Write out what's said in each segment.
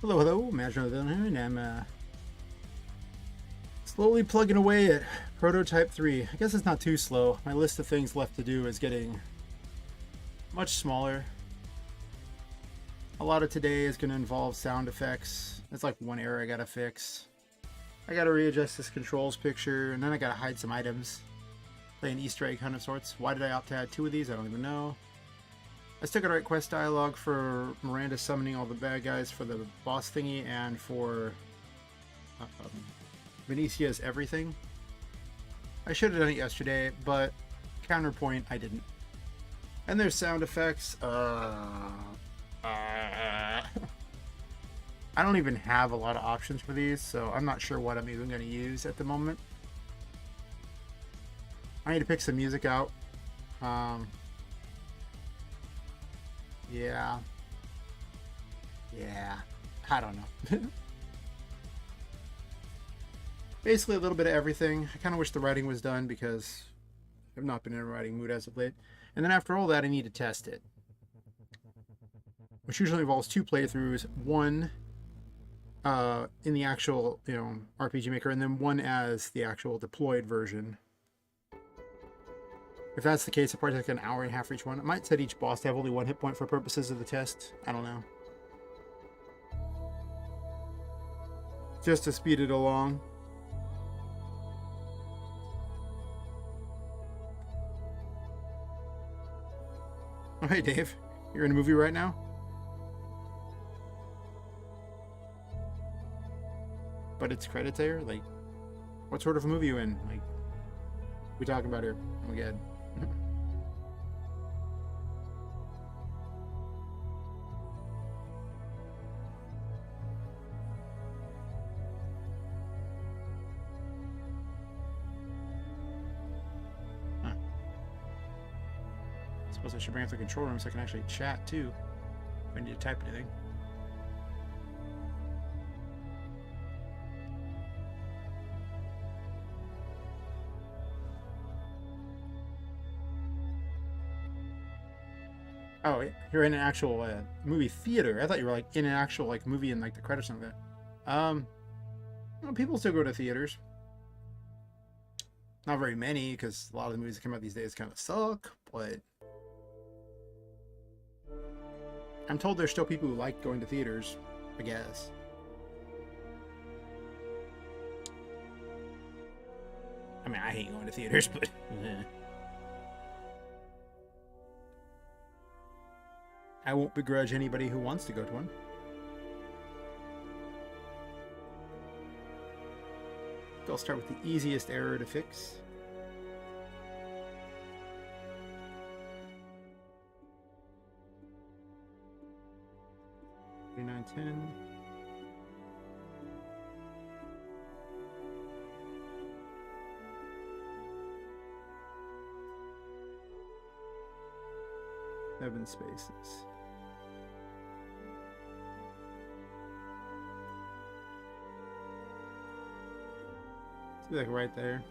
Hello, hello, Imagine the Villain, and I'm slowly plugging away at Prototype 3. I guess it's not too slow. My list of things left to do is getting much smaller. A lot of today is going to involve sound effects. That's like one error I gotta fix. I gotta readjust this controls picture, and then I gotta hide some items. Play an Easter egg hunt of sorts. Why did I opt to add 2 of these? I don't even know. I still gotta write quest dialogue for Miranda summoning all the bad guys for the boss thingy, and for Venetia's everything. I should have done it yesterday, but counterpoint, I didn't. And there's sound effects. I don't even have a lot of options for these, so I'm not sure what I'm even going to use at the moment. I need to pick some music out. Yeah, I don't know. Basically a little bit of everything. I kind of wish the writing was done because I've not been in a writing mood as of late. And then after all that, I need to test it, which usually involves 2 playthroughs, one in the actual, RPGMaker, and then one as the actual deployed version. If that's the case, it'll probably take an hour and a half for each one. I might set each boss to have only 1 hit point for purposes of the test. I don't know. Just to speed it along. Oh, hey, Dave. You're in a movie right now? But it's credits there? Like, what sort of a movie you in? Like, what are we talking about here? Oh my god. Huh. I suppose I should bring up the control room so I can actually chat too. If I need to type anything. Oh, you're in an actual movie theater. I thought you were like in an actual like movie in like the credits and that. People still go to theaters. Not very many, because a lot of the movies that come out these days kind of suck. But I'm told there's still people who like going to theaters. I guess. I mean, I hate going to theaters, but. I won't begrudge anybody who wants to go to one. I'll start with the easiest error to fix. $39.10. Seven spaces. Like right there.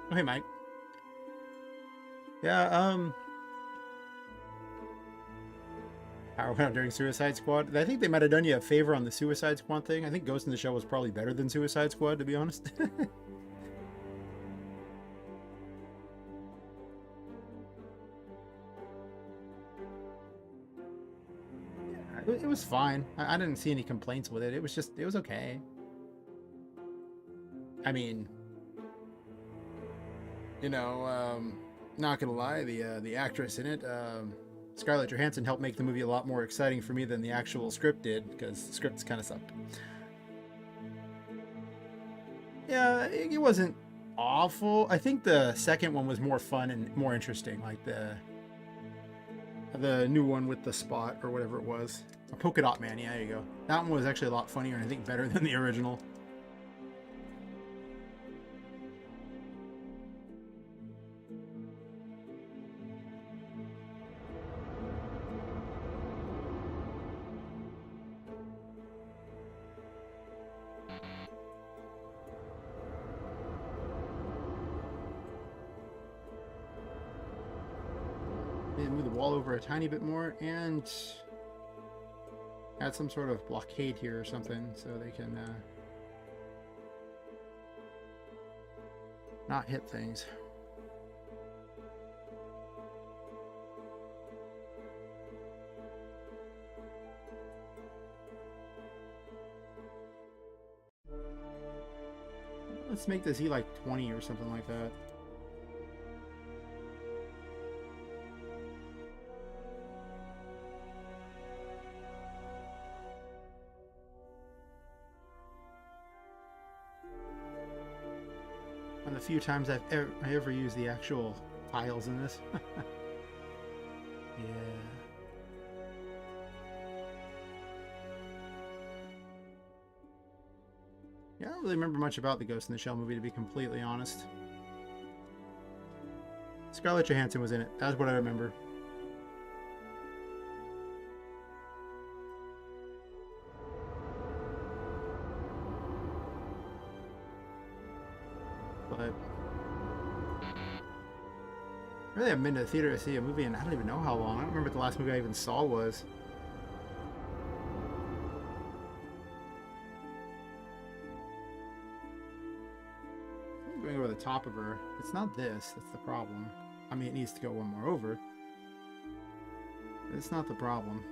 Oh, hey, Mike. Yeah, Power went out during Suicide Squad. I think they might have done you a favor on the Suicide Squad thing. I think Ghost in the Shell was probably better than Suicide Squad, to be honest. Yeah, it was fine. I didn't see any complaints with it. It was okay. I mean, not gonna lie, the actress in it, Scarlett Johansson helped make the movie a lot more exciting for me than the actual script did, because the scripts kind of sucked. Yeah, it wasn't awful. I think the second one was more fun and more interesting, like the new one with the spot or whatever it was. A polka dot man, yeah, there you go. That one was actually a lot funnier and I think better than the original. Maybe move the wall over a tiny bit more and add some sort of blockade here or something so they can not hit things. Let's make the Z like 20 or something like that. One of the few times I ever use the actual tiles in this. Yeah. Yeah, I don't really remember much about the Ghost in the Shell movie, to be completely honest. Scarlett Johansson was in it. That's what I remember. But I really haven't been to the theater to see a movie in I don't even know how long. I don't remember what the last movie I even saw was. I'm going over the top of her. It's not this. That's the problem. I mean, it needs to go one more over. But it's not the problem.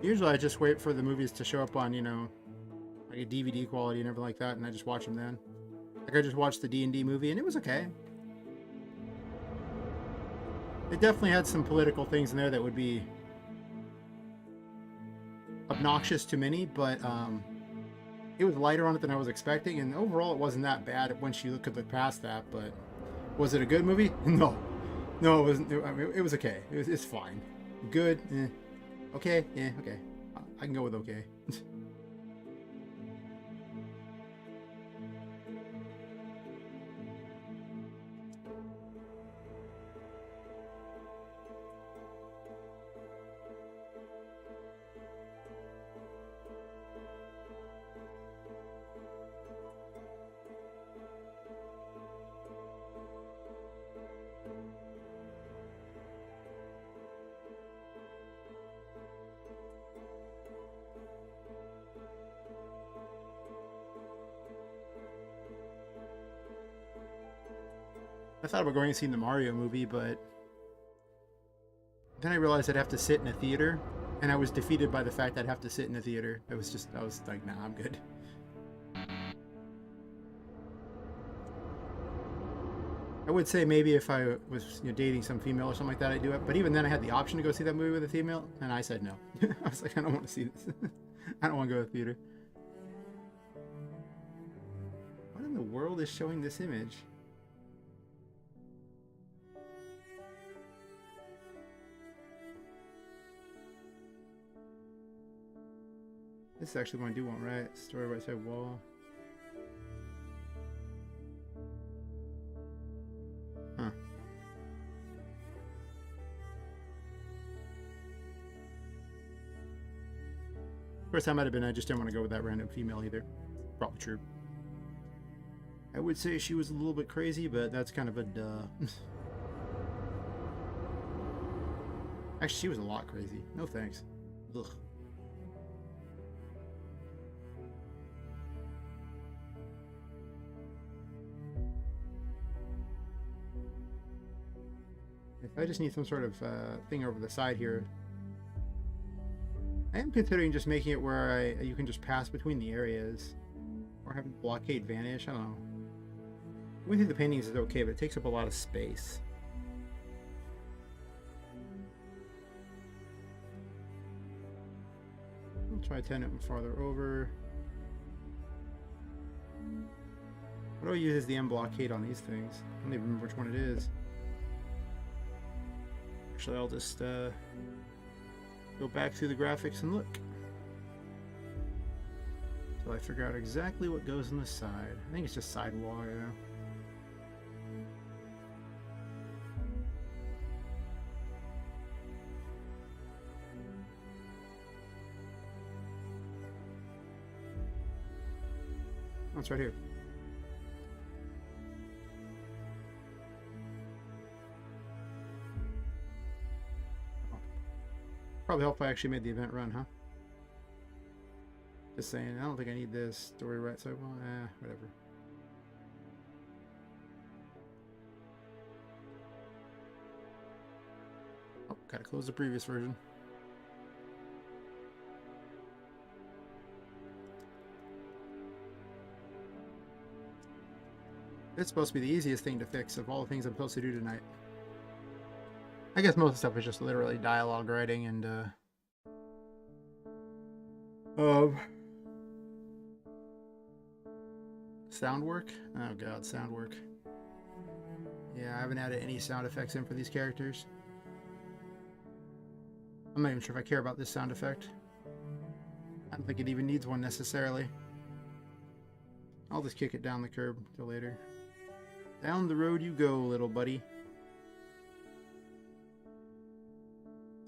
Usually I just wait for the movies to show up on, you know, like a DVD quality and everything like that, and I just watch them then. Like I just watched the D&D movie and it was okay. It definitely had some political things in there that would be obnoxious to many, but it was lighter on it than I was expecting, and overall it wasn't that bad once you could look past that. But was it a good movie? No. No, it wasn't. I mean, it was okay. It's fine. Good. Okay. Yeah, okay. I can go with okay. I thought about going and seeing the Mario movie, but then I realized I'd have to sit in a theater, and I was defeated by the fact I'd have to sit in a theater. I was like, nah, I'm good. I would say maybe if I was, you know, dating some female or something like that, I'd do it. But even then, I had the option to go see that movie with a female, and I said no. I was like, I don't want to see this. I don't want to go to the theater. What in the world is showing this image? This is actually what I do want, right? Story right side wall. Huh. Of course, that might have been I just didn't want to go with that random female either. Probably true. I would say she was a little bit crazy, but that's kind of a duh. Actually, she was a lot crazy. No thanks. Ugh. If I just need some sort of thing over the side here, I am considering just making it where you can just pass between the areas, or having blockade vanish. I don't know. Going through the paintings is okay, but it takes up a lot of space. I'll try 10 it farther over. What do I use as the end blockade on these things? I don't even remember which one it is. Actually, I'll just go back through the graphics and look. Until I figure out exactly what goes on the side. I think it's just sidewall, yeah. Oh, it's right here. Probably helped if I actually made the event run, huh? Just saying, I don't think I need this story right, so well, whatever. Oh, gotta close the previous version. It's supposed to be the easiest thing to fix of all the things I'm supposed to do tonight. I guess most of the stuff is just literally dialogue writing and sound work. Oh god, sound work. Yeah, I haven't added any sound effects in for these characters. I'm not even sure if I care about this sound effect. I don't think it even needs one necessarily. I'll just kick it down the curb till later. Down the road you go, little buddy.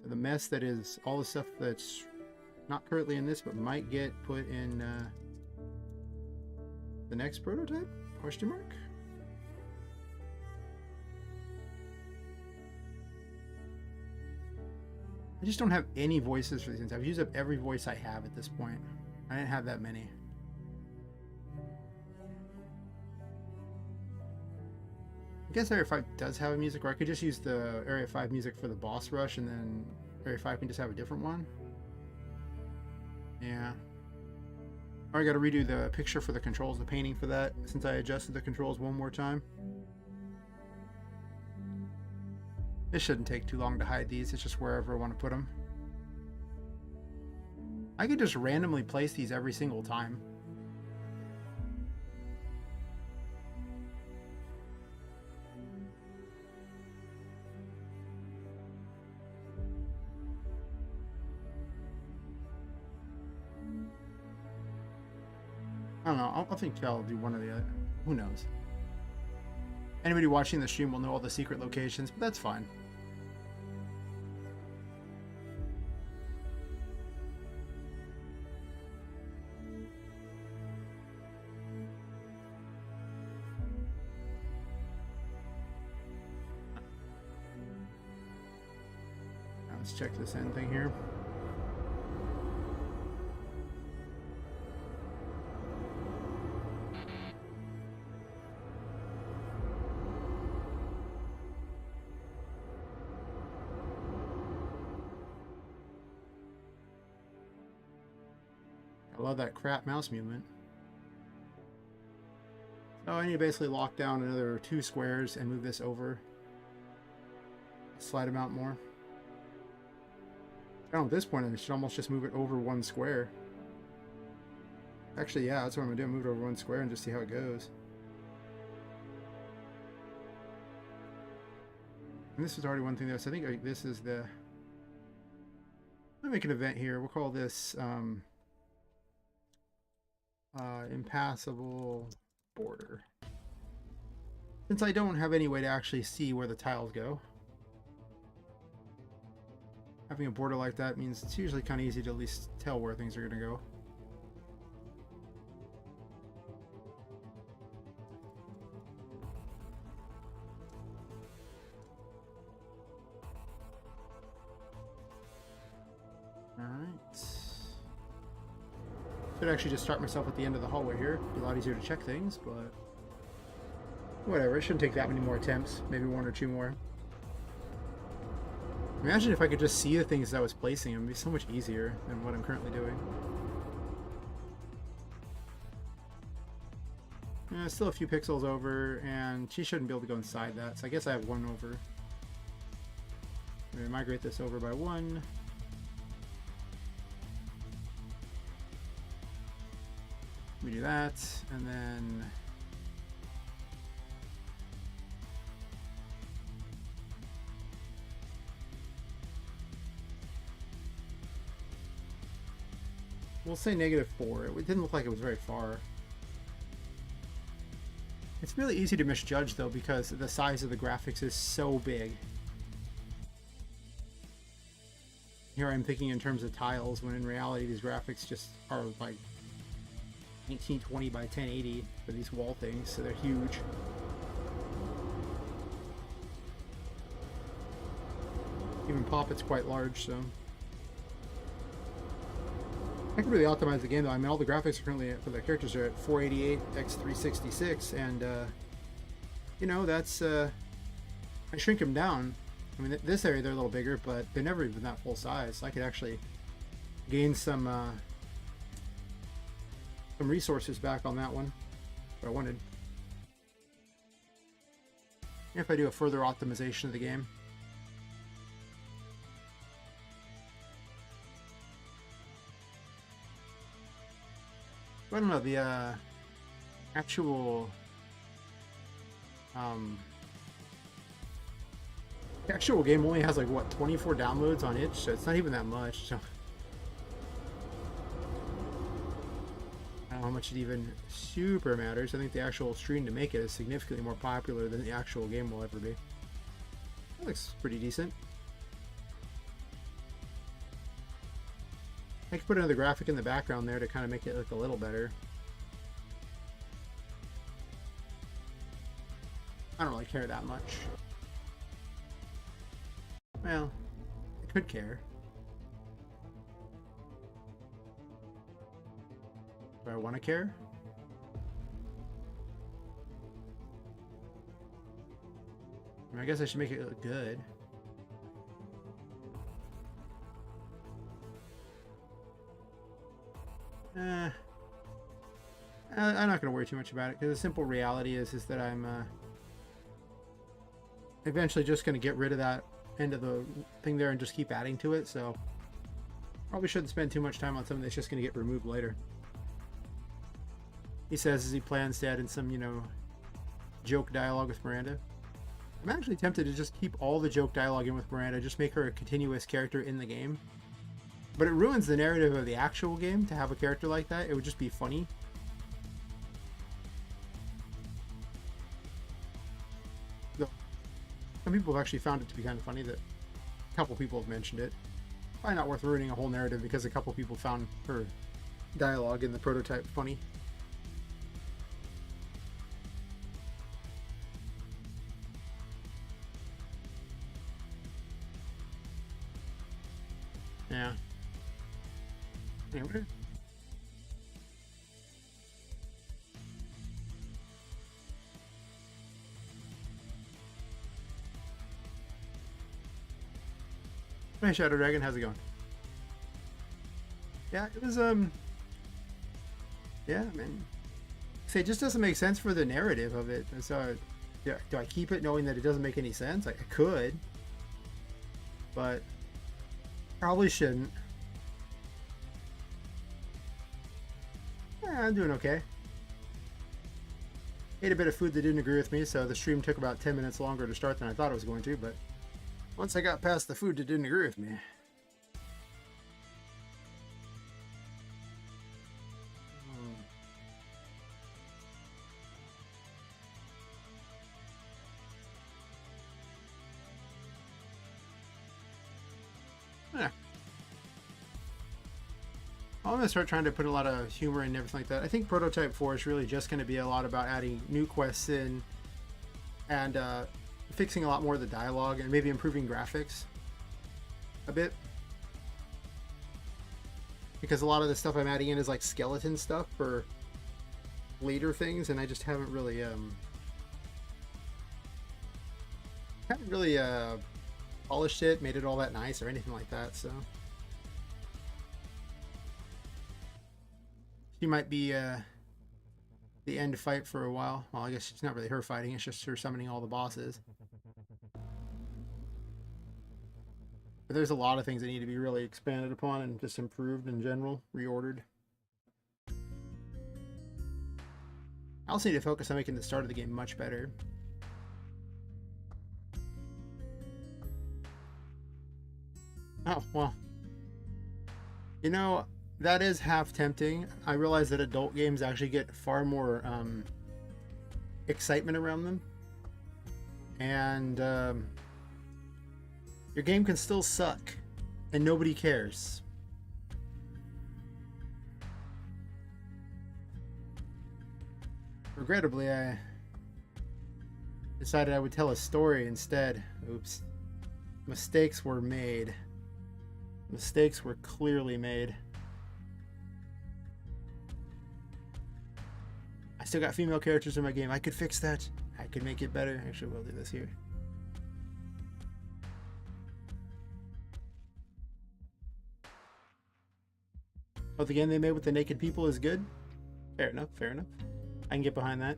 To the mess that is all the stuff that's not currently in this, but might get put in the next prototype? Question mark? I just don't have any voices for these things. I've used up every voice I have at this point. I didn't have that many. I guess Area 5 does have a music, or I could just use the Area 5 music for the boss rush, and then Area 5 can just have a different one. Yeah. Or I gotta redo the picture for the controls, the painting for that, since I adjusted the controls one more time. It shouldn't take too long to hide these, it's just wherever I want to put them. I could just randomly place these every single time. I don't know, I think I'll do one or the other. Who knows? Anybody watching the stream will know all the secret locations, but that's fine. Now let's check this end thing here. I love that crap mouse movement. So I need to basically lock down another 2 squares and move this over. Slide them out more. Oh, at this point I should almost just move it over 1 square. Actually, yeah, that's what I'm gonna do. Move it over 1 square and just see how it goes. And this is already one thing there, so I think this is the... Let me make an event here. We'll call this impassable border. Since I don't have any way to actually see where the tiles go, having a border like that means it's usually kind of easy to at least tell where things are going to go. Alright. Should actually just start myself at the end of the hallway here. Be a lot easier to check things, but whatever. It shouldn't take that many more attempts. Maybe 1 or 2 more. Imagine if I could just see the things I was placing. It would be so much easier than what I'm currently doing. Yeah, still a few pixels over, and she shouldn't be able to go inside that, so I guess I have 1 over. I'm going to migrate this over by 1. We do that, and then we'll say -4. It didn't look like it was very far. It's really easy to misjudge though because the size of the graphics is so big. Here I'm thinking in terms of tiles when in reality these graphics just are like 1920 by 1080 for these wall things, so they're huge. Even Poppet's quite large, so I can really optimize the game though. I mean, all the graphics are currently for the characters are at 488 x 366, and you know, that's I shrink them down. I mean, this area they're a little bigger, but they're never even that full size. So I could actually gain some resources back on that one, what I wanted. If I do a further optimization of the game. I don't know, the actual game only has like what, 24 downloads on itch, so it's not even that much. So I don't know how much it even super matters. I think the actual stream to make it is significantly more popular than the actual game will ever be. That looks pretty decent. I could put another graphic in the background there to kind of make it look a little better. I don't really care that much. Well, I could care. Do I want to care? I mean, I guess I should make it look good. I'm not going to worry too much about it, because the simple reality is that I'm eventually just going to get rid of that end of the thing there and just keep adding to it, so probably shouldn't spend too much time on something that's just going to get removed later. He says as he plans to add in some, you know, joke dialogue with Miranda. I'm actually tempted to just keep all the joke dialogue in with Miranda, just make her a continuous character in the game. But it ruins the narrative of the actual game to have a character like that. It would just be funny. Some people have actually found it to be kind of funny. That a couple people have mentioned it. Probably not worth ruining a whole narrative because a couple people found her dialogue in the prototype funny. Yeah. Anyway. Hey Shadow Dragon, how's it going? Yeah, it was yeah, I mean, say it just doesn't make sense for the narrative of it. And so yeah, do I keep it knowing that it doesn't make any sense? I could, but probably shouldn't. Yeah, I'm doing okay. Ate a bit of food that didn't agree with me, so the stream took about 10 minutes longer to start than I thought it was going to, but once I got past the food that didn't agree with me. Yeah. I'm going to start trying to put a lot of humor and everything like that. I think Prototype 4 is really just going to be a lot about adding new quests in and fixing a lot more of the dialogue and maybe improving graphics a bit. Because a lot of the stuff I'm adding in is like skeleton stuff for later things, and I just haven't really polished it, made it all that nice or anything like that, so she might be the end fight for a while. Well, I guess it's not really her fighting, it's just her summoning all the bosses. But there's a lot of things that need to be really expanded upon and just improved in general, reordered. I also need to focus on making the start of the game much better. Oh, well. You know, That is half tempting. I realize that adult games actually get far more excitement around them. And your game can still suck. And nobody cares. Regrettably, I decided I would tell a story instead. Oops. Mistakes were made. Mistakes were clearly made. I still got female characters in my game. I could fix that. I could make it better. Actually, we'll do this here. Oh, the game they made with the naked people is good? Fair enough, fair enough. I can get behind that.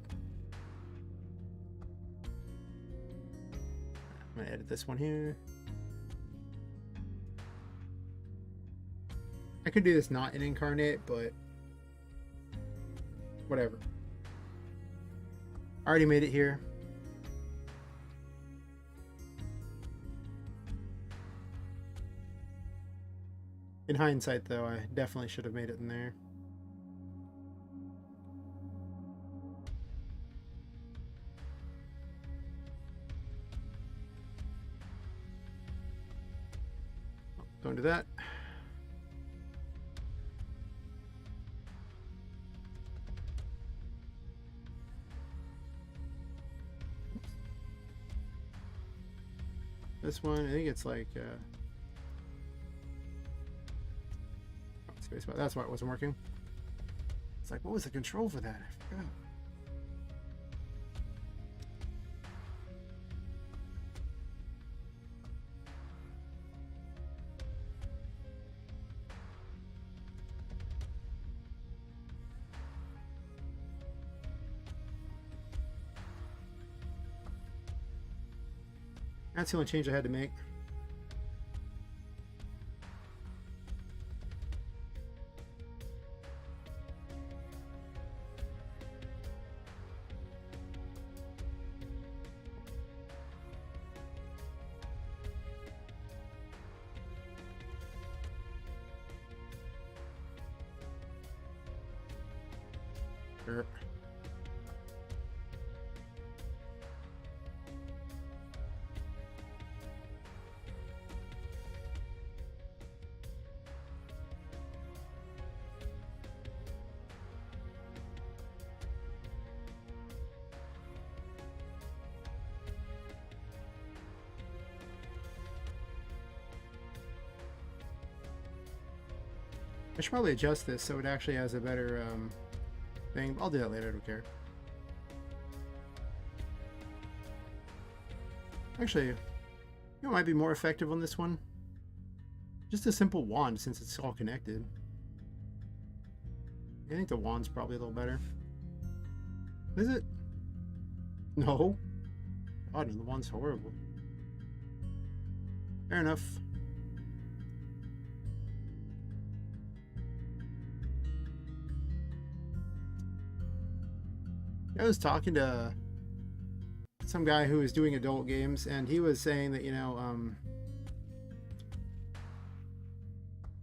I'm going to edit this one here. I could do this not in Incarnate, but whatever. I already made it here. In hindsight, though, I definitely should have made it in there. Don't do that. This one, I think it's like spacebar. That's why it wasn't working. It's like, what was the control for that? I forgot. That's the only change I had to make. Sure. I should probably adjust this so it actually has a better thing. I'll do that later, I don't care. Actually, you know what might be more effective on this one? Just a simple wand, since it's all connected. I think the wand's probably a little better. Is it? No. God, no, the wand's horrible. Fair enough. I was talking to some guy who was doing adult games, and he was saying that, you know,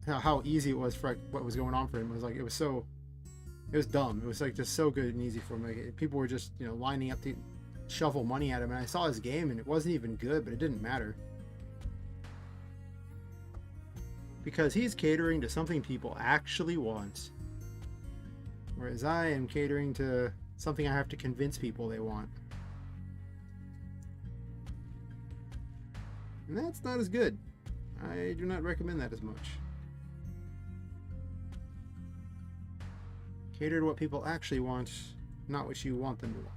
how easy it was for what was going on for him. It was like, it was dumb. It was like just so good and easy for him. Like, people were just, you know, lining up to shovel money at him, and I saw his game, and it wasn't even good, but it didn't matter. Because he's catering to something people actually want. Whereas I am catering to something I have to convince people they want. And that's not as good. I do not recommend that as much. Cater to what people actually want, not what you want them to want.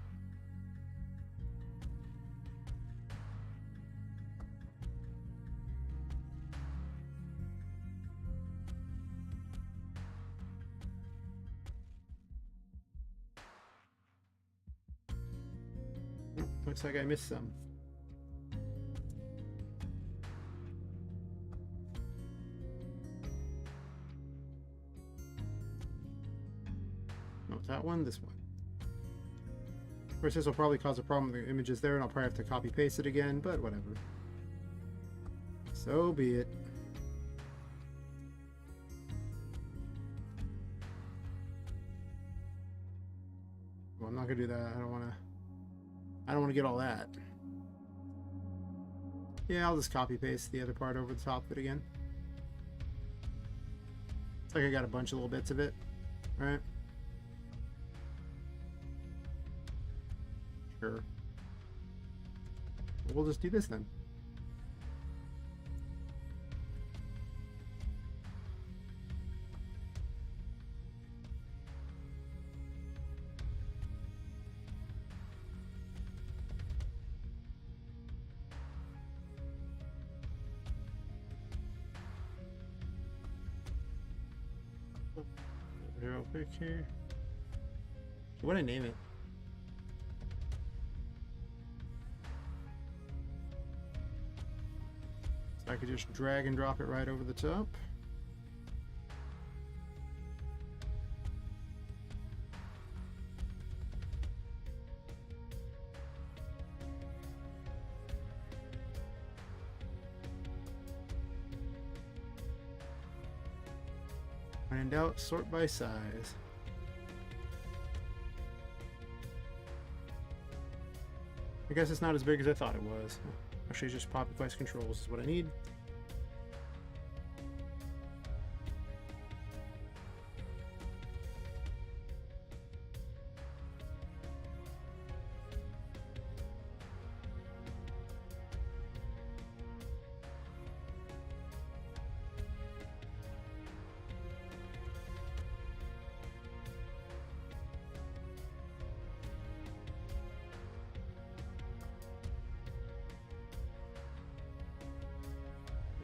Looks like I missed some. No, that one, this one. Of course, this will probably cause a problem with the images there, and I'll probably have to copy paste it again, but whatever. So be it. Well, I'm not gonna do that. I don't want to get all that. Yeah, I'll just copy paste the other part over the top of it again. It's like I got a bunch of little bits of it, right? Sure. We'll just do this then. Real quick here. What do I name it? So I could just drag and drop it right over the top. When in doubt, sort by size. I guess it's not as big as I thought it was. Actually, just Poppet Quest controls is what I need.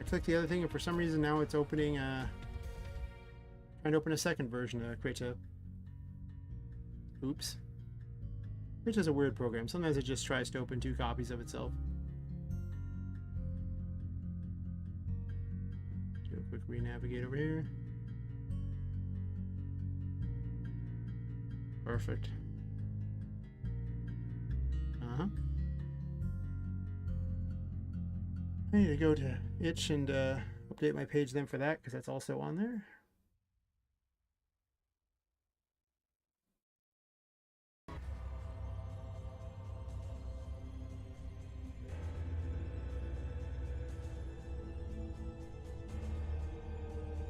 Click the other thing, and for some reason now it's opening trying to open a second version of Krita. Oops. Krita's a weird program. Sometimes it just tries to open 2 copies of itself. Do a quick re-navigate over here. Perfect. I need to go to itch and update my page then for that, because that's also on there.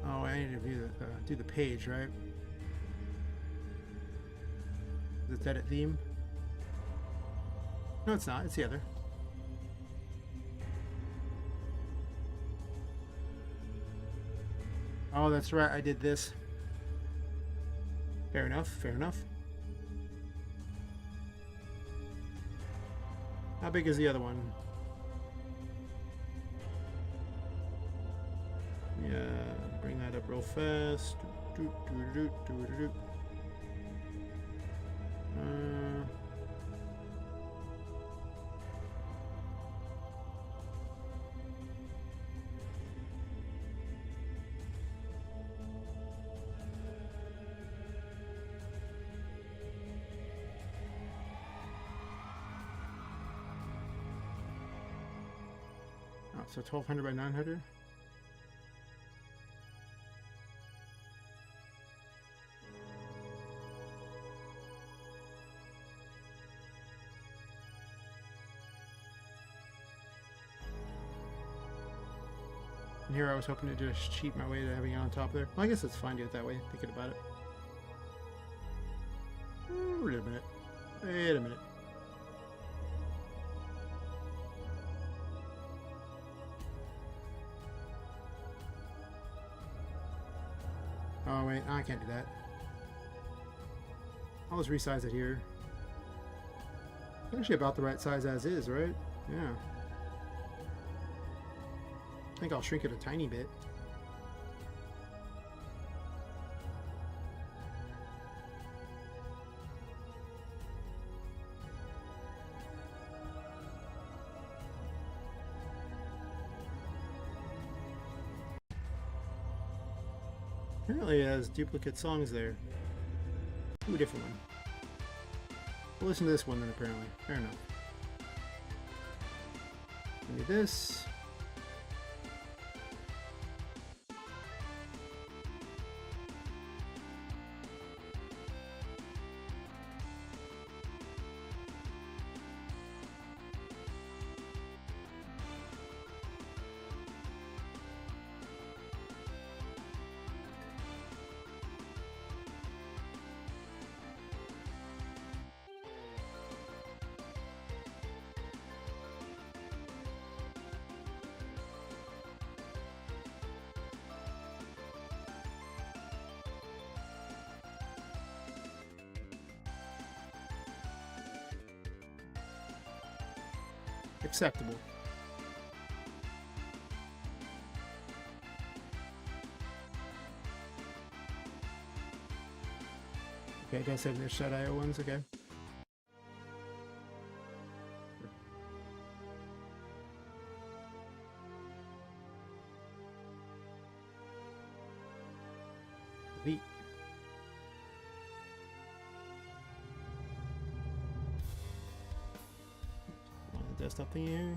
Oh, I need to do the page, right? Is it edit theme? No, it's not. It's the other. Oh, that's right. I did this. Fair enough. Fair enough. How big is the other one? Yeah, bring that up real fast. So 1200 by 900. And here I was hoping to just cheat my way to having it on top there. Well, I guess it's fine to do it that way, thinking about it. Wait a minute. Wait a minute. Oh wait, I can't do that. I'll just resize it here. It's actually about the right size as is, right? Yeah. I think I'll shrink it a tiny bit. Apparently it has duplicate songs there. Ooh, a different one. We'll listen to this one then, apparently. Fair enough. Give me this. acceptable. Okay, I guess there's Shut-IO ones, okay. Delete. On the desktop thing here.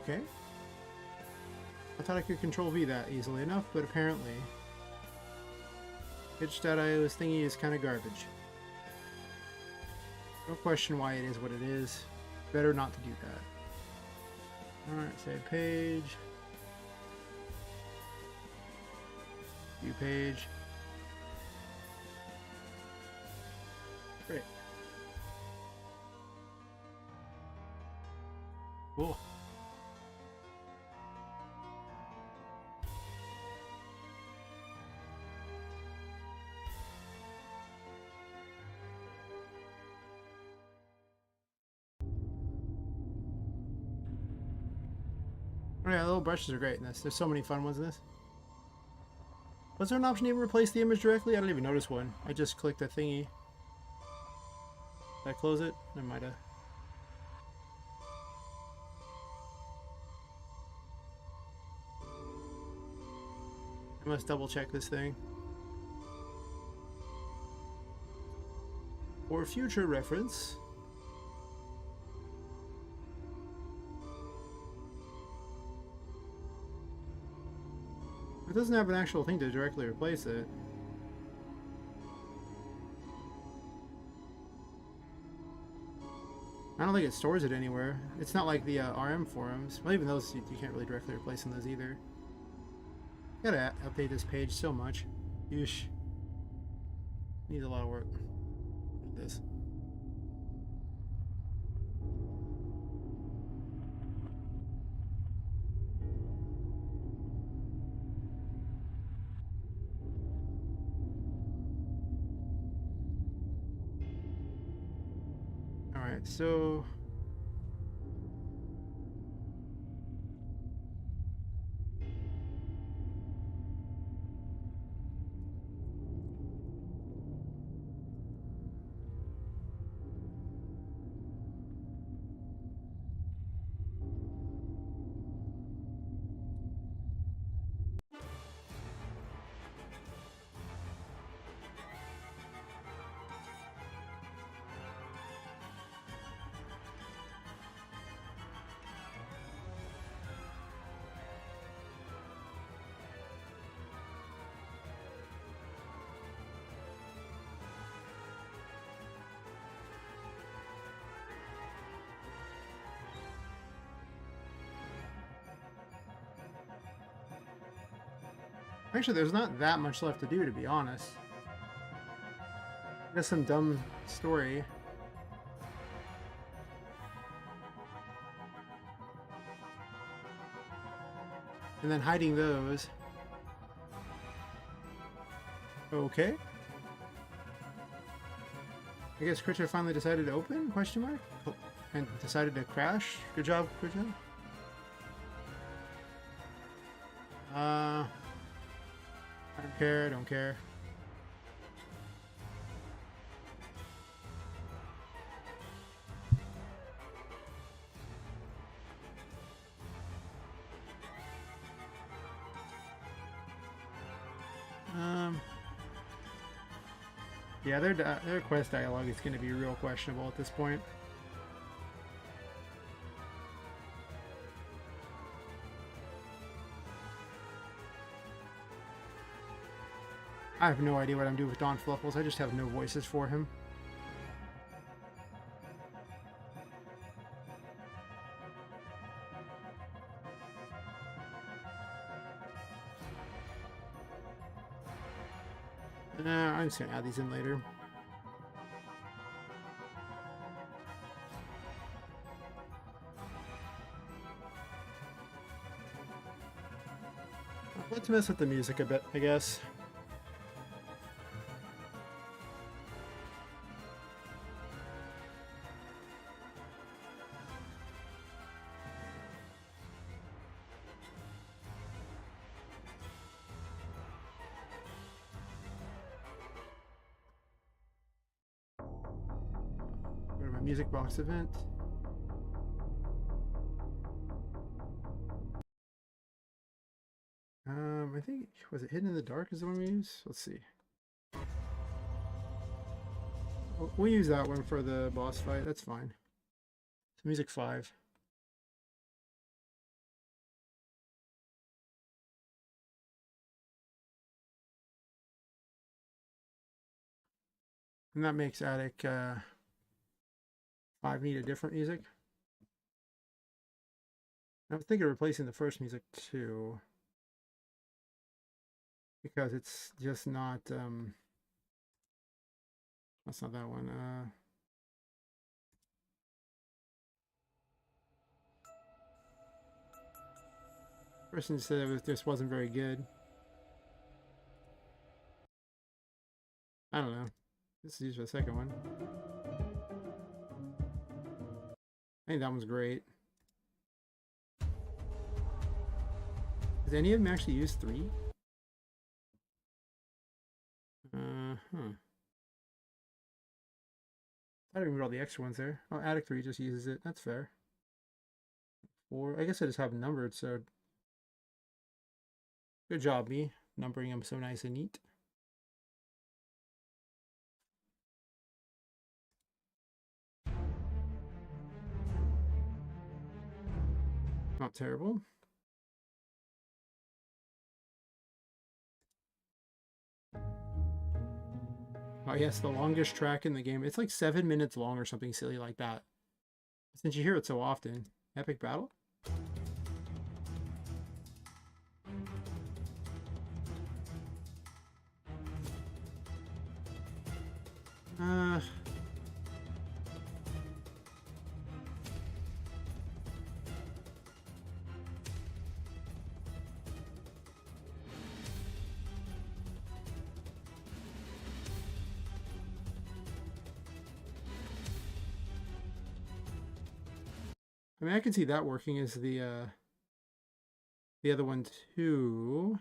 Okay. I thought I could control V that easily enough, but apparently itch.io's thingy is kind of garbage. Don't question why it is what it is. Better not to do that. Alright, save page. View page. Great. Cool. Oh yeah, little brushes are great in this. There's so many fun ones in this. Was there an option to even replace the image directly? I didn't even notice one. I just clicked a thingy. Did I close it? I might have. I must double check this thing. For future reference. It doesn't have an actual thing to directly replace it. I don't think it stores it anywhere. It's not like the RM forums. Well, even those, you can't really directly replace in those either. Gotta update this page so much. Yeesh. Needs a lot of work. Like this. Alright, so... Actually, there's not that much left to do, to be honest. Just some dumb story. And then hiding those. Okay. I guess Critcher finally decided to open? Question mark? And decided to crash? Good job, Critcher. I don't care, don't care. Yeah, their quest dialogue is going to be real questionable at this point. I have no idea what I'm doing with Don Fluffles. I just have no voices for him. I'm just gonna add these in later. Let's mess with the music a bit, I guess. Go to my music box event. I think, was it Hidden in the Dark is the one we use? Let's see. We'll use that one for the boss fight. That's fine. It's music 5. And that makes Attic 5 need a different music. I was thinking of replacing the first music too, because it's just not that's not that one. Person said it just wasn't very good. I don't know. This is used for the second one. I think that one's great. Does any of them actually use 3? I don't remember all the extra ones there. Oh, Attic 3 just uses it. That's fair. 4. I guess I just have them numbered, so good job, me. Numbering them so nice and neat. Not terrible. Oh yes, the longest track in the game. It's like 7 minutes long or something silly like that. Since you hear it so often. Epic battle? I mean, I can see that working as the other one too.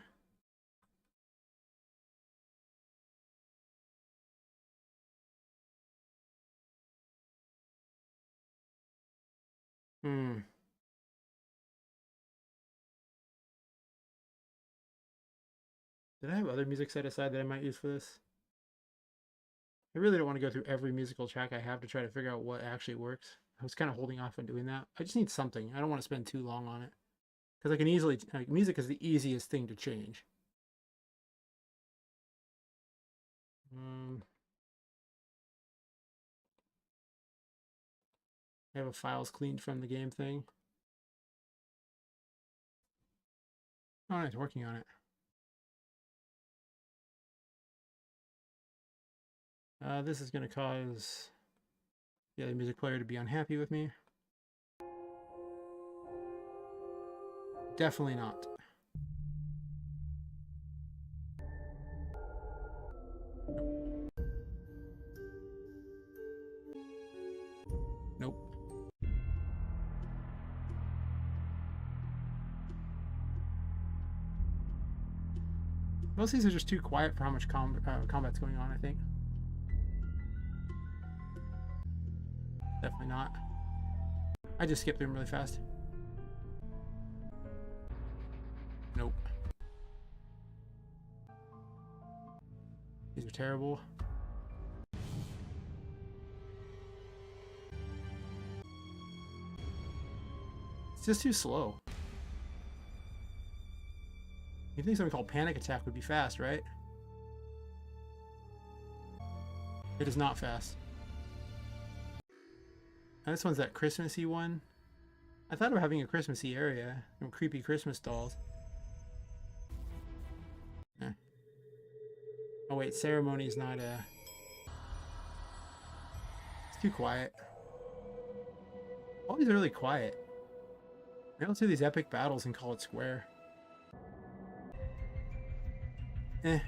Did I have other music set aside that I might use for this? I really don't want to go through every musical track I have to try to figure out what actually works. I was kind of holding off on doing that. I just need something. I don't want to spend too long on it. Because I can easily, like, music is the easiest thing to change. I have a files cleaned from the game thing. Oh, nice, working on it. This is going to cause the other music player to be unhappy with me. Definitely not. Nope. Most of these are just too quiet for how much combat's going on, I think. Definitely not. I just skipped them really fast. Nope. These are terrible. It's just too slow. You think something called Panic Attack would be fast, right? It is not fast. And this one's that Christmassy one. I thought about having a Christmassy area. Some creepy Christmas dolls. Eh. Oh wait, ceremony's not it's too quiet. All these are really quiet. Maybe let's do these epic battles and call it square. Eh.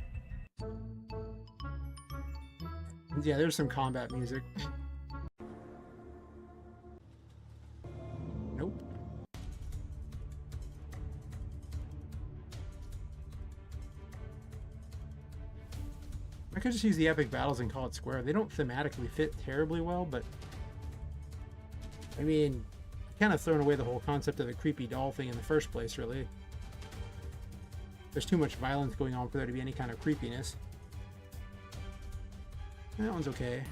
Yeah, there's some combat music. Nope. I could just use the epic battles and call it square. They don't thematically fit terribly well, but I mean, kind of thrown away the whole concept of the creepy doll thing in the first place, really. There's too much violence going on for there to be any kind of creepiness. That one's okay.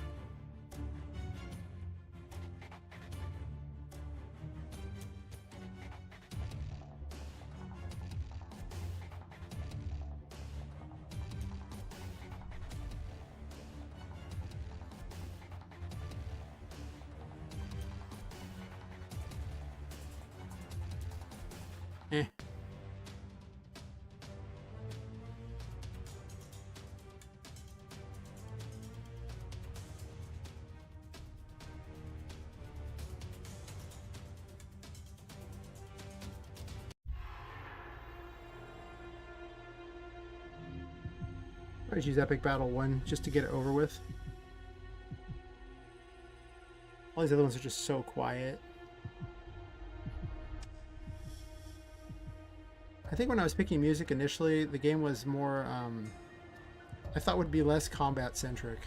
Eh. I just use Epic Battle 1 just to get it over with. All these other ones are just so quiet. I think when I was picking music initially, the game was more, I thought would be less combat centric.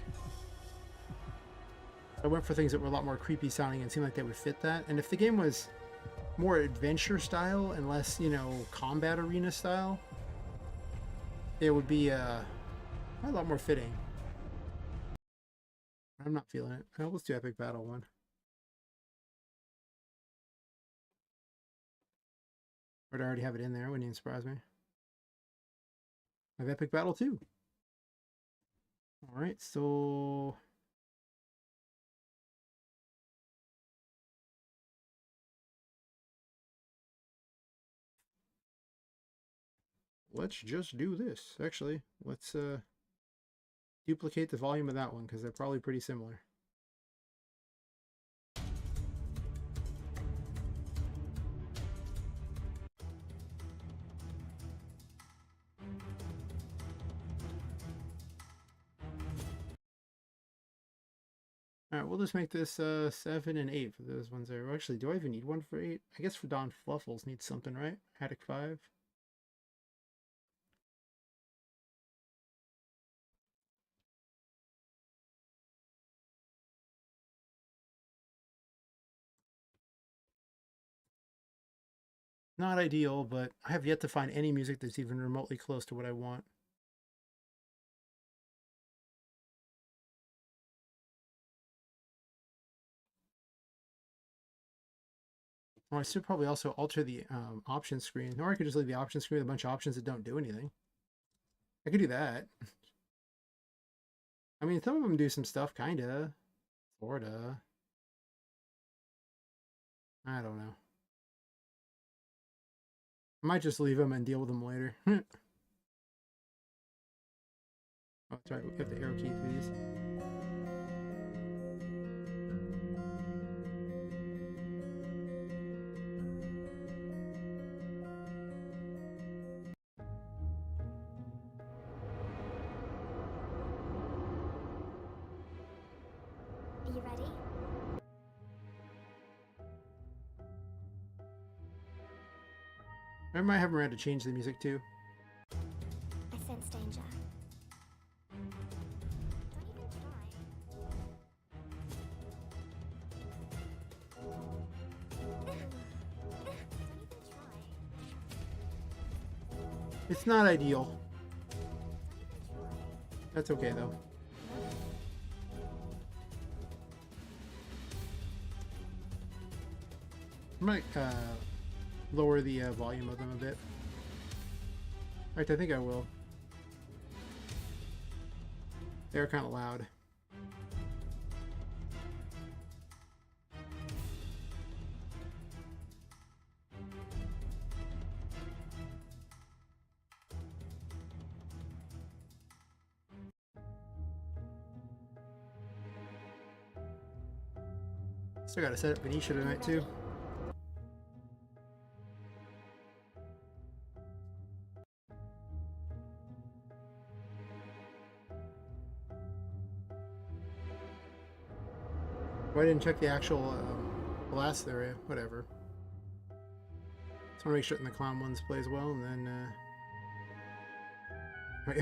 I went for things that were a lot more creepy sounding and seemed like they would fit that. And if the game was more adventure style and less, you know, combat arena style, it would be a lot more fitting. I'm not feeling it. Oh, let's do Epic Battle 1. Or to already have it in there, wouldn't even surprise me. I have Epic Battle 2. Alright, so let's just do this. Actually, let's duplicate the volume of that one because they're probably pretty similar. Alright, we'll just make this 7 and 8 for those ones there. Actually, do I even need one for 8? I guess for Don Fluffles needs something, right? Attic 5. Not ideal, but I have yet to find any music that's even remotely close to what I want. Or I should probably also alter the option screen. Or I could just leave the option screen with a bunch of options that don't do anything. I could do that. I mean, some of them do some stuff, kinda. Sorta. I don't know. I might just leave them and deal with them later. Oh, that's right. We have the arrow key for these. Are you ready? I might have them around to change the music too. I sense danger. Don't even try. It's not ideal. That's okay though. I might lower the volume of them a bit. In fact, I think I will. They're kind of loud. Still gotta set up Venetia tonight too. Well, I didn't check the actual blast area. Whatever. Just want to make sure the clown ones plays well, and then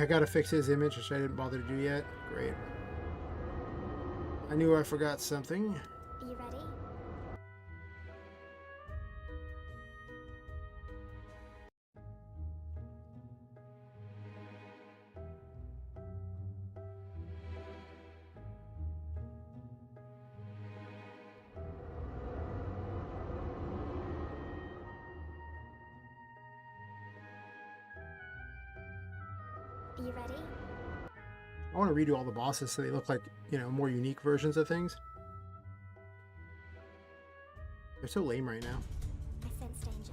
I gotta fix his image, which I didn't bother to do yet. Great. I knew I forgot something. Are you ready? Are you ready? I want to redo all the bosses so they look like, you know, more unique versions of things. They're so lame right now. I sense danger.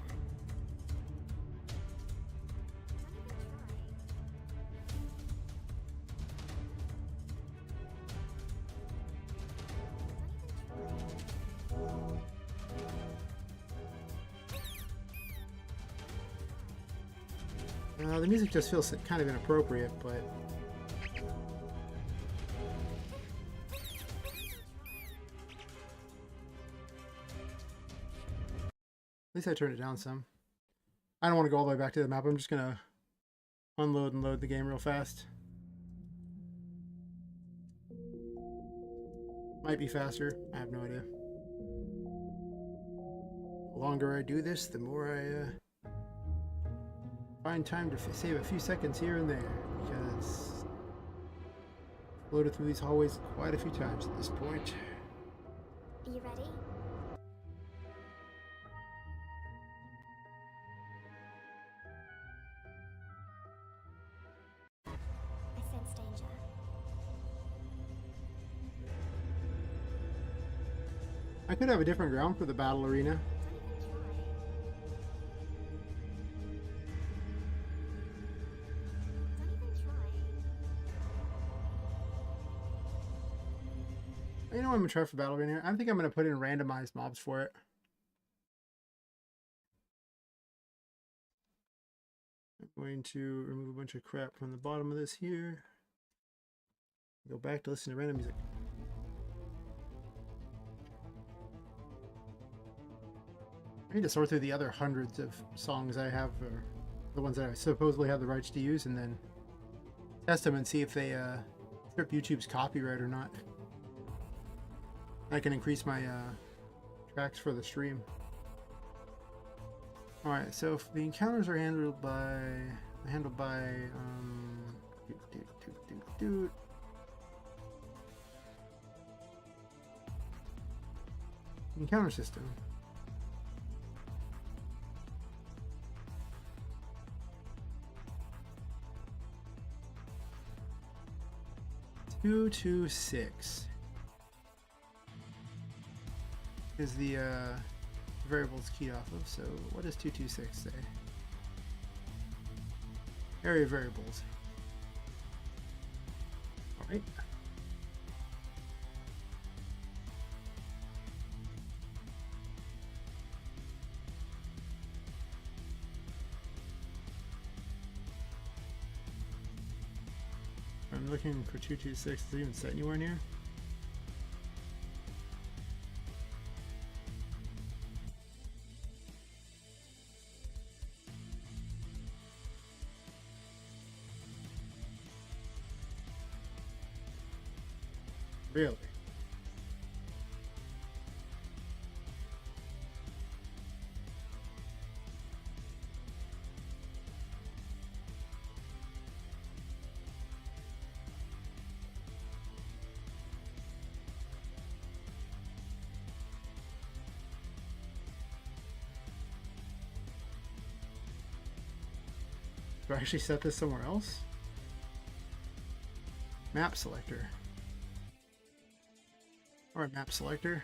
The music just feels kind of inappropriate, but at least I turned it down some. I don't want to go all the way back to the map. I'm just gonna unload and load the game real fast. Might be faster. I have no idea. The longer I do this, the more I find time to save a few seconds here and there, because I've loaded through these hallways quite a few times at this point. Are you ready? I sense danger. I could have a different ground for the battle arena. You know what I'm gonna try for battle arena? I think I'm gonna put in randomized mobs for it. I'm going to remove a bunch of crap from the bottom of this here. Go back to listen to random music. I need to sort through the other hundreds of songs I have, or the ones that I supposedly have the rights to use, and then test them and see if they trip YouTube's copyright or not. I can increase my tracks for the stream. Alright, so if the encounters are handled by encounter system. Two, 2, 6 is the variables keyed off of. So what does 226 say? Area variables. All right. I'm looking for 226. Is it even set anywhere near? Really? Do I actually set this somewhere else? Map selector. Or a map selector.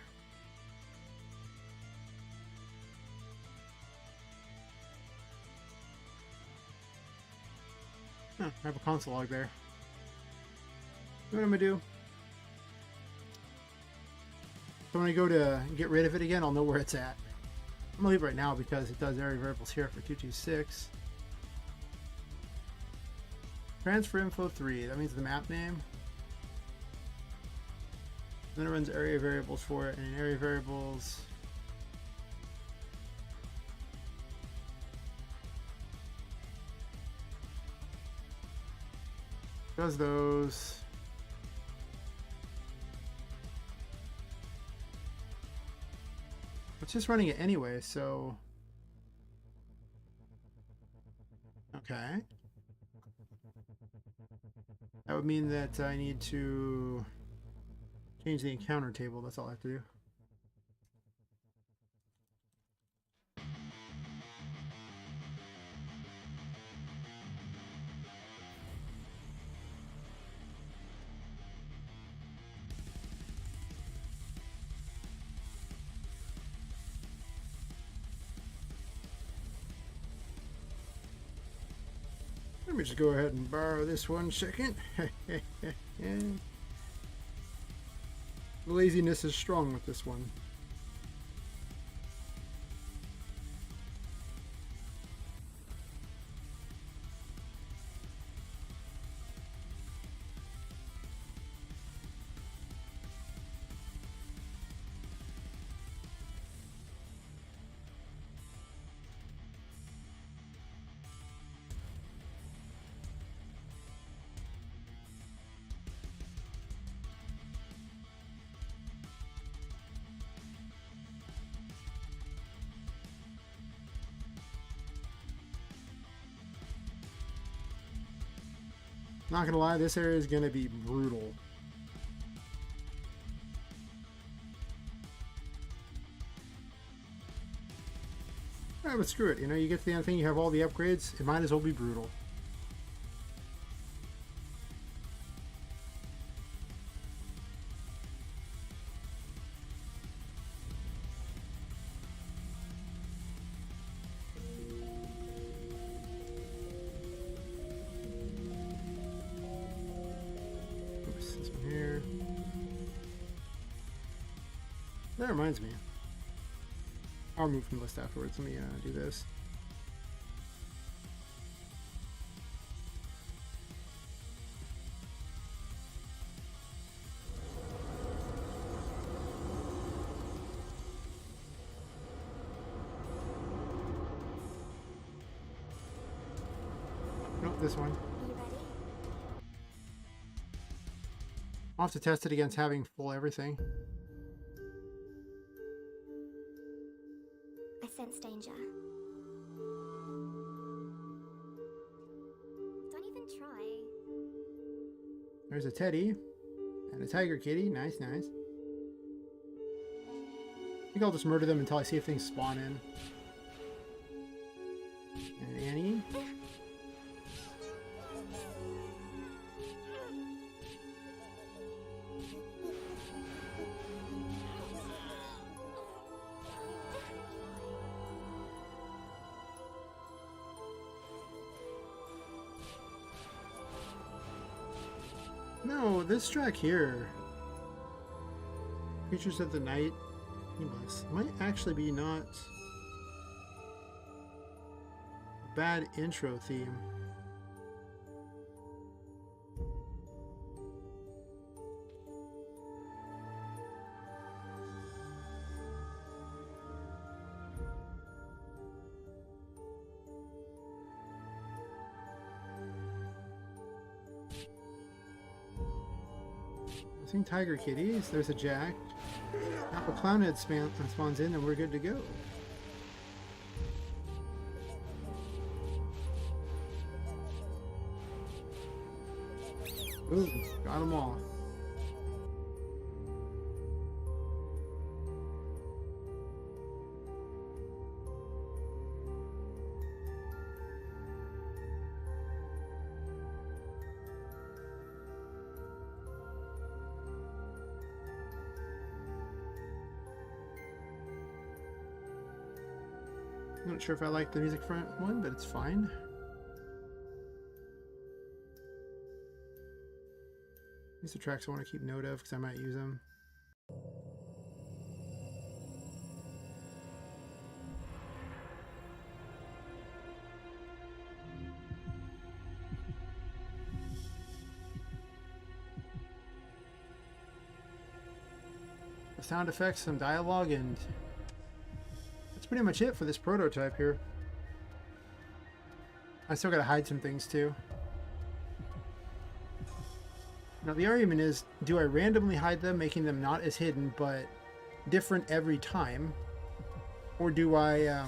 Huh, I have a console log there. What am I gonna do? So when I go to get rid of it again, I'll know where it's at. I'm gonna leave it right now because it does area variables here for 226. Transfer info 3, that means the map name. Then it runs area variables for it, and in area variables, does those. It's just running it anyway, so okay. That would mean that I need to change the encounter table. That's all I have to do. Let me just go ahead and borrow this 1 second. Laziness is strong with this one. Not gonna lie, this area is gonna be brutal. Yeah, but screw it. You know, you get to the end of the thing, you have all the upgrades. It might as well be brutal. That reminds me. I'll move from the list afterwards. Let me do this. Nope, this one. Are you ready? I'll have to test it against having full everything. I sense danger. Don't even try. There's a teddy and a tiger kitty. Nice, nice. I think I'll just murder them until I see if things spawn in. And Annie. No, this track here, Creatures of the Night, might actually be not a bad intro theme. Tiger kitties. There's a jack. Now a clownhead spawns in, and we're good to go. Ooh, got them all. I'm not sure if I like the music front one, but it's fine. These are tracks I want to keep note of because I might use them. The sound effects, some dialogue, and that's pretty much it for this prototype here. I still gotta hide some things too. Now the argument is, do I randomly hide them, making them not as hidden, but different every time? Or do I,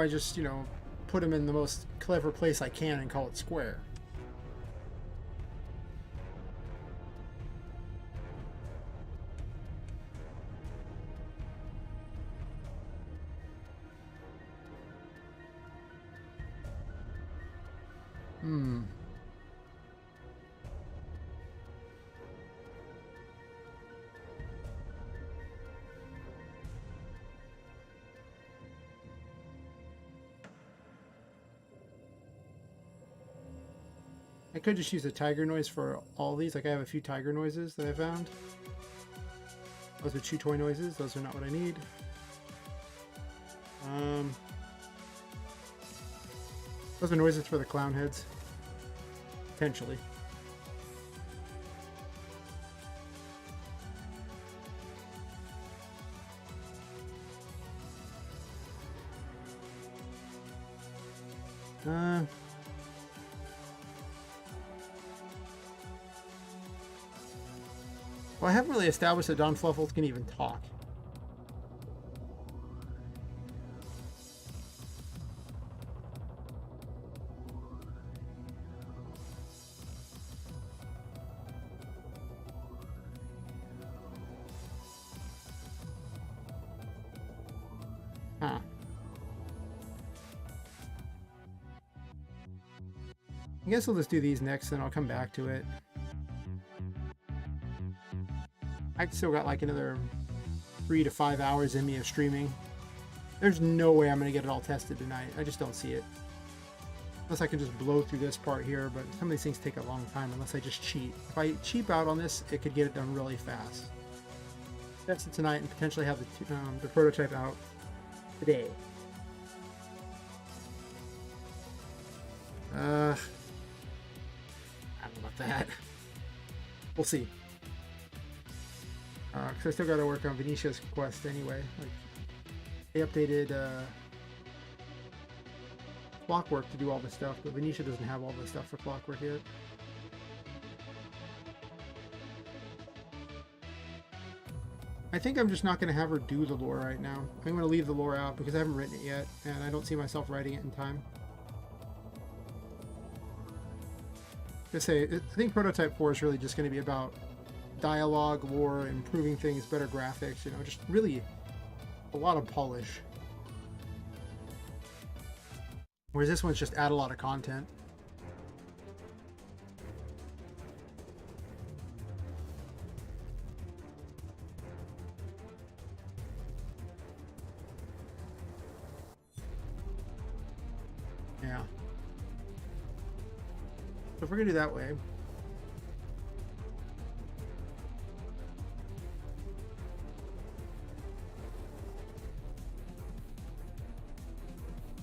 just, you know, put them in the most clever place I can and call it square? I could just use a tiger noise for all these. Like I have a few tiger noises that I found. Those are chew toy noises. Those are not what I need. Those are noises for the clown heads. Potentially. Well, I haven't really established that Don Fluffles can even talk. Huh. I guess we'll just do these next, and I'll come back to it. I still got like another 3 to 5 hours in me of streaming. There's no way I'm going to get it all tested tonight. I just don't see it. Unless I can just blow through this part here, but some of these things take a long time unless I just cheat. If I cheap out on this, it could get it done really fast. Test it tonight and potentially have the prototype out today. I don't know about that. We'll see. Because I still got to work on Venetia's quest anyway. Like, they updated Clockwork to do all this stuff, but Venetia doesn't have all the stuff for Clockwork yet. I think I'm just not going to have her do the lore right now. I'm going to leave the lore out because I haven't written it yet, and I don't see myself writing it in time. I think Prototype 4 is really just going to be about dialogue, lore, improving things, better graphics, you know, just really a lot of polish. Whereas this one's just add a lot of content. Yeah. So if we're gonna do that way,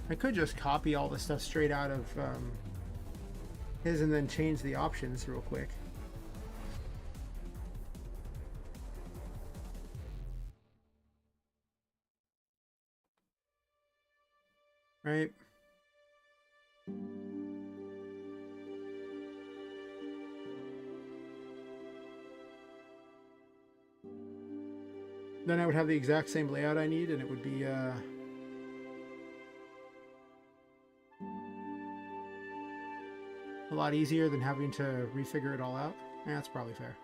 I could just copy all the stuff straight out of his and then change the options real quick. Right? Then I would have the exact same layout I need, and it would be a lot easier than having to refigure it all out. Yeah, that's probably fair.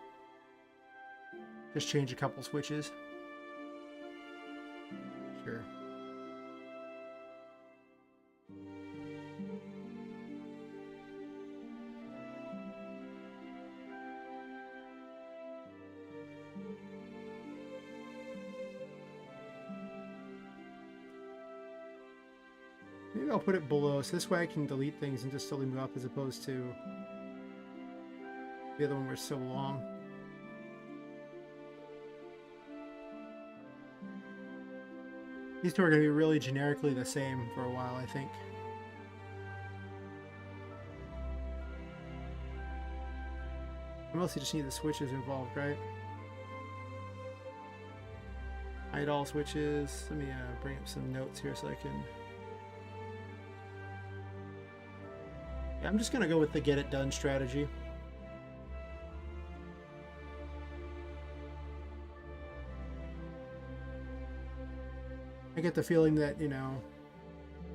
Just change a couple switches. Sure. Maybe I'll put it below, so this way I can delete things and just slowly move up as opposed to the other one where it's so long. These two are going to be really generically the same for a while, I think. I mostly just need the switches involved, right? Hide all switches. Let me bring up some notes here so I can... Yeah, I'm just going to go with the get it done strategy. I get the feeling that, you know,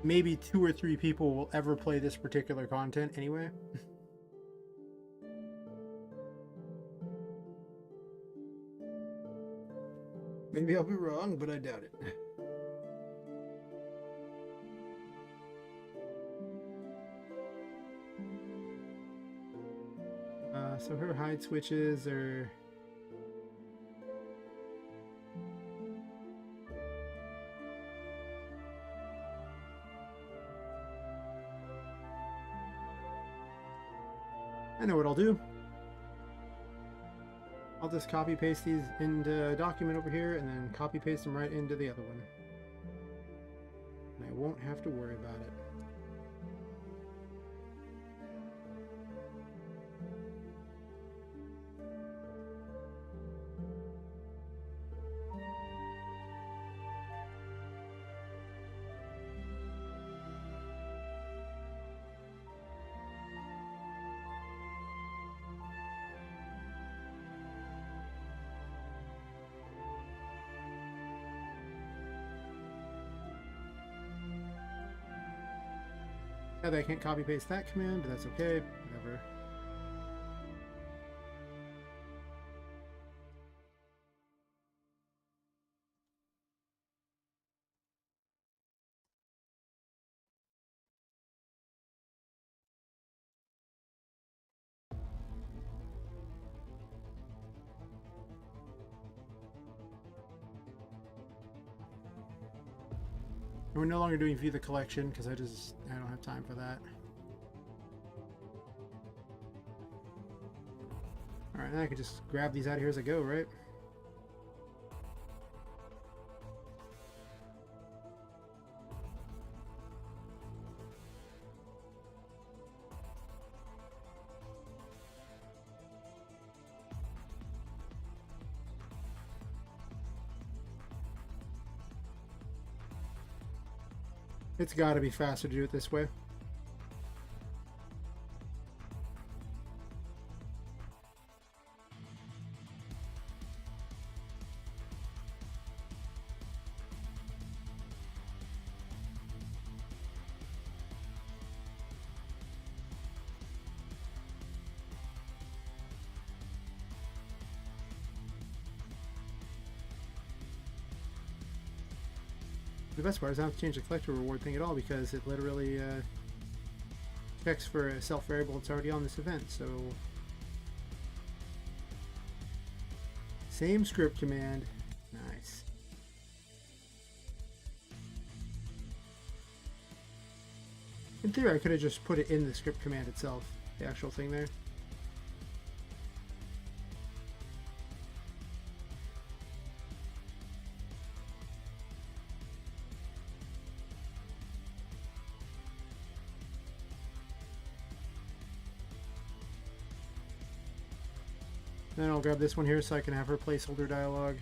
maybe 2 or 3 people will ever play this particular content anyway. Maybe I'll be wrong, but I doubt it. So her hide switches are... I know what I'll do. I'll just copy paste these into a document over here and then copy paste them right into the other one. And I won't have to worry about it. I can't copy paste that command, but that's okay. Whatever. We're no longer doing view the collection because I don't have time for that. Alright, now I can just grab these out of here as I go, right? It's got to be faster to do it this way. The best part is I don't have to change the collector reward thing at all because it literally checks for a self variable that's already on this event. So same script command. Nice. In theory, I could have just put it in the script command itself, the actual thing there. Then I'll grab this one here so I can have her placeholder dialogue.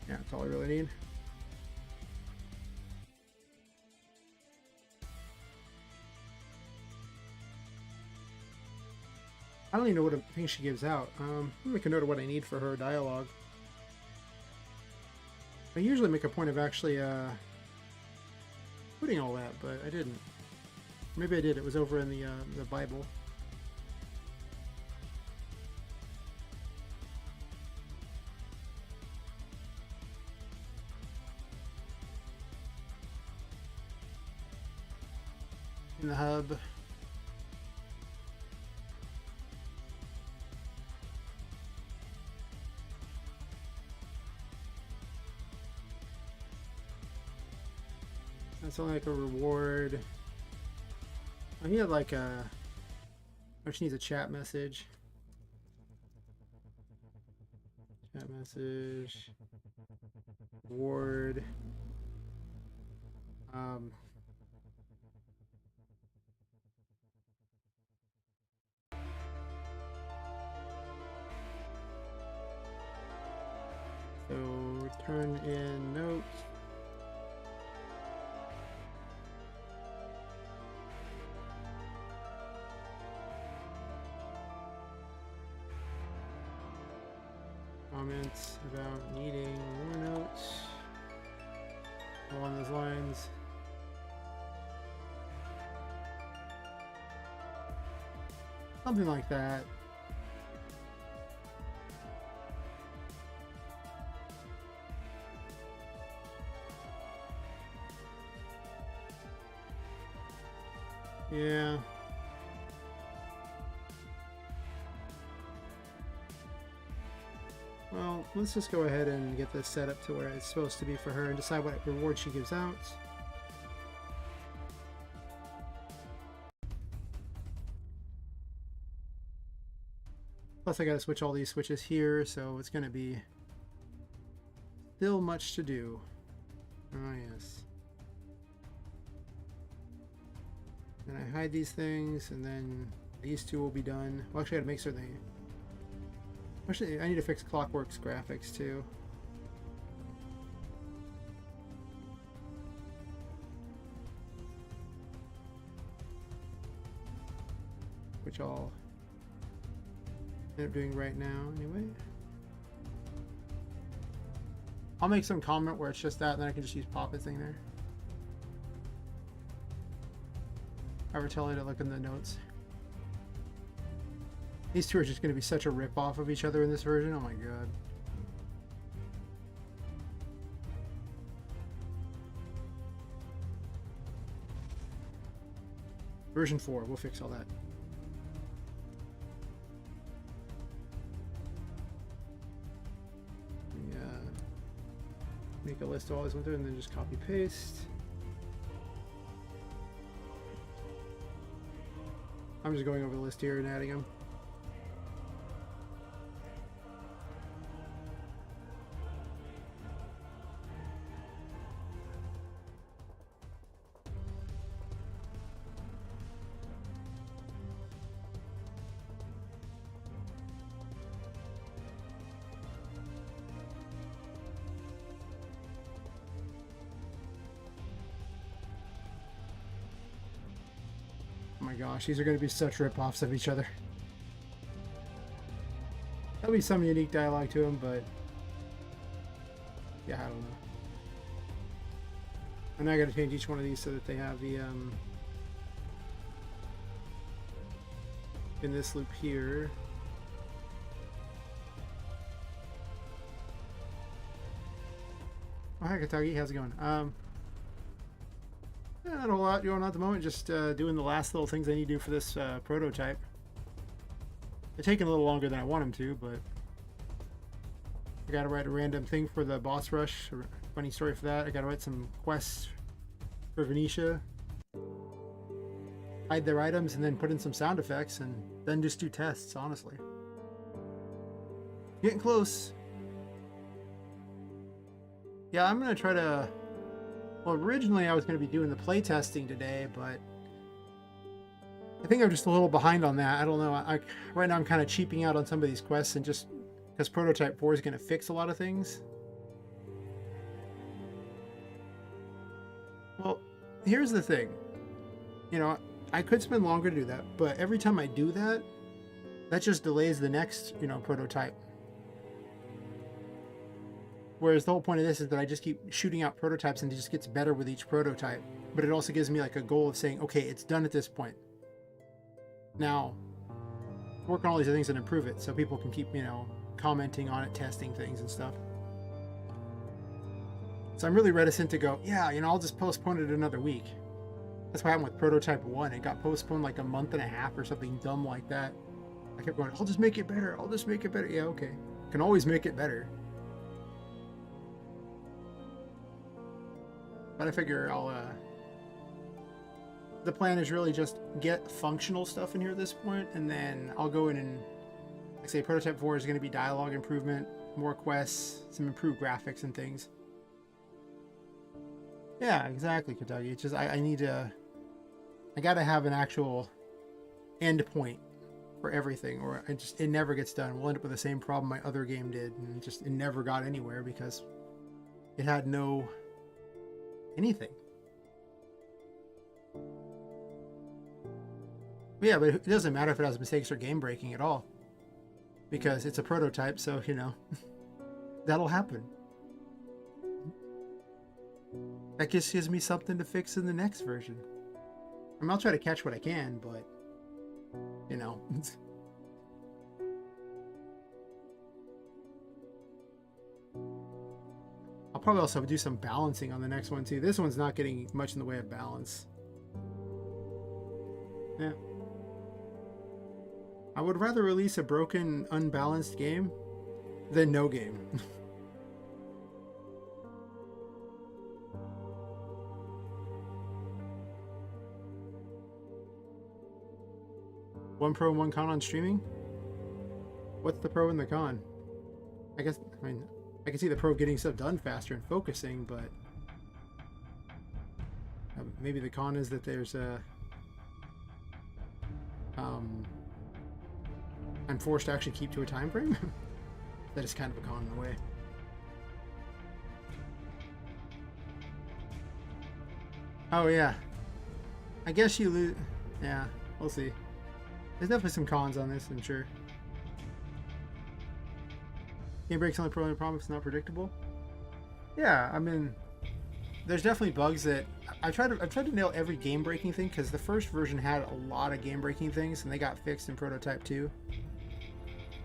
Yeah, that's all I really need. I don't even know what a thing she gives out. Let me make a note of what I need for her dialogue. I usually make a point of actually putting all that, but I didn't. Maybe I did. It was over in the Bible. In the hub. That's only like a reward. I need like a... Oh, she needs a chat message. Chat message. Reward. Turn in notes. Comments about needing more notes along those lines. Something like that. Yeah. Well, let's just go ahead and get this set up to where it's supposed to be for her and decide what reward she gives out. Plus I gotta switch all these switches here, so it's gonna be still much to do. Oh yes. Then I hide these things, and then these two will be done. Well, actually I gotta make sure they... Actually, I need to fix Clockwork's graphics too. Which I'll end up doing right now anyway. I'll make some comment where it's just that, and then I can just use Poppet thing there. Ever tell her to look in the notes. These two are just going to be such a rip-off of each other in this version. Oh my god. Version 4, we'll fix all that. Yeah. Make a list of all these ones there and then just copy-paste. I'm just going over the list here and adding them. Oh my gosh, these are going to be such rip-offs of each other. There'll be some unique dialogue to them, but yeah, I don't know. And now I got to change each one of these so that they have the in this loop here. Oh, hi Katagi, how's it going? Not a whole lot going on at the moment, just doing the last little things I need to do for this prototype. They're taking a little longer than I want them to, but I gotta write a random thing for the boss rush. Funny story for that. I gotta write some quests for Venetia, hide their items, and then put in some sound effects, and then just do tests, honestly. Getting close. Yeah, I'm gonna try to... Well, originally I was going to be doing the play testing today, but I think I'm just a little behind on that. I don't know. Right now I'm kind of cheaping out on some of these quests, and just because Prototype 4 is going to fix a lot of things. Well, here's the thing. You know, I could spend longer to do that, but every time I do that, that just delays the next, prototype. Whereas the whole point of this is that I just keep shooting out prototypes and it just gets better with each prototype. But it also gives me like a goal of saying, okay, it's done at this point. Now, work on all these things and improve it so people can keep, commenting on it, testing things and stuff. So I'm really reticent to go, yeah, I'll just postpone it another week. That's what happened with Prototype 1. It got postponed like a month and a half or something dumb like that. I kept going, I'll just make it better. I'll just make it better. Yeah, okay. Can always make it better. But I figure I'll, the plan is really just get functional stuff in here at this point, and then I'll go in and, like I say, Prototype 4 is going to be dialogue improvement, more quests, some improved graphics and things. Yeah, exactly, Kentucky. It's just, I need to, I gotta have an actual end point for everything, or it never gets done. We'll end up with the same problem my other game did, and it never got anywhere because It had no anything. Yeah, but it doesn't matter if it has mistakes or game breaking at all. Because it's a prototype, so, you know, that'll happen. That just gives me something to fix in the next version. I mean, I'll try to catch what I can, but, you know. I'll probably also do some balancing on the next one, too. This one's not getting much in the way of balance. Yeah. I would rather release a broken, unbalanced game than no game. One pro and one con on streaming? What's the pro and the con? I mean, I can see the pro getting stuff done faster and focusing, but maybe the con is that there's a I'm forced to actually keep to a time frame. That is kind of a con in a way. Oh yeah, I guess you lose. Yeah, we'll see. There's definitely some cons on this, I'm sure. Game breaks only pro problem if it's not predictable. Yeah, I mean, there's definitely bugs that I tried to nail every game breaking thing, because the first version had a lot of game breaking things and they got fixed in prototype 2.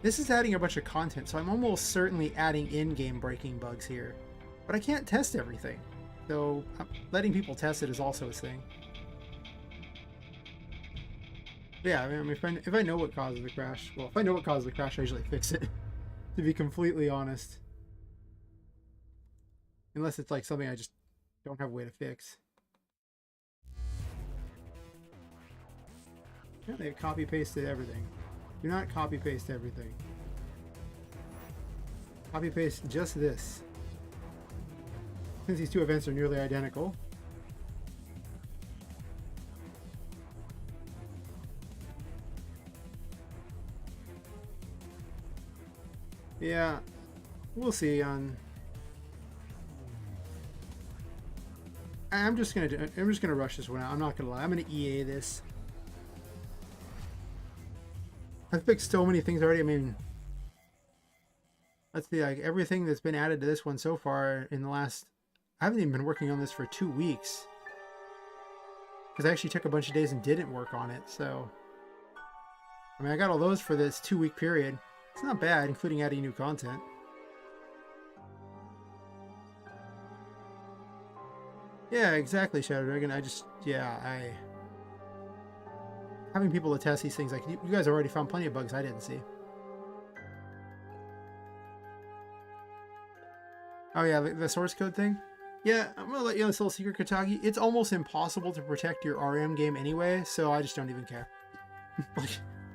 This is adding a bunch of content, so I'm almost certainly adding in game breaking bugs here. But I can't test everything, so letting people test it is also a thing. Yeah, I mean, if I know what causes the crash, well, if I know what causes the crash, I usually fix it. To be completely honest. Unless it's like something I just don't have a way to fix. Yeah, they copy pasted everything. Do not copy paste everything. Copy paste just this. Since these two events are nearly identical. Yeah, we'll see on. I'm just gonna rush this one out. I'm not gonna lie. I'm gonna EA this. I've fixed so many things already. I mean, let's see, like everything that's been added to this one so far in the last. I haven't even been working on this for 2 weeks. Because I actually took a bunch of days and didn't work on it. So, I mean, I got all those for this 2-week period. It's not bad, including adding new content. Yeah, exactly, Shadow Dragon. Having people to test these things, like, you guys already found plenty of bugs I didn't see. Oh yeah, the source code thing? Yeah, I'm gonna let you know this little secret, Katagi. It's almost impossible to protect your RM game anyway, so I just don't even care. Like,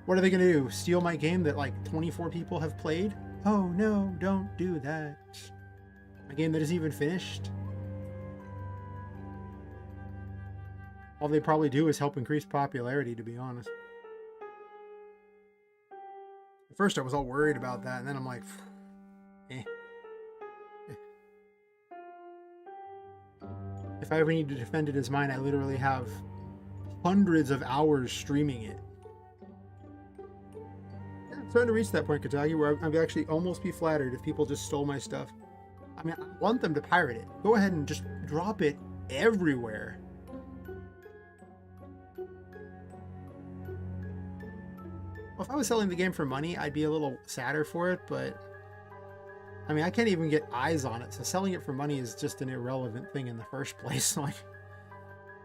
what are they gonna do? Steal my game that like 24 people have played? Oh no, don't do that. A game that isn't even finished? All they probably do is help increase popularity, to be honest. At first I was all worried about that, and then I'm like, eh. If I ever need to defend it as mine, I literally have hundreds of hours streaming it. Yeah, I'm starting to reach that point, Katagi, where I'd actually almost be flattered if people just stole my stuff. I mean, I want them to pirate it. Go ahead and just drop it everywhere. Well, if I was selling the game for money, I'd be a little sadder for it, but I mean, I can't even get eyes on it, so selling it for money is just an irrelevant thing in the first place. Like,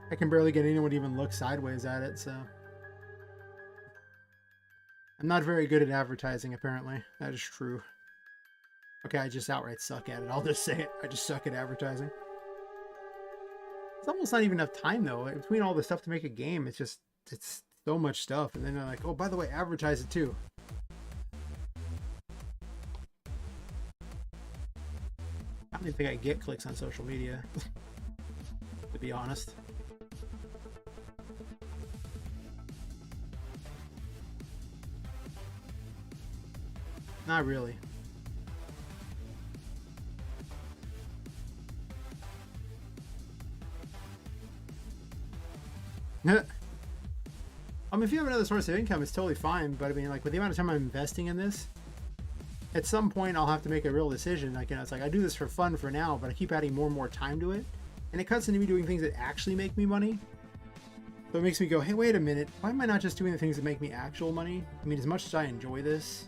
I can barely get anyone to even look sideways at it, so. I'm not very good at advertising, apparently. That is true. Okay, I just outright suck at it. I'll just say it. I just suck at advertising. It's almost not even enough time, though. Between all the stuff to make a game, it's so much stuff. And then they're like, oh, by the way, advertise it too. I don't even think I get clicks on social media, to be honest. Not really. If you have another source of income, it's totally fine. But I mean, like with the amount of time I'm investing in this, at some point I'll have to make a real decision. Like, you know, it's like I do this for fun for now, but I keep adding more and more time to it, and it cuts into me doing things that actually make me money. So it makes me go, hey, wait a minute, why am I not just doing the things that make me actual money? I mean, as much as I enjoy this,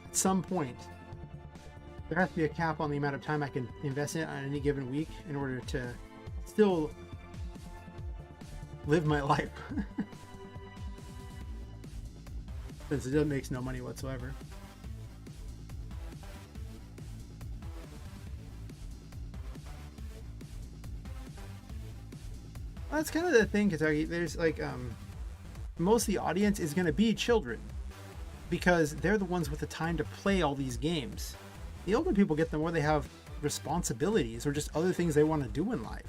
at some point there has to be a cap on the amount of time I can invest in it on any given week in order to still live my life. Since it makes no money whatsoever. Well, that's kind of the thing, Kentucky. There's like most of the audience is going to be children because they're the ones with the time to play all these games. The older people get them where they have responsibilities or just other things they want to do in life.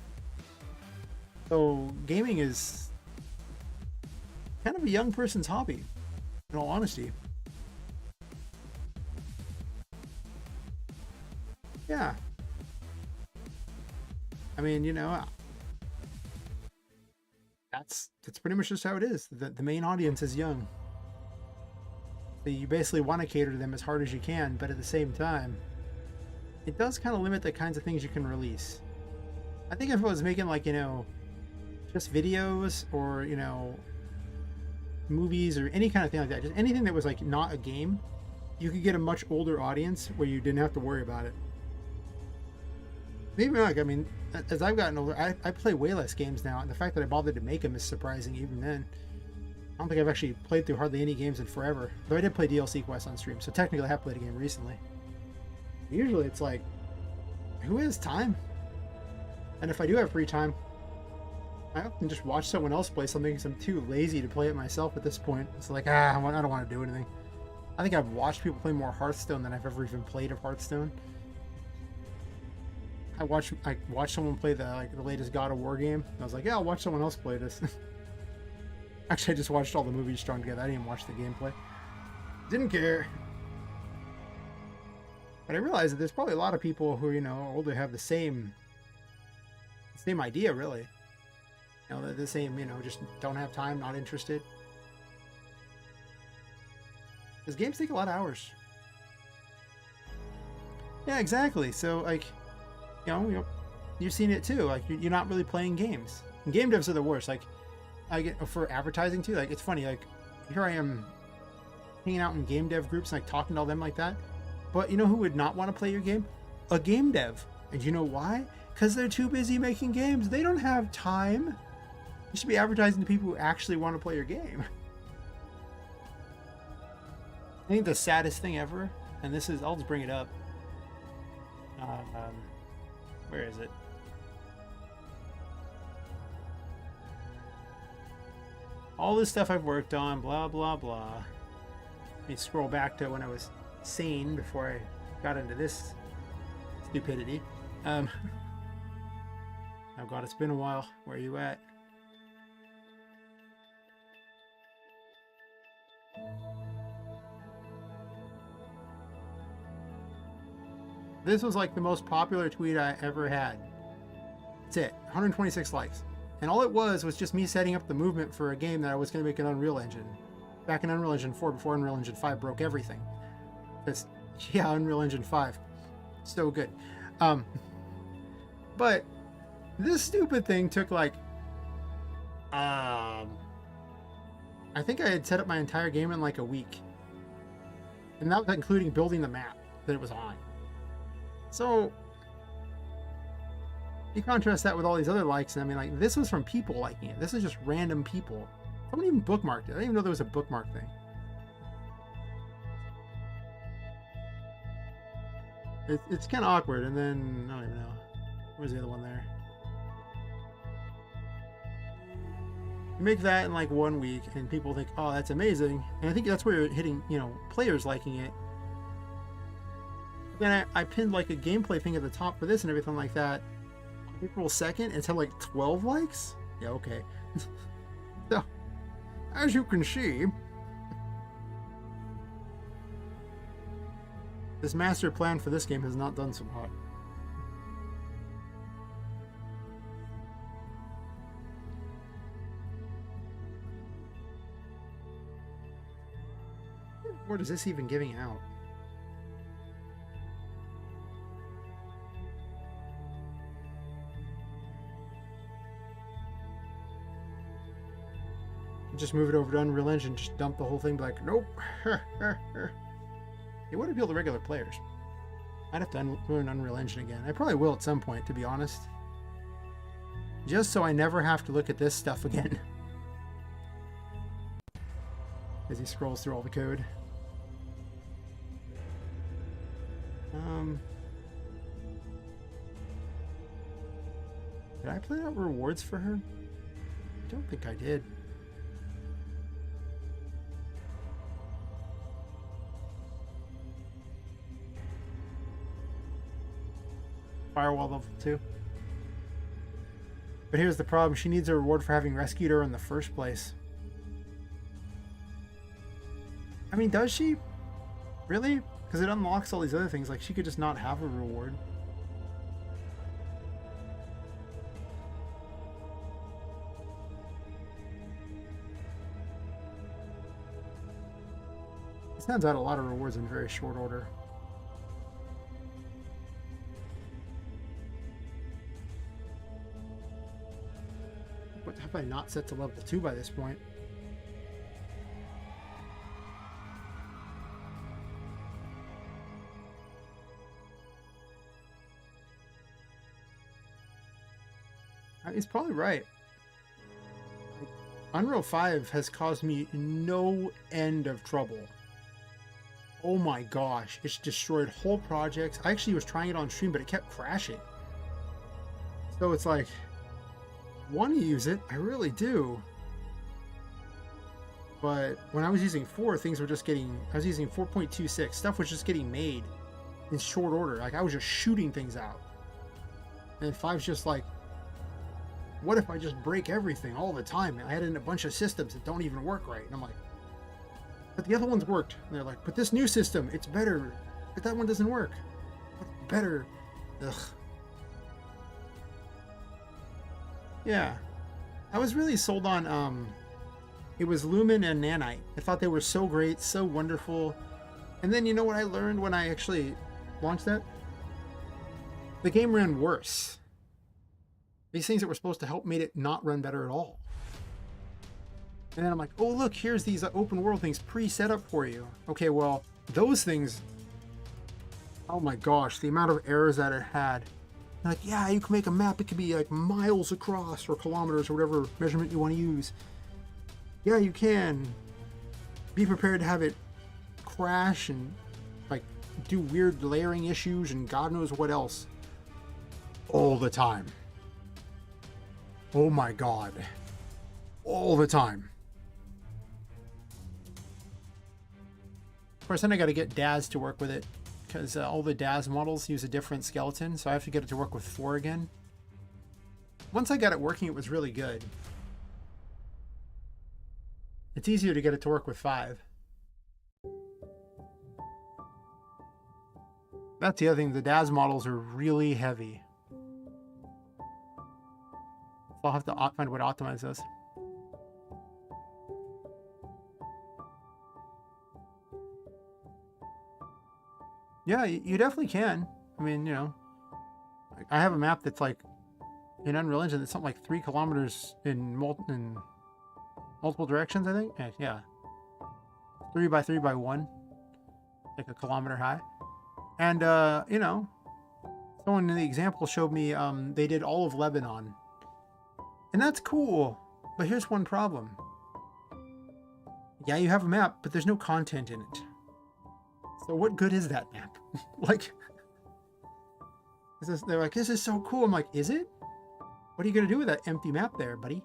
So gaming is kind of a young person's hobby, in all honesty. Yeah. I mean, you know, that's pretty much just how it is. The main audience is young. So you basically want to cater to them as hard as you can, but at the same time, it does kind of limit the kinds of things you can release. I think if I was making, like, you know, just videos or, you know, movies or any kind of thing like that, just anything that was like not a game, you could get a much older audience where you didn't have to worry about it. Maybe like, I mean, as I've gotten older, I play way less games now, and the fact that I bothered to make them is surprising even then. I don't think I've actually played through hardly any games in forever, though I did play DLC Quest on stream, so technically I have played a game recently. Usually it's like, who has time? And if I do have free time, I often just watch someone else play something because I'm too lazy to play it myself at this point. It's like, I don't want to do anything. I think I've watched people play more Hearthstone than I've ever even played of Hearthstone. I watched someone play the latest God of War game. And I was like, yeah, I'll watch someone else play this. Actually, I just watched all the movies strung together. I didn't watch the gameplay. Didn't care. But I realized that there's probably a lot of people who, you know, are older, have the same idea, really. You know, the same, you know, just don't have time, not interested. Because games take a lot of hours. Yeah, exactly. So, like, you know, you've seen it too. Like, you're not really playing games. And game devs are the worst. Like, I get for advertising too. Like, it's funny. Like, here I am hanging out in game dev groups and like talking to all them like that. But you know who would not want to play your game? A game dev. And you know why? Because they're too busy making games. They don't have time. You should be advertising to people who actually want to play your game. I think the saddest thing ever, and this is, I'll just bring it up. Where is it? All this stuff I've worked on, blah, blah, blah. Let me scroll back to when I was sane before I got into this stupidity. Oh God, it's been a while. Where are you at? This was like the most popular tweet I ever had. That's it. 126 likes. And all it was just me setting up the movement for a game that I was going to make in Unreal Engine. Back in Unreal Engine 4 before Unreal Engine 5 broke everything. Because, yeah, Unreal Engine 5. So good. But this stupid thing took like... I think I had set up my entire game in like a week. And that was including building the map that it was on. So... you contrast that with all these other likes, and I mean, like, this was from people liking it. This is just random people. Someone even bookmarked it. I didn't even know there was a bookmark thing. It's kind of awkward, and then, I don't even know. Where's the other one there? You make that in like 1 week, and people think, oh, that's amazing. And I think that's where you're hitting, you know, players liking it. Then I pinned like a gameplay thing at the top for this and everything like that. April 2nd, it's had like 12 likes? Yeah, okay. So, as you can see, this master plan for this game has not done so hot. What is this even giving out? Just move it over to Unreal Engine, just dump the whole thing, be like, nope. It would appeal to regular players. I'd have to learn Unreal Engine again. I probably will at some point, to be honest. Just so I never have to look at this stuff again. As he scrolls through all the code. Did I play out rewards for her? I don't think I did. Firewall level 2. But here's the problem. She needs a reward for having rescued her in the first place. I mean, does she? Really? Because it unlocks all these other things. Like, she could just not have a reward. It sends out a lot of rewards in very short order. What have I not set to level 2 by this point? He's probably right. Unreal 5 has caused me no end of trouble. Oh my gosh, it's destroyed whole projects. I actually was trying it on stream, but it kept crashing. So it's like, I want to use it, I really do. But when I was using 4, things were just getting, I was using 4.26, stuff was just getting made in short order. Like, I was just shooting things out. And 5's just like, what if I just break everything all the time? I had in a bunch of systems that don't even work right. And I'm like, but the other ones worked. And they're like, but this new system, it's better. But that one doesn't work. But it's better. Ugh. Yeah. I was really sold on, it was Lumen and Nanite. I thought they were so great, so wonderful. And then you know what I learned when I actually launched that? The game ran worse. These things that were supposed to help made it not run better at all. And then I'm like, oh look, here's these open world things pre-set up for you. Okay, well, those things, oh my gosh, the amount of errors that it had. Like, yeah, you can make a map, it could be like miles across or kilometers or whatever measurement you want to use. Yeah, you can. Be prepared to have it crash and like do weird layering issues and God knows what else. All the time. Oh my god. All the time. Of course, then I got to get Daz to work with it because all the Daz models use a different skeleton, so I have to get it to work with 4 again. Once I got it working, it was really good. It's easier to get it to work with 5. That's the other thing, the Daz models are really heavy. So I'll have to find a way to optimize those. Yeah, you definitely can. I mean, you know, I have a map that's like in Unreal Engine that's something like 3 kilometers in multiple directions, I think. Yeah. 3 by 3 by 1. Like a kilometer high. And, you know, someone in the example showed me they did all of Lebanon. And that's cool. But here's one problem. Yeah, you have a map, but there's no content in it. So what good is that map? Like, they're like, this is so cool. I'm like, is it? What are you going to do with that empty map there, buddy?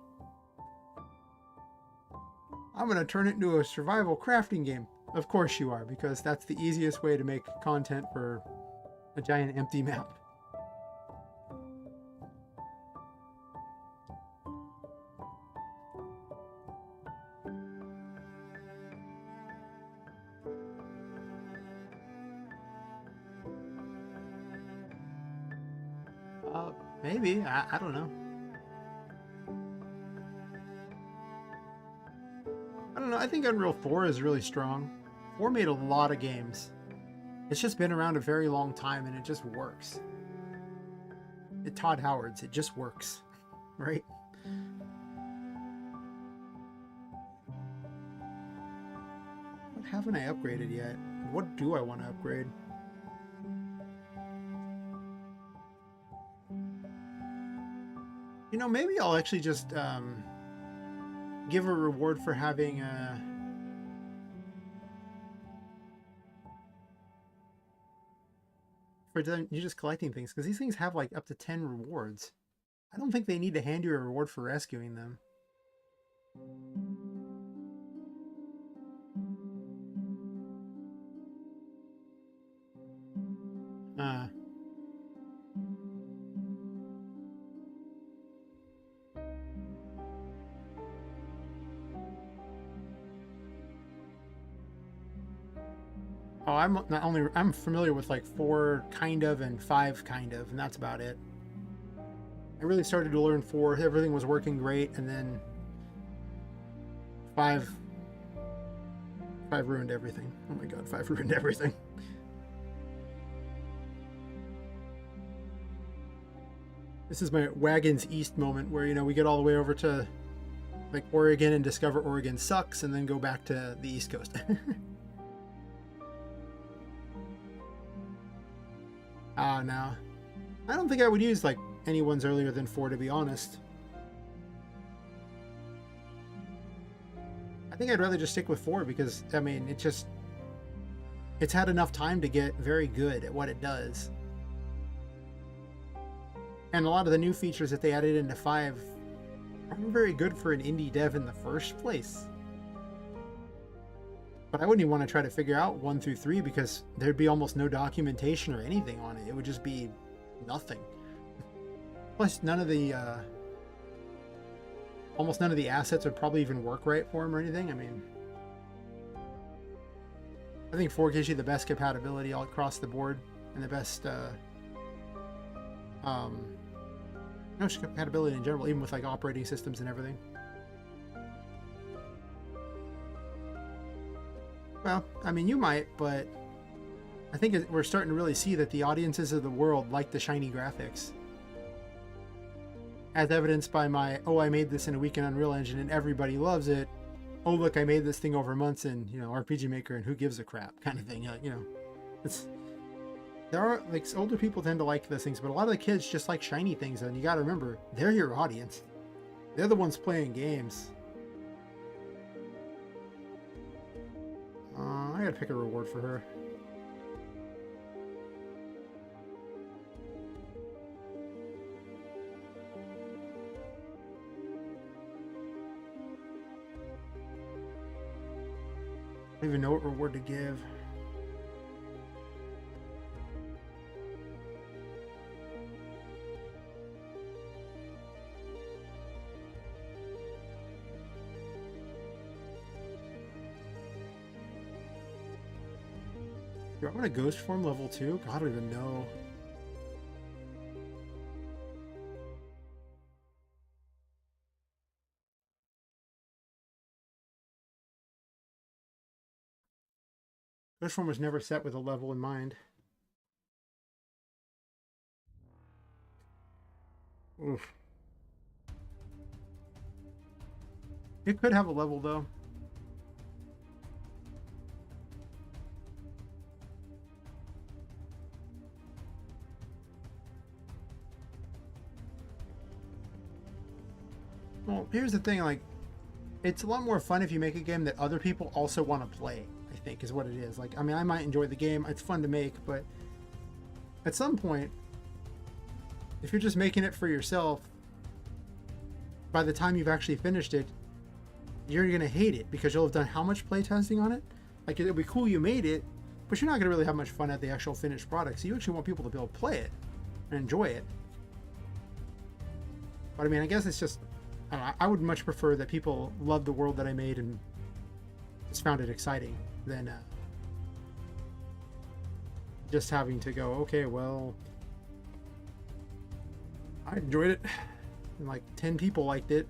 I'm going to turn it into a survival crafting game. Of course you are, because that's the easiest way to make content for a giant empty map. Maybe. I don't know. I don't know. I think Unreal 4 is really strong. 4 made a lot of games. It's just been around a very long time and it just works. Todd Howard's, it just works, right? What haven't I upgraded yet? What do I want to upgrade? You know, maybe I'll actually just give a reward for having you just collecting things, because these things have like up to 10 rewards. I don't think they need to hand you a reward for rescuing them. Oh, I'm familiar with like 4 kind of and 5 kind of, and that's about it. I really started to learn 4. Everything was working great, and then 5 ruined everything. Oh my god, 5 ruined everything. This is my Wagons East moment where, you know, we get all the way over to like Oregon and discover Oregon sucks and then go back to the East Coast. No. I don't think I would use like any ones earlier than 4, to be honest. I think I'd rather just stick with 4 because, I mean, it's had enough time to get very good at what it does. And a lot of the new features that they added into 5 aren't very good for an indie dev in the first place. But I wouldn't even want to try to figure out 1 through 3 because there'd be almost no documentation or anything on it. It would just be nothing. Plus, almost none of the assets would probably even work right for them or anything. I mean, I think 4 gives you the best compatibility all across the board and the best, just compatibility in general, even with like operating systems and everything. Well, I mean, you might, but I think we're starting to really see that the audiences of the world like the shiny graphics. As evidenced by my, oh, I made this in a week in Unreal Engine and everybody loves it. Oh, look, I made this thing over months in, you know, RPGMaker and who gives a crap kind of thing. You know, there are, like, older people tend to like those things, but a lot of the kids just like shiny things, and you got to remember, they're your audience. They're the ones playing games. I gotta pick a reward for her. I don't even know what reward to give. Do I want a ghost form level 2? God, I don't even know. Ghost form was never set with a level in mind. Oof. It could have a level though. Well, here's the thing, like, it's a lot more fun if you make a game that other people also want to play, I think, is what it is. Like, I mean, I might enjoy the game, it's fun to make, but at some point, if you're just making it for yourself, by the time you've actually finished it, you're going to hate it because you'll have done how much playtesting on it? Like, it'll be cool you made it, but you're not going to really have much fun at the actual finished product, so you actually want people to be able to play it and enjoy it. But I mean, I guess it's just, I would much prefer that people love the world that I made and just found it exciting than just having to go, okay, well, I enjoyed it and like 10 people liked it.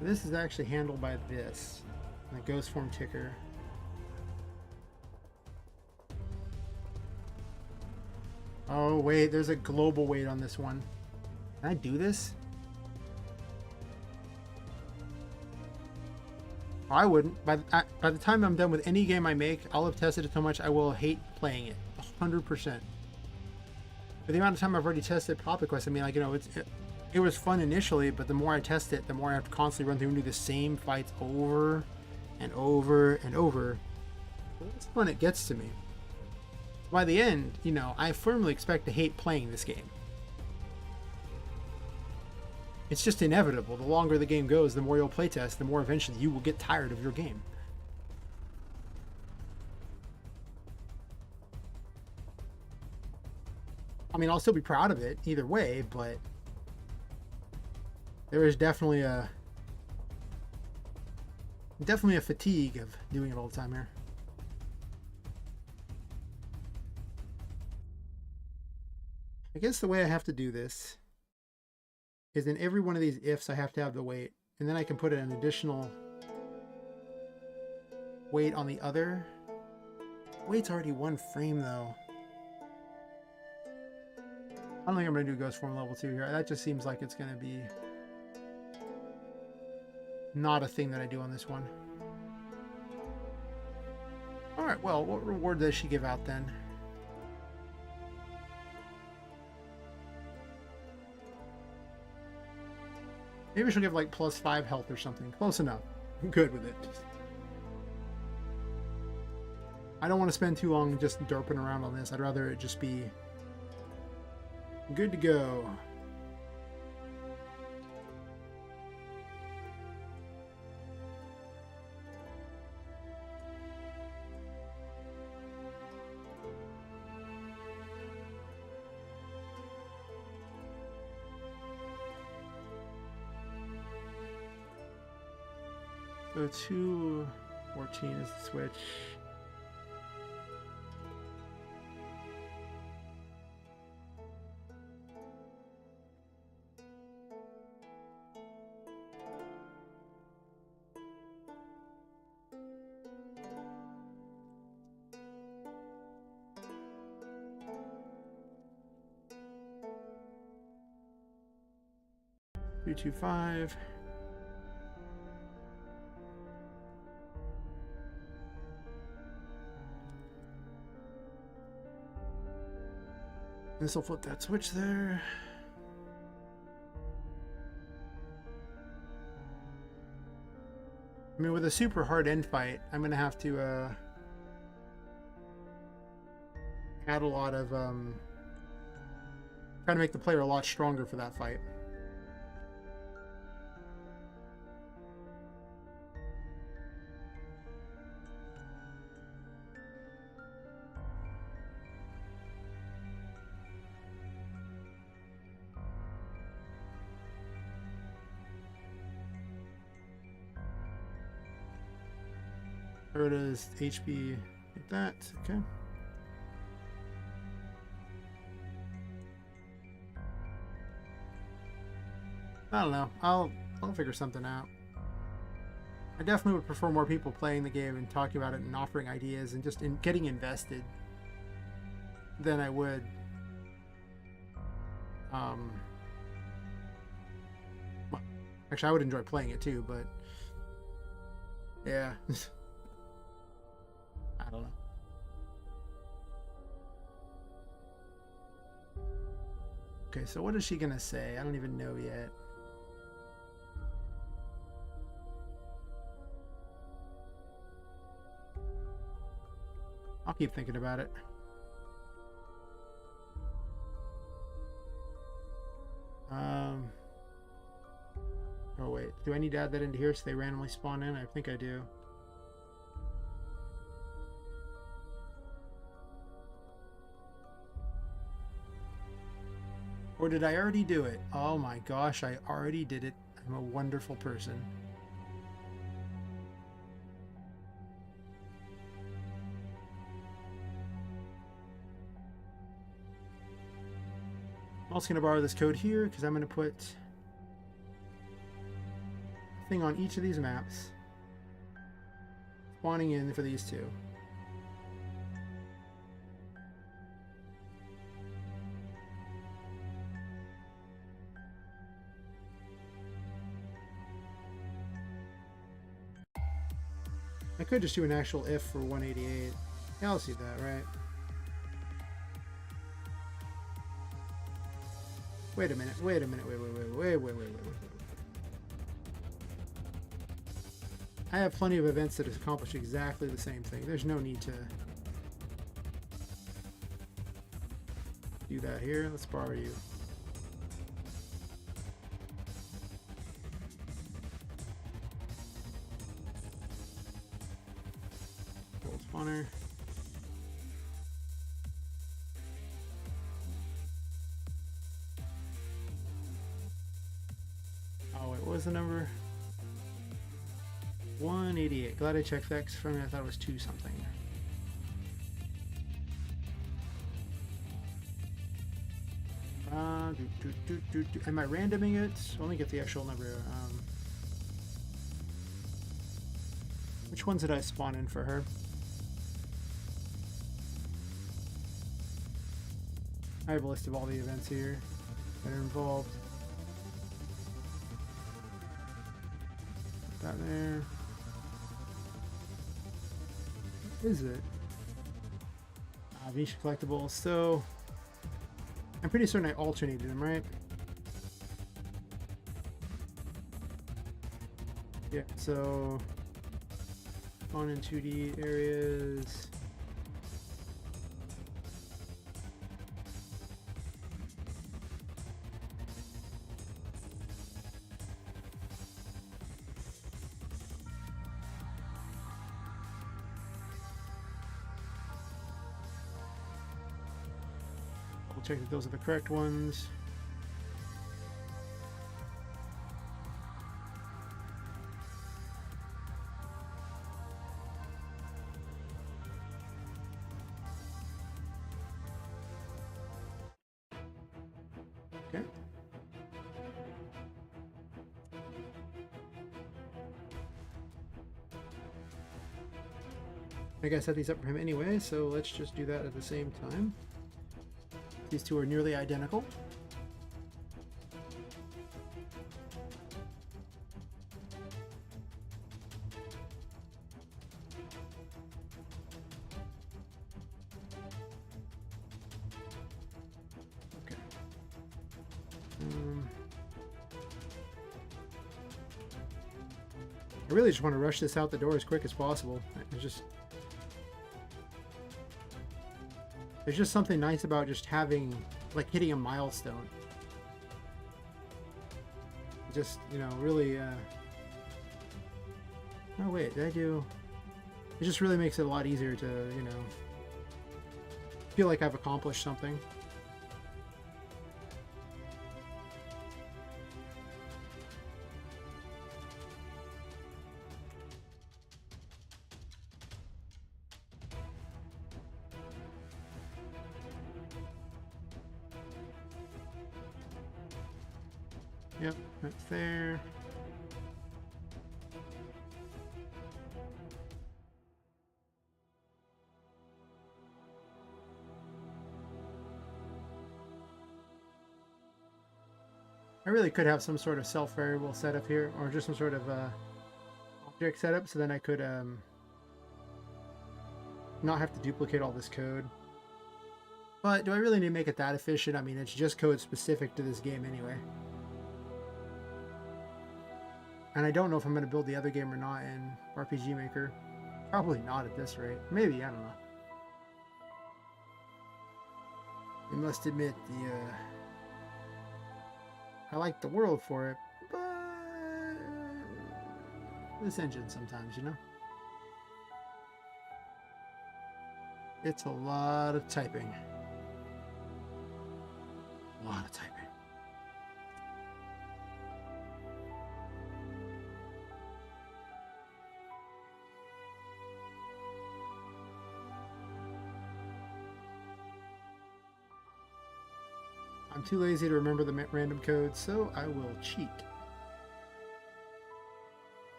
This is actually handled by this, the ghost form ticker. Oh wait, there's a global weight on this one. Can I do this? I wouldn't. By the time I'm done with any game I make, I'll have tested it so much I will hate playing it. 100%. But the amount of time I've already tested Poppet Quest, I mean, like, you know, it was fun initially, but the more I test it, the more I have to constantly run through and do the same fights over and over and over. That's when it gets to me. By the end, you know, I firmly expect to hate playing this game. It's just inevitable. The longer the game goes, the more you'll playtest, the more eventually you will get tired of your game. I mean, I'll still be proud of it either way, but there is definitely a fatigue of doing it all the time here. I guess the way I have to do this is in every one of these ifs I have to have the weight, and then I can put an additional weight on the other. Weight's already one frame though. I don't think I'm going to do Ghost Form level 2 here. That just seems like it's going to be not a thing that I do on this one. Alright, well, what reward does she give out then? Maybe she'll give like +5 health or something. Close enough. I'm good with it. I don't want to spend too long just derping around on this. I'd rather it just be good to go. So 214 is the switch. Three, 2, 5. This will flip that switch there. I mean, with a super hard end fight, I'm gonna have to add a lot of try to make the player a lot stronger for that fight. Rhoda's HP like that, okay. I don't know. I'll figure something out. I definitely would prefer more people playing the game and talking about it and offering ideas and just getting invested than I would well, actually I would enjoy playing it too, but yeah. I don't know. Okay, so what is she gonna say? I don't even know yet. I'll keep thinking about it. Oh wait, do I need to add that into here so they randomly spawn in? I think I do. Or did I already do it? Oh my gosh, I already did it. I'm a wonderful person. I'm also going to borrow this code here because I'm going to put thing on each of these maps. Spawning in for these two. I could just do an actual if for 188. Yeah, I'll see that, right? Wait a minute, wait. I have plenty of events that accomplish exactly the same thing. There's no need to do that here. Let's borrow you. Gold spawner. Oh wait, what was the number? 188. Glad I checked that for me. I thought it was 2 something. Am I randoming it? Let me get the actual number. Which ones did I spawn in for her? I have a list of all the events here that are involved. Put that there. What is it? Visha collectibles. So I'm pretty certain I alternated them, right? Yeah, so on in 2D areas. Check that those are the correct ones. Okay. I gotta set these up for him anyway, so let's just do that at the same time. These two are nearly identical. Okay. I really just want to rush this out the door as quick as possible. There's just something nice about just having, like, hitting a milestone. Just, you know, really, oh wait, did I do... It just really makes it a lot easier to, you know, feel like I've accomplished something. Yep, that's there. I really could have some sort of self-variable setup here, or just some sort of object setup, so then I could not have to duplicate all this code. But do I really need to make it that efficient? I mean, it's just code specific to this game anyway. And I don't know if I'm going to build the other game or not in RPGMaker. Probably not at this rate. Maybe, I don't know. I must admit, I like the world for it, but this engine sometimes, you know? It's a lot of typing. A lot of typing. I'm too lazy to remember the random code, so I will cheat.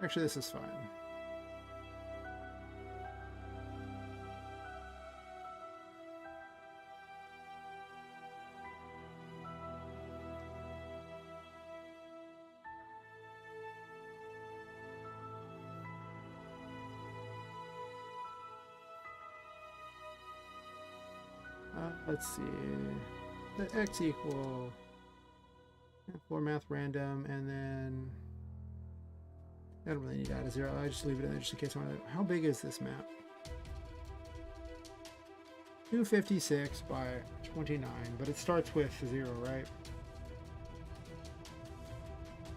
Actually, this is fine. Let's see. Let x equal floor math random, and then I don't really need to add a 0. I just leave it in there just in case I want to. How big is this map? 256 by 29, but it starts with 0, right?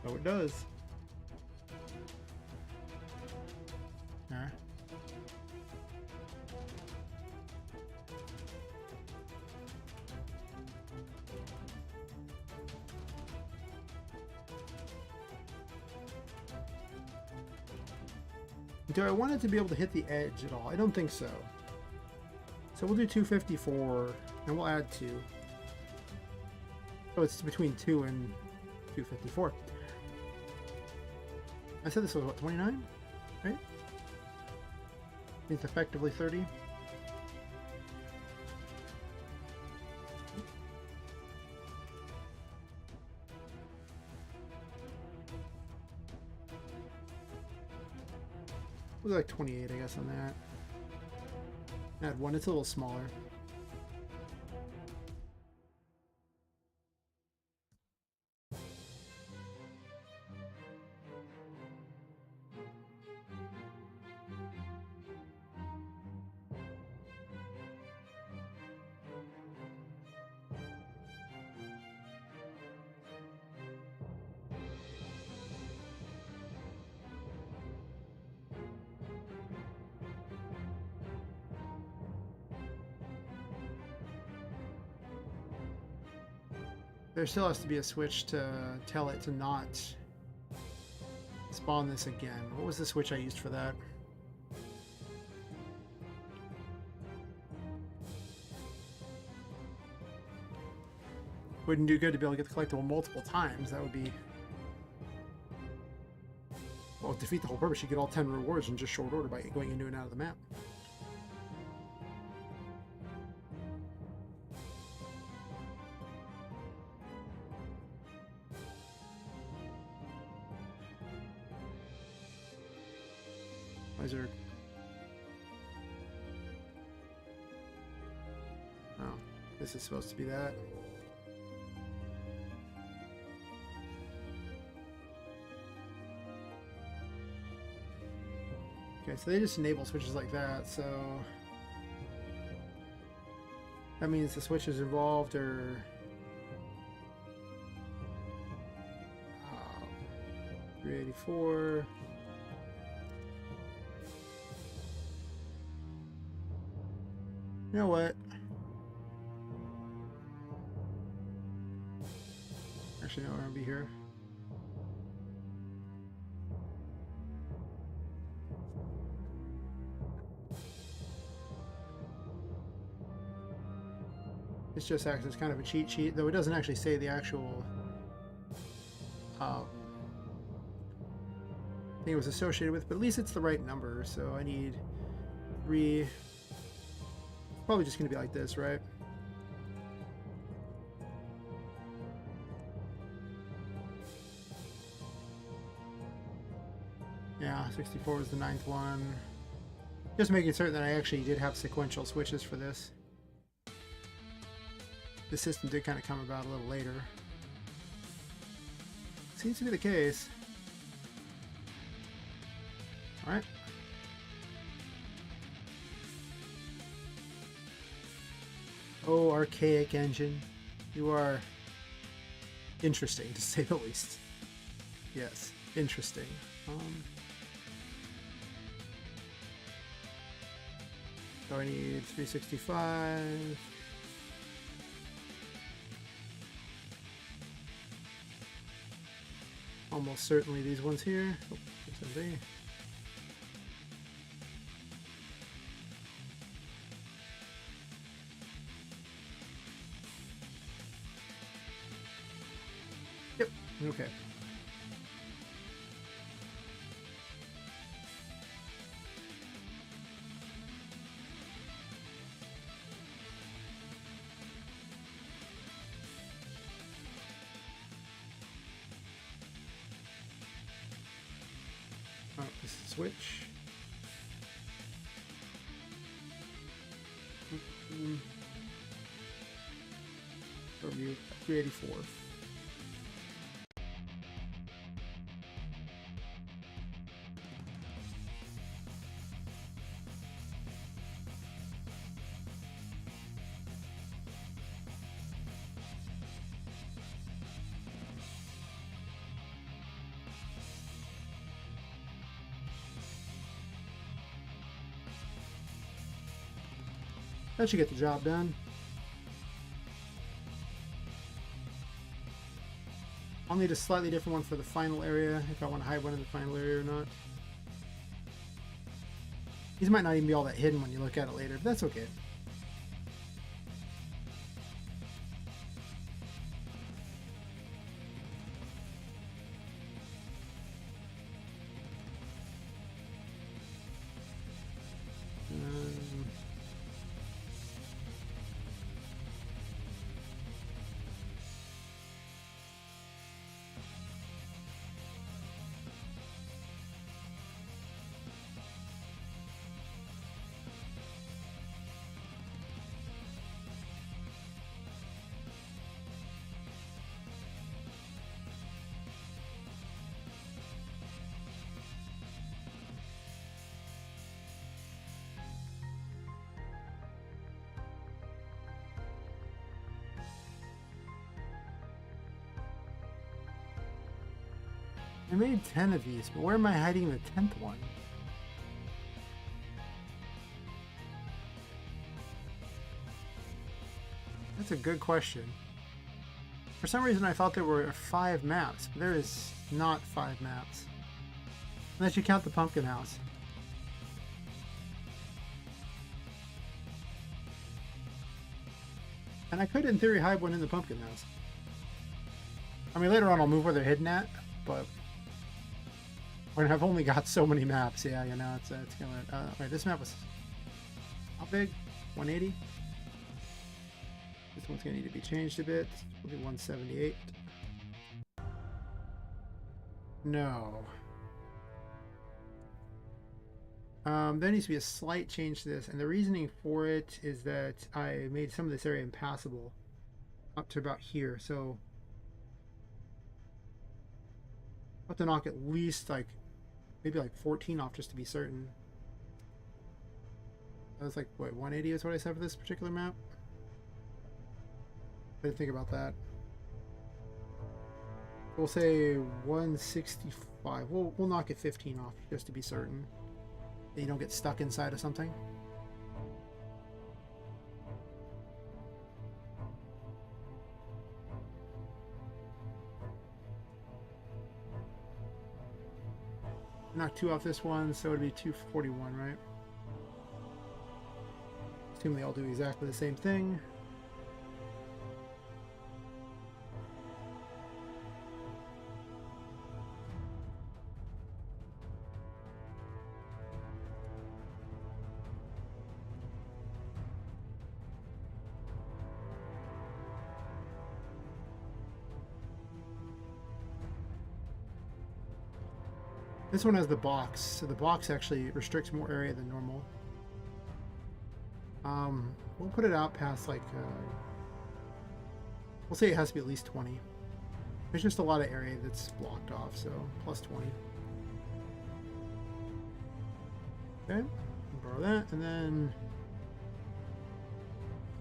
Oh, it does. Alright. Do I want it to be able to hit the edge at all? I don't think so. So we'll do 254, and we'll add 2. Oh, it's between 2 and 254. I said this was, what, 29? Right? It's effectively 30. It was like 28, I guess, on that. Add 1, it's a little smaller. There still has to be a switch to tell it to not spawn this again. What was the switch I used for that? Wouldn't do good to be able to get the collectible multiple times. That would be... well, defeat the whole purpose. You get all 10 rewards in just short order by going into and out of the map. Why is there... oh, this is supposed to be that. Okay, so they just enable switches like that, so that means the switches involved are 384. You know what? Actually, no, we're gonna be here. This just acts as kind of a cheat sheet, though it doesn't actually say the actual thing it was associated with, but at least it's the right number, so I need 3. Probably just going to be like this, right? Yeah, 64 is the 9th one. Just making certain that I actually did have sequential switches for this. The system did kind of come about a little later. Seems to be the case. Alright. Oh, archaic engine. You are interesting, to say the least. Yes, interesting. So I need 365. Almost certainly these ones here. Oh, SMB. Yep, okay. switch. Review 384. That should get the job done. I'll need a slightly different one for the final area, if I want to hide one in the final area or not. These might not even be all that hidden when you look at it later, but that's okay. I made 10 of these, but where am I hiding the 10th one? That's a good question. For some reason I thought there were 5 maps, but there is not 5 maps. Unless you count the pumpkin house. And I could in theory hide one in the pumpkin house. I mean later on I'll move where they're hidden at, but when I've only got so many maps, yeah, you know, it's gonna. Wait, this map was how big? 180. This one's gonna need to be changed a bit. It'll be 178. No. There needs to be a slight change to this, and the reasoning for it is that I made some of this area impassable up to about here, so I'll have to knock at least like maybe like 14 off just to be certain. That was like, what, 180 is what I said for this particular map? I didn't think about that. We'll say 165. We'll knock it 15 off just to be certain that you don't get stuck inside of something. Knock 2 off this one, so it'd be 241, right? Assume they all do exactly the same thing. This one has the box, so the box actually restricts more area than normal. We'll put it out past like, we'll say it has to be at least 20. There's just a lot of area that's blocked off, so plus 20. Okay, borrow that, and then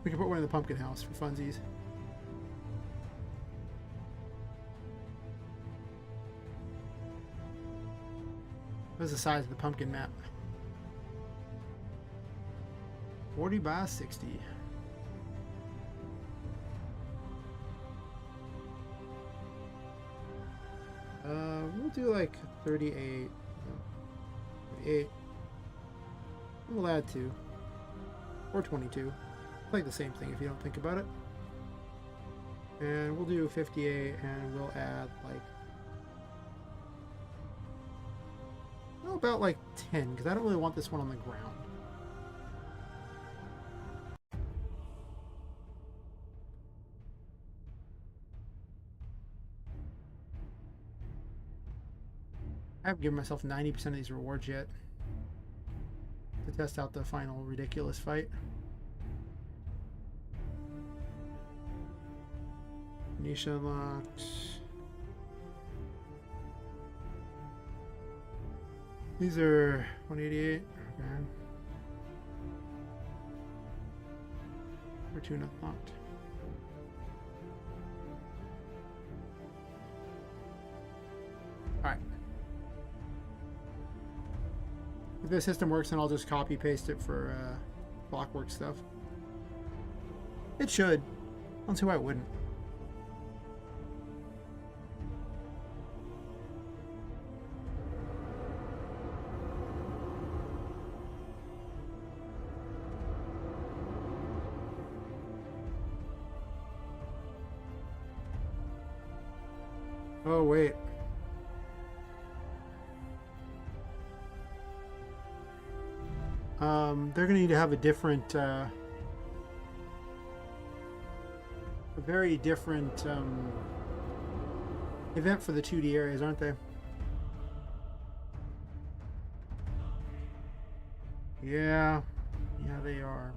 we can put one in the pumpkin house for funsies. What's the size of the pumpkin map? 40 by 60. We'll do like 38. 38. We'll add 2. Or 22. It's like the same thing if you don't think about it. And we'll do 58 and we'll add like about like 10 because I don't really want this one on the ground. I haven't given myself 90% of these rewards yet to test out the final ridiculous fight. Niche unlocked. These are 188. Okay. Fortune unlocked. Alright. If this system works, then I'll just copy paste it for clockwork stuff. It should. I don't see why it wouldn't. Oh, wait. They're going to need to have a different, a very different event for the 2D areas, aren't they? Yeah. Yeah, they are.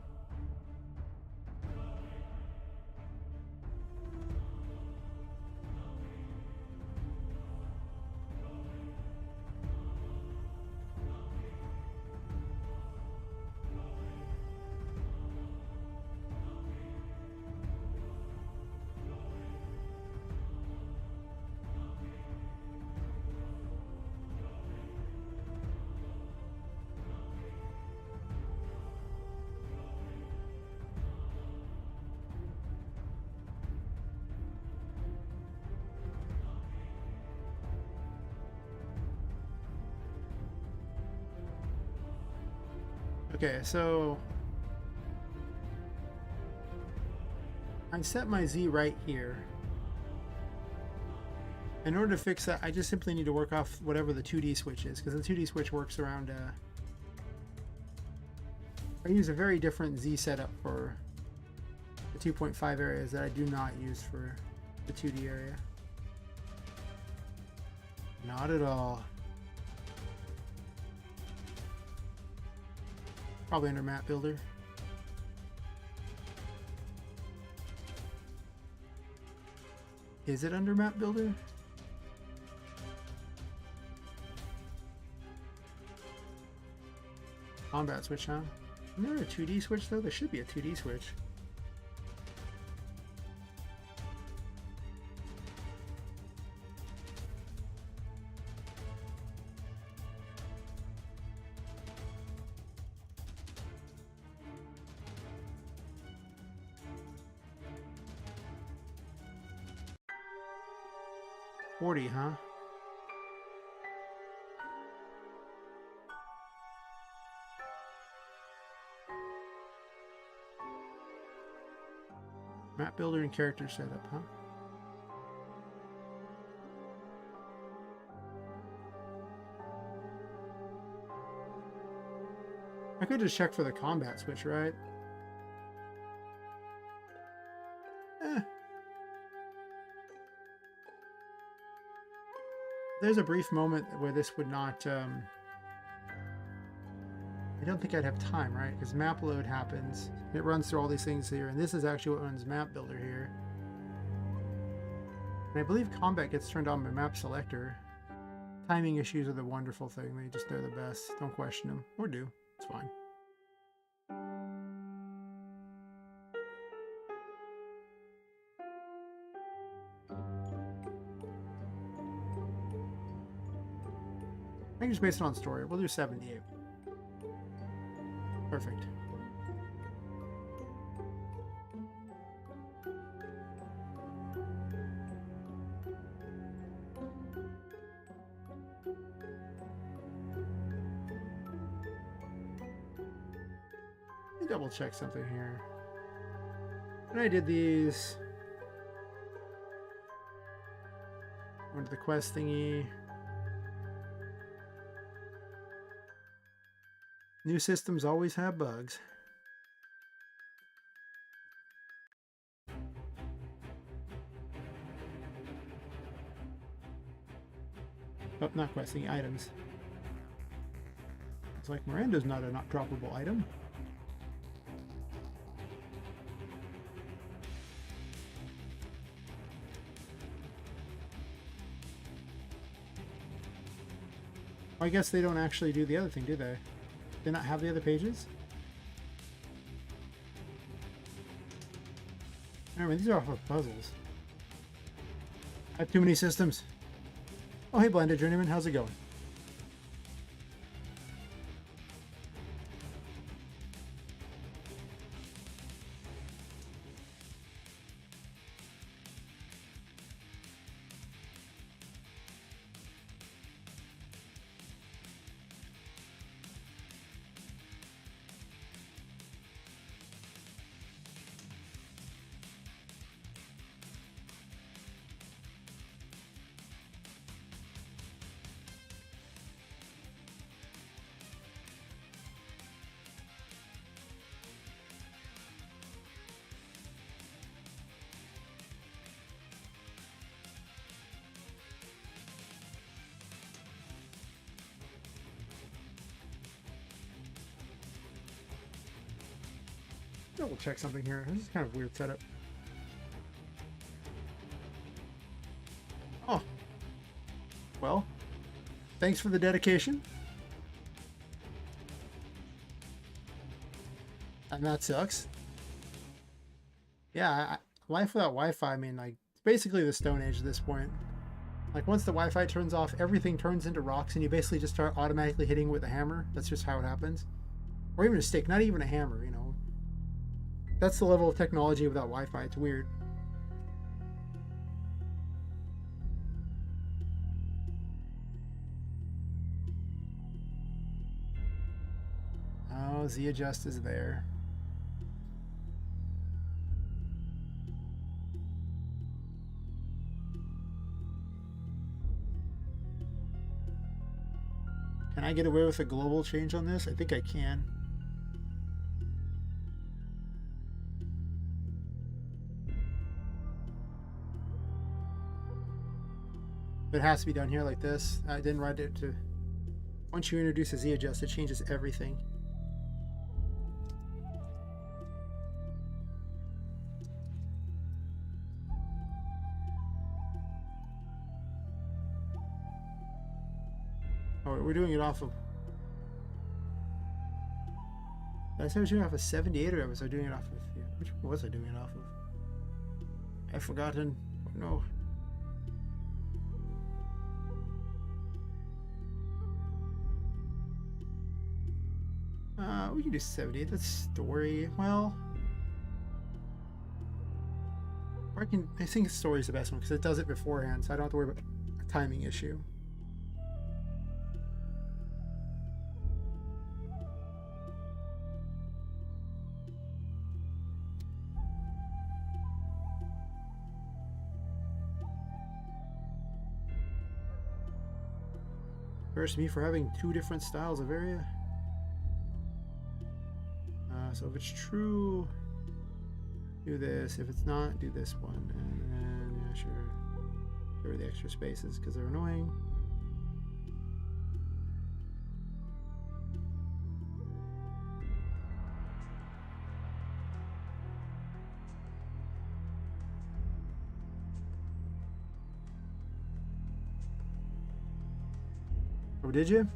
Okay, so I set my Z right here. In order to fix that, I just simply need to work off whatever the 2D switch is, because the 2D switch works around, I use a very different Z setup for the 2.5 areas that I do not use for the 2D area. Not at all. Probably under map builder. Is it under map builder? Combat switch, huh? Isn't there a 2D switch though? There should be a 2D switch. $40, huh? Map builder and character setup, huh? I could just check for the combat switch, right? There's a brief moment where this would not, I don't think I'd have time, right? Because map load happens. It runs through all these things here, and this is actually what runs map builder here. And I believe combat gets turned on by map selector. Timing issues are the wonderful thing. They're the best. Don't question them. Or do. It's fine. I can just base it on story. We'll do 78. Perfect. Let me double check something here. When I did these, went to the quest thingy. New systems always have bugs. Oh, not questing, items. It's like Miranda's not a not droppable item. I guess they don't actually do the other thing, do they? They not have the other pages? I mean, these are off of puzzles. I have too many systems. Oh, hey, Blended Journeyman, how's it going? Double check something here. This is kind of a weird setup. Oh. Well, thanks for the dedication. And that sucks. Yeah, life without Wi-Fi, I mean, like, it's basically the Stone Age at this point. Like, once the Wi-Fi turns off, everything turns into rocks, and you basically just start automatically hitting with a hammer. That's just how it happens. Or even a stick, not even a hammer, you know. That's the level of technology without Wi-Fi. It's weird. Oh, Z-Adjust is there. Can I get away with a global change on this? I think I can. It has to be down here like this. I didn't write it to... Once you introduce a Z-Adjust, it changes everything. Oh, we're doing it off of... I said I was doing it off of 78, or was I doing it off of... Yeah, which one was I doing it off of? I've forgotten. Oh, no. We can do 78. That's story. Well, or I think story is the best one because it does it beforehand, so I don't have to worry about a timing issue. Curse me for having two different styles of area. So if it's true, do this. If it's not, do this one. And then, yeah, sure. Get rid of the extra spaces because they're annoying. Oh, did you?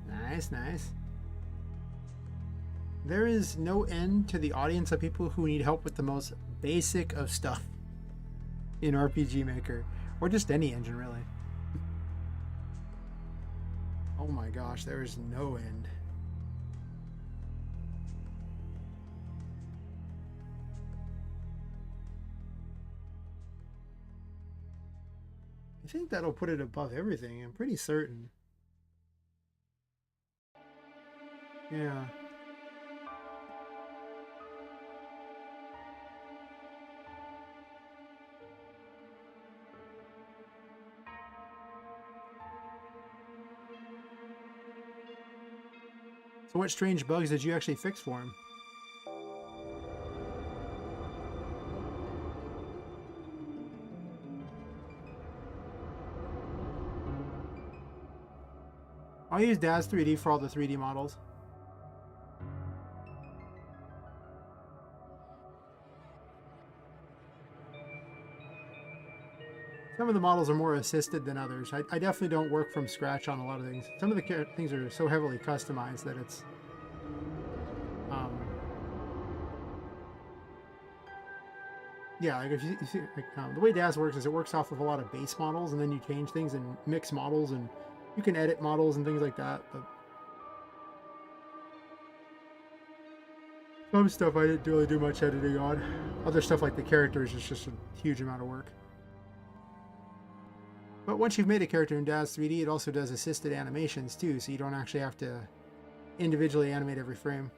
Nice, nice. There is no end to the audience of people who need help with the most basic of stuff in RPGMaker, or just any engine, really. Oh my gosh, there is no end. I think that'll put it above everything, I'm pretty certain. Yeah. So what strange bugs did you actually fix for him? I'll use DAZ 3D for all the 3D models. Some of the models are more assisted than others. I definitely don't work from scratch on a lot of things. Some of the things are so heavily customized that it's... yeah, like if you see, like, the way DAZ works is it works off of a lot of base models, and then you change things and mix models, and you can edit models and things like that. But some stuff I didn't really do much editing on. Other stuff like the characters is just a huge amount of work. But once you've made a character in DAZ 3D, it also does assisted animations too, so you don't actually have to individually animate every frame.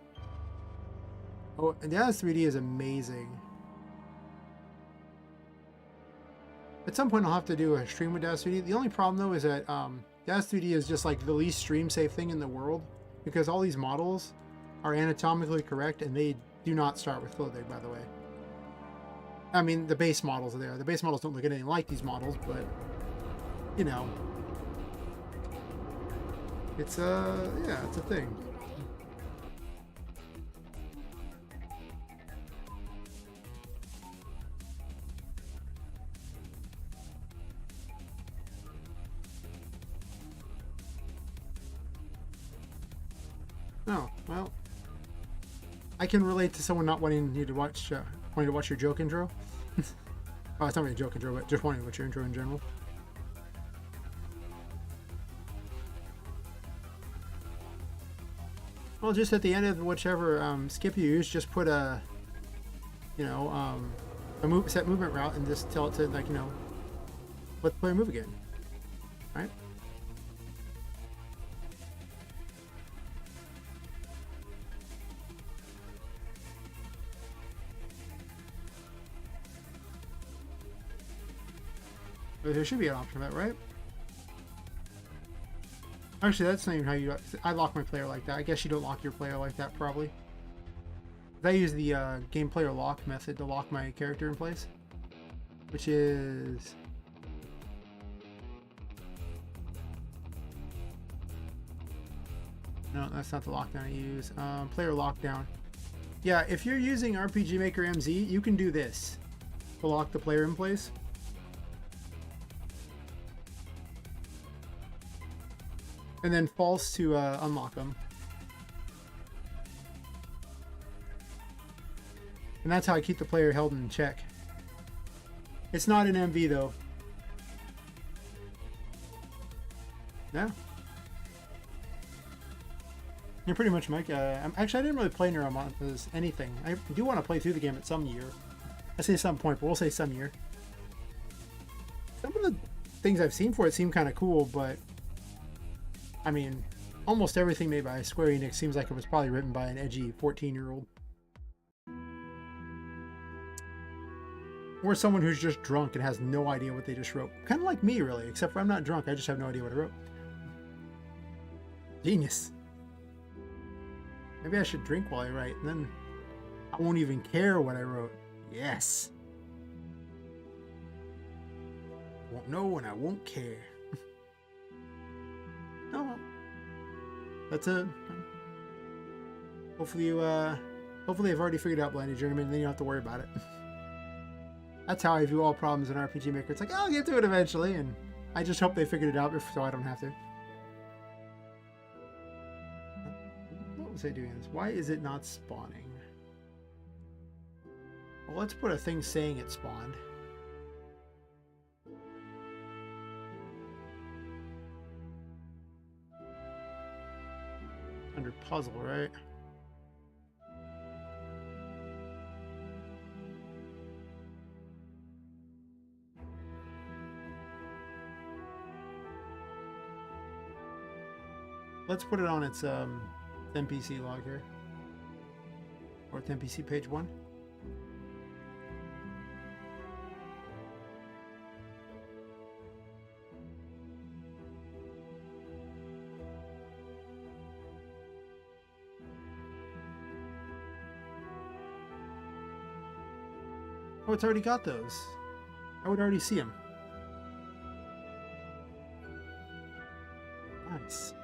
Oh, and DAZ 3D is amazing. At some point I'll have to do a stream with DAZ 3D. The only problem though is that DAZ 3D is just like the least stream safe thing in the world, because all these models are anatomically correct and they do not start with clothing, by the way. I mean, the base models are there. The base models don't look anything like these models, but you know, it's yeah, it's a thing. Oh, well, I can relate to someone not wanting you to watch, wanting to watch your joke intro. Oh, it's not really a joke intro, but just wanting to watch your intro in general. Well, just at the end of whichever skip you use, just put a, you know, set movement route and just tell it to, like, you know, let the player move again, right? There should be an option of that, right? Actually, that's not even how you... I lock my player like that. I guess you don't lock your player like that, probably. I use the game player lock method to lock my character in place, which is... no, that's not the lockdown I use. Player lockdown. Yeah, if you're using RPGMaker MZ, you can do this to lock the player in place. And then false to unlock them. And that's how I keep the player held in check. It's not an MV though. No. You're pretty much Mike. Actually, I didn't really play Neuromont as anything. I do want to play through the game at some year. I say some point, but we'll say some year. Some of the things I've seen for it seem kind of cool, but I mean, almost everything made by Square Enix seems like it was probably written by an edgy 14-year-old. Or someone who's just drunk and has no idea what they just wrote. Kind of like me, really, except for I'm not drunk. I just have no idea what I wrote. Genius. Maybe I should drink while I write, and then I won't even care what I wrote. Yes. Won't know and I won't care. No, that's it. Hopefully you, hopefully I've already figured out Blinded Journeyman, and then you don't have to worry about it. That's how I view all problems in RPGMaker. It's like, I'll get to it eventually, and I just hope they figured it out so I don't have to. What was I doing this? Why is it not spawning? Well, let's put a thing saying it spawned. Under puzzle, right? Let's put it on its NPC log here, or its NPC page 1. Oh, it's already got those. I would already see them. Nice.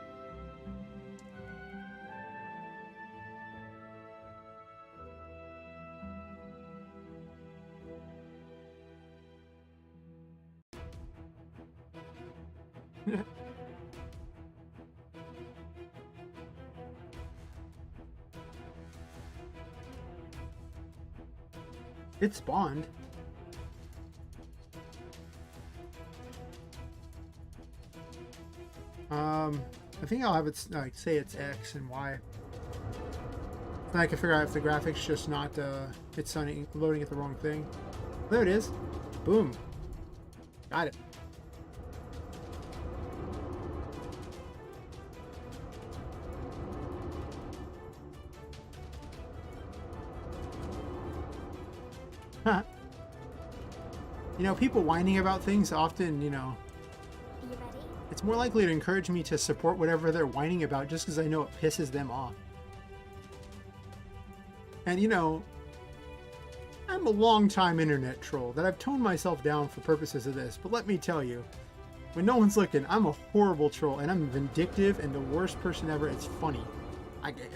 It spawned. I think I'll have it like say it's X and Y. Then I can figure out if the graphics just not it's loading at the wrong thing. There it is. Boom. Got it. Huh. You know, people whining about things often, you know, Are you ready? it's more likely to encourage me to support whatever they're whining about just because I know it pisses them off. And you know, I'm a long-time internet troll that I've toned myself down for purposes of this, but let me tell you, when no one's looking, I'm a horrible troll and I'm vindictive and the worst person ever. It's funny.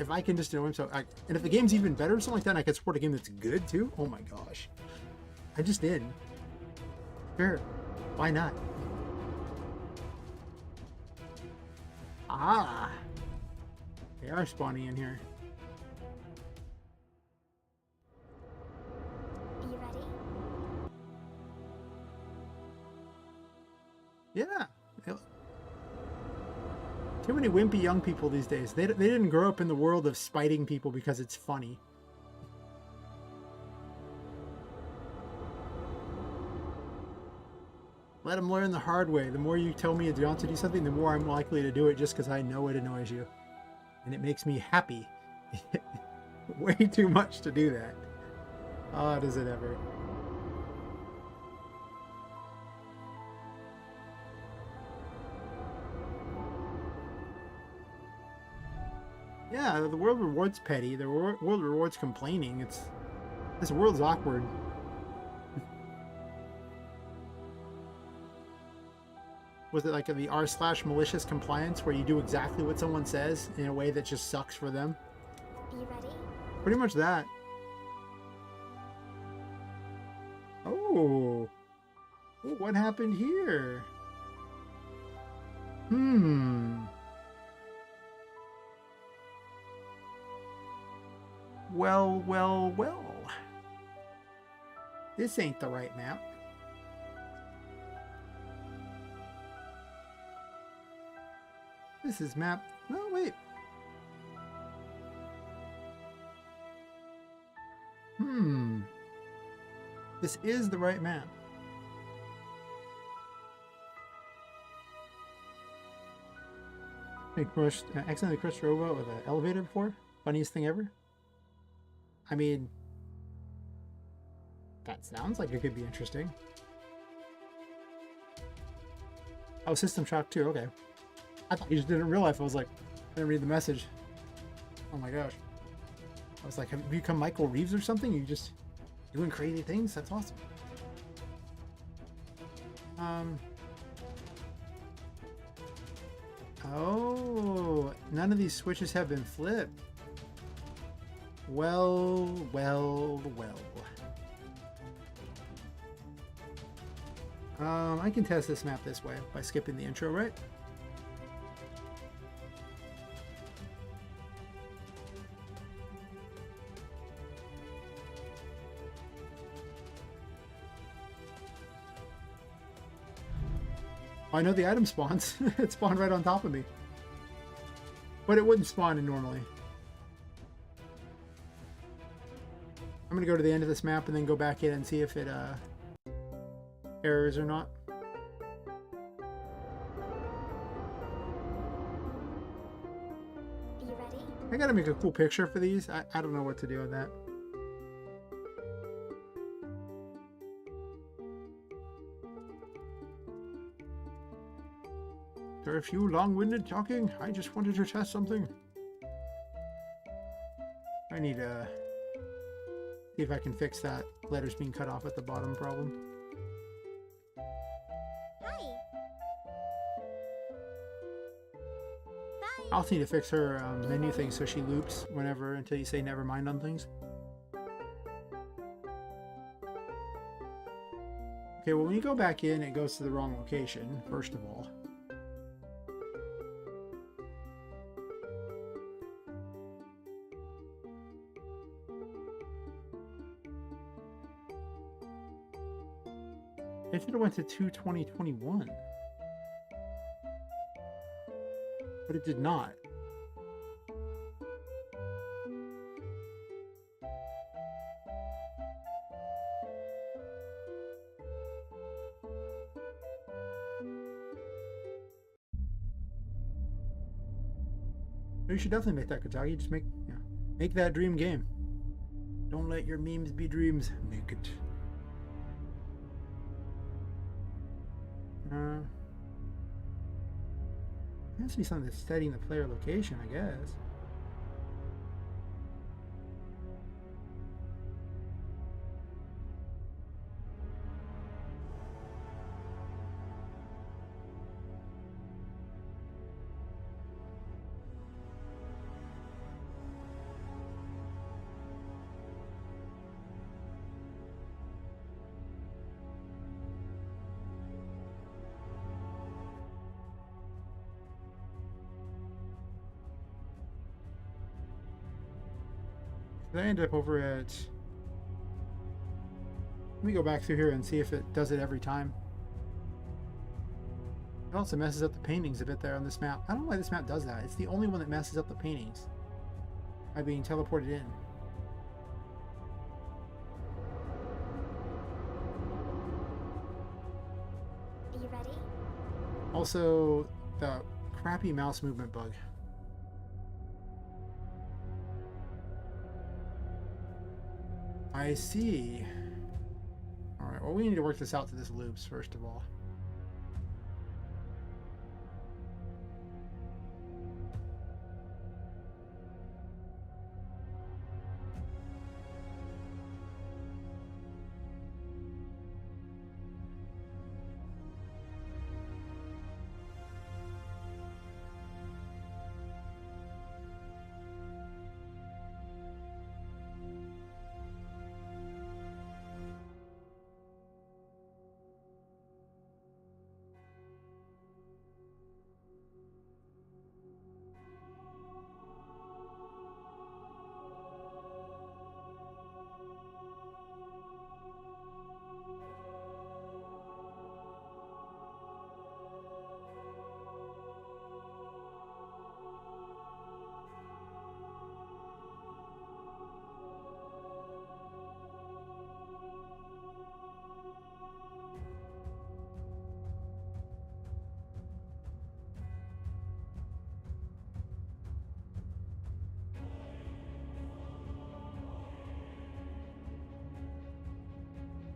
If I can just know him, and if the game's even better or something like that, and I can support a game that's good too. Oh my gosh, I just did. Sure, why not? Ah, they are spawning in here. Are you ready? Yeah. Too many wimpy young people these days. They didn't grow up in the world of spiting people because it's funny. Let them learn the hard way. The more you tell me you want to do something, the more I'm likely to do it just because I know it annoys you. And it makes me happy. Way too much to do that. Oh, does it ever. Yeah, the world rewards petty. The world rewards complaining. This world's awkward. Was it like the r/malicious compliance where you do exactly what someone says in a way that just sucks for them? Are you ready? Pretty much that. Oh. Oh, what happened here? Well, well, well. This ain't the right map. This is map... No, wait. This is the right map. I accidentally crushed a robot with an elevator before? Funniest thing ever? I mean... That sounds like it could be interesting. Oh, system shock too, okay. I thought you just did it in real life. I was like, I didn't read the message. Oh my gosh. I was like, have you become Michael Reeves or something? You just doing crazy things? That's awesome. Oh, none of these switches have been flipped. Well, well, well. I can test this map this way by skipping the intro, right? I know the item spawns. It spawned right on top of me. But it wouldn't spawn in normally. I'm gonna go to the end of this map and then go back in and see if it errors or not. Are you ready? I gotta make a cool picture for these. I don't know what to do with that. After a few long-winded talking, I just wanted to test something. I need to see if I can fix that letters being cut off at the bottom problem. Hi. Bye. I also need to fix her menu thing so she loops whenever until you say never mind on things. Okay, well when you go back in, it goes to the wrong location, first of all. It should have went to 2/20/21. But it did not. You should definitely make that, Katagi. Just make that dream game. Don't let your memes be dreams. Make it. It has to be something that's setting the player location, I guess. I ended up over at... Let me go back through here and see if it does it every time. It also messes up the paintings a bit there on this map. I don't know why this map does that. It's the only one that messes up the paintings by being teleported in. Are you ready? Also, the crappy mouse movement bug. I see. Alright, well, we need to work this out to this loops, first of all.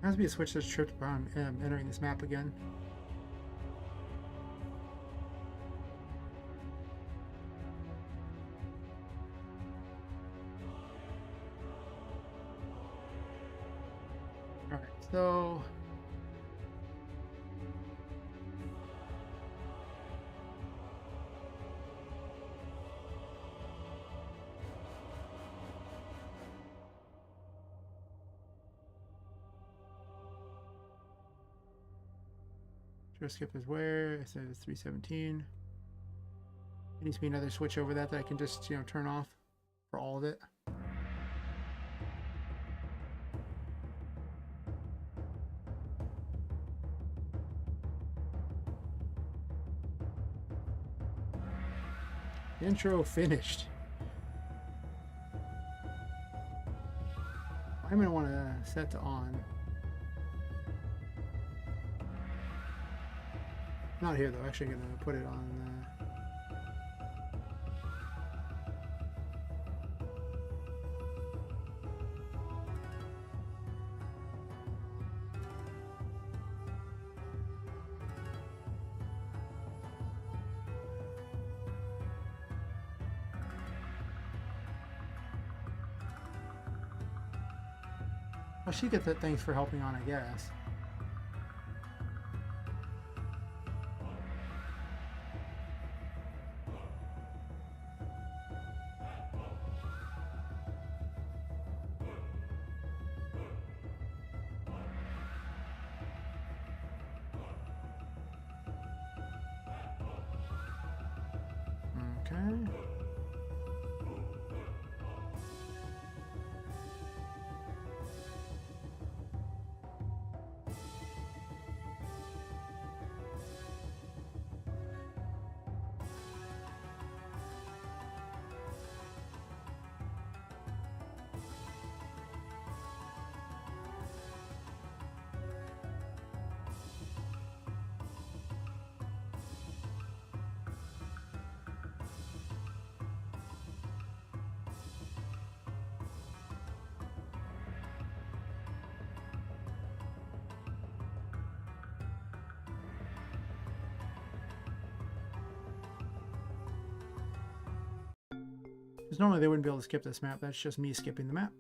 There has to be a switch that's tripped upon entering this map again. Alright, so... skip is where I said it's 317. There needs to be another switch over that I can just, turn off for all of it. Intro finished. I'm gonna want to set to on. Not here though, actually gonna put it on well, she gets that thanks for helping on, I guess. Okay. Because normally they wouldn't be able to skip this map. That's just me skipping the map.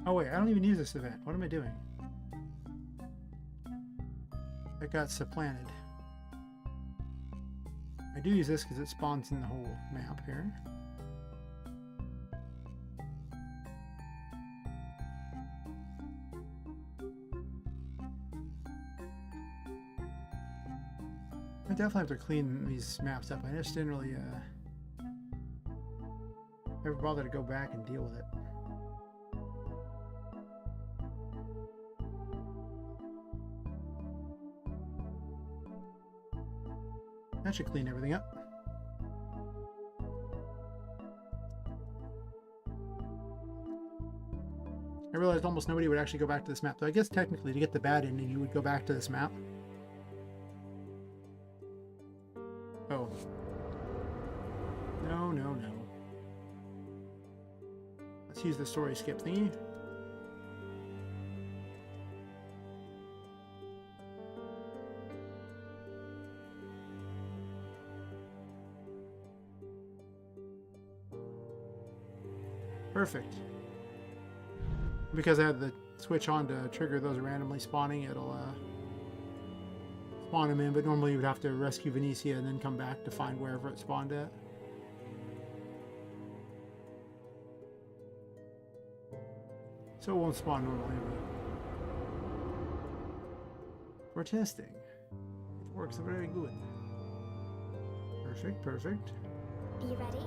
Oh wait, I don't even use this event. What am I doing? It got supplanted. I do use this because it spawns in the whole map here. I definitely have to clean these maps up. I just didn't really ever bother to go back and deal with it. That should clean everything up. I realized almost nobody would actually go back to this map, though I guess technically to get the bad ending you would go back to this map. Oh. No, no, no. Let's use the story skip thingy. Perfect. Because I had the switch on to trigger those randomly spawning, it'll spawn them in, but normally you would have to rescue Venetia and then come back to find wherever it spawned at. So it won't spawn normally, but for testing, it works very good. Perfect, perfect. Are you ready?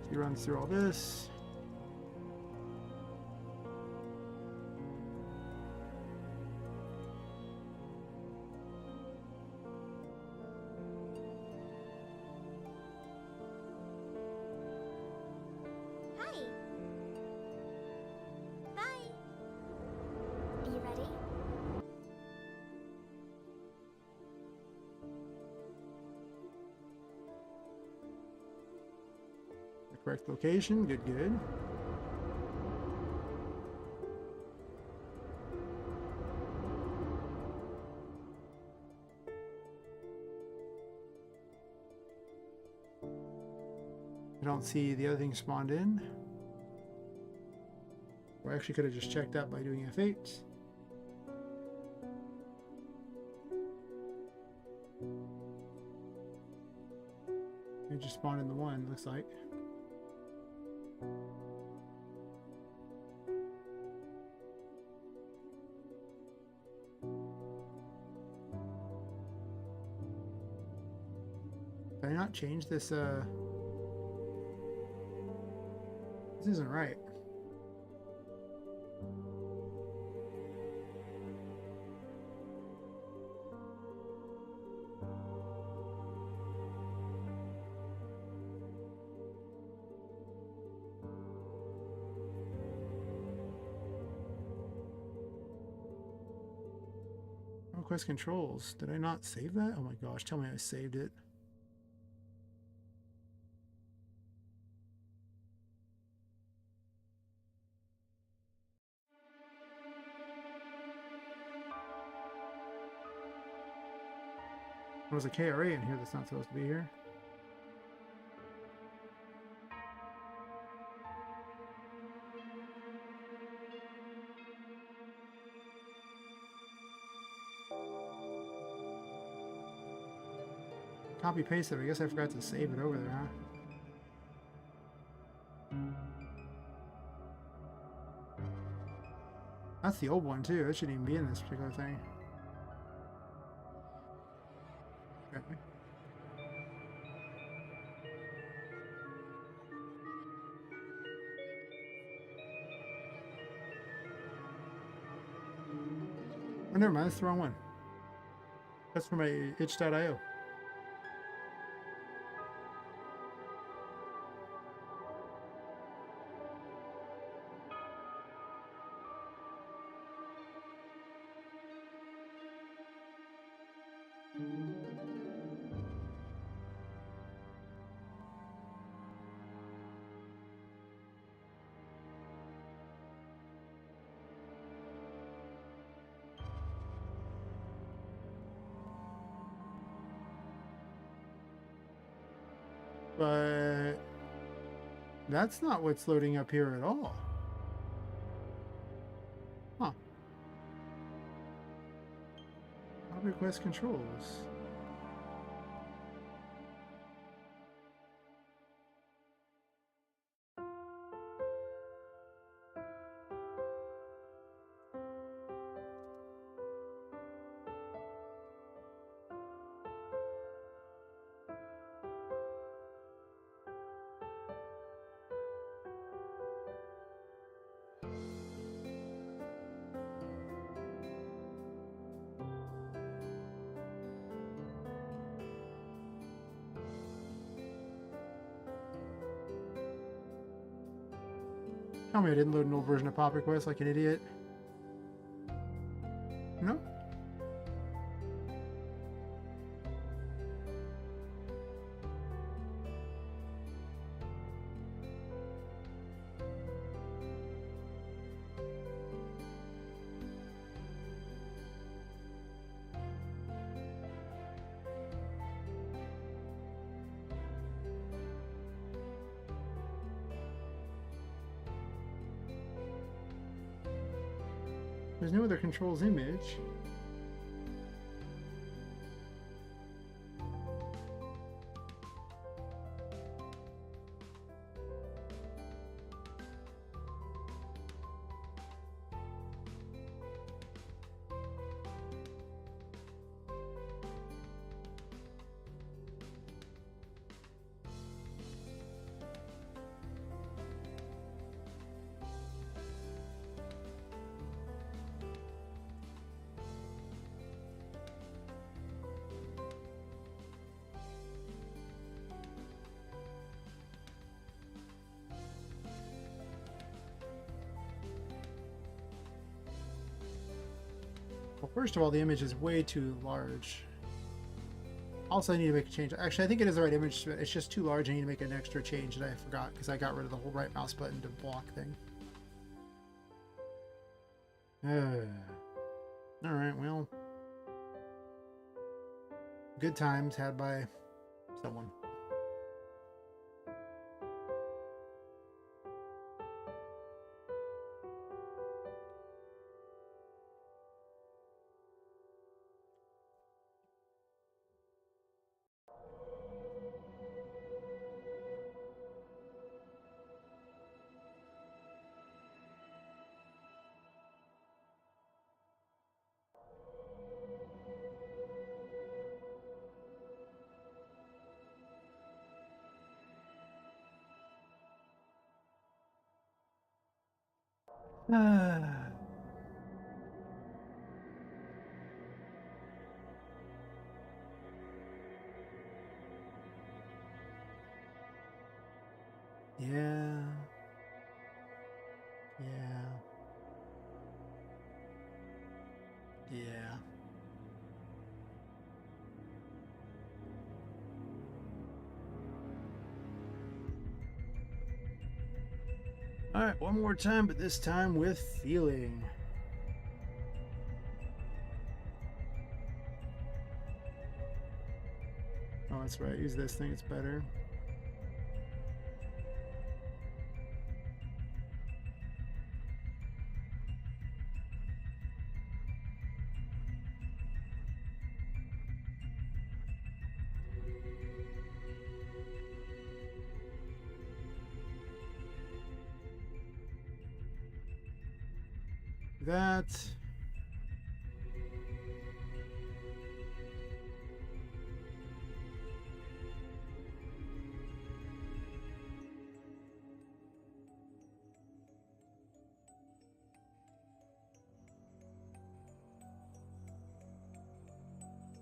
He runs through all this. Hi. Bye. Are you ready? The correct location. Good, good. I don't see the other thing spawned in. Or I actually could have just checked that by doing F8. It just spawned in the one, looks like. Did I not change this? This isn't right. Quest controls. Did I not save that? Oh my gosh, tell me I saved it. There was a KRA in here that's not supposed to be here. Copy paste it. I guess I forgot to save it over there, huh? That's the old one too. It shouldn't even be in this particular thing. Okay. Oh, never mind. That's the wrong one. That's for my itch.io. But that's not what's loading up here at all. Huh. Poppet Quest controls. Tell me I didn't load an old version of Poppet Quest like an idiot. No? There's no other controls image. Well, first of all, the image is way too large. Also, I need to make a change. Actually, I think it is the right image, but it's just too large. I need to make an extra change that I forgot because I got rid of the whole right mouse button to block thing. Alright, well. Good times had by someone. Yeah. Yeah. Yeah. Alright, one more time, but this time with feeling. Oh, that's right. Use this thing, it's better. That.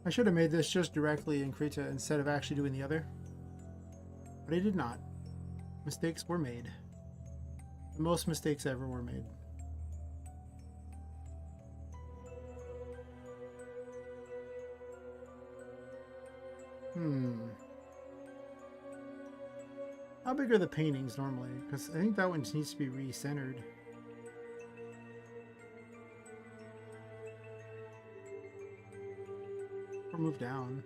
I should have made this just directly in Krita instead of actually doing the other. But I did not. Mistakes were made. The most mistakes ever were made. How big are the paintings normally? Because I think that one just needs to be re-centered. Or move down.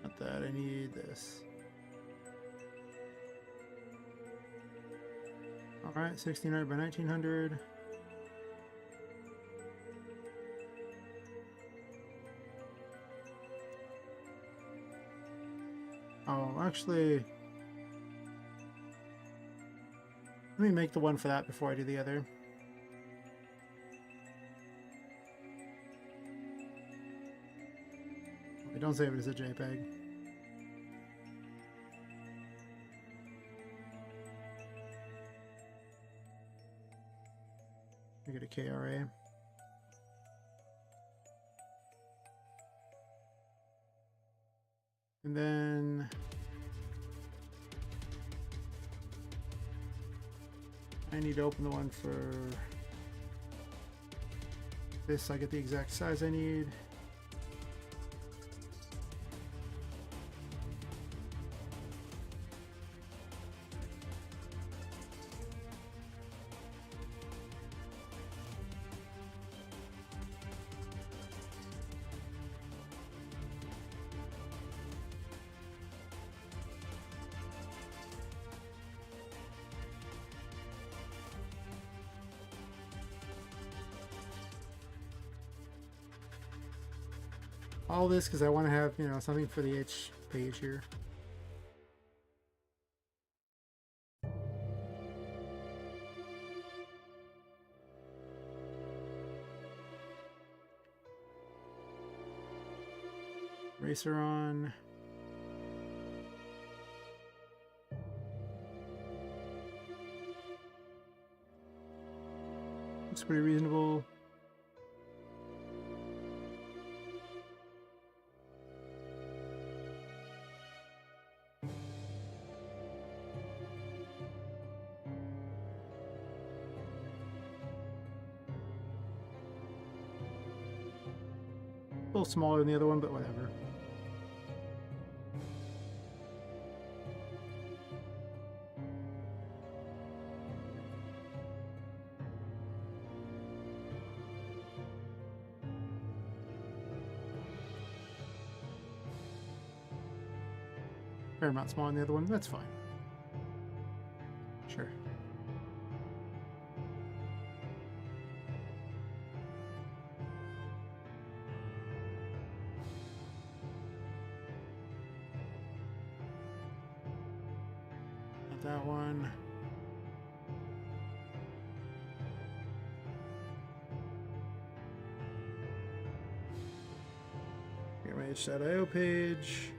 Not that, I need this. Alright, 1600 by 1900. Oh, actually, let me make the one for that before I do the other. Okay, don't save it as a JPEG. Make it a KRA. And then I need to open the one for this so I get the exact size I need. All this because I want to have, you know, something for the H page here. Eraser on. Looks pretty reasonable. A little smaller than the other one, but whatever. Fair amount smaller than the other one, that's fine. Sure. Not that one. Get my itch.io page.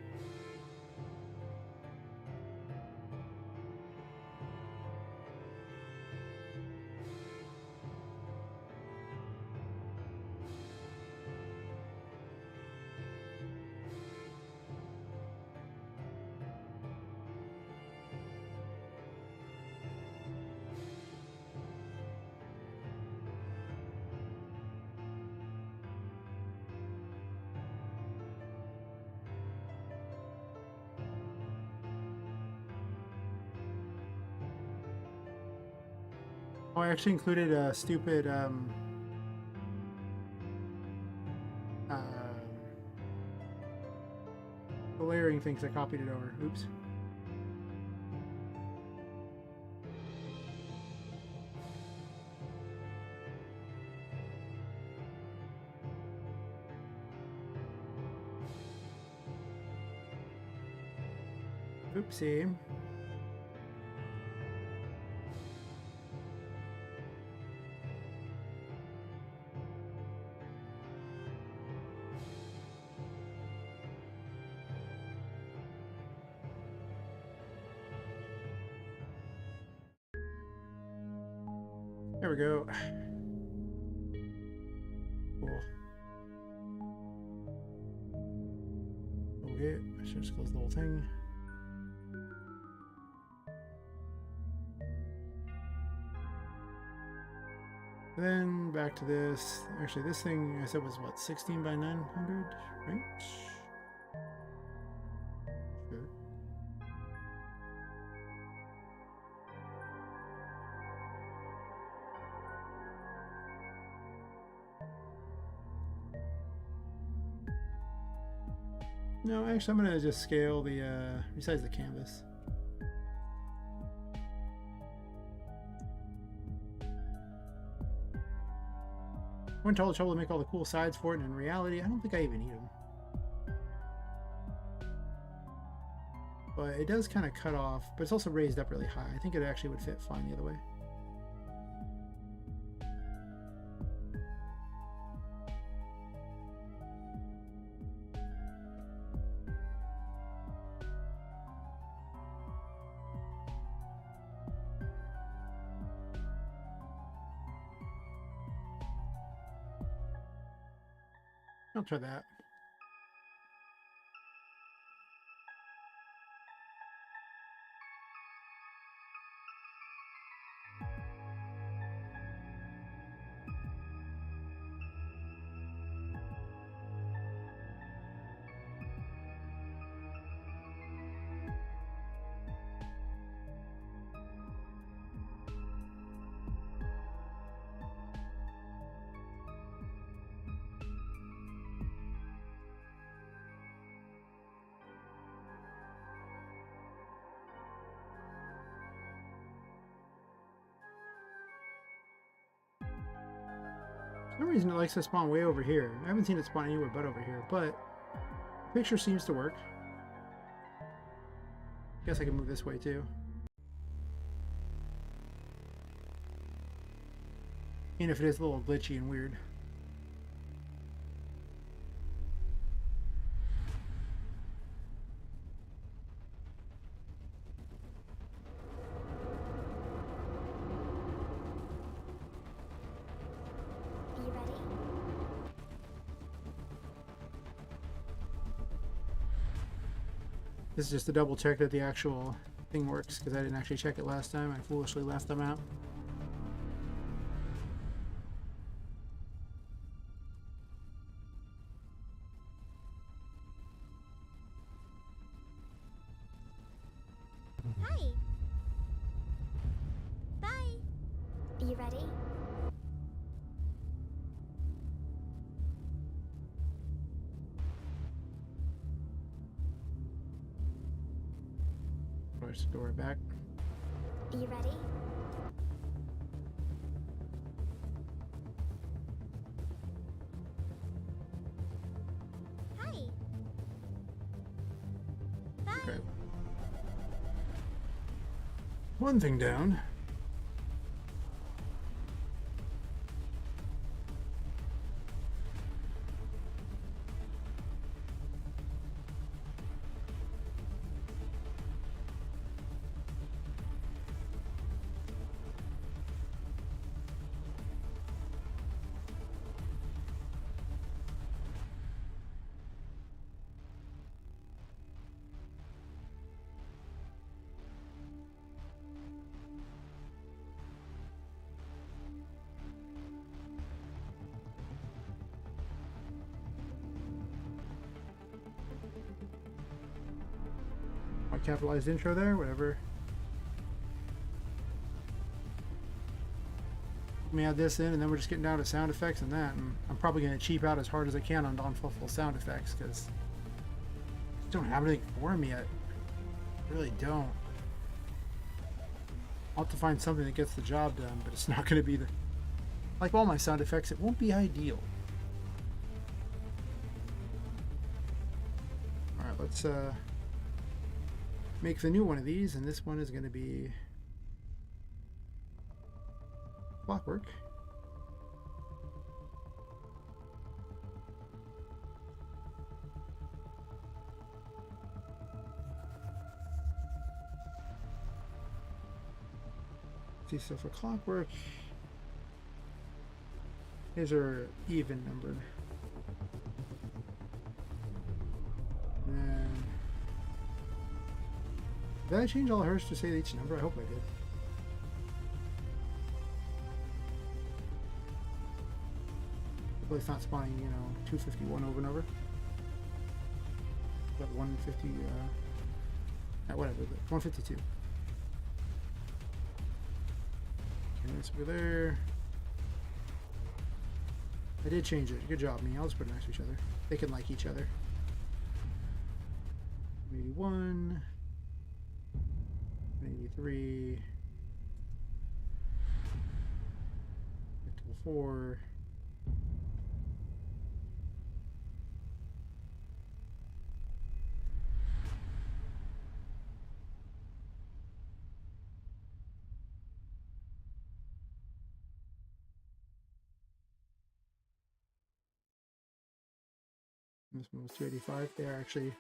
Oh, I actually included a stupid the layering thing because I copied it over. Oops. Oopsie. There we go. Cool. Okay, I should just close the whole thing. And then back to this. Actually, this thing I said was what, 16 by 900, right? Sure. No, actually, I'm gonna just scale the resize the canvas. Went to all the trouble to make all the cool sides for it, and in reality, I don't think I even need them. But it does kind of cut off, but it's also raised up really high. I think it actually would fit fine the other way. I'll try that. For some reason it likes to spawn way over here. I haven't seen it spawn anywhere but over here, but the picture seems to work. Guess I can move this way too. Even if it is a little glitchy and weird. Are you ready? This is just to double check that the actual thing works, because I didn't actually check it last time. I foolishly left them out. Hi. Bye. Are you ready? Push the door back. Are you ready? Hi. Bye. Okay. One thing down. My capitalized intro there, whatever. Let me add this in, and then we're just getting down to sound effects and that. And I'm probably going to cheap out as hard as I can on non-full sound effects, because I don't have anything for them yet. I really don't. I'll have to find something that gets the job done, but it's not going to be the... Like all my sound effects, it won't be ideal. Alright, let's make the new one of these, and this one is going to be clockwork. See, so for clockwork, these are even numbered. And did I change all hers to say each number? I hope I did. Hopefully it's not spawning, 251 over and over. What, 150? Whatever. 152. Okay, let's go there. I did change it. Good job, me. I'll just put it next to each other. They can like each other. 81. 83. 4. This one was 285. They are actually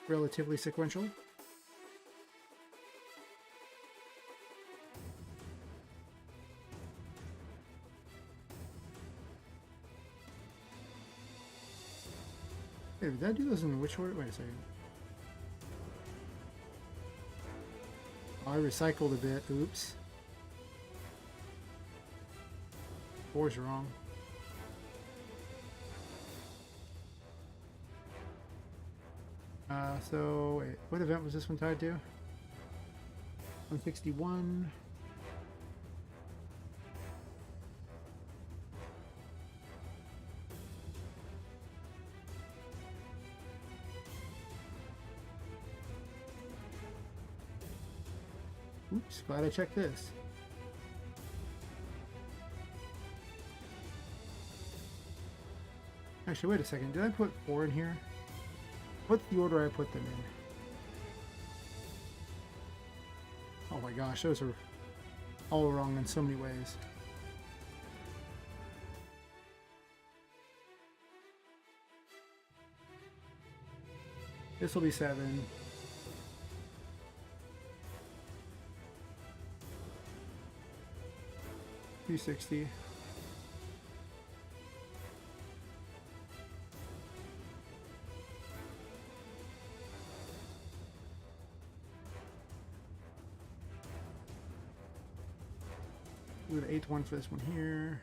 relatively sequential. Hey, did I do those in which order? Wait a second. Oh, I recycled a bit. Oops. 4's wrong. So, wait, what event was this one tied to? 161. Oops, glad I checked this. Actually, wait a second. Did I put 4 in here? What's the order I put them in? Oh my gosh, those are all wrong in so many ways. This will be 7. 260. Do the 8th one for this one here.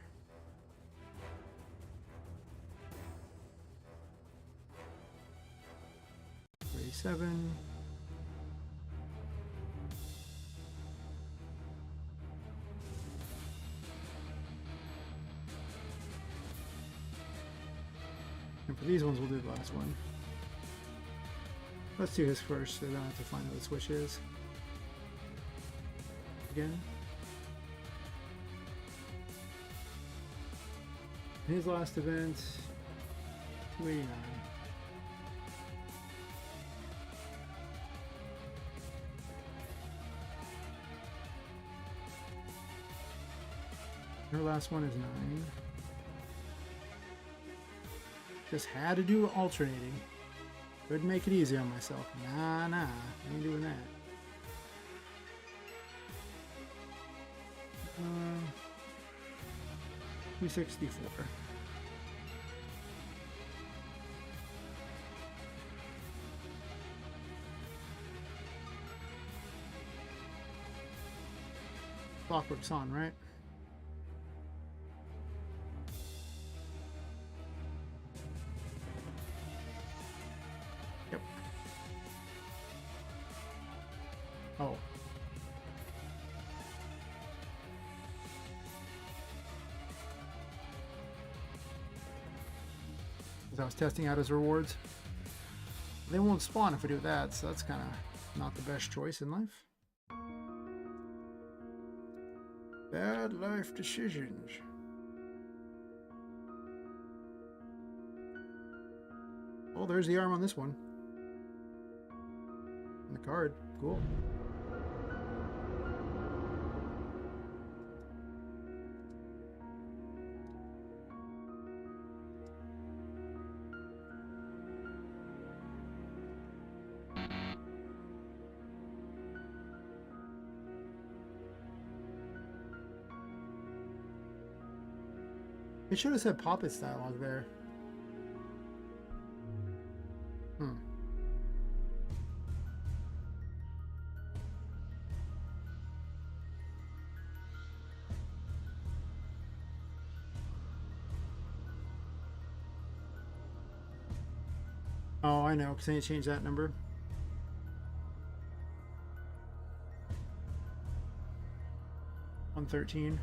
Seven. And for these ones, we'll do the last one. Let's do his first, so I don't have to find out what the switch is. Again. His last event, 289. Her last one is 9. Just had to do alternating. Couldn't make it easy on myself. Nah, I ain't doing that. 264. Clockwork's on, right? Yep. Oh. As I was testing out his rewards. They won't spawn if I do that, so that's kind of not the best choice in life. Bad life decisions. Oh, there's the arm on this one. And the card. Cool. It should have said Poppet's dialogue there. Oh, I know, because I need to change that number. $113.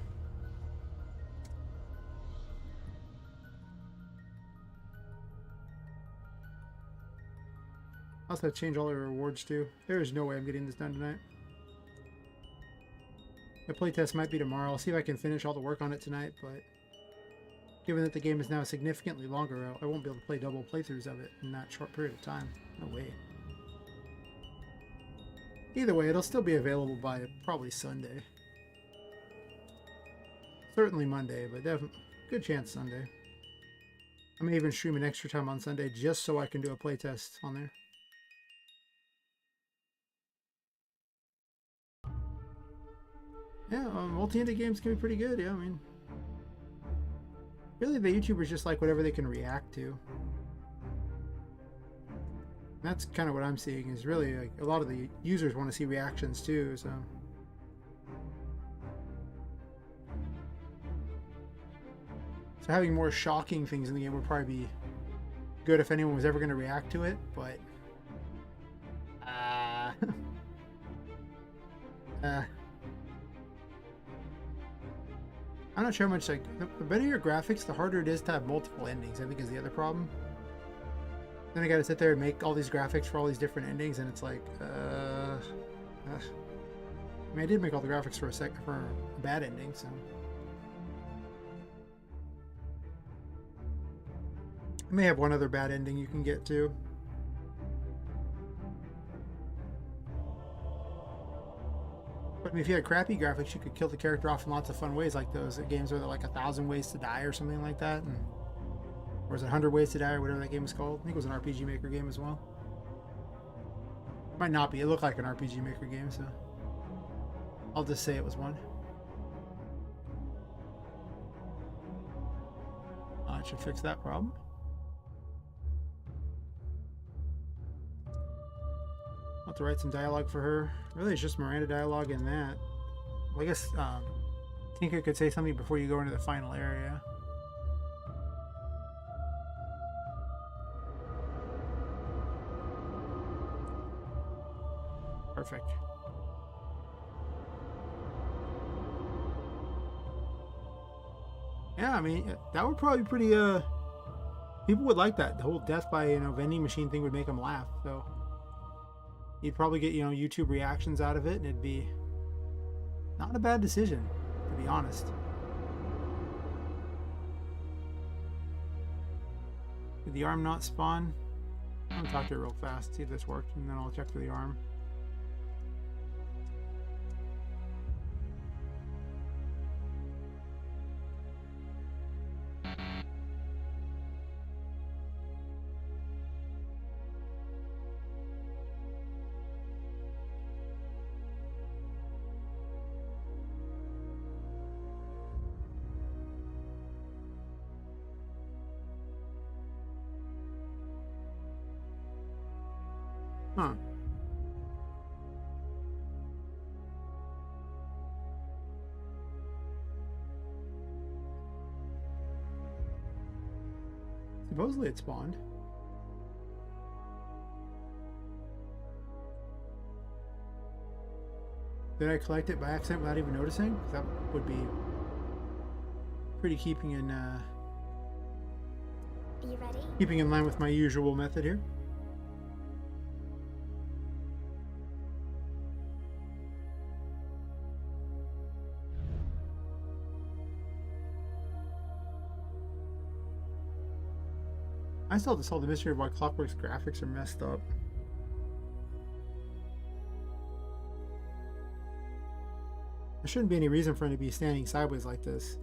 I also have to change all the rewards too. There is no way I'm getting this done tonight. The playtest might be tomorrow. I'll see if I can finish all the work on it tonight, but given that the game is now significantly longer, I won't be able to play double playthroughs of it in that short period of time. No way. Either way, it'll still be available by probably Sunday. Certainly Monday, but definitely good chance Sunday. I may even stream an extra time on Sunday just so I can do a playtest on there. Yeah, multi-ended games can be pretty good. Yeah, I mean, really, the YouTubers just like whatever they can react to. That's kind of what I'm seeing. Is really like a lot of the users want to see reactions too. So having more shocking things in the game would probably be good if anyone was ever going to react to it. But I'm not sure how much, like, the better your graphics, the harder it is to have multiple endings, I think is the other problem. Then I gotta sit there and make all these graphics for all these different endings, and it's like, I mean, I did make all the graphics for a bad ending, so. I may have one other bad ending you can get to. But I mean, if you had crappy graphics, you could kill the character off in lots of fun ways, like those games where they're like 1,000 ways to die or something like that, and, or was it 100 ways to die or whatever that game was called? I think it was an RPGMaker game as well. It might not be. It looked like an RPGMaker game, so I'll just say it was one. I should fix that problem. I'll have to write some dialogue for her. Really, it's just Miranda dialogue in that. Well, I guess Tinker could say something before you go into the final area. Perfect. Yeah, I mean, that would probably be pretty, people would like that. The whole death by, vending machine thing would make them laugh, so. You'd probably get, YouTube reactions out of it, and it'd be not a bad decision, to be honest. Did the arm not spawn? I'm gonna talk to her real fast, see if this worked, and then I'll check for the arm. Huh. Supposedly it spawned. Did I collect it by accident without even noticing? That would be pretty keeping in You ready? keeping in line with my usual method here. I still have to solve the mystery of why Clockwork's graphics are messed up. There shouldn't be any reason for him to be standing sideways like this.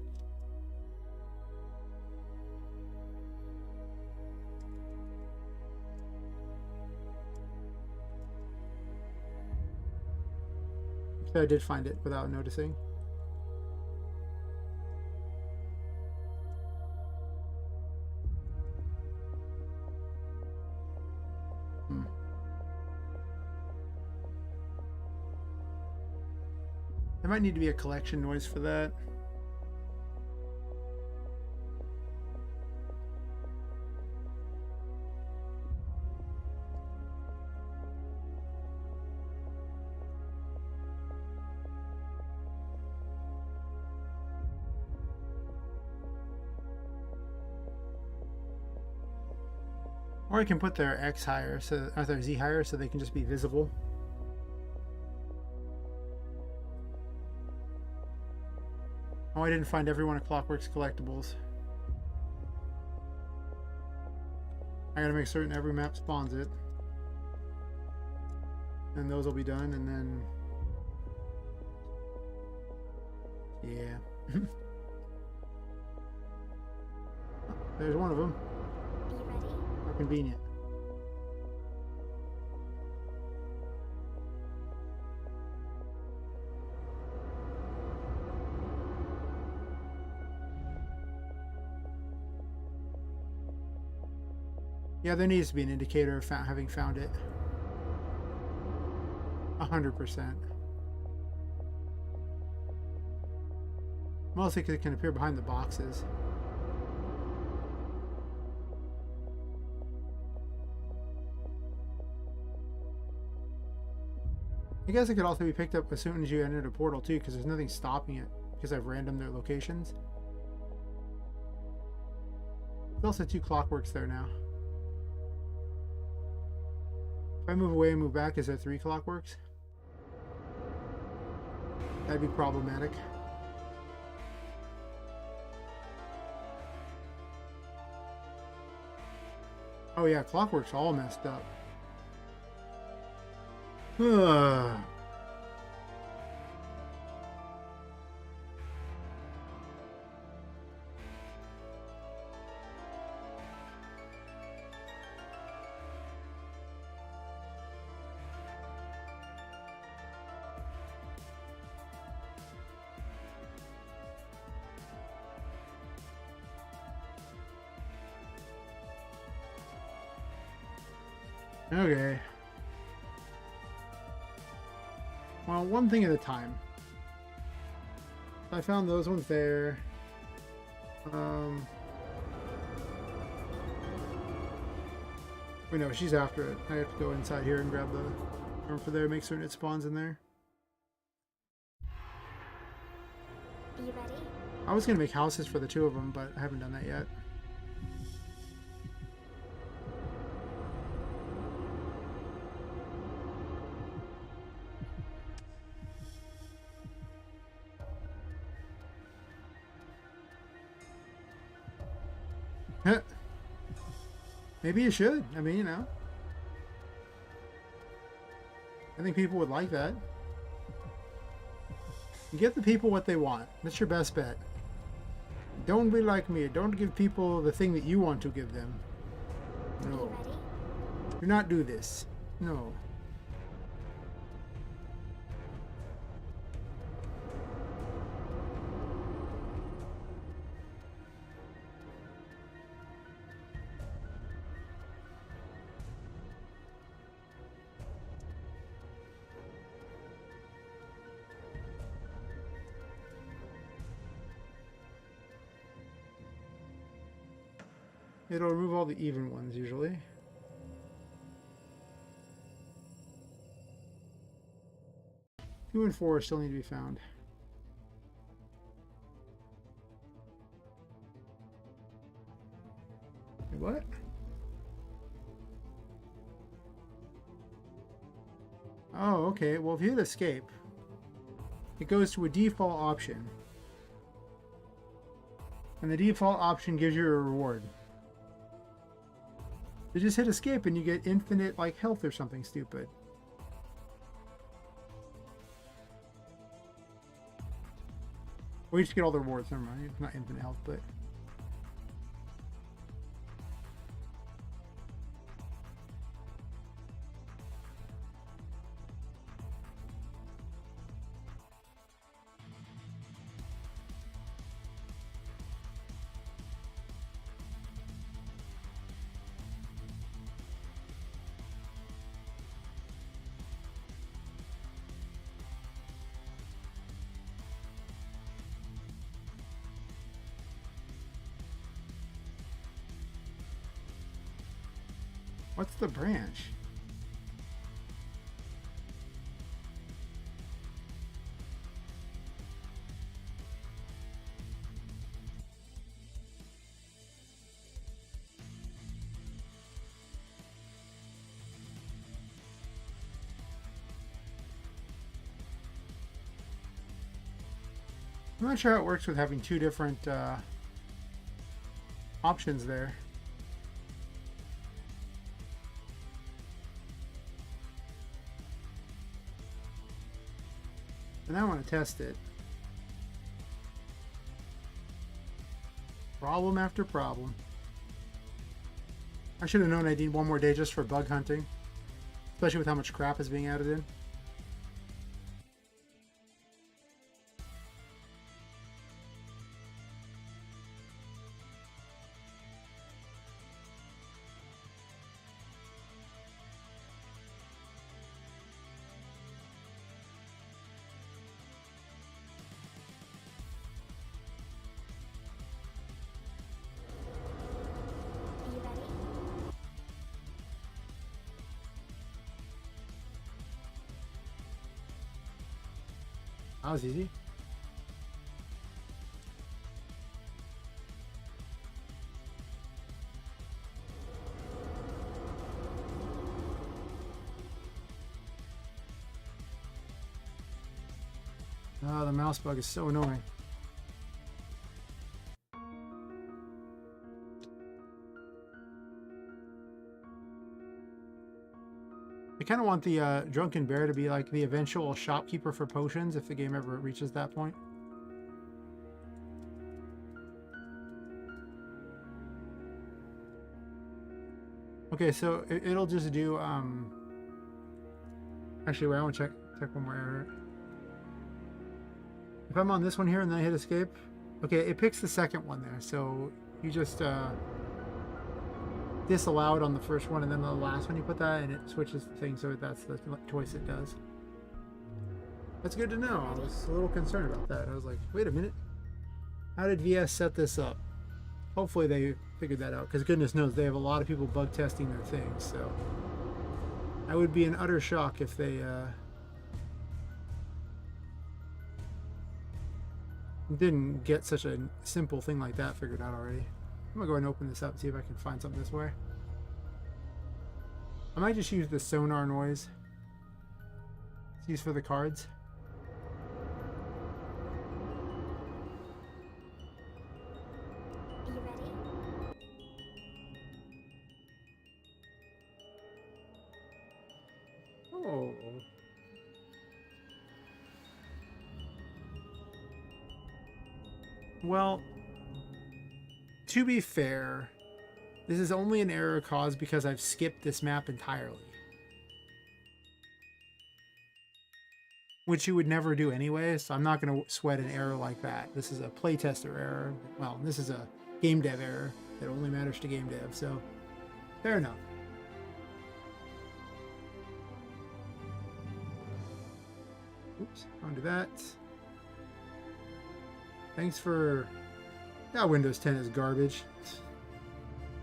So I did find it without noticing. There might need to be a collection noise for that. Or I can put their X higher, so or their Z higher, so they can just be visible. Oh, I didn't find every one of Clockwork's collectibles. I gotta make certain every map spawns it. And those will be done, and then... yeah. There's one of them. Be ready. How convenient. Yeah, there needs to be an indicator of having found it. 100%. Mostly because it can appear behind the boxes. I guess it could also be picked up as soon as you enter the portal too, because there's nothing stopping it, because I've randomed their locations. There's also 2 Clockworks there now. If I move away and move back, is there 3 Clockworks? That'd be problematic. Oh yeah, Clockwork's all messed up. Okay. Well, one thing at a time. I found those ones there. Wait, no, she's after it. I have to go inside here and grab the arm for there, make certain it spawns in there. Be ready. I was going to make houses for the 2 of them, but I haven't done that yet. Maybe you should. I mean, you know. I think people would like that. You give the people what they want. That's your best bet. Don't be like me. Don't give people the thing that you want to give them. No. Be ready. Do not do this. No. It'll remove all the even ones usually. Two and 4 still need to be found. Wait, what? Oh, okay. Well, if you hit escape, it goes to a default option. And the default option gives you a reward. You just hit escape and you get infinite, like, health or something stupid. Or you just get all the rewards. Never mind. It's not infinite health, but... What's the branch? I'm not sure how it works with having two different options there. And I want to test it. Problem after problem. I should have known I need one more day just for bug hunting, especially with how much crap is being added in. Be ready. That was easy. Ah, the mouse bug is so annoying. I kind of want the drunken bear to be like the eventual shopkeeper for potions if the game ever reaches that point. Okay, so it'll just do actually wait, I want to check one more error. If I'm on this one here and then I hit escape, okay, it picks the second one there, so you just disallow it on the first one, and then the last one you put that, and it switches the thing, so that's the choice it does. That's good to know. I was a little concerned about that. I was like, wait a minute, how did VS set this up? Hopefully they figured that out, because goodness knows they have a lot of people bug testing their things, so I would be in utter shock if they didn't get such a simple thing like that figured out already. I'm gonna go ahead and open this up and see if I can find something this way. I might just use the sonar noise. It's used for the cards. Be ready. Oh. Well, to be fair, this is only an error caused because I've skipped this map entirely. Which you would never do anyway, so I'm not going to sweat an error like that. This is a playtester error. Well, this is a game dev error that only matters to game dev, so fair enough. Oops, don't do that. Thanks for... Yeah, Windows 10 is garbage.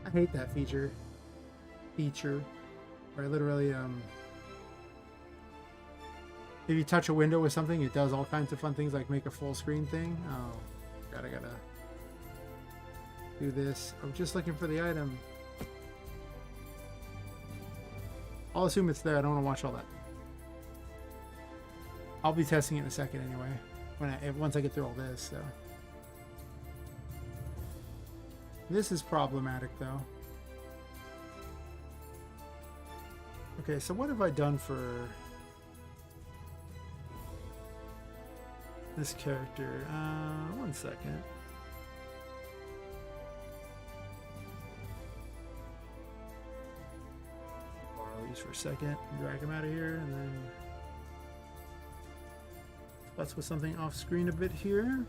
I hate that feature. Where I literally, if you touch a window with something, it does all kinds of fun things like make a full screen thing. Oh, God, I gotta do this. I'm just looking for the item. I'll assume it's there. I don't want to watch all that. I'll be testing it in a second anyway. Once I get through all this, so. This is problematic, though. Okay, so what have I done for this character? One second. Borrow these for a second, drag him out of here, and then let's with something off screen a bit here.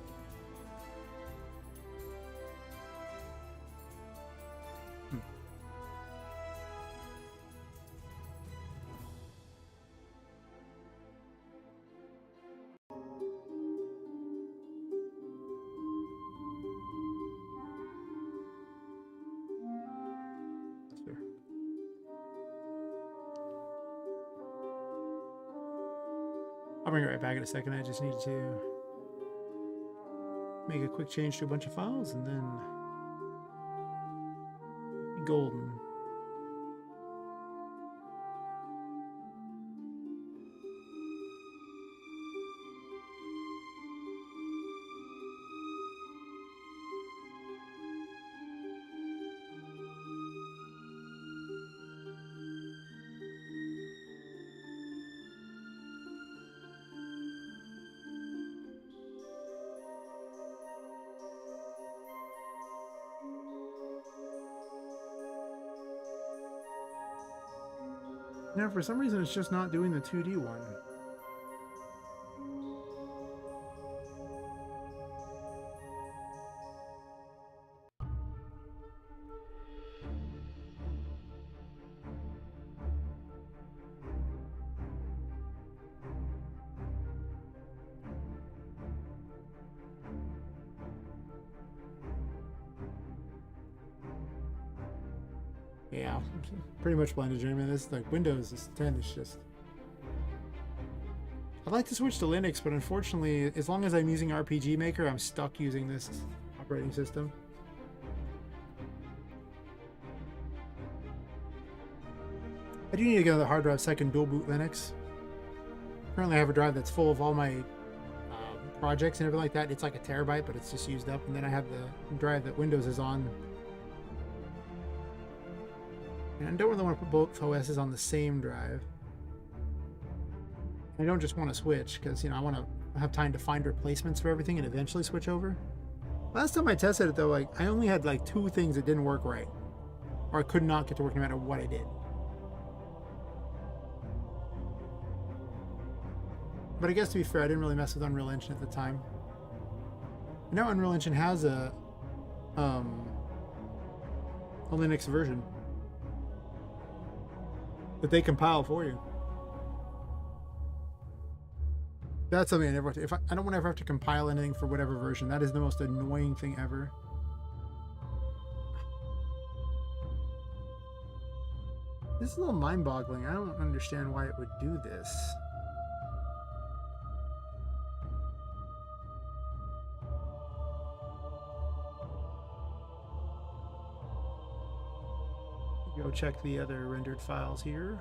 I'll bring it right back in a second. I just need to make a quick change to a bunch of files and then be golden. Now, for some reason, it's just not doing the 2D one. Yeah, pretty much blended. I mean, this like Windows 10 is just. I'd like to switch to Linux, but unfortunately, as long as I'm using RPGMaker, I'm stuck using this operating system. I do need to get another hard drive so I can dual boot Linux. Currently, I have a drive that's full of all my projects and everything like that. It's like a terabyte, but it's just used up. And then I have the drive that Windows is on. And I don't really want to put both OSs on the same drive. I don't just want to switch because, you know, I want to have time to find replacements for everything and eventually switch over. Last time I tested it, though, like I only had like 2 things that didn't work right, or I could not get to work no matter what I did. But I guess to be fair, I didn't really mess with Unreal Engine at the time. Now Unreal Engine has a Linux version that they compile for you. That's something I never have to, I don't want to ever have to compile anything for whatever version. That is the most annoying thing ever. This is a little mind-boggling. I don't understand why it would do this. Go check the other rendered files here.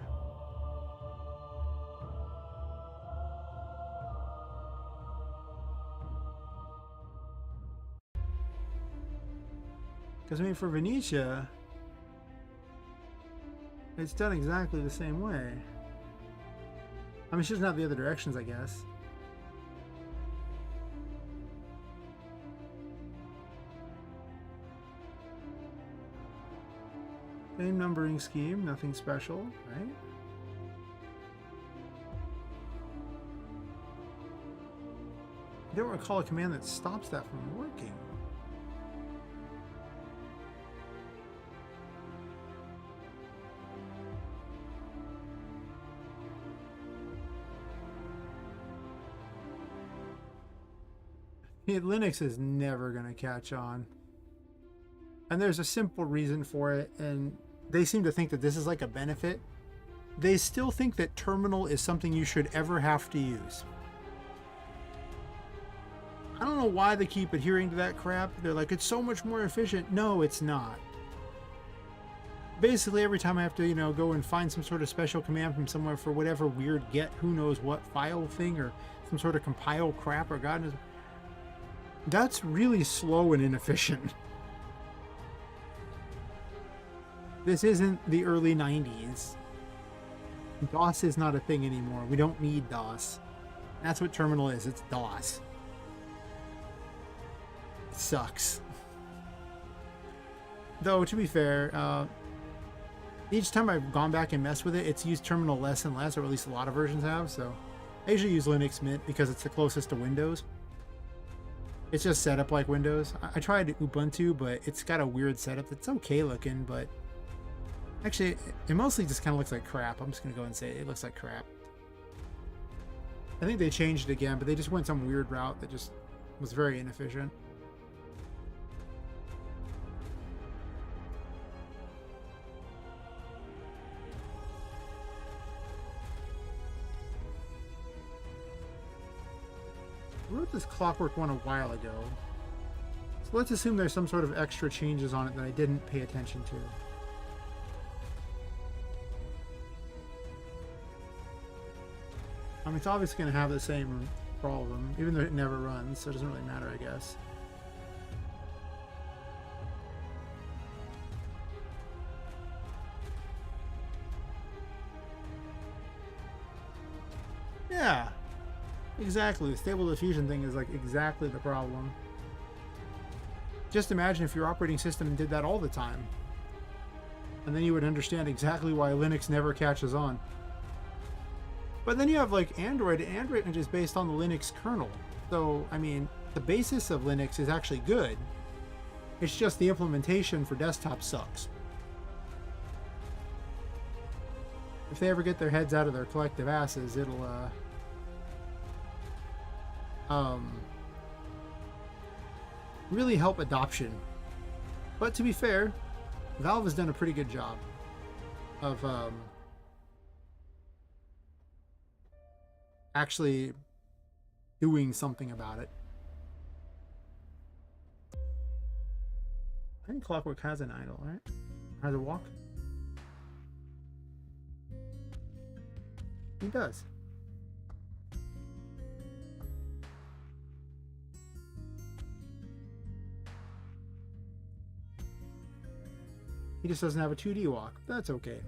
Because I mean, for Venetia, it's done exactly the same way. I mean, it's just not the other directions, I guess. Same numbering scheme, nothing special, right? I don't recall a command that stops that from working. Linux is never going to catch on. And there's a simple reason for it, and they seem to think that this is like a benefit. They still think that terminal is something you should ever have to use. I don't know why they keep adhering to that crap. They're like, it's so much more efficient. No, it's not. Basically, every time I have to, you know, go and find some sort of special command from somewhere for whatever weird get who knows what file thing or some sort of compile crap or God knows, that's really slow and inefficient. This isn't the early 90s. DOS is not a thing anymore. We don't need DOS. That's what terminal is. It's DOS. It sucks. Though, to be fair, each time I've gone back and messed with it, it's used terminal less and less, or at least a lot of versions have, so I usually use Linux Mint because it's the closest to Windows. It's just set up like Windows. I tried Ubuntu, but it's got a weird setup that's okay looking, but actually, it mostly just kind of looks like crap. I'm just going to go and say it looks like crap. I think they changed it again, but they just went some weird route that just was very inefficient. I wrote this Clockwork one a while ago, so let's assume there's some sort of extra changes on it that I didn't pay attention to. I mean, it's obviously going to have the same problem, even though it never runs, so it doesn't really matter, I guess. Yeah, exactly. The Stable Diffusion thing is like exactly the problem. Just imagine if your operating system did that all the time. And then you would understand exactly why Linux never catches on. But then you have like Android, and Android is based on the Linux kernel. So, I mean, the basis of Linux is actually good. It's just the implementation for desktop sucks. If they ever get their heads out of their collective asses, it'll really help adoption. But to be fair, Valve has done a pretty good job of actually doing something about it. I think Clockwork has an idol, right? Has a walk? He does. He just doesn't have a 2D walk. That's okay.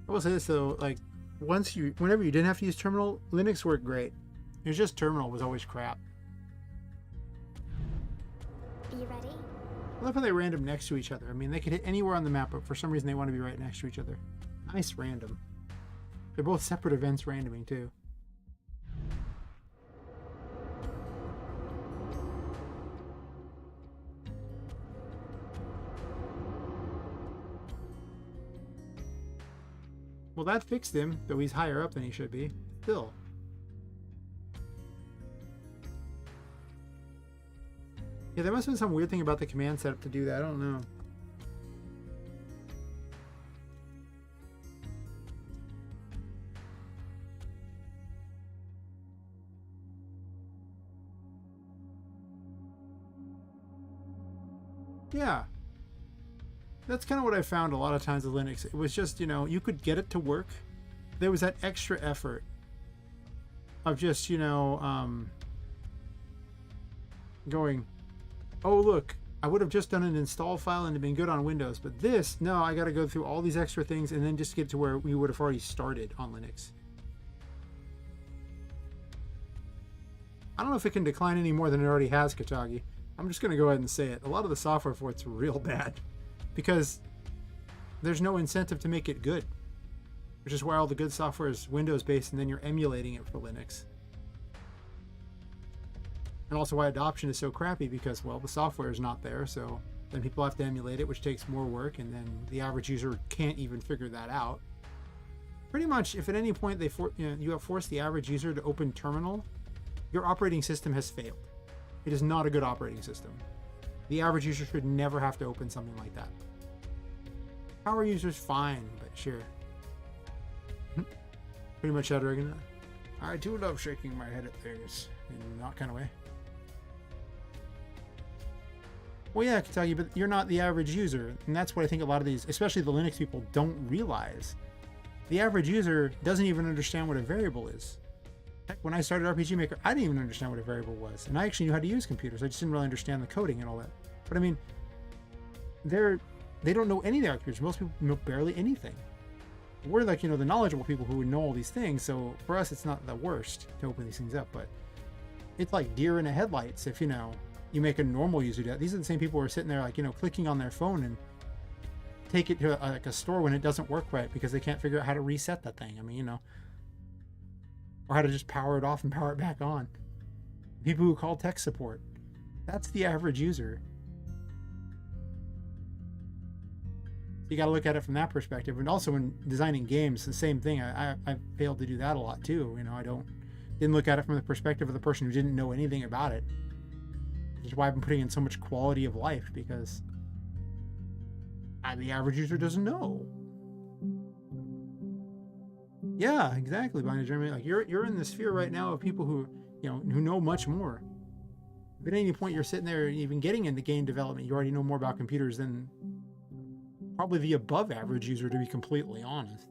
I will say this though, like whenever you didn't have to use terminal, Linux worked great. It was just terminal was always crap. Are you ready? I love how they random next to each other. I mean, they could hit anywhere on the map, but for some reason they want to be right next to each other. Nice random. They're both separate events randoming too. Well, that fixed him, though he's higher up than he should be. Still. Yeah, there must have been some weird thing about the command setup to do that. I don't know. Yeah. That's kind of what I found a lot of times with Linux. It was just, you know, you could get it to work. There was that extra effort of just, you know, going, oh, look, I would have just done an install file and it'd been good on Windows. But this, no, I got to go through all these extra things and then just get to where we would have already started on Linux. I don't know if it can decline any more than it already has, Katagi. I'm just going to go ahead and say it. A lot of the software for it's real bad. Because there's no incentive to make it good, which is why all the good software is Windows based and then you're emulating it for Linux. And also why adoption is so crappy because, well, the software is not there, so then people have to emulate it, which takes more work, and then the average user can't even figure that out. Pretty much, if at any point you have forced the average user to open terminal, your operating system has failed. It is not a good operating system. The average user should never have to open something like that. Power users, fine, but sure. Pretty much that, Reagan. I do love shaking my head at things in that kind of way. Well, yeah, I can tell you, but you're not the average user, and that's what I think a lot of these, especially the Linux people, don't realize. The average user doesn't even understand what a variable is. Heck, when I started RPGMaker, I didn't even understand what a variable was, and I actually knew how to use computers. I just didn't really understand the coding and all that. But I mean, they don't know any of the computers. Most people know barely anything. We're like, you know, the knowledgeable people who know all these things, so for us it's not the worst to open these things up, but it's like deer in the headlights if, you know, you make a normal user do that. These are the same people who are sitting there like, you know, clicking on their phone and take it to like a store when it doesn't work right because they can't figure out how to reset that thing. I mean, you know, or how to just power it off and power it back on. People who call tech support. That's the average user. You got to look at it from that perspective. And also when designing games, the same thing. I failed to do that a lot too. You know, didn't look at it from the perspective of the person who didn't know anything about it. Which is why I've been putting in so much quality of life, because the average user doesn't know. Yeah, exactly, Bonnie Jeremy. Like you're in the sphere right now of people who, you know, who know much more. But at any point you're sitting there even getting into game development, you already know more about computers than probably the above average user, to be completely honest.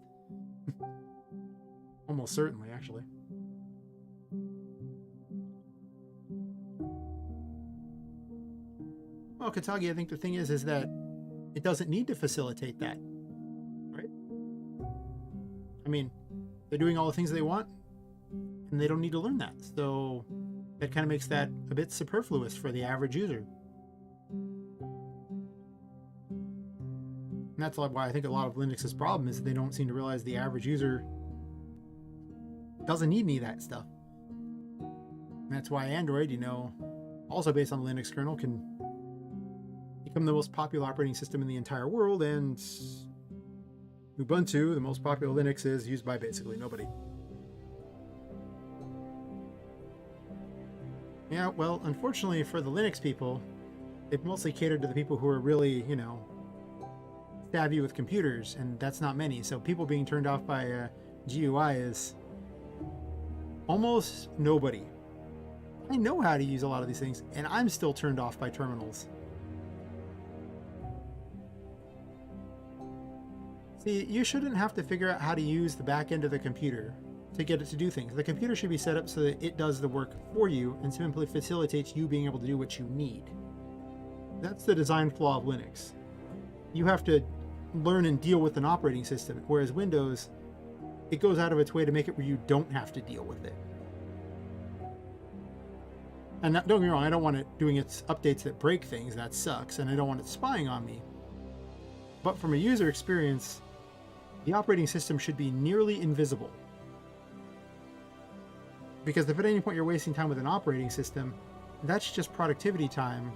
Almost certainly, actually. Well, Katagi, I think the thing is that it doesn't need to facilitate that. I mean, they're doing all the things they want, and they don't need to learn that. So that kind of makes that a bit superfluous for the average user. And that's why I think a lot of Linux's problem is that they don't seem to realize the average user doesn't need any of that stuff. And that's why Android, you know, also based on the Linux kernel, can become the most popular operating system in the entire world, and Ubuntu, the most popular Linux, is used by basically nobody. Yeah, well, unfortunately for the Linux people, they've mostly catered to the people who are really, you know, savvy with computers, and that's not many. So people being turned off by GUI is almost nobody. I know how to use a lot of these things, and I'm still turned off by terminals. See, you shouldn't have to figure out how to use the back end of the computer to get it to do things. The computer should be set up so that it does the work for you and simply facilitates you being able to do what you need. That's the design flaw of Linux. You have to learn and deal with an operating system, whereas Windows, it goes out of its way to make it where you don't have to deal with it. And don't get me wrong, I don't want it doing its updates that break things, that sucks, and I don't want it spying on me. But from a user experience, the operating system should be nearly invisible. Because if at any point you're wasting time with an operating system, that's just productivity time,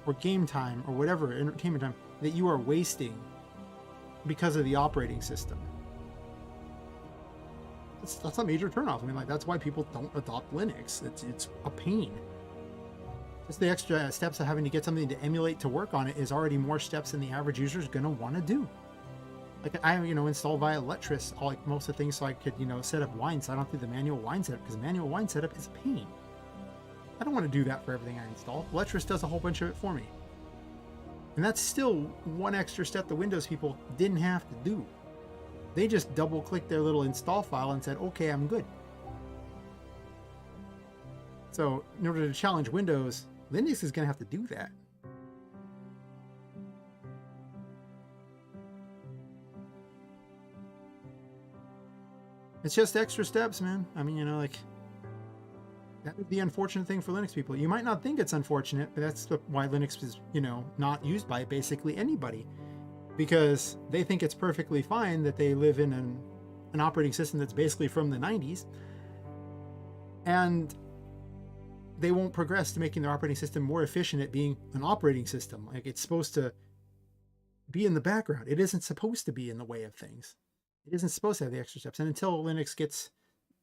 or game time, or whatever, entertainment time, that you are wasting because of the operating system. That's a major turnoff. I mean, like, that's why people don't adopt Linux. It's a pain. Just the extra steps of having to get something to emulate to work on it is already more steps than the average user is going to want to do. Like, I, you know, install via Lettrist all, like, most of the things so I could, you know, set up wine, so I don't do the manual wine setup, because manual wine setup is a pain. I don't want to do that for everything I install. Lettrist does a whole bunch of it for me. And that's still one extra step the Windows people didn't have to do. They just double-clicked their little install file and said, okay, I'm good. So in order to challenge Windows, Linux is going to have to do that. It's just extra steps, man. I mean, you know, like, that would be the unfortunate thing for Linux people. You might not think it's unfortunate, but that's why Linux is, you know, not used by basically anybody. Because they think it's perfectly fine that they live in an operating system that's basically from the 90s. And they won't progress to making their operating system more efficient at being an operating system. Like, it's supposed to be in the background. It isn't supposed to be in the way of things. It isn't supposed to have the extra steps. And until Linux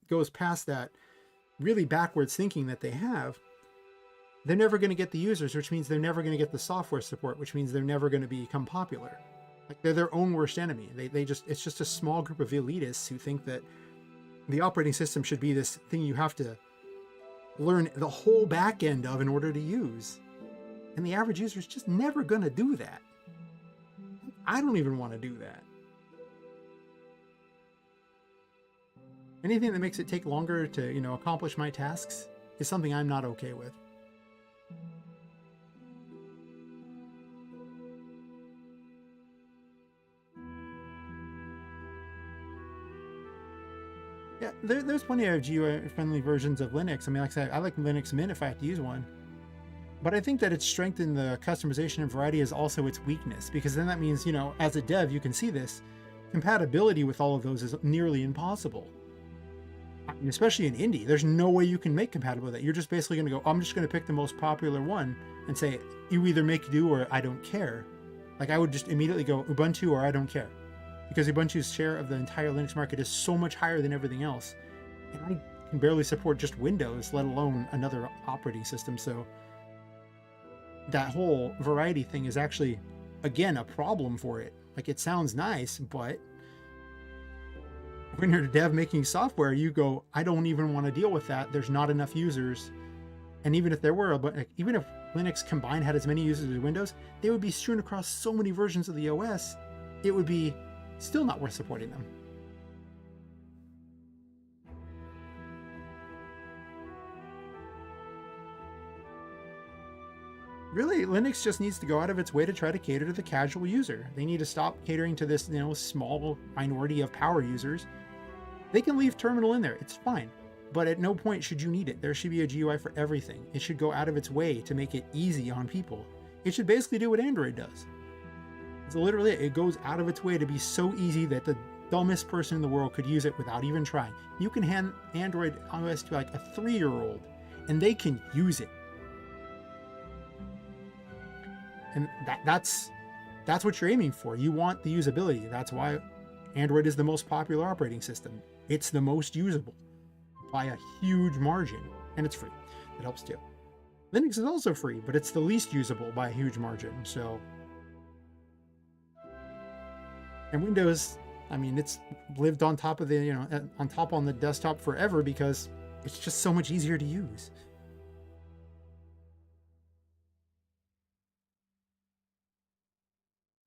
goes past that really backwards thinking that they have, they're never going to get the users, which means they're never going to get the software support, which means they're never going to become popular. Like, they're their own worst enemy. It's just a small group of elitists who think that the operating system should be this thing you have to learn the whole back end of in order to use. And the average user is just never going to do that. I don't even want to do that. Anything that makes it take longer to, you know, accomplish my tasks is something I'm not okay with. Yeah, there's plenty of GUI-friendly versions of Linux. I mean, like I said, I like Linux Mint if I have to use one. But I think that its strength in the customization and variety is also its weakness, because then that means, you know, as a dev, you can see this. Compatibility with all of those is nearly impossible. I mean, especially in indie, there's no way you can make compatible with that. You're just basically going to go, I'm just going to pick the most popular one and say, you either make do or I don't care. Like, I would just immediately go Ubuntu or I don't care. Because Ubuntu's share of the entire Linux market is so much higher than everything else. And I can barely support just Windows, let alone another operating system. So that whole variety thing is actually, again, a problem for it. Like, it sounds nice, but when you're a dev making software, you go, I don't even want to deal with that. There's not enough users. And even if there were, even if Linux combined had as many users as Windows, they would be strewn across so many versions of the OS, it would be still not worth supporting them. Really, Linux just needs to go out of its way to try to cater to the casual user. They need to stop catering to this, you know, small minority of power users They can leave terminal in there. It's fine. But at no point should you need it. There should be a GUI for everything. It should go out of its way to make it easy on people. It should basically do what Android does. It's literally it goes out of its way to be so easy that the dumbest person in the world could use it without even trying. You can hand Android OS to like a 3-year-old and they can use it. And that's what you're aiming for. You want the usability. That's why Android is the most popular operating system. It's the most usable by a huge margin, and it's free. It helps too. Linux is also free, but it's the least usable by a huge margin. So, and Windows, I mean, it's lived on top of the, on the desktop forever because it's just so much easier to use.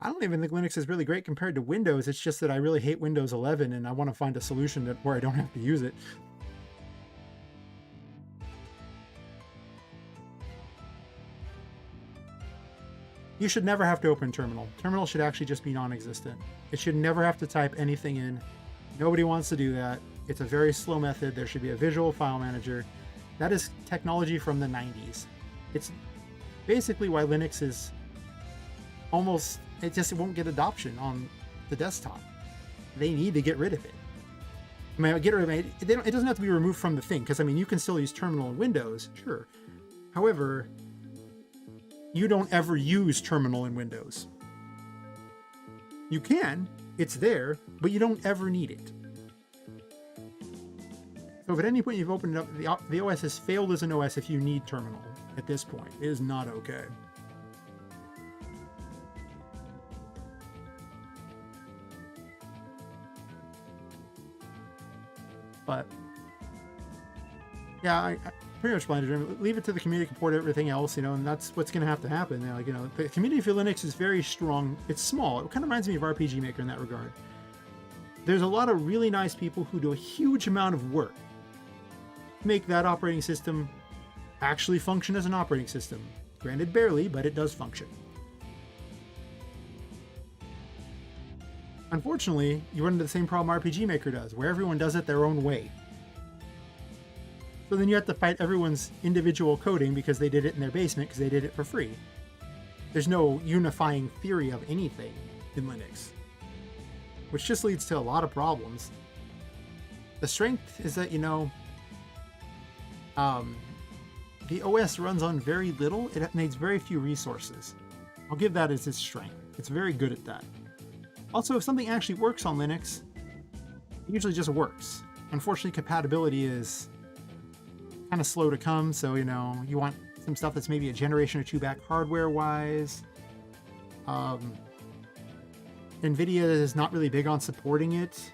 I don't even think Linux is really great compared to Windows. It's just that I really hate Windows 11 and I want to find a solution where I don't have to use it. You should never have to open terminal. Terminal should actually just be non-existent. It should never have to type anything in. Nobody wants to do that. It's a very slow method. There should be a visual file manager. That is technology from the 90s. It's basically why Linux is almost, it won't get adoption on the desktop. They need to get rid of it. I mean, get rid of it. It doesn't have to be removed from the thing, because I mean, you can still use terminal in Windows, sure. However, you don't ever use terminal in Windows. You can, it's there, but you don't ever need it. So if at any point you've opened it up, the OS has failed as an OS if you need terminal at this point. It is not okay. But yeah, I pretty much plan to leave it to the community to support everything else, and that's what's going to have to happen. The community for Linux is very strong. It's small. It kind of reminds me of RPGMaker in that regard. There's a lot of really nice people who do a huge amount of work to make that operating system actually function as an operating system. Granted, barely, but it does function. Unfortunately, you run into the same problem RPGMaker does, where everyone does it their own way. So then you have to fight everyone's individual coding because they did it in their basement because they did it for free. There's no unifying theory of anything in Linux, which just leads to a lot of problems. The strength is that, the OS runs on very little. It needs very few resources. I'll give that as its strength. It's very good at that. Also, if something actually works on Linux, it usually just works. Unfortunately, compatibility is kind of slow to come, so you want some stuff that's maybe a generation or two back hardware-wise. NVIDIA is not really big on supporting it.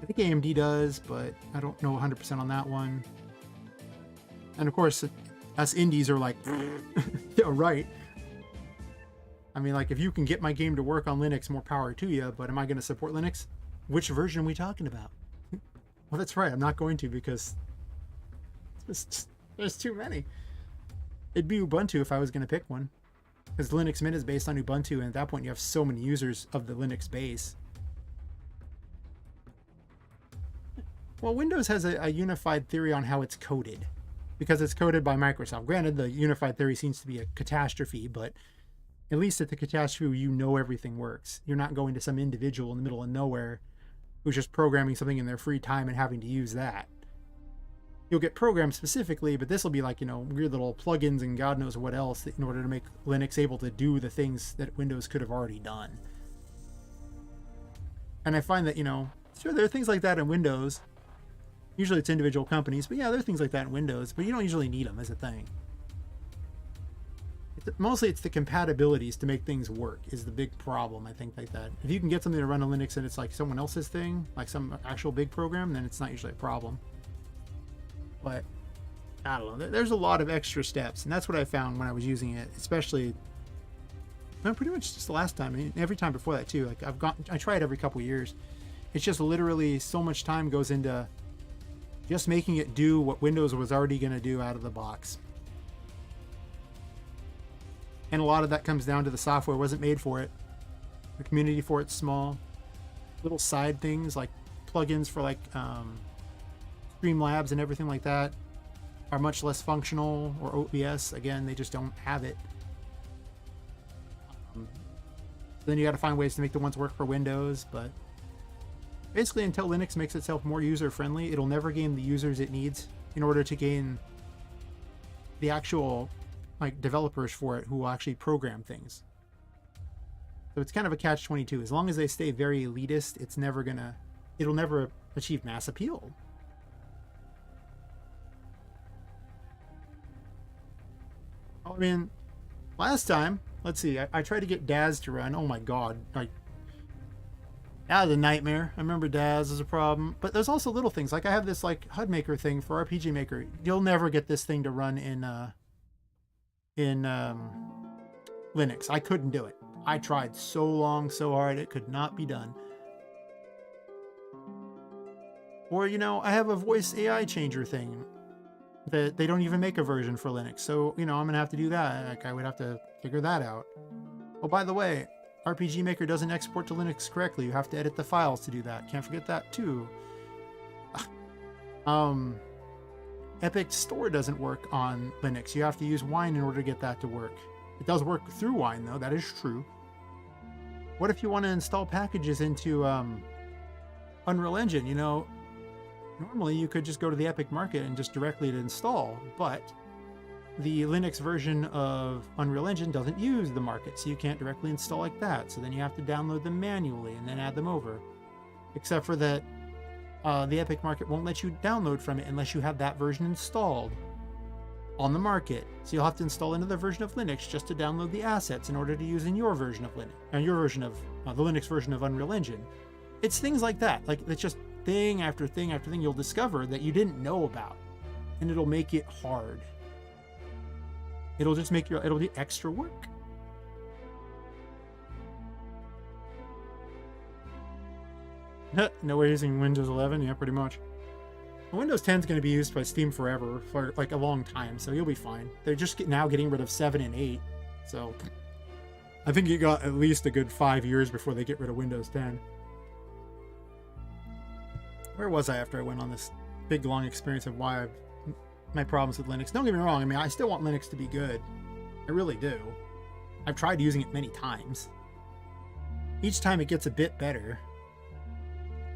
I think AMD does, but I don't know 100% on that one. And of course, us indies are like, yeah, right. I mean, like, if you can get my game to work on Linux, more power to you, but am I going to support Linux? Which version are we talking about? Well, that's right, I'm not going to, because there's too many. It'd be Ubuntu if I was going to pick one, because Linux Mint is based on Ubuntu, and at that point you have so many users of the Linux base. Well, Windows has a unified theory on how it's coded, because it's coded by Microsoft. Granted, the unified theory seems to be a catastrophe, but at least at the catastrophe, everything works. You're not going to some individual in the middle of nowhere who's just programming something in their free time and having to use that. You'll get programmed specifically, but this will be like, weird little plugins and God knows what else in order to make Linux able to do the things that Windows could have already done. And I find that, sure, there are things like that in Windows. Usually it's individual companies, but yeah, there are things like that in Windows, but you don't usually need them as a thing. Mostly it's the compatibilities to make things work is the big problem, I think, like that. If you can get something to run on Linux and it's like someone else's thing, like some actual big program, then it's not usually a problem. But I don't know. There's a lot of extra steps, and that's what I found when I was using it, especially pretty much just the last time. I mean, every time before that too. Like I try it every couple of years. It's just literally so much time goes into just making it do what Windows was already going to do out of the box. And a lot of that comes down to the software wasn't made for it. The community for it's small. Little side things like plugins for like Streamlabs and everything like that are much less functional, or OBS. Again, they just don't have it. Then you got to find ways to make the ones work for Windows, but basically until Linux makes itself more user-friendly, it'll never gain the users it needs in order to gain the actual like developers for it who will actually program things. So it's kind of a catch-22. As long as they stay very elitist, it'll never achieve mass appeal. I mean, last time, let's see, I tried to get Daz to run. Oh my god, like, that was a nightmare. I remember Daz is a problem. But there's also little things, like I have this like HUD maker thing for RPGMaker. You'll never get this thing to run in Linux. I couldn't do it. I tried so long, so hard, it could not be done. Or, you know, I have a voice AI changer thing that they don't even make a version for Linux. So, you know, I'm going to have to do that. Like, I would have to figure that out. Oh, by the way, RPGMaker doesn't export to Linux correctly. You have to edit the files to do that. Can't forget that too. Epic Store doesn't work on Linux. You have to use Wine in order to get that to work. It does work through Wine, though. That is true. What if you want to install packages into Unreal Engine? You know, normally you could just go to the Epic Market and just directly install, but the Linux version of Unreal Engine doesn't use the market, so you can't directly install like that. So then you have to download them manually and then add them over. Except for that the Epic Market won't let you download from it unless you have that version installed on the market. So you'll have to install another version of Linux just to download the assets in order to use in your version of Linux, your version of the Linux version of Unreal Engine. It's things like that. Like, it's just thing after thing after thing you'll discover that you didn't know about, and it'll make it hard. It'll just make it'll be extra work. No way using Windows 11? Yeah, pretty much. Windows 10 is going to be used by Steam forever, for like a long time, so you'll be fine. They're just now getting rid of 7 and 8, so I think you got at least a good 5 years before they get rid of Windows 10. Where was I after I went on this big long experience of why my problems with Linux? Don't get me wrong, I mean, I still want Linux to be good. I really do. I've tried using it many times. Each time it gets a bit better.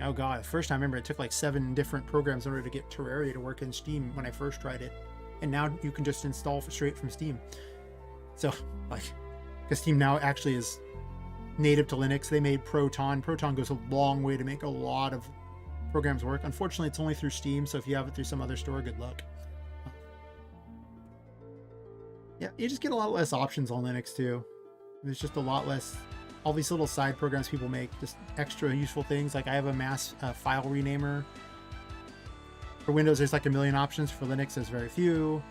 Oh god, the first time I remember it took like 7 different programs in order to get Terraria to work in Steam when I first tried it. And now you can just install straight from Steam. So, like, because Steam now actually is native to Linux. They made Proton. Proton goes a long way to make a lot of programs work. Unfortunately, it's only through Steam, so if you have it through some other store, good luck. Yeah, you just get a lot less options on Linux too. There's just a lot less, all these little side programs people make, just extra useful things. Like I have a mass file renamer. For Windows, there's like a million options. For Linux, there's very few.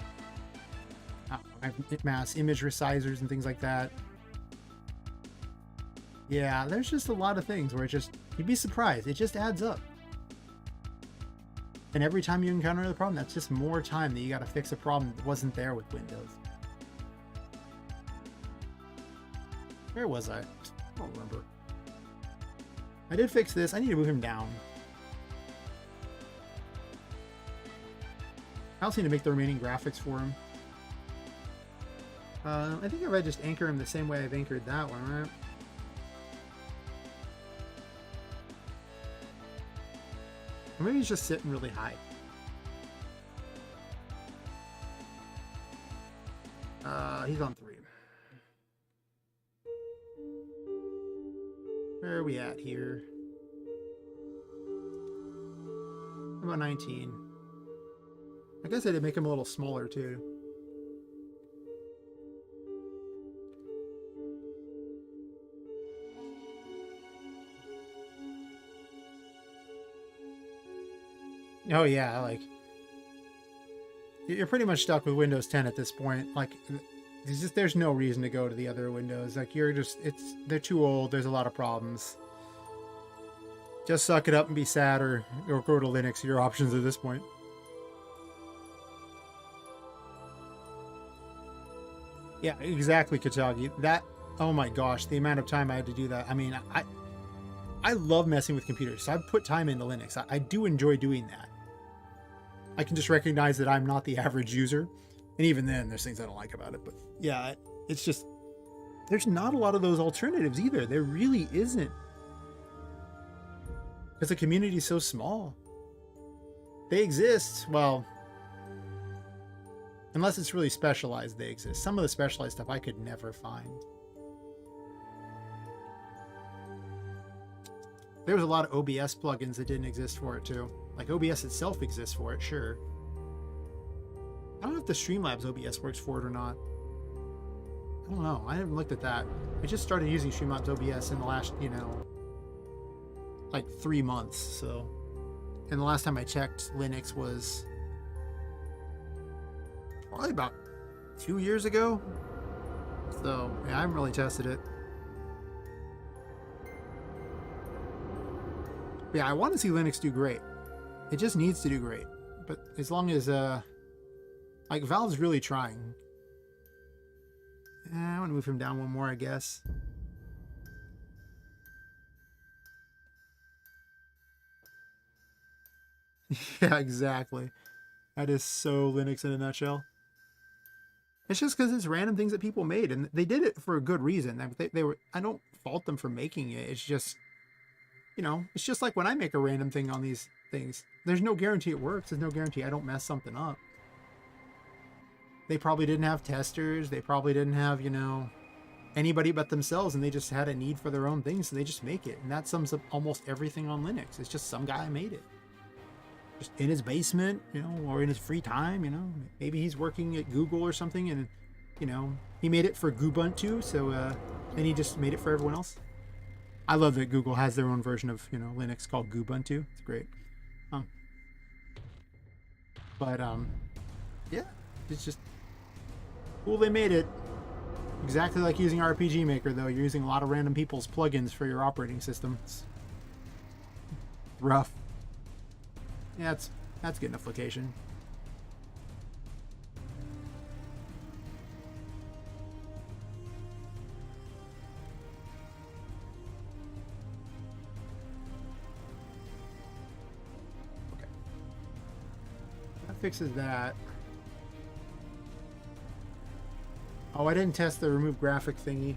I have mass image resizers and things like that. Yeah, there's just a lot of things where it just, you'd be surprised. It just adds up. And every time you encounter another problem, that's just more time that you got to fix a problem that wasn't there with Windows. Where was I? I don't remember. I did fix this. I need to move him down. I also need to make the remaining graphics for him. I think if I just anchor him the same way I've anchored that one, right? Or maybe he's just sitting really high. He's on 3. Where are we at here? About 19. I guess I did make him a little smaller too. Oh yeah, like you're pretty much stuck with Windows 10 at this point. Like there's no reason to go to the other Windows. Like they're too old. There's a lot of problems. Just suck it up and be sad, or go to Linux. Your options at this point. Yeah, exactly, Kachagi. That, oh my gosh, the amount of time I had to do that. I mean, I love messing with computers, so I've put time into Linux. I do enjoy doing that. I can just recognize that I'm not the average user, and even then, there's things I don't like about it. But yeah, it's just there's not a lot of those alternatives either. There really isn't, because the community is so small. They exist, well, unless it's really specialized, they exist. Some of the specialized stuff I could never find. There was a lot of OBS plugins that didn't exist for it too. Like OBS itself exists for it, sure. I don't know if the Streamlabs OBS works for it or not. I don't know. I haven't looked at that. I just started using Streamlabs OBS in the last, like 3 months. So, and the last time I checked, Linux was probably about 2 years ago. So, yeah, I haven't really tested it. But yeah, I want to see Linux do great. It just needs to do great. But as long as, like, Valve's really trying. I want to move him down one more, I guess. Yeah, exactly. That is so Linux in a nutshell. It's just because it's random things that people made, and they did it for a good reason. They were. I don't fault them for making it. It's just, it's just like when I make a random thing on these things. There's no guarantee it works. There's no guarantee I don't mess something up. They probably didn't have testers. They probably didn't have, anybody but themselves, and they just had a need for their own things, so they just make it. And that sums up almost everything on Linux. It's just some guy made it. Just in his basement, or in his free time, maybe he's working at Google or something, and, he made it for Ubuntu, so then he just made it for everyone else. I love that Google has their own version of, Linux called Ubuntu. It's great. But yeah, it's just cool they made it. Exactly like using RPGMaker, though. You're using a lot of random people's plugins for your operating system. It's rough. Yeah, that's good enough location. Okay. That fixes that. Oh, I didn't test the remove graphic thingy.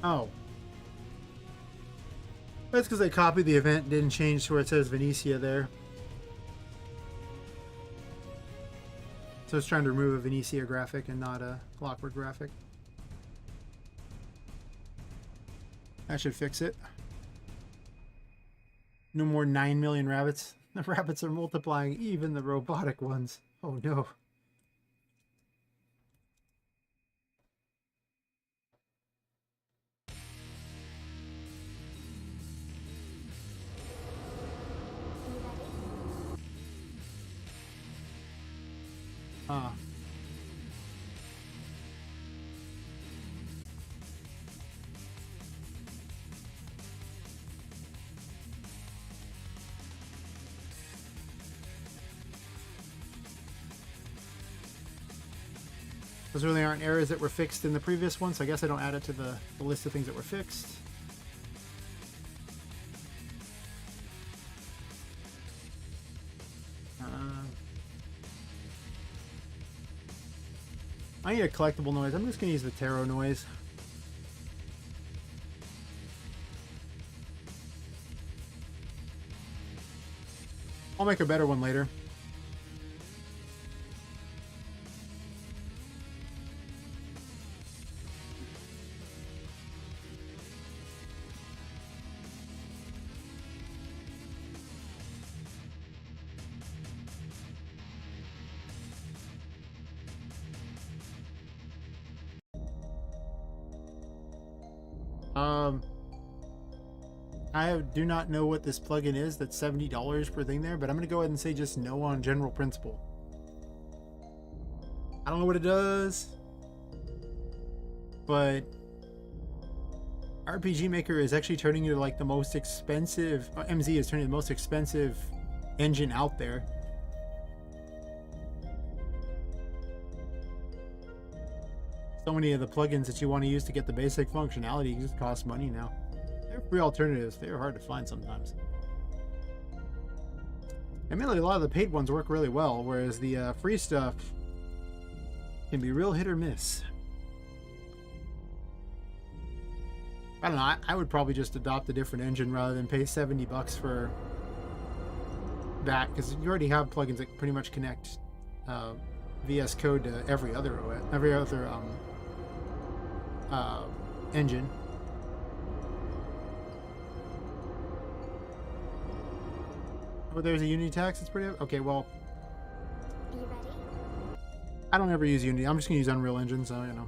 Oh. That's because I copied the event and didn't change to where it says Venetia there. So I was trying to remove a Venetia graphic and not a Clockwork graphic. That should fix it. No more 9 million rabbits. The rabbits are multiplying, even the robotic ones. Oh no. Ah. Those really aren't errors that were fixed in the previous one, so I guess I don't add it to the list of things that were fixed. I need a collectible noise. I'm just going to use the tarot noise. I'll make a better one later. I do not know what this plugin is that's $70 per thing there, but I'm going to go ahead and say just no on general principle. I don't know what it does, but RPGMaker is actually turning into like the most expensive, MZ is turning the most expensive engine out there. So many of the plugins that you want to use to get the basic functionality just cost money now. They're free alternatives. They're hard to find sometimes. Admittedly, a lot of the paid ones work really well, whereas the free stuff can be real hit or miss. I don't know. I would probably just adopt a different engine rather than pay $70 for that, because you already have plugins that pretty much connect VS Code to every other engine. Oh, there's a Unity tax. It's pretty okay. Well, Are you ready? I don't ever use Unity. I'm just gonna use Unreal Engine, so you know.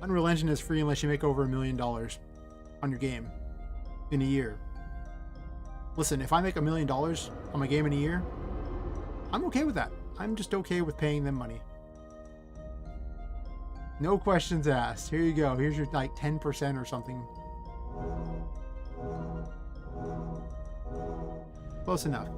Unreal Engine is free unless you make over $1 million on your game in a year. Listen, if I make $1 million on my game in a year, I'm okay with that. I'm just okay with paying them money. No questions asked. Here you go. Here's your like 10% or something. Close enough.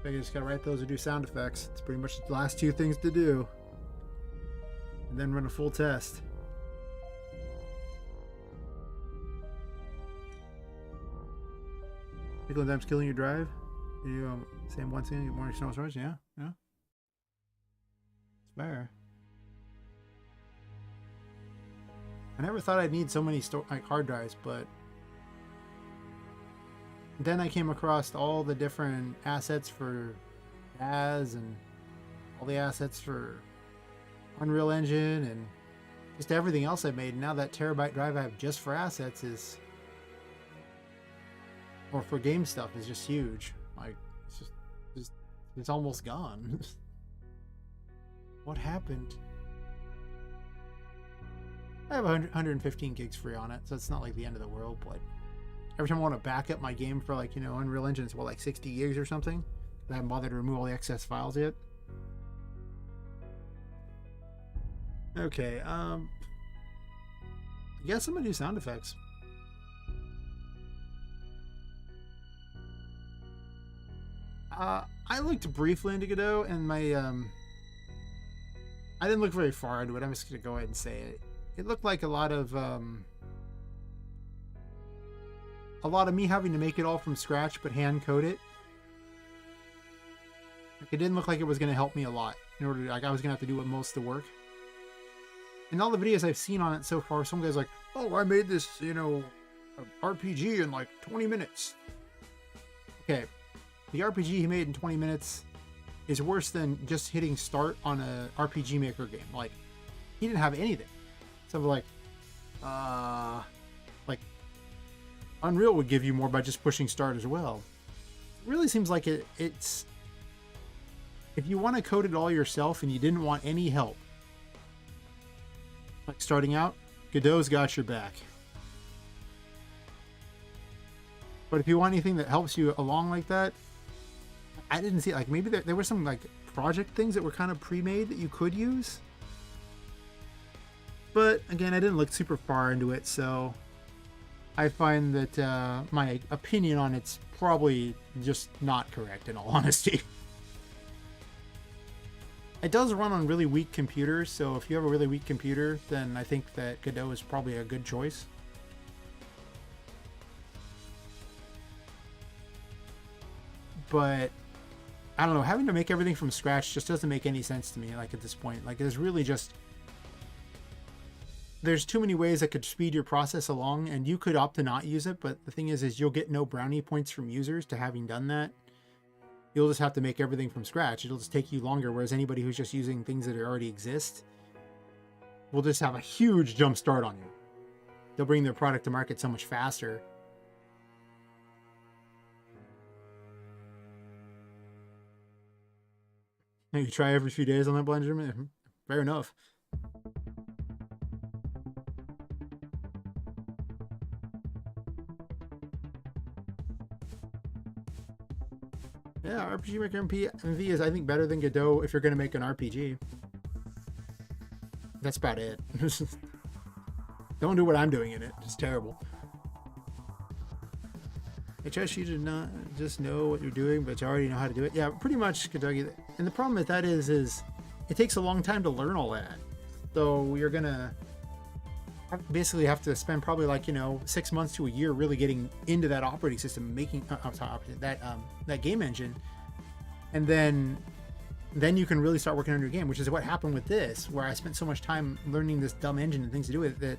I just gotta write those or do sound effects. It's pretty much the last two things to do. And then run a full test. Pickle and Dime's killing your drive. You same one thing, get more external storage. Yeah, yeah. It's fair. I never thought I'd need so many like hard drives, but then I came across all the different assets for DAS and all the assets for Unreal Engine and just everything else I made. And now that terabyte drive I have just for assets is, or for game stuff, is just huge. Like it's almost gone. What happened? I have 115 gigs free on it, so it's not like the end of the world, but every time I want to back up my game for, like, you know, Unreal Engine, it's what, like 60 gigs or something? I haven't bothered to remove all the excess files yet. Okay, I guess I'm gonna do sound effects. I looked briefly into Godot, and my I didn't look very far into it. I'm just gonna go ahead and say it. It looked like a lot of me having to make it all from scratch, but hand code it. Like, it didn't look like it was going to help me a lot. In order to, like, I was going to have to do most of the work. In all the videos I've seen on it so far, some guy's like, "Oh, I made this, you know, RPG in like 20 minutes." Okay, the RPG he made in 20 minutes is worse than just hitting start on a RPGMaker game. Like, he didn't have anything. So like Unreal would give you more by just pushing start as well. It really seems like it's if you want to code it all yourself and you didn't want any help, like starting out, Godot's got your back. But if you want anything that helps you along like that, I didn't see, like, maybe there were some like project things that were kind of pre-made that you could use. But again, I didn't look super far into it, so I find that my opinion on it's probably just not correct, in all honesty. It does run on really weak computers, so if you have a really weak computer, then I think that Godot is probably a good choice. But I don't know, having to make everything from scratch just doesn't make any sense to me, like, at this point. Like, there's really just... There's too many ways that could speed your process along, and you could opt to not use it, but the thing is you'll get no brownie points from users to having done that. You'll just have to make everything from scratch. It'll just take you longer, whereas anybody who's just using things that already exist will just have a huge jump start on you. They'll bring their product to market so much faster. You try every few days on that blender? Fair enough. Yeah, RPGMaker MV is, I think, better than Godot if you're going to make an RPG. That's about it. Don't do what I'm doing in it. It's terrible. I trust you to not just know what you're doing, but you already know how to do it. Yeah, pretty much, Kentucky. And the problem with that is it takes a long time to learn all that. So you're going to basically have to spend probably, like, 6 months to a year really getting into that operating system, making that game engine, and then you can really start working on your game, which is what happened with this, where I spent so much time learning this dumb engine and things to do with it that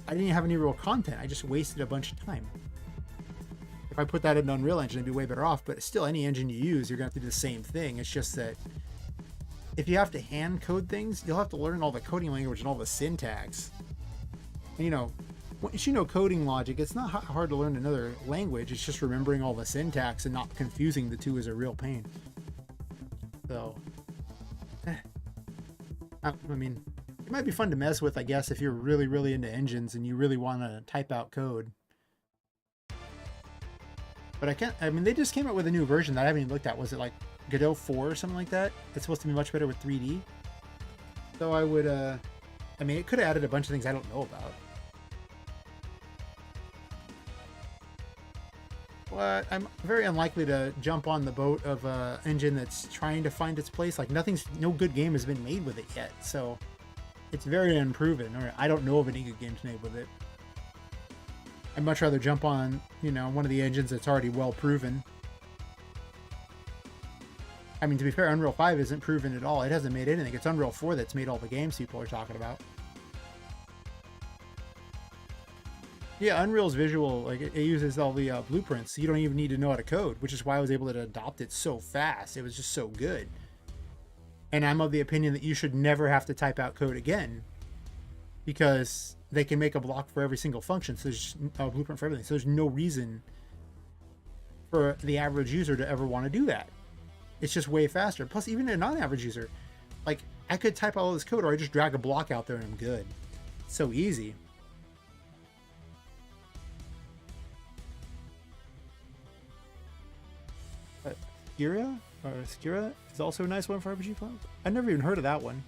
I didn't have any real content. I just wasted a bunch of time. If I put that in Unreal Engine, I'd be way better off, but still, any engine you use, you're going to have to do the same thing. It's just that if you have to hand code things, you'll have to learn all the coding language and all the syntax. And, once you know coding logic, it's not hard to learn another language. It's just remembering all the syntax and not confusing the two is a real pain. So, I mean, it might be fun to mess with, I guess, if you're really, really into engines and you really want to type out code. But they just came out with a new version that I haven't even looked at. Was it like Godot 4 or something like that? It's supposed to be much better with 3D. So I would, it could have added a bunch of things I don't know about. But I'm very unlikely to jump on the boat of an engine that's trying to find its place. Like, no good game has been made with it yet. So it's very unproven, or I don't know of any good games made with it. I'd much rather jump on, one of the engines that's already well proven. I mean, to be fair, Unreal 5 isn't proven at all. It hasn't made anything. It's Unreal 4 that's made all the games people are talking about. Yeah, Unreal's visual, like, it uses all the blueprints, so you don't even need to know how to code, which is why I was able to adopt it so fast. It was just so good. And I'm of the opinion that you should never have to type out code again, because they can make a block for every single function, so there's a blueprint for everything. So there's no reason for the average user to ever want to do that. It's just way faster. Plus, even a non-average user, like, I could type all this code, or I just drag a block out there and I'm good. It's so easy. Skira is also a nice one for RPG Cloud. I've never even heard of that one.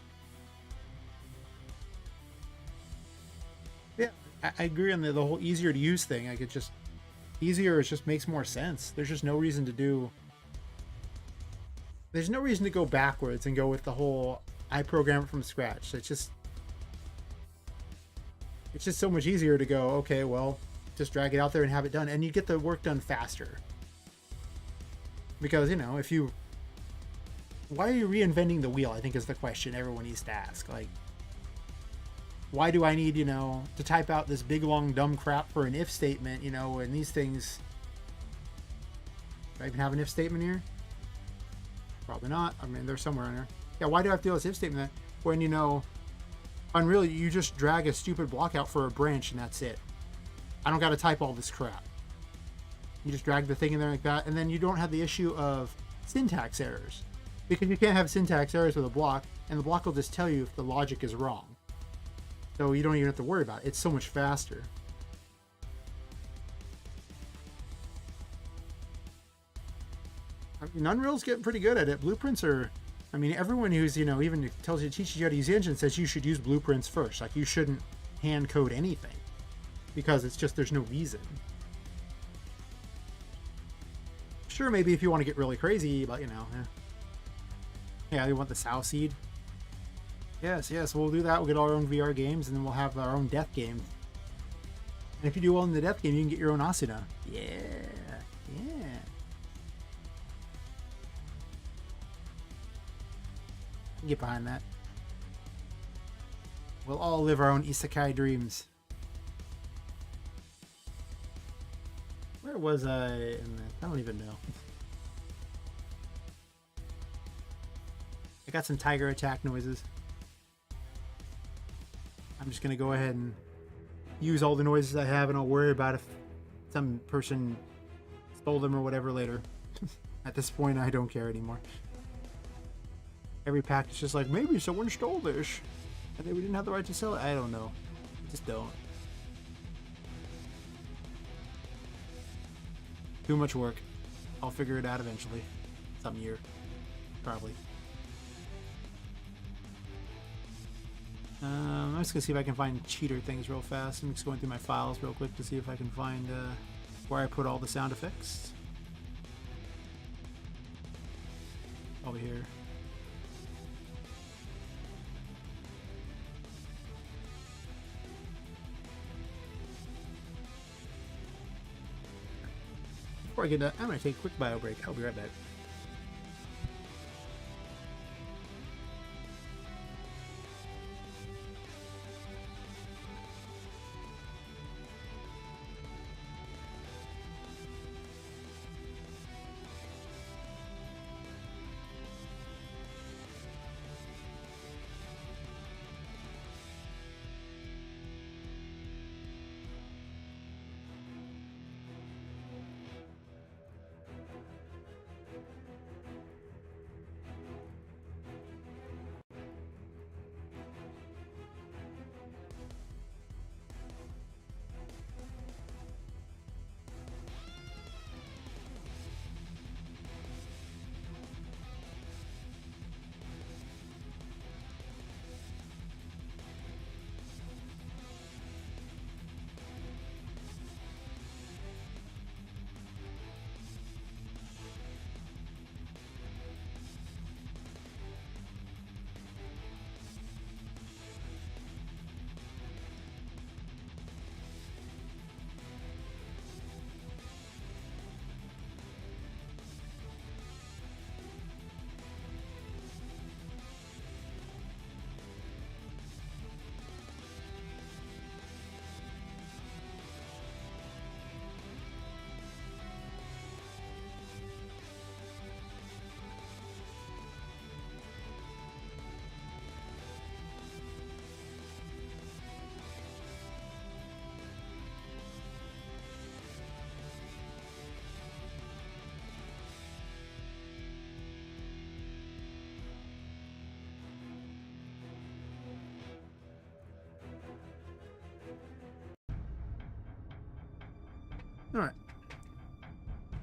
Yeah, I agree on the whole easier to use thing. Like, it's just easier. It just makes more sense. There's just no reason to do. There's no reason to go backwards and go with the whole I program it from scratch. It's just so much easier to go, okay, well, just drag it out there and have it done, and you get the work done faster. Because, why are you reinventing the wheel, I think, is the question everyone needs to ask. Like, why do I need, to type out this big, long, dumb crap for an if statement, and these things... Do I even have an if statement here? Probably not. I mean, they're somewhere in there. Yeah, why do I have to do this if statement when, Unreal, you just drag a stupid block out for a branch and that's it. I don't got to type all this crap. You just drag the thing in there like that, and then you don't have the issue of syntax errors, because you can't have syntax errors with a block, and the block will just tell you if the logic is wrong. So you don't even have to worry about it. It's so much faster. I mean, Unreal's getting pretty good at it. Blueprints are, everyone who's, even teaches you how to use the engine says you should use blueprints first. Like, you shouldn't hand code anything, because it's just, there's no reason. Sure, maybe if you want to get really crazy, but yeah, you want the Sow Seed. Yes, we'll do that. We'll get our own VR games, and then we'll have our own death game. And if you do well in the death game, you can get your own Asuna. Yeah. Get behind that. We'll all live our own isekai dreams. Where was I in that? I don't even know. I got some tiger attack noises. I'm just gonna go ahead and use all the noises I have, and I'll worry about if some person stole them or whatever later. At this point, I don't care anymore. Every pack is just like, maybe someone stole this and we didn't have the right to sell it. I don't know. Just don't. Too much work. I'll figure it out eventually. Some year. Probably. I'm just going to see if I can find cheater things real fast. I'm just going through my files real quick to see if I can find where I put all the sound effects. Over here. Before I get done, I'm going to take a quick bio break. I'll be right back. Alright.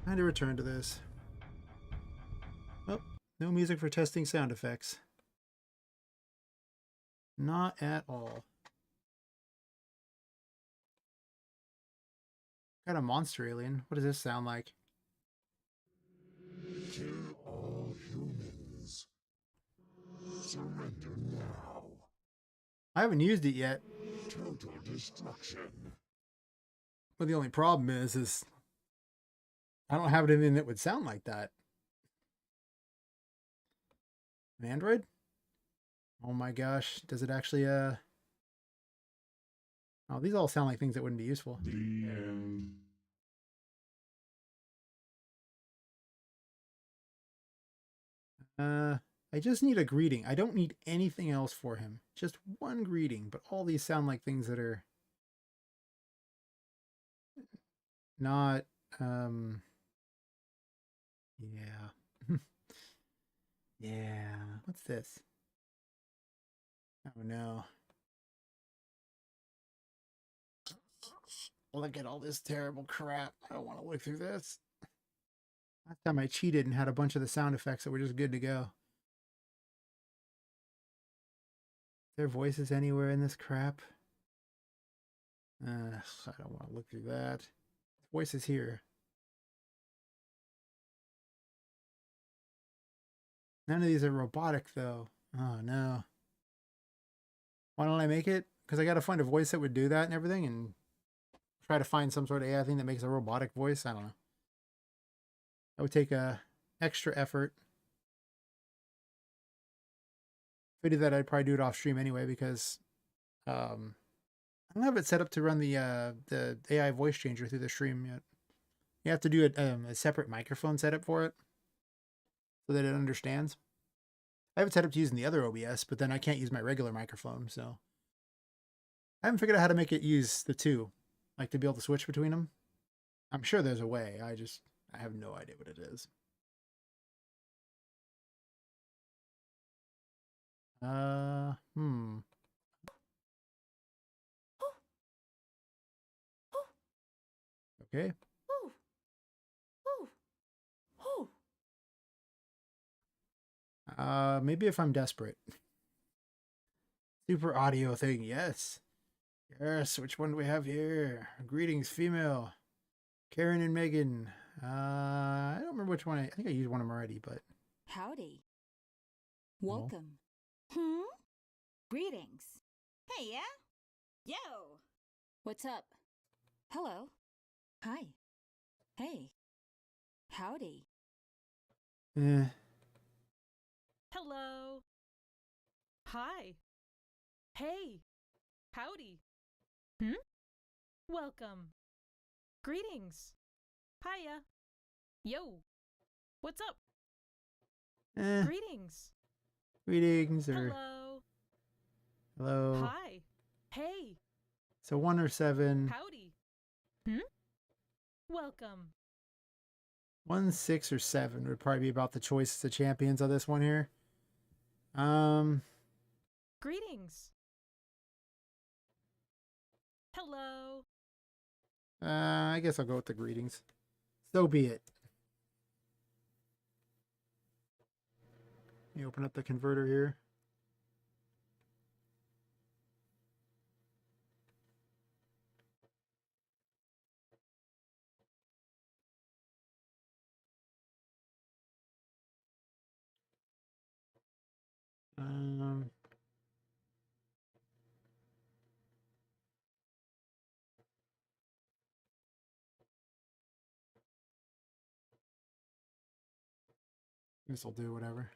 Time to return to this. Oh, no music for testing sound effects. Not at all. Got a monster alien. What does this sound like? Kill all humans. Surrender now. I haven't used it yet. Total destruction. But the only problem is I don't have anything that would sound like that. An Android? Oh my gosh. Does it actually, Oh, these all sound like things that wouldn't be useful. The end. I just need a greeting. I don't need anything else for him. Just one greeting, but all these sound like things that are not, yeah. Yeah. What's this? Oh no. Look at all this terrible crap. I don't want to look through this. Last time I cheated and had a bunch of the sound effects that were just good to go. Their voices anywhere in this crap? I don't want to look through that. Voices here. None of these are robotic though. Oh no. Why don't I make it? Because I got to find a voice that would do that and everything, and try to find some sort of AI thing that makes a robotic voice. I don't know. That would take a extra effort. I did that, I'd probably do it off stream anyway because I don't have it set up to run the AI voice changer through the stream yet. You have to do a separate microphone setup for it so that it understands. I have it set up to using the other OBS, but then I can't use my regular microphone, so I haven't figured out how to make it use the two, like to be able to switch between them. I'm sure there's a way. I have no idea what it is. Okay. Maybe if I'm desperate. Super audio thing, yes. Yes, which one do we have here? Greetings, female. Karen and Megan. I don't remember which one. I think I used one of them already, but... Howdy. No. Welcome. Greetings. Hey, yeah? Yo! What's up? Hello. Hi. Hey. Howdy. Eh. Hello. Hi. Hey. Howdy. Welcome. Greetings. Hiya. Yo. What's up? Greetings. Greetings or Hello. hello. Hi. Hey. So 1 or 7. Howdy. Welcome. 1, 6, or 7 would probably be about the choices of champions of this one here. Greetings. Hello. I guess I'll go with the greetings. So be it. Let me open up the converter here. This will do whatever.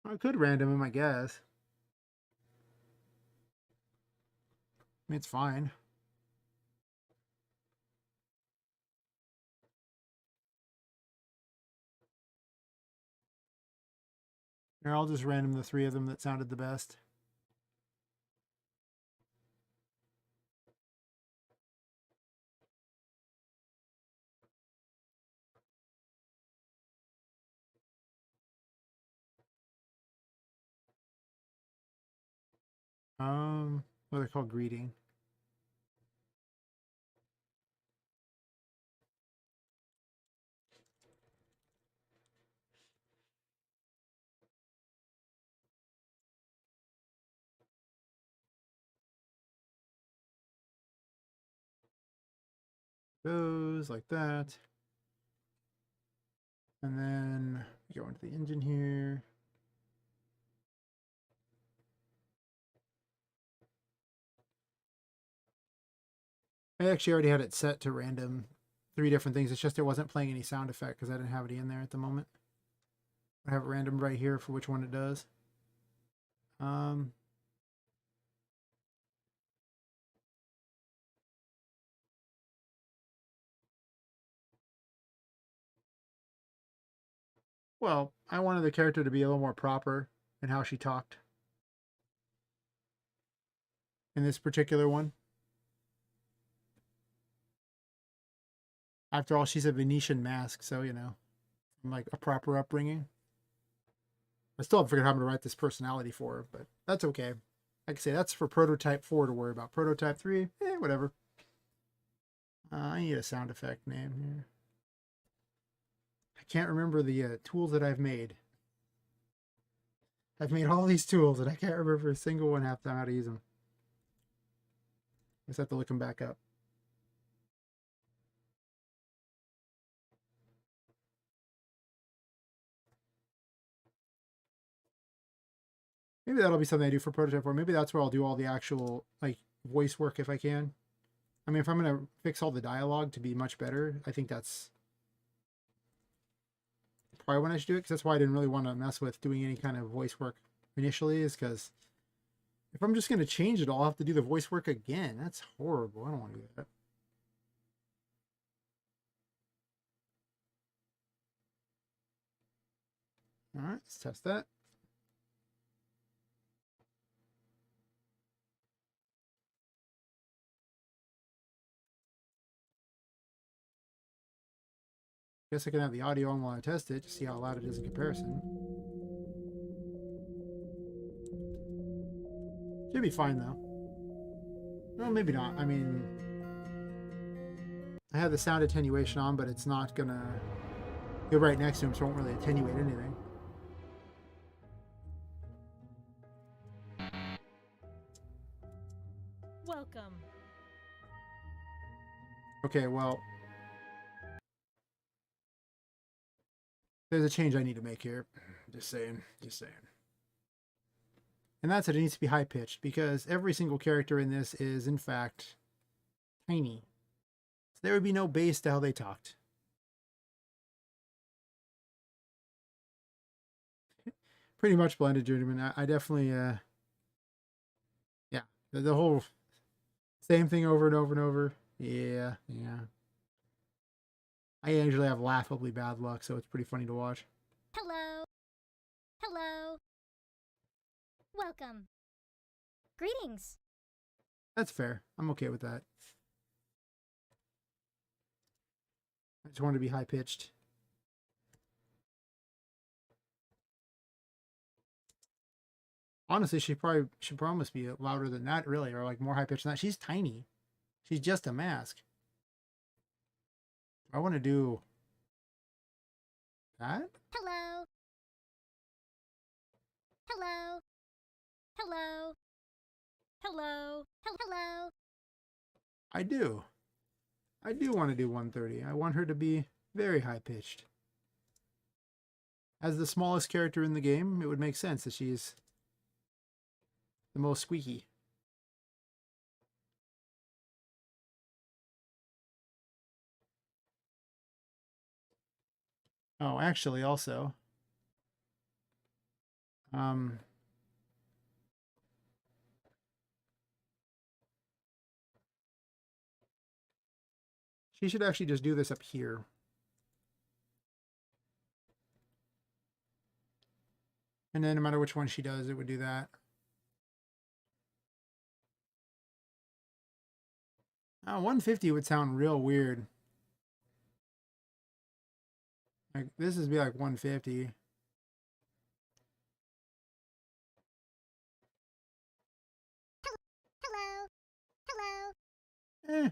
I could random him, I guess. I mean, it's fine. Here, I'll just random the 3 of them that sounded the best. What are they called? Greeting. Goes like that. And then go into the engine here. I actually already had it set to random 3 different things. It's just it wasn't playing any sound effect because I didn't have it in there at the moment. I have it random right here for which one it does. Well, I wanted the character to be a little more proper in how she talked in this particular one. After all, she's a Venetian mask, so, you know, like a proper upbringing. I still haven't figured out how to write this personality for her, but that's okay. Like I say, that's for Prototype 4 to worry about. Prototype 3, whatever. I need a sound effect name here. I can't remember the tools that I've made. I've made all these tools, and I can't remember a single one half the time how to use them. I just have to look them back up. Maybe that'll be something I do for Prototype 4. Maybe that's where I'll do all the actual like voice work if I can. I mean, if I'm going to fix all the dialogue to be much better, I think that's probably when I should do it, because that's why I didn't really want to mess with doing any kind of voice work initially, is because if I'm just going to change it, I'll have to do the voice work again. That's horrible. I don't want to do that. All right, let's test that. Guess I can have the audio on while I test it to see how loud it is in comparison. Should be fine though. Well, maybe not. I mean, I have the sound attenuation on, but it's not gonna go right next to him, so it won't really attenuate anything. Welcome. Okay, well, there's a change I need to make here. Just saying, just saying. And that's that it needs to be high pitched, because every single character in this is in fact tiny. So there would be no bass to how they talked. Pretty much blended journeyman. I definitely yeah, the whole same thing over and over and over. Yeah. I usually have laughably bad luck, so it's pretty funny to watch. Hello. Hello. Welcome. Greetings. That's fair. I'm okay with that. I just wanted to be high pitched. Honestly, she should almost be louder than that, really, or like more high pitched than that. She's tiny. She's just a mask. I want to do that. Hello. Hello. Hello. Hello. Hello. I do. I do want to do 130. I want her to be very high pitched. As the smallest character in the game, it would make sense that she's the most squeaky. Oh, actually, also, she should actually just do this up here. And then no matter which one she does, it would do that. Oh, 150 would sound real weird. Like, this would be like 150. Hello. Hello. Eh.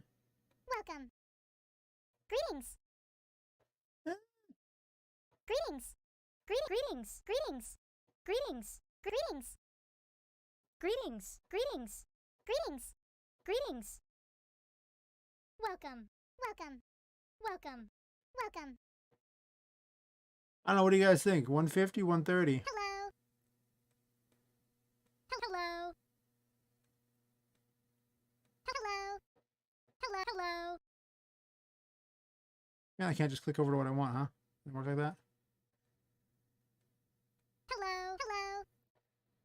Welcome. Greetings. Eh. Greetings. Greetings. Greetings. Greetings. Greetings. Greetings. Greetings. Greetings. Greetings. Welcome. Welcome. Welcome. Welcome. I don't know. What do you guys think? 150, 130? Hello. Hello. Hello. Hello. Hello. Yeah, I can't just click over to what I want, huh? Doesn't work like that? Hello. Hello.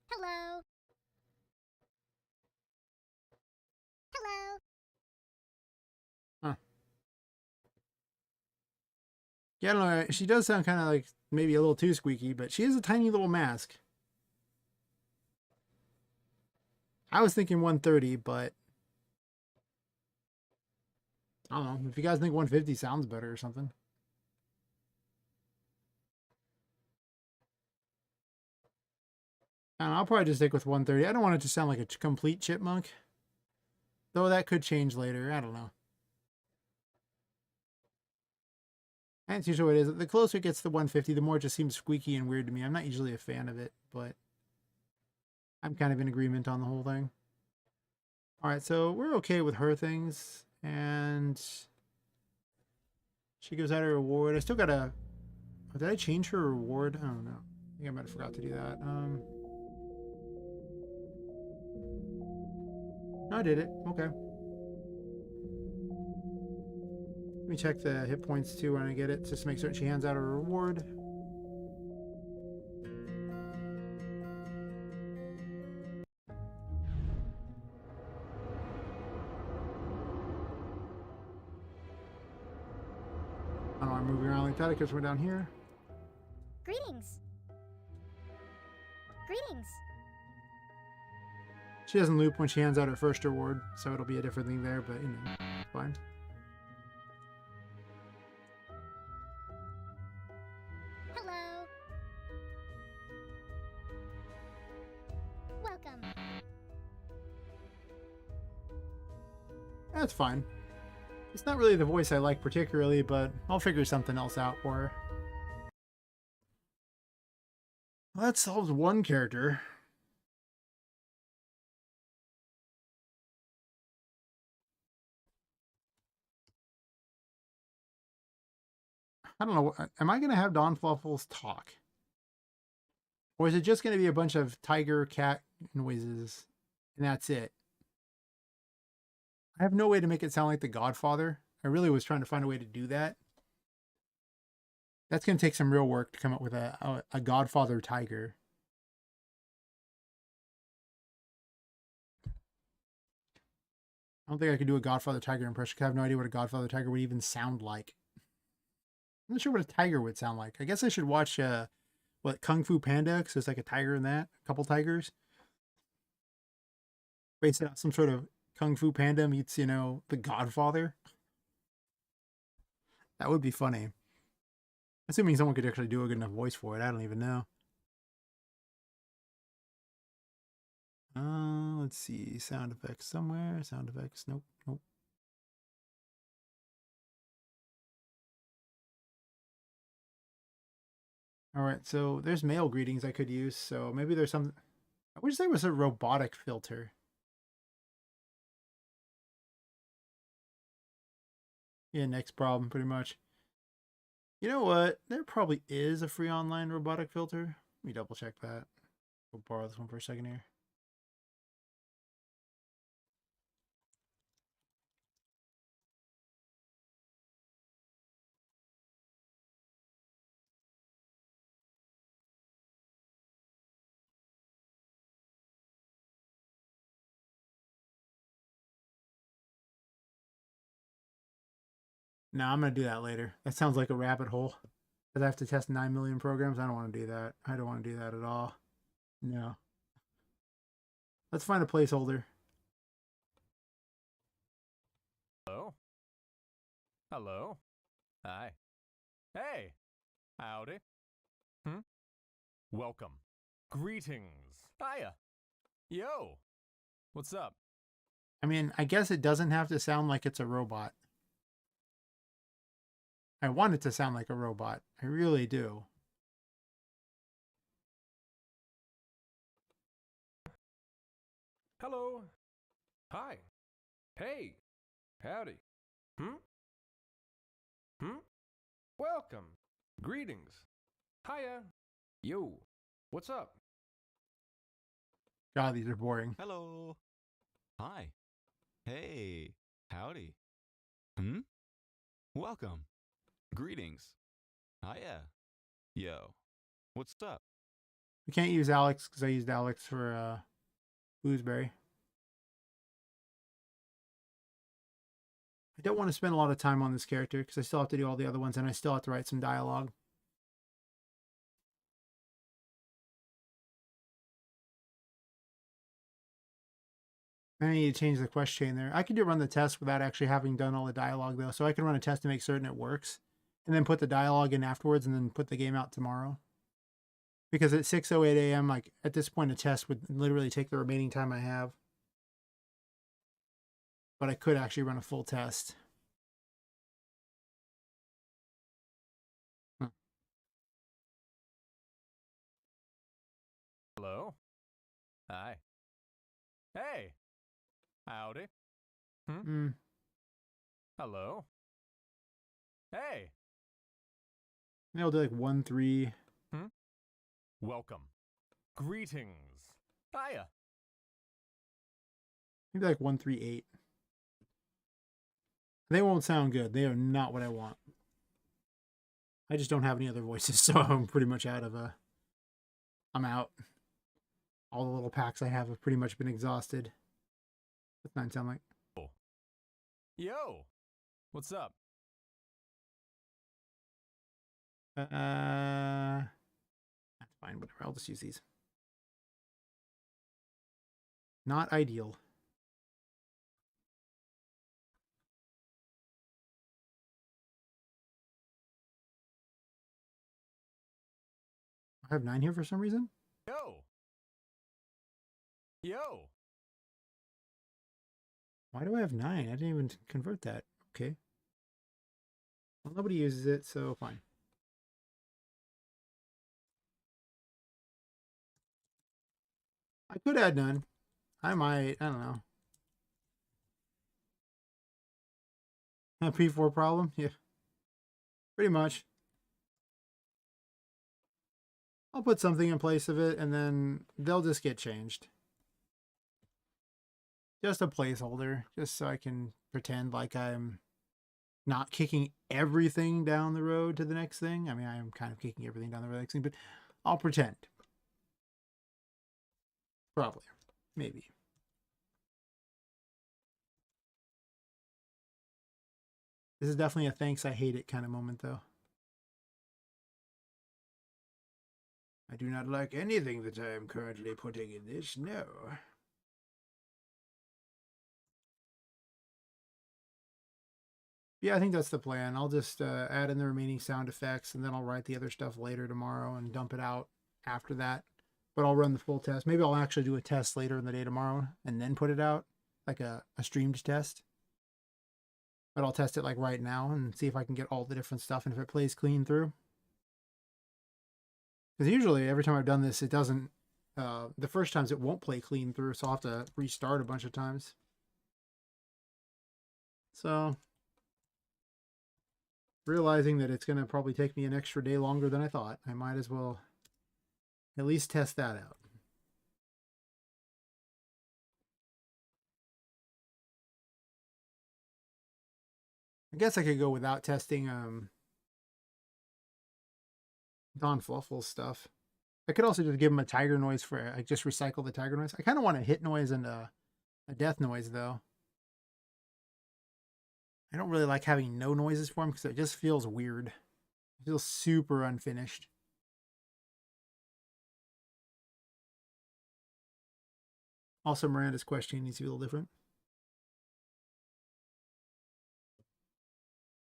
Hello. Hello. Huh. Yeah, I don't know. She does sound kind of like maybe a little too squeaky, but she is a tiny little mask. I was thinking 130, but I don't know. If you guys think 150 sounds better or something. I don't know, I'll probably just stick with 130. I don't want it to sound like a complete chipmunk. Though that could change later. I don't know. That's usually what it is. The closer it gets to 150, the more it just seems squeaky and weird to me. I'm not usually a fan of it, but I'm kind of in agreement on the whole thing. Alright, so we're okay with her things. And she gives out her reward. I still gotta... Oh, did I change her reward? I don't know. I think I might have forgot to do that. I did it. Okay. Let me check the hit points too when I get it, just to make certain she hands out a reward. that, it goes from down here. Greetings. Greetings. She doesn't loop when she hands out her first reward, so it'll be a different thing there, but you know, fine. Hello. Welcome. That's fine. It's not really the voice I like particularly, but I'll figure something else out for her. Well, that solves one character. I don't know. Am I going to have Don Fluffles talk? Or is it just going to be a bunch of tiger cat noises and that's it? I have no way to make it sound like The Godfather. I really was trying to find a way to do that. That's going to take some real work to come up with a Godfather tiger. I don't think I could do a Godfather tiger impression because I have no idea what a Godfather tiger would even sound like. I'm not sure what a tiger would sound like. I guess I should watch what, Kung Fu Panda, because there's like a tiger in that, a couple tigers. Based on some sort of Kung Fu Panda meets, you know, The Godfather. That would be funny. Assuming someone could actually do a good enough voice for it. I don't even know. Let's see. Sound effects somewhere. Sound effects. Nope. Nope. All right. So there's male greetings I could use. So maybe there's some. I wish there was a robotic filter. Yeah, next problem, pretty much. You know what? There probably is a free online robotic filter. Let me double check that. We'll borrow this one for a second here. No, I'm going to do that later. That sounds like a rabbit hole. Because I have to test 9 million programs. I don't want to do that. I don't want to do that at all. No. Let's find a placeholder. Hello? Hello? Hi. Hey! Howdy. Welcome. Greetings. Hiya. Yo! What's up? I mean, I guess it doesn't have to sound like it's a robot. I want it to sound like a robot. I really do. Hello. Hi. Hey. Howdy. Welcome. Greetings. Hiya. Yo. What's up? God, these are boring. Hello. Hi. Hey. Howdy. Welcome. Greetings. Hiya. Yo. What's up? We can't use Alex because I used Alex for Bluesberry. I don't want to spend a lot of time on this character because I still have to do all the other ones and I still have to write some dialogue. I need to change the quest chain there. I could run the test without actually having done all the dialogue though. So I can run a test to make certain it works and then put the dialogue in afterwards and then put the game out tomorrow. Because at 6:08 a.m., like at this point, a test would literally take the remaining time I have. But I could actually run a full test. Hello? Hi. Hey. Howdy. Hello? Hey. Maybe I'll do like 1-3. Welcome. Greetings. Hiya. Maybe like 1-3-8. They won't sound good. They are not what I want. I just don't have any other voices, so I'm pretty much out of I'm out. All the little packs I have pretty much been exhausted. What's mine sound like? Yo. What's up? That's fine, whatever. I'll just use these. Not ideal. I have 9 here for some reason. Yo! Yo! Why do I have 9? I didn't even convert that. Okay. Well, nobody uses it, so fine. I could add none. I might. I don't know. A P4 problem? Yeah. Pretty much. I'll put something in place of it, and then they'll just get changed. Just a placeholder, just so I can pretend like I'm not kicking everything down the road to the next thing. I mean, I am kind of kicking everything down the road to the next thing, but I'll pretend. Probably. Maybe. This is definitely a thanks I hate it kind of moment, though. I do not like anything that I am currently putting in this, no. Yeah, I think that's the plan. I'll just add in the remaining sound effects, and then I'll write the other stuff later tomorrow and dump it out after that. But I'll run the full test. Maybe I'll actually do a test later in the day tomorrow and then put it out, like a streamed test. But I'll test it like right now and see if I can get all the different stuff and if it plays clean through. Because usually every time I've done this, it doesn't. The first times it won't play clean through, so I'll have to restart a bunch of times. So, realizing that it's going to probably take me an extra day longer than I thought, I might as well at least test that out. I guess I could go without testing Don Fluffle's stuff. I could also just give him a tiger noise for, like, just recycle the tiger noise. I kind of want a hit noise and a death noise, though. I don't really like having no noises for him because it just feels weird. It feels super unfinished. Also, Miranda's question needs to be a little different.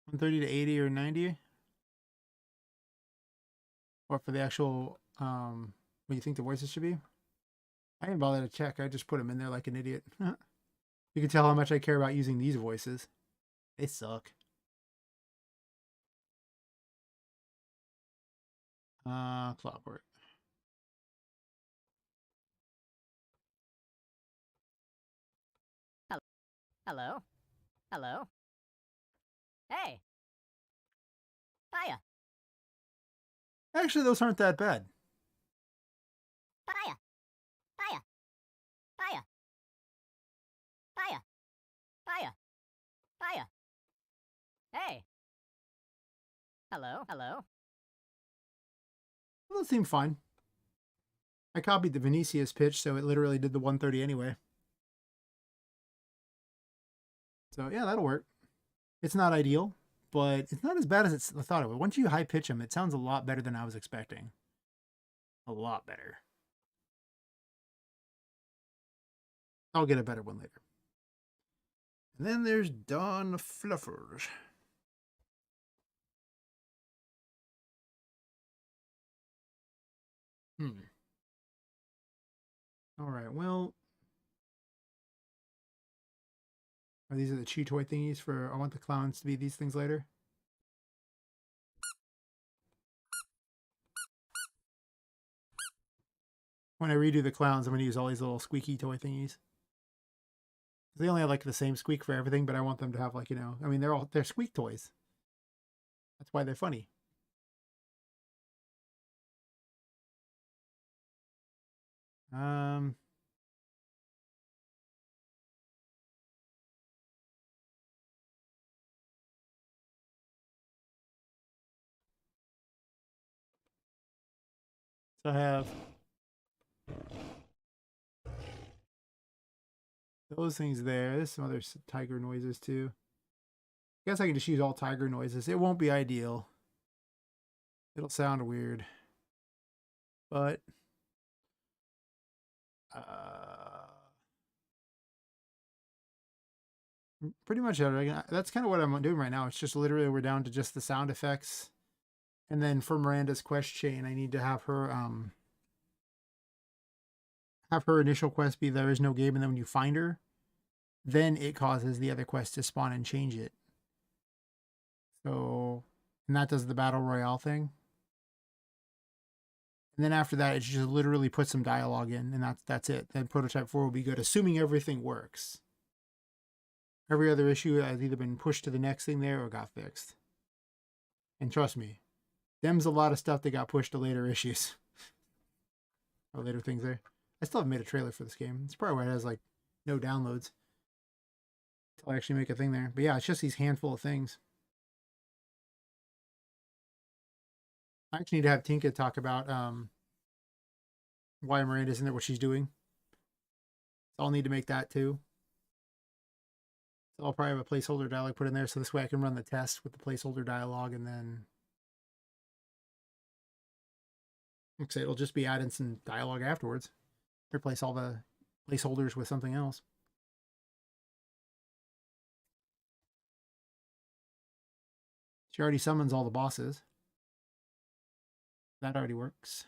130 to 80 or 90? Or for the actual, what do you think the voices should be? I didn't bother to check. I just put them in there like an idiot. You can tell how much I care about using these voices. They suck. Clockwork. Hello? Hello? Hey! Hiya! Actually, those aren't that bad. Hiya! Hiya! Hiya! Hiya! Hiya! Hiya! Hey! Hello? Hello? Those seem fine. I copied the Vinicius pitch, so it literally did the 130 anyway. So yeah, that'll work. It's not ideal, but it's not as bad as I thought it would. Once you high pitch them, it sounds a lot better than I was expecting. A lot better. I'll get a better one later. And then there's Don Fluffers. All right, well, these are the chew toy thingies for, I want the clowns to be these things later. When I redo the clowns, I'm going to use all these little squeaky toy thingies. They only have like the same squeak for everything, but I want them to have, like, you know, I mean, they're squeak toys. That's why they're funny. So I have those things there. There's some other tiger noises too. I guess I can just use all tiger noises. It won't be ideal. It'll sound weird. But pretty much that's kind of what I'm doing right now. It's just literally we're down to just the sound effects. And then for Miranda's quest chain, I need to have her initial quest be there is no game, and then when you find her, then it causes the other quest to spawn and change it. So, and that does the battle royale thing. And then after that, it just literally puts some dialogue in, and that's it. Then prototype 4 will be good, assuming everything works. Every other issue has either been pushed to the next thing there or got fixed. And trust me, them's a lot of stuff that got pushed to later issues. Or later things there. I still haven't made a trailer for this game. It's probably why it has like no downloads. Until I actually make a thing there. But yeah, it's just these handful of things. I actually need to have Tinka talk about why Miranda isn't there, what she's doing. So I'll need to make that too. So I'll probably have a placeholder dialogue put in there, so this way I can run the test with the placeholder dialogue, and then like I say, it'll just be adding some dialogue afterwards. Replace all the placeholders with something else. She already summons all the bosses. That already works.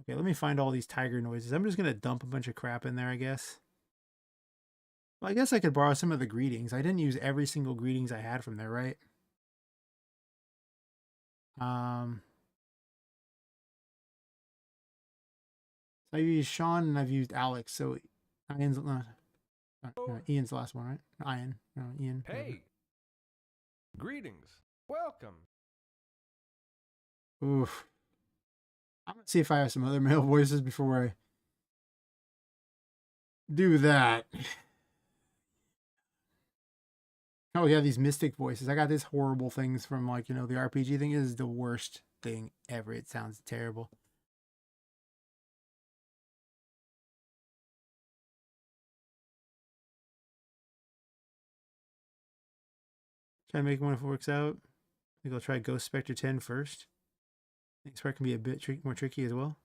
Okay, let me find all these tiger noises. I'm just going to dump a bunch of crap in there, I guess. Well, I guess I could borrow some of the greetings. I didn't use every single greetings I had from there, right? I've used Sean and I've used Alex, so Ian's Ian's the last one, right? Ian. No, Ian. Hey. Whatever. Greetings. Welcome. Oof. I'm gonna see if I have some other male voices before I do that. Oh yeah, these mystic voices. I got these horrible things from like, the RPG thing is the worst thing ever. It sounds terrible. Try to make one if it works out. I think I'll try Ghost Spectre 10 first. I think Spectre can be a bit more tricky as well.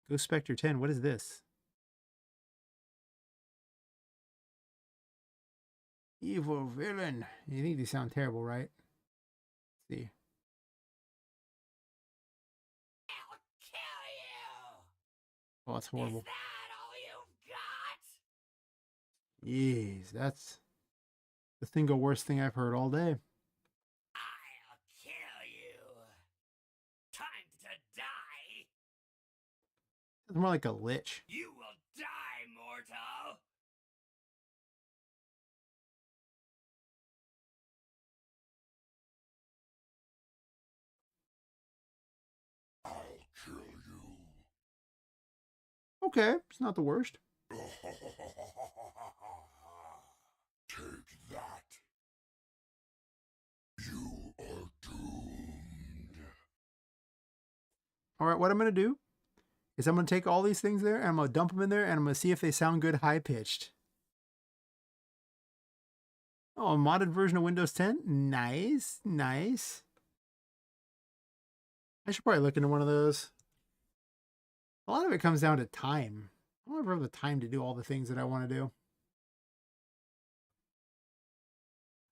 Ghost Spectre 10, what is this? Evil villain. You think these sound terrible, right? Let's see. I'll kill you. Oh, that's horrible. Is that all you've got? Jeez, that's the single worst thing I've heard all day. I'll kill you. Time to die. It's more like a lich. You will die, mortal. I'll kill you. Okay, it's not the worst. Take that. You are doomed. All right, what I'm going to do is I'm going to take all these things there and I'm going to dump them in there and I'm going to see if they sound good high-pitched. Oh, a modded version of Windows 10? Nice, nice. I should probably look into one of those. A lot of it comes down to time. I don't ever have the time to do all the things that I want to do.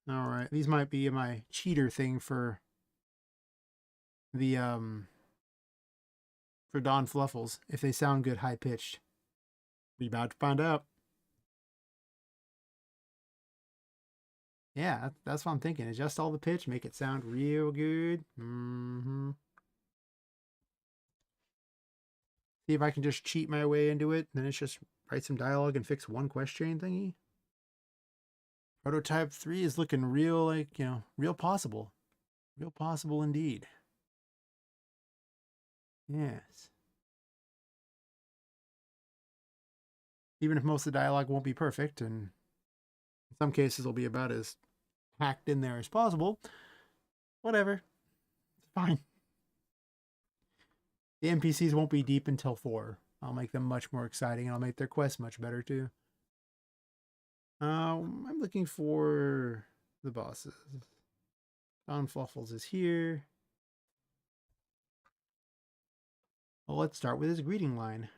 All right, these might be my cheater thing for the for Don Fluffles, if they sound good high pitched. Be about to find out. Yeah, that's what I'm thinking. Adjust all the pitch, make it sound real good. See if I can just cheat my way into it. Then it's just write some dialogue and fix one quest chain thingy. Prototype 3 is looking real, like, real possible. Real possible indeed. Yes. Even if most of the dialogue won't be perfect, and in some cases it'll be about as hacked in there as possible, whatever. It's fine. The NPCs won't be deep until 4. I'll make them much more exciting, and I'll make their quests much better too. I'm looking for the bosses. Found Fluffles is here. Well, let's start with his greeting line.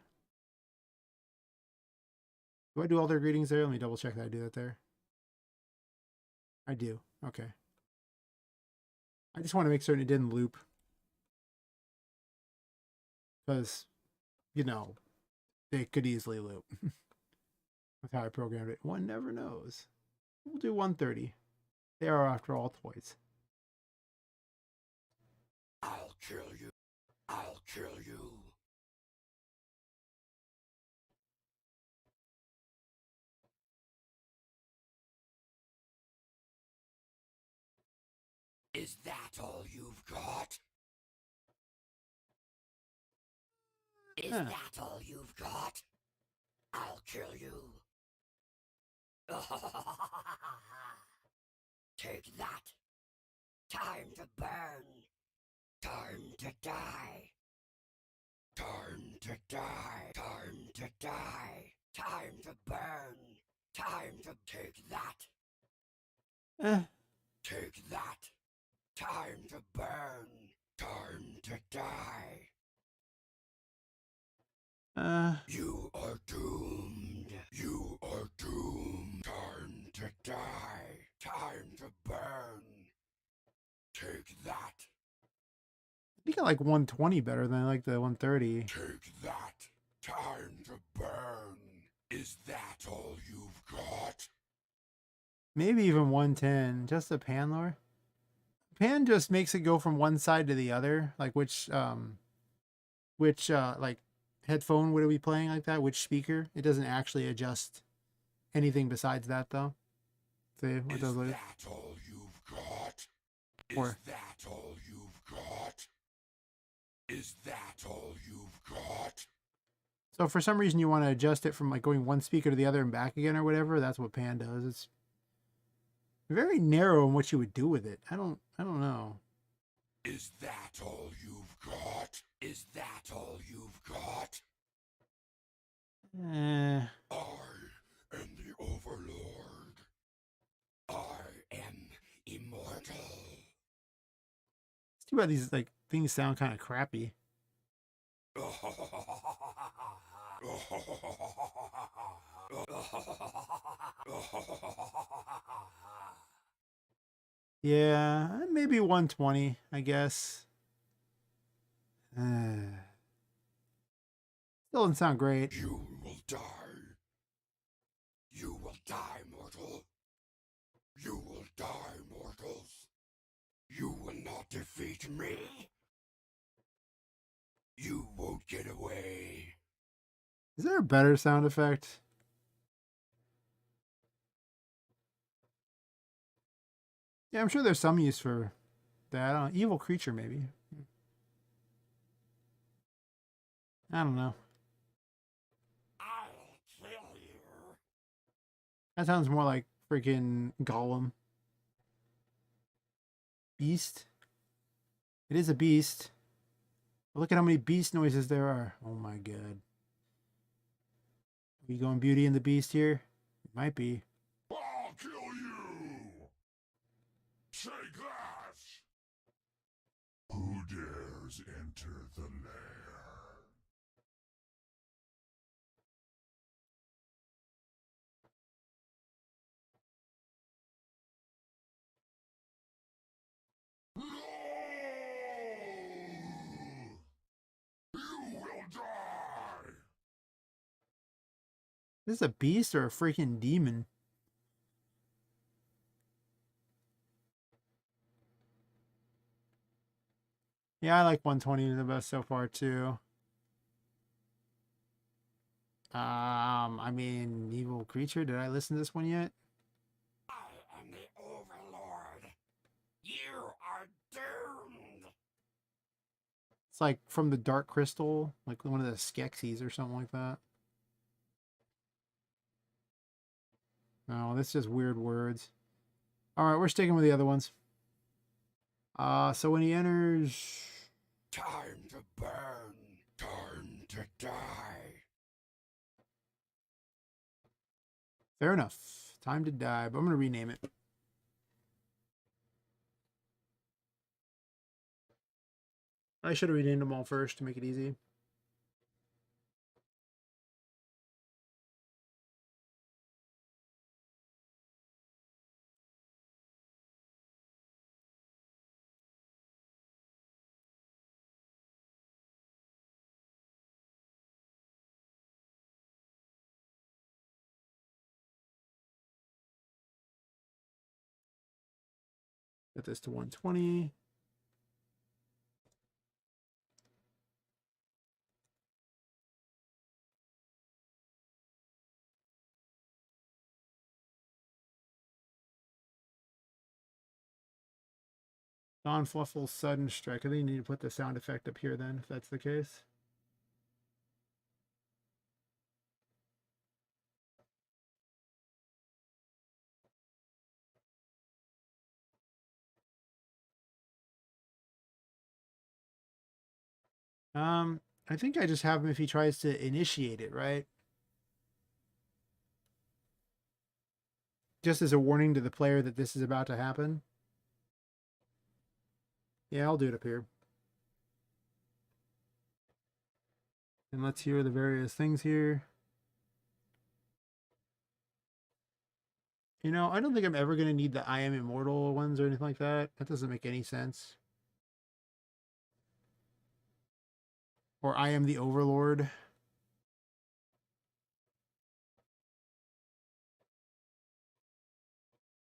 Do I do all their greetings there? Let me double check that I do that there. I do. Okay. I just want to make certain it didn't loop. Because, you know, it could easily loop. That's how I programmed it. One never knows. We'll do 130. They are, after all, toys. I'll kill you. I'll kill you. Is that all you've got? Is Huh. that all you've got? I'll kill you. Take that. Time to burn. Time to die. Time to die. Time to die. Time to burn. Time to take that. Eh. Take that. Time to burn. Time to die. You are doomed. You are doomed. Time to die. Time to burn. Take that. I think I like 120 better than I like the 130. Take that. Time to burn. Is that all you've got? Maybe even 110. Just the pan lore. Pan just makes it go from one side to the other. Like which like headphone would it be playing like that? Which speaker? It doesn't actually adjust anything besides that though. See what Is does it? that all you've got? Is Or that all you've got? Is that all you've got? so if for some reason you want to adjust it from like going one speaker to the other and back again or whatever, that's what pan does. It's very narrow in what you would do with it. I don't know. Is that all you've got? Is that all you've got? Eh, I am the Overlord. I am immortal. it's too bad these like things sound kind of crappy. Yeah, maybe 120, I guess. Still doesn't sound great. You will die. You will die, mortal. You will die, mortals. You will not defeat me. You won't get away. Is there a better sound effect? Yeah, I'm sure there's some use for that. I don't know, evil creature, maybe. I don't know. I'll kill you. That sounds more like freaking Gollum. Beast. It is a beast. Look at how many beast noises there are. Oh my god. Are we going Beauty and the Beast here? It might be. I'll kill you. Take that. Who dares enter the lair? No! You will die! Is this a beast or a freaking demon? Yeah, I like 120 the best so far too. I mean, evil creature. Did I listen to this one yet? I am the Overlord. You are doomed. It's like from the Dark Crystal, like one of the Skeksis or something like that. No, that's just weird words. All right, we're sticking with the other ones. So when he enters, Time to burn. Time to die. fair enough. Time to die, but I'm gonna rename it. I should have renamed them all first to make it easy. Get this to 120. Don Fluffle's sudden strike. I think you need to put the sound effect up here then, if that's the case. I think I just have him if he tries to initiate it, right? Just as a warning to the player that this is about to happen. Yeah, I'll do it up here. And let's hear the various things here. You know, I don't think I'm ever going to need the I am immortal ones or anything like that. That doesn't make any sense. Or I am the overlord.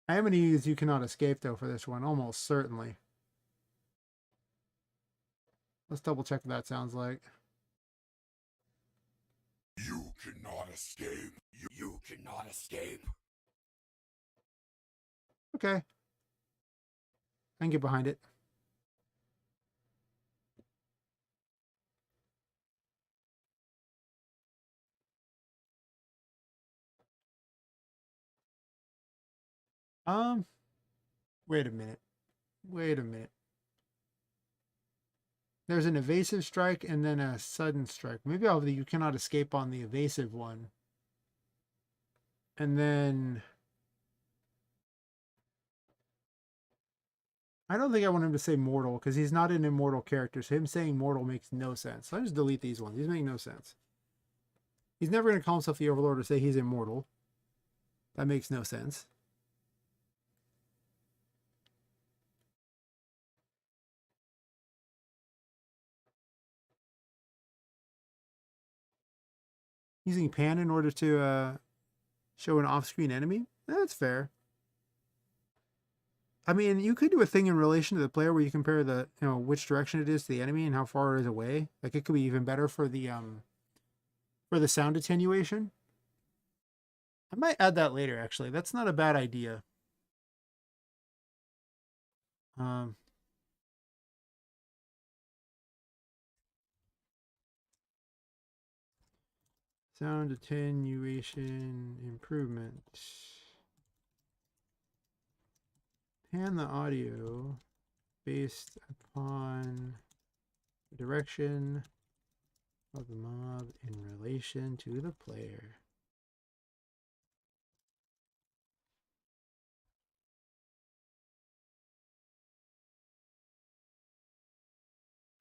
I am going to use You Cannot Escape, though, for this one, almost certainly. Let's double check what that sounds like. You cannot escape. You cannot escape. Okay. I can get behind it. Wait a minute. Wait a minute. There's an evasive strike and then a sudden strike. Maybe I'll have the You Cannot Escape on the evasive one. And then I don't think I want him to say mortal because he's not an immortal character. So him saying mortal makes no sense. So I just delete these ones. These make no sense. He's never going to call himself the Overlord or say he's immortal. That makes no sense. Using pan in order to show an off-screen enemy? That's fair. I mean, you could do a thing in relation to the player where you compare the, which direction it is to the enemy and how far it is away. Like it could be even better for the sound attenuation. I might add that later, actually. That's not a bad idea. Sound attenuation improvement. Pan the audio based upon the direction of the mob in relation to the player.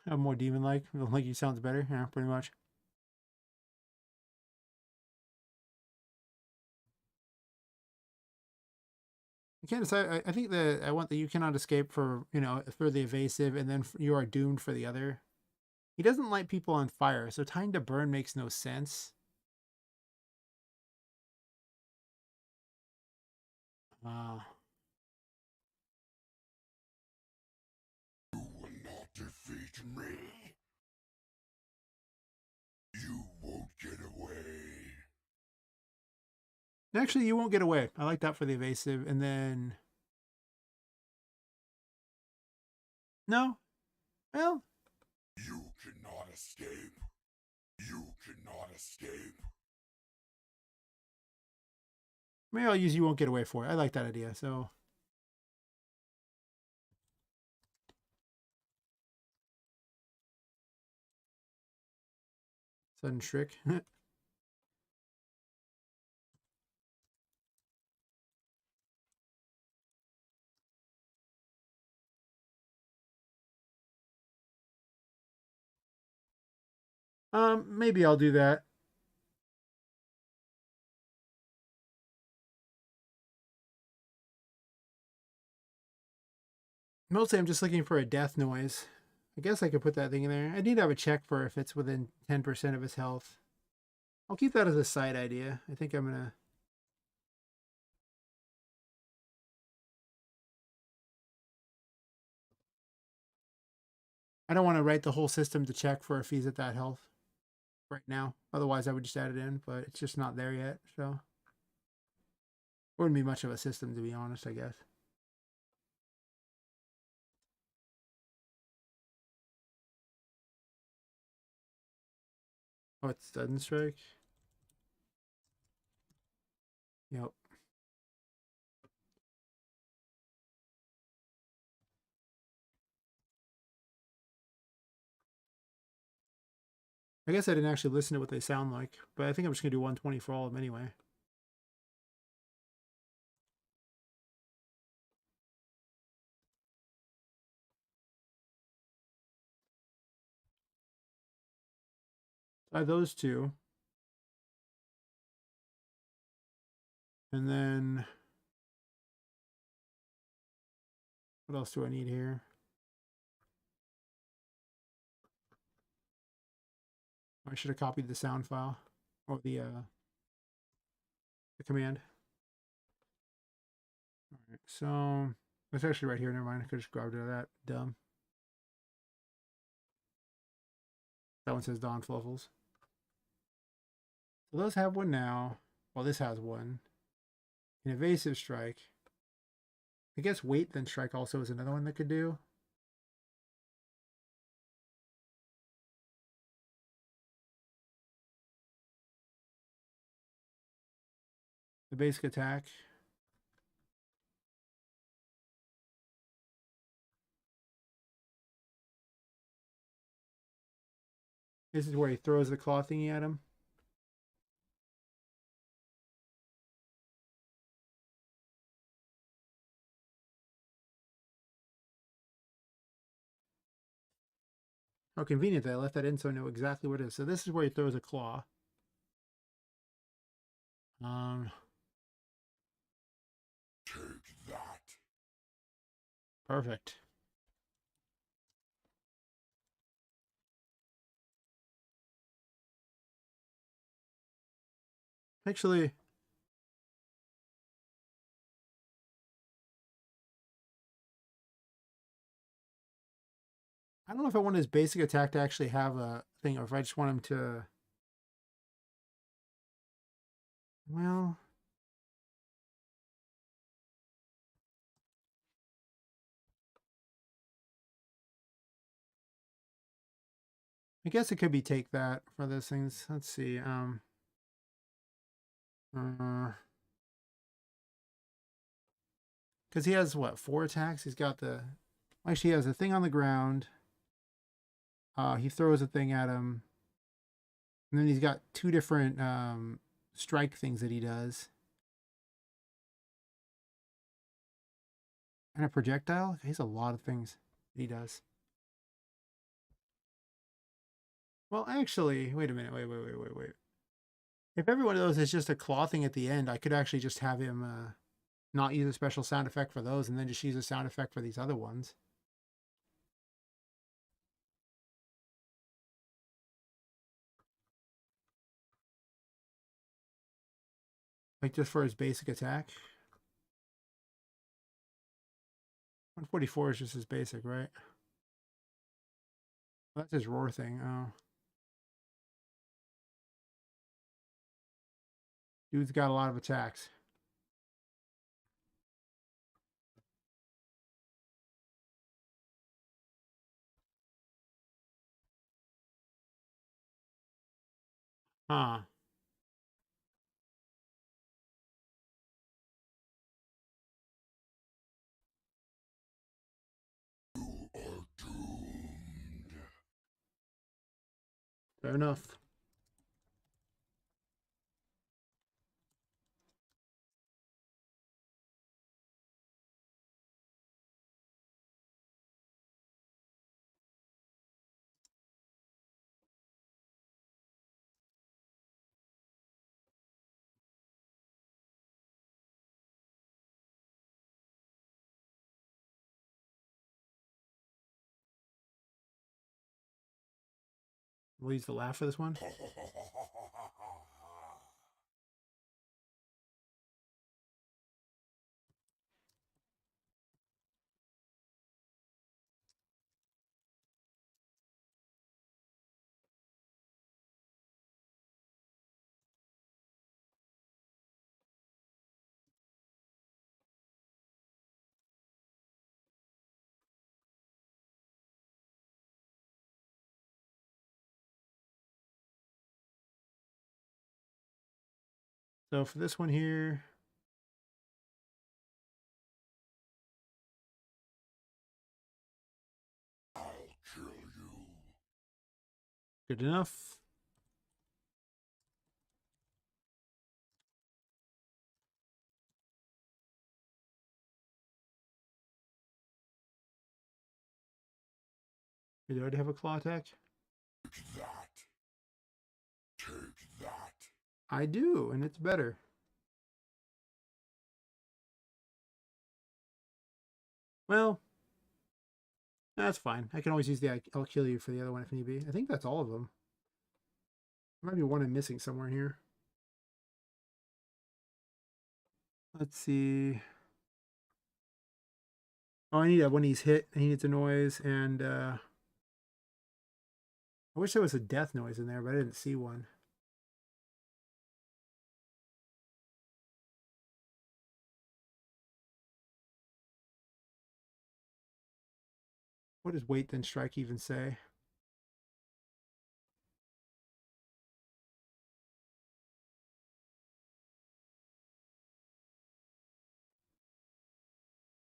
Have more demon-like. Like you sounds better. Yeah, pretty much. I can't decide. I think that I want the You Cannot Escape for, for the evasive, and then You Are Doomed for the other. He doesn't light people on fire, so Time to Burn makes no sense. You will not defeat me. You won't get away. Actually, You Won't Get Away. I like that for the evasive, and then no, well, You cannot escape. You cannot escape. maybe I'll use You Won't Get Away for it. I like that idea. So sudden trick. Maybe I'll do that. Mostly I'm just looking for a death noise. I guess I could put that thing in there. I need to have a check for if it's within 10% of his health. I'll keep that as a side idea. I think I'm gonna... I don't want to write the whole system to check for if he's at that health right now. Otherwise, I would just add it in, but it's just not there yet, so... Wouldn't be much of a system, to be honest, I guess. Oh, it's sudden strike? Yep. I guess I didn't actually listen to what they sound like, but I think I'm just going to do 120 for all of them anyway. I have those two. And then... What else do I need here? I should have copied the sound file. Or the command. Alright, so... It's actually right here, never mind. I could just grabbed it out of that. Dumb. That one says Dawn Fluffles. So those have one now. Well, this has one. An evasive strike. I guess wait then strike also is another one that could do. The basic attack. This is where he throws the claw thingy at him. How convenient that I left that in so I know exactly what it is. So this is where he throws a claw. Take that. Perfect. Actually, I don't know if I want his basic attack to actually have a thing, or if I just want him to... Well... I guess it could be take that for those things. Let's see. Because he has, what, 4 attacks? He's got the... Actually, he has a thing on the ground. He throws a thing at him. And then he's got 2 different strike things that he does. And a projectile? He has a lot of things that he does. Well, actually, wait a minute. Wait. If every one of those is just a claw thing at the end, I could actually just have him not use a special sound effect for those and then just use a sound effect for these other ones. Like just for his basic attack. 144 is just his basic, right? Well, that's his roar thing. Oh. Dude's got a lot of attacks. Huh. You are doomed. Fair enough. We'll use the laugh for this one. So for this one here, I'll kill you. good enough. Did I already have a claw attack? Take that. Take that. I do, and it's better. Well, that's fine. I can always use the I'll kill you for the other one if need be. I think that's all of them. There might be one I'm missing somewhere here. Let's see. Oh, I need when he's hit. He needs a noise, and I wish there was a death noise in there, but I didn't see one. What does wait then strike even say?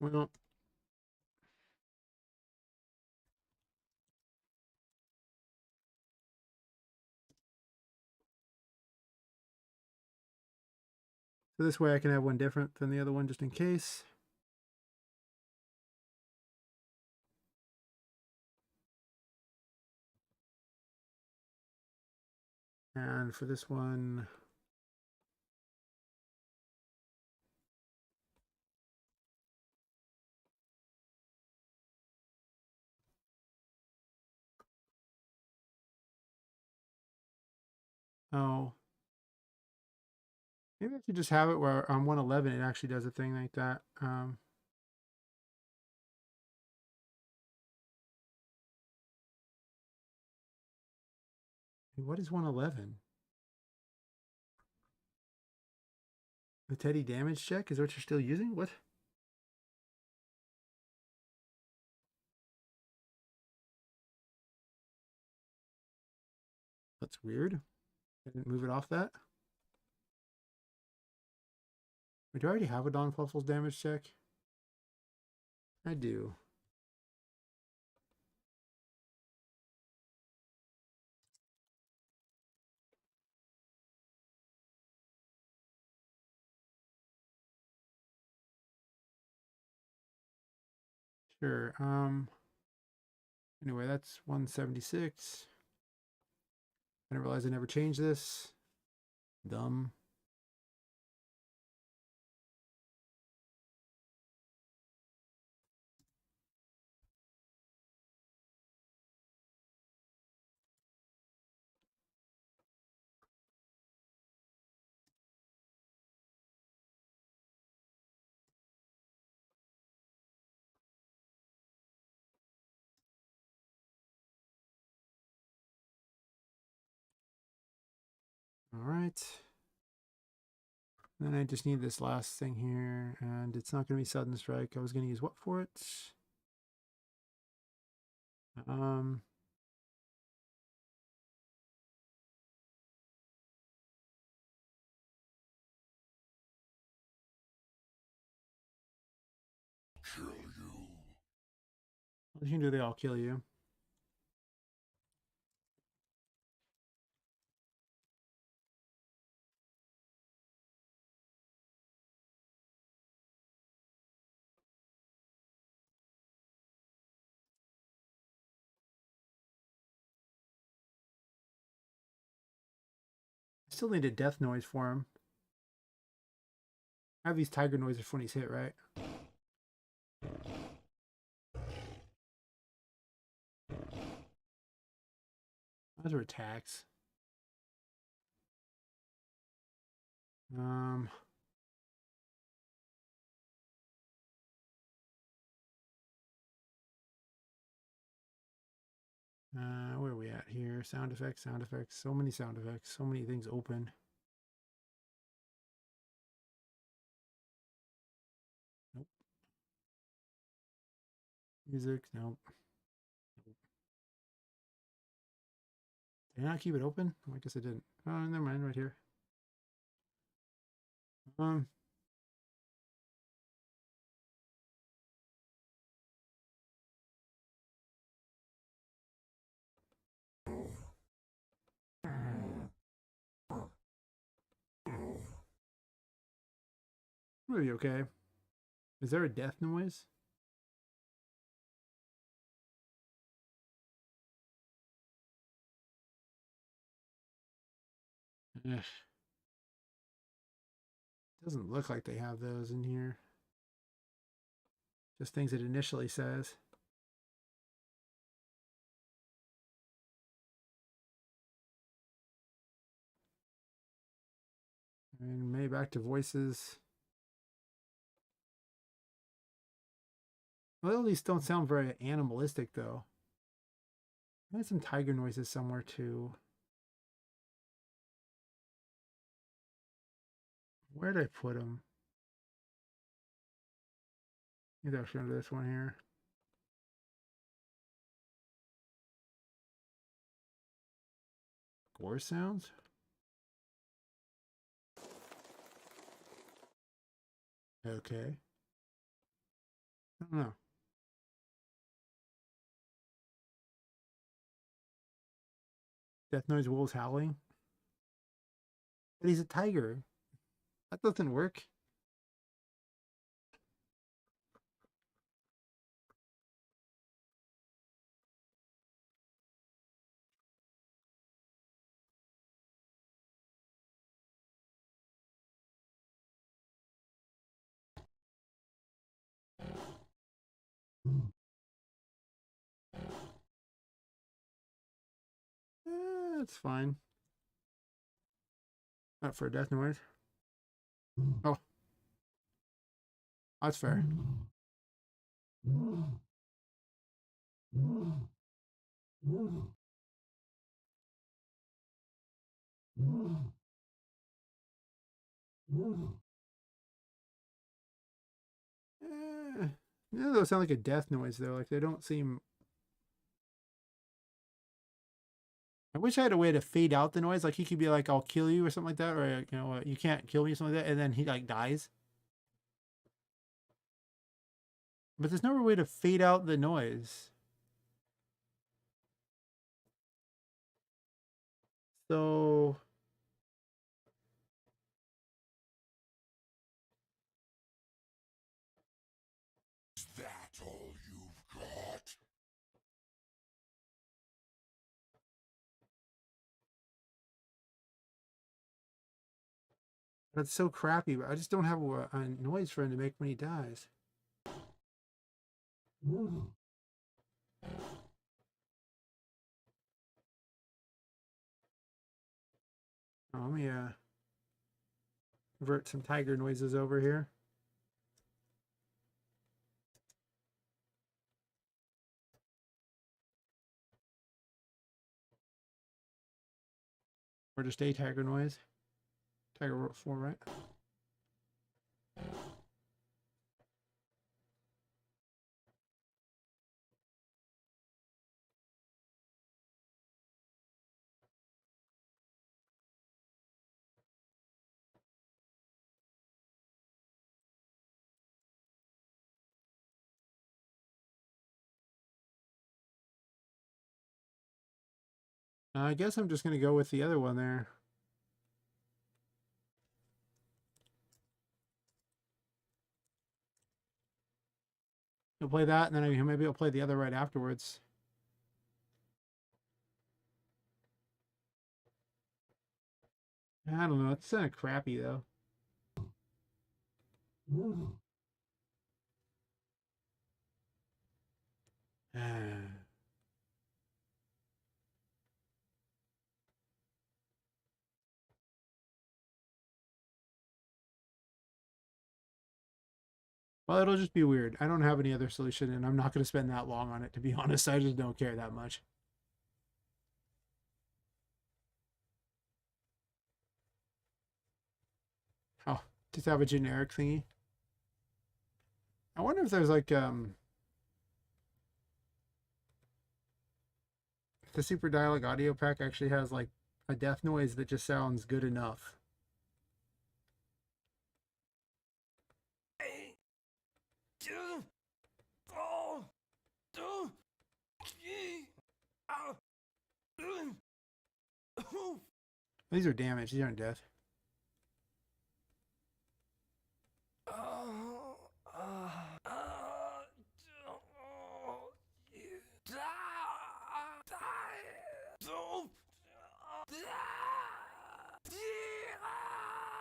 Well, so this way I can have one different than the other one just in case. And for this one, oh, maybe I should just have it where on 111 it actually does a thing like that. What is 111? The Teddy damage check? Is that what you're still using? What? That's weird. I didn't move it off that. Wait, do I already have a Don Fluffle's damage check? I do. Sure. Anyway, that's 176. I didn't realize I never changed this. Dumb. All right. Then I just need this last thing here, and it's not going to be sudden strike. I was going to use what for it? Kill you. What you can do, they all kill you. I still need a death noise for him. I have these tiger noises when he's hit, right? Those are attacks. Where are we at here? Sound effects, sound effects. So many sound effects. So many things open. Nope. Music, nope. Did I not keep it open? Oh, I guess I didn't. Oh, never mind, right here. Maybe okay. Is there a death noise? Ugh. Doesn't look like they have those in here. Just things it initially says. And maybe back to voices. Well, these don't sound very animalistic, though. I had some tiger noises somewhere, too. Where did I put them? Maybe I'll show this one here. Gore sounds? Okay. I don't know. Death noise, wolves howling. But he's a tiger. That doesn't work. That's fine. Not for a death noise. Oh. That's fair. Yeah, those sound like a death noise though. Like they don't seem. I wish I had a way to fade out the noise. Like he could be like, "I'll kill you" or something like that, or you know, "You can't kill me" or something like that, and then he like dies. But there's no way to fade out the noise. So Is that all you've got? that's so crappy. But I just don't have a noise for him to make when he dies. Oh, let me convert some tiger noises over here. Or just a tiger noise. Tiger 4, right? I guess I'm just going to go with the other one there. I'll play that, and then maybe I'll play the other right afterwards. I don't know. It's kind of crappy, though. Well, it'll just be weird. I don't have any other solution, and I'm not going to spend that long on it, to be honest. I just don't care that much. Oh, just have a generic thingy. I wonder if there's like the Super Dialogue audio pack actually has like a death noise that just sounds good enough. These are damage. These aren't death.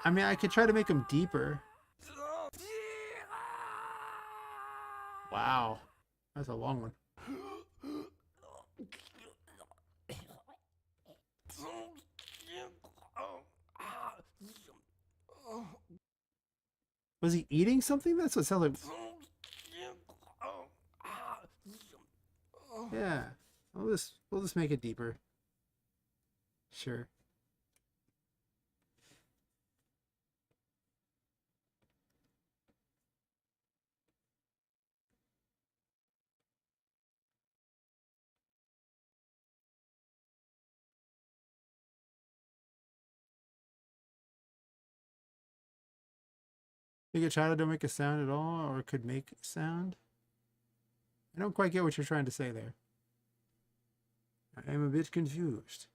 I mean, I could try to make them deeper. Wow. That's a long one. Was he eating something? That's what it sounds like. Yeah. We'll just make it deeper. Sure. Think a child don't make a sound at all, or could make a sound? I don't quite get what you're trying to say there. I am a bit confused.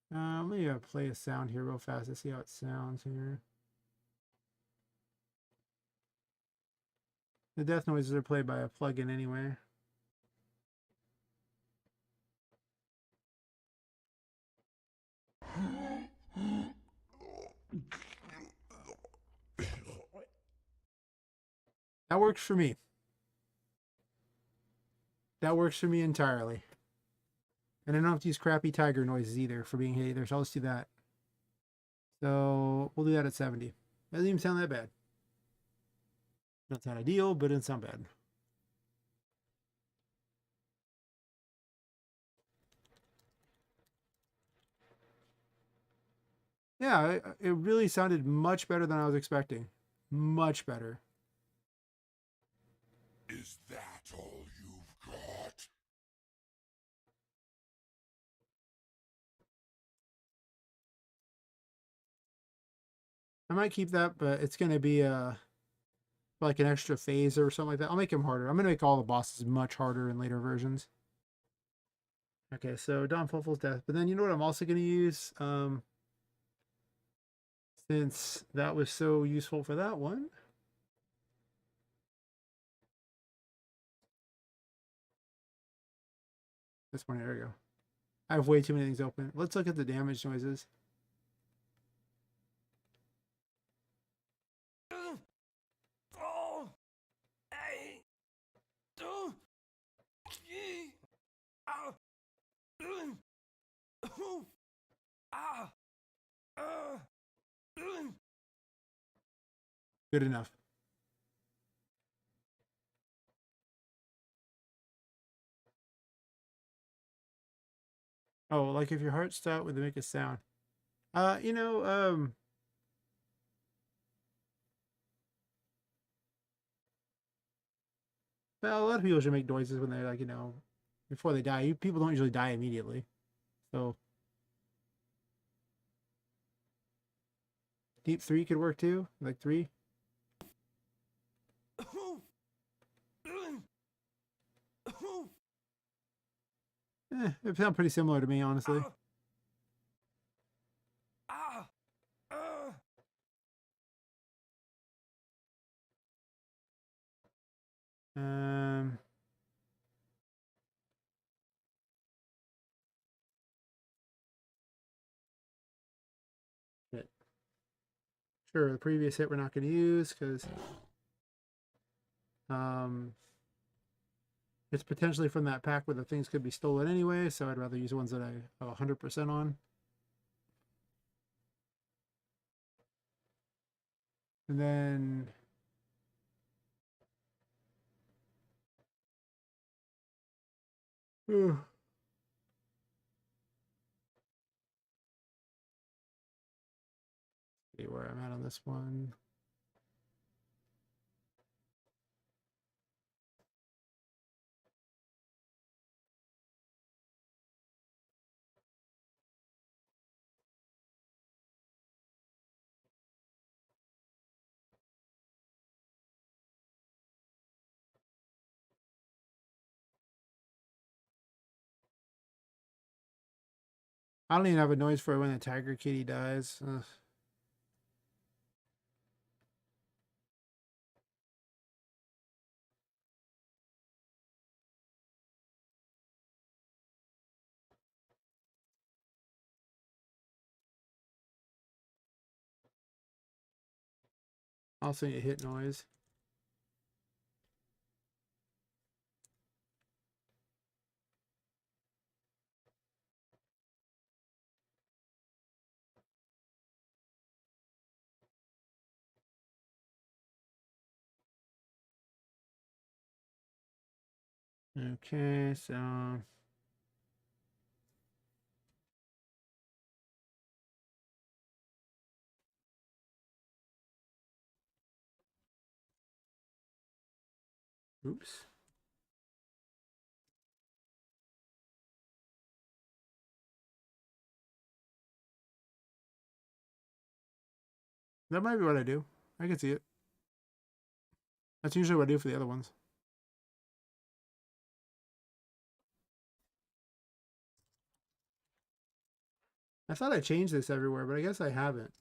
Let me play a sound here real fast to see how it sounds here. The death noises are played by a plugin anyway. That works for me. That works for me entirely. And I don't have to use crappy tiger noises either for being haters. I'll just do that. So we'll do that at 70. Doesn't even sound that bad. Not that ideal, but it doesn't sound bad. Yeah, it really sounded much better than I was expecting. Much better. Is that all you've got? I might keep that, but it's going to be like an extra phase or something like that. I'll make him harder. I'm going to make all the bosses much harder in later versions. Okay, so Don Fulful's death. But then you know what I'm also going to use? Since that was so useful for that one. This one, there we go. I have way too many things open. Let's look at the damage noises. Good enough. Oh, like if your heart stopped, would they make a sound? Well, a lot of people should make noises when they're like, before they die. People don't usually die immediately. So deep 3 could work too, like 3. It sounds pretty similar to me, honestly. Shit. Sure, the previous hit we're not going to use because It's potentially from that pack where the things could be stolen anyway, so I'd rather use ones that I have 100% on. And then see where I'm at on this one. I don't even have a noise for when the tiger kitty dies. Ugh. I'll send you a hit noise. Okay, so oops. That might be what I do. I can see it. That's usually what I do for the other ones. I thought I changed this everywhere, but I guess I haven't.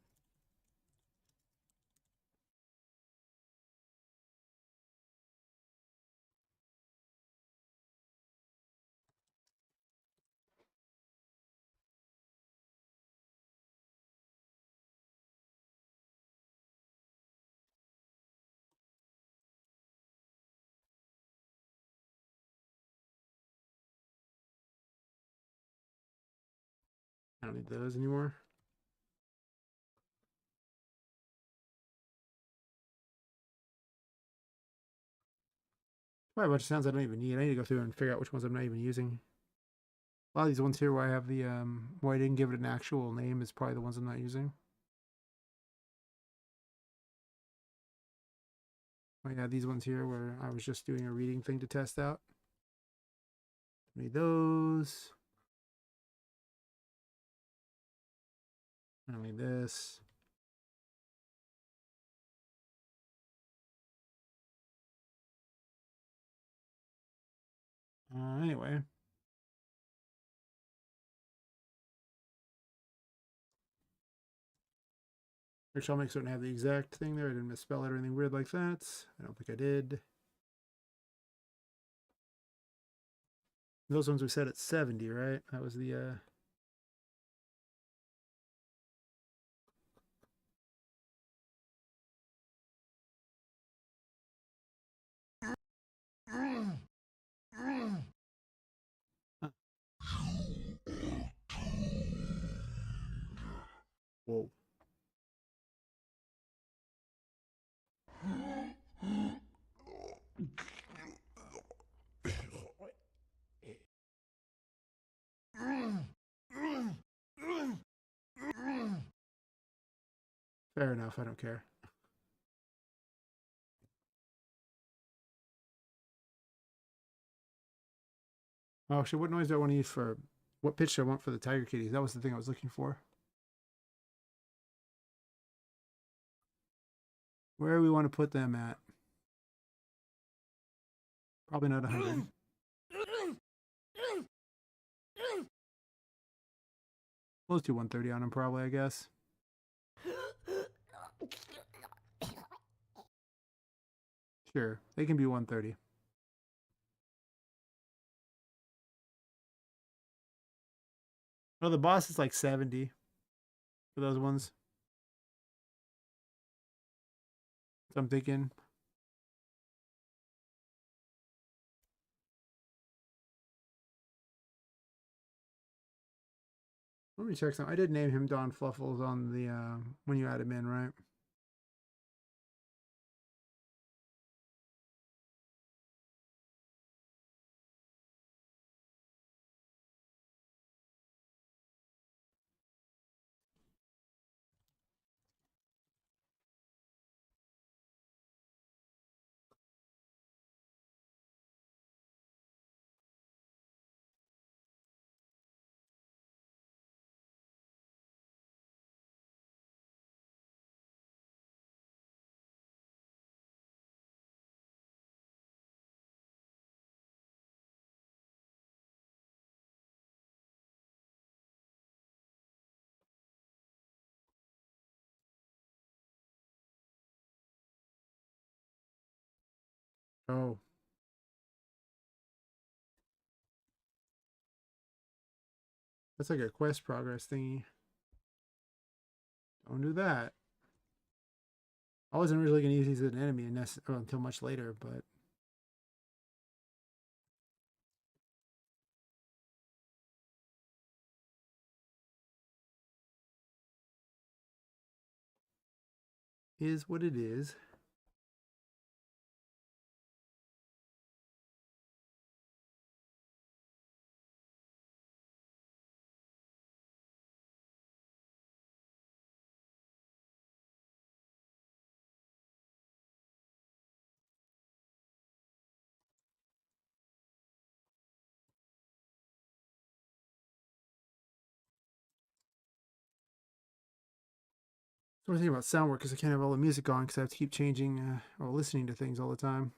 I don't need those anymore. Probably a bunch of sounds I don't even need. I need to go through and figure out which ones I'm not even using. A lot of these ones here where I have the where I didn't give it an actual name is probably the ones I'm not using. Oh yeah, these ones here where I was just doing a reading thing to test out. Need those. I don't need this. Anyway. Make sure I'll make certain I have the exact thing there. I didn't misspell it or anything weird like that. I don't think I did. Those ones we set at 70, right? That was the whoa. Fair enough, I don't care. Oh, actually, what noise do I want to use for... What pitch do I want for the tiger kitties? That was the thing I was looking for. Where do we want to put them at? Probably not 100. We'll do 130 on them probably, I guess. Sure, they can be 130. Oh, the boss is like 70 for those ones. So I'm thinking Let me check some. I did name him Don Fluffles on the when you add him in, right? Oh. That's like a quest progress thingy. Don't do that. I wasn't really going to use these as an enemy until much later, but... is what it is. So I'm thinking about sound work because I can't have all the music on because I have to keep changing or listening to things all the time.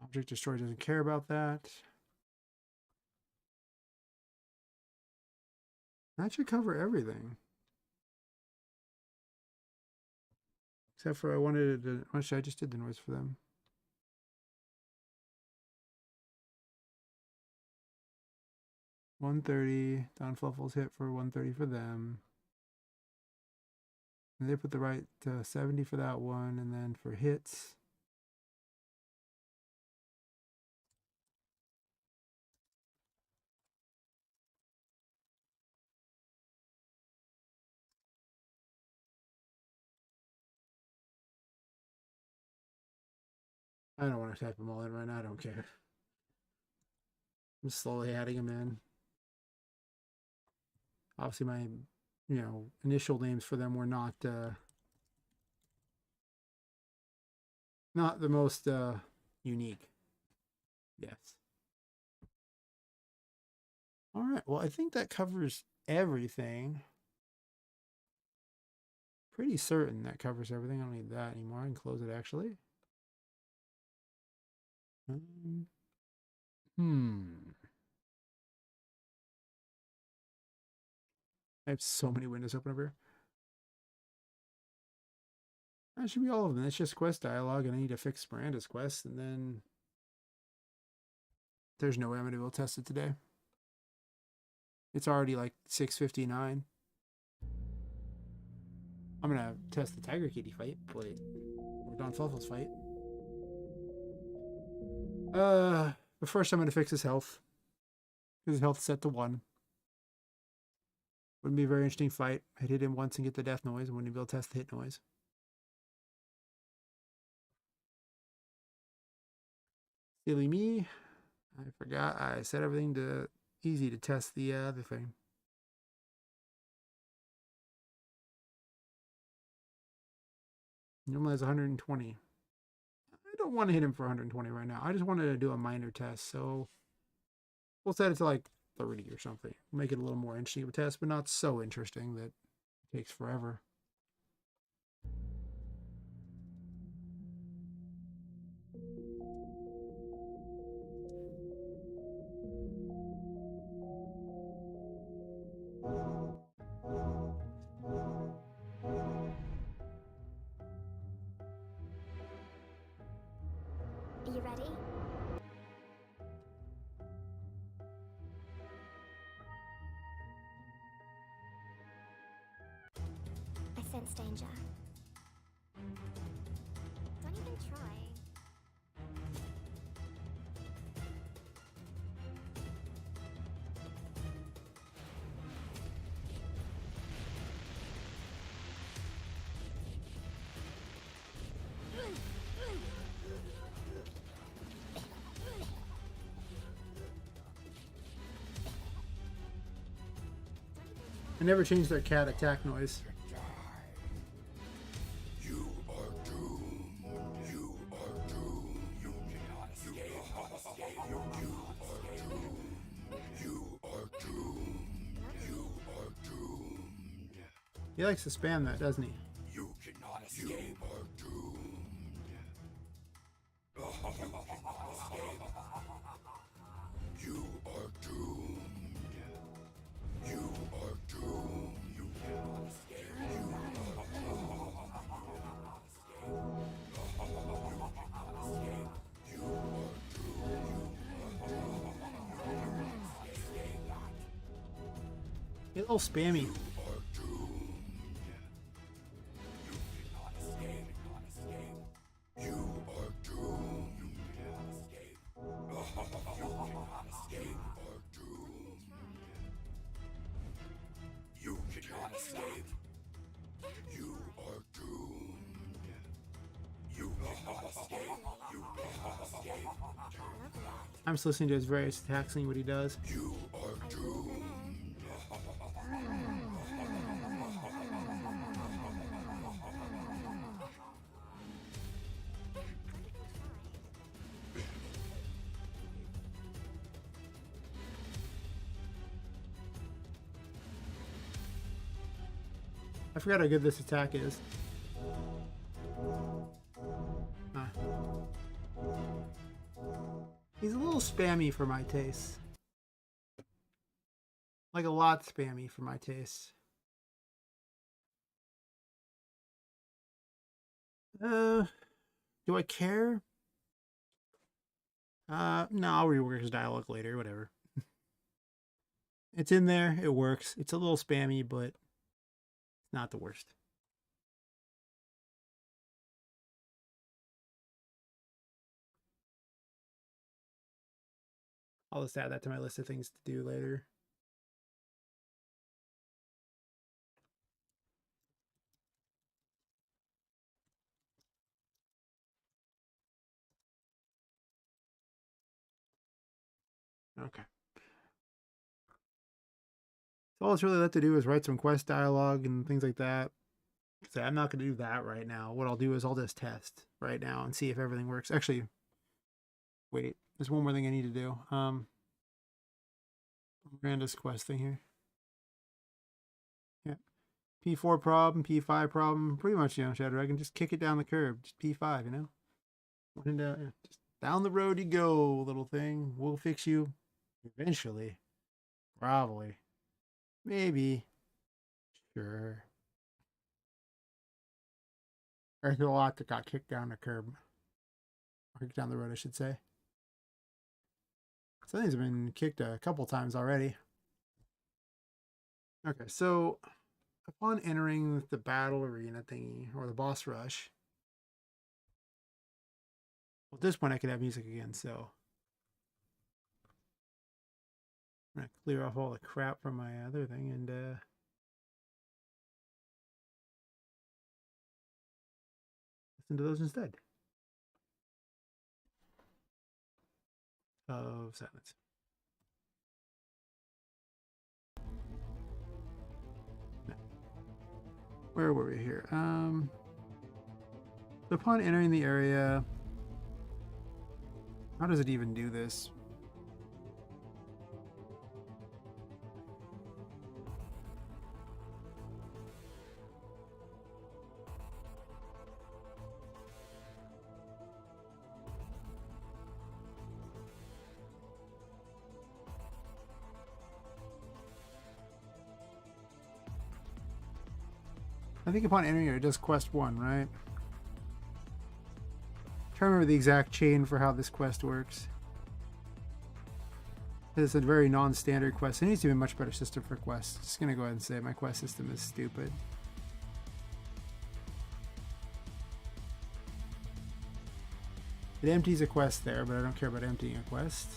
Object Destroy doesn't care about that. That should cover everything. Except for I wanted to... Actually, I just did the noise for them. $130. Don Fluffles hit for $130 for them. And they put the right 70 for that one, and then for hits. I don't want to type them all in right now. I don't care. I'm slowly adding them in. Obviously, my initial names for them were not the most unique. Yes. All right. Well, I think that covers everything. Pretty certain that covers everything. I don't need that anymore. I can close it actually. I have so many windows open over here. That should be all of them. It's just quest dialogue, and I need to fix Miranda's quest, and then there's no way I'm going to be able to test it today. It's already like 6:59. I'm going to test the Tiger Kitty fight, or Don Fluffles fight. But first I'm going to fix his health. His health set to 1. Wouldn't be a very interesting fight. I'd hit him once and get the death noise. I wouldn't be able to test the hit noise. Silly me. I forgot I set everything to easy to test the other thing. Normally has 120. I don't want to hit him for 120 right now. I just wanted to do a minor test, so we'll set it to like 30 or something. Make it a little more interesting of a test, but not so interesting that it takes forever. Are you ready? I sense danger. I never changed their cat attack noise. You are doomed. You are doomed. You cannot escape. You are doomed. You are doomed. He likes to spam that, doesn't he? You cannot escape. You are doomed. You are doomed. You are doomed. You cannot escape. You are Get a little spammy. I'm just listening to his various attacks, seeing what he does. You are doomed. I forgot how good this attack is. Huh. He's a little spammy for my taste. Like a lot spammy for my taste. Do I care? No, I'll rework his dialogue later, whatever. It's in there, it works. It's a little spammy, but it's not the worst. I'll just add that to my list of things to do later. Okay. So all it's really left to do is write some quest dialogue and things like that. So I'm not going to do that right now. What I'll do is I'll just test right now and see if everything works. Actually, wait, there's one more thing I need to do. Miranda's quest thing here. Yeah. P4 problem, P5 problem. Pretty much, you know, Shadow Dragon, just kick it down the curb. Just P5, you know? And, yeah, just down the road you go, little thing. We'll fix you eventually. Probably. Maybe. Sure. There's a lot that got kicked down the curb. Or kicked down the road, I should say. Some things have been kicked a couple times already. Okay, so upon entering the battle arena thingy, or the boss rush, well, at this point I could have music again, so I'm gonna clear off all the crap from my other thing and listen to those instead of silence. Where were we here? So upon entering the area, how does it even do this? I think upon entering it does quest 1, right? I'm trying to remember the exact chain for how this quest works. It's a very non-standard quest. It needs to be a much better system for quests. Just gonna go ahead and say my quest system is stupid. It empties a quest there, but I don't care about emptying a quest.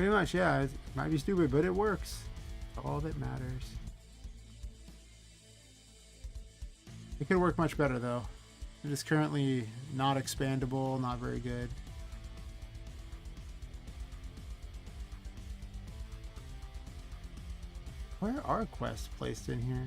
Pretty much, yeah. It might be stupid, but it works. All that matters. It could work much better, though. It is currently not expandable, not very good. Where are quests placed in here?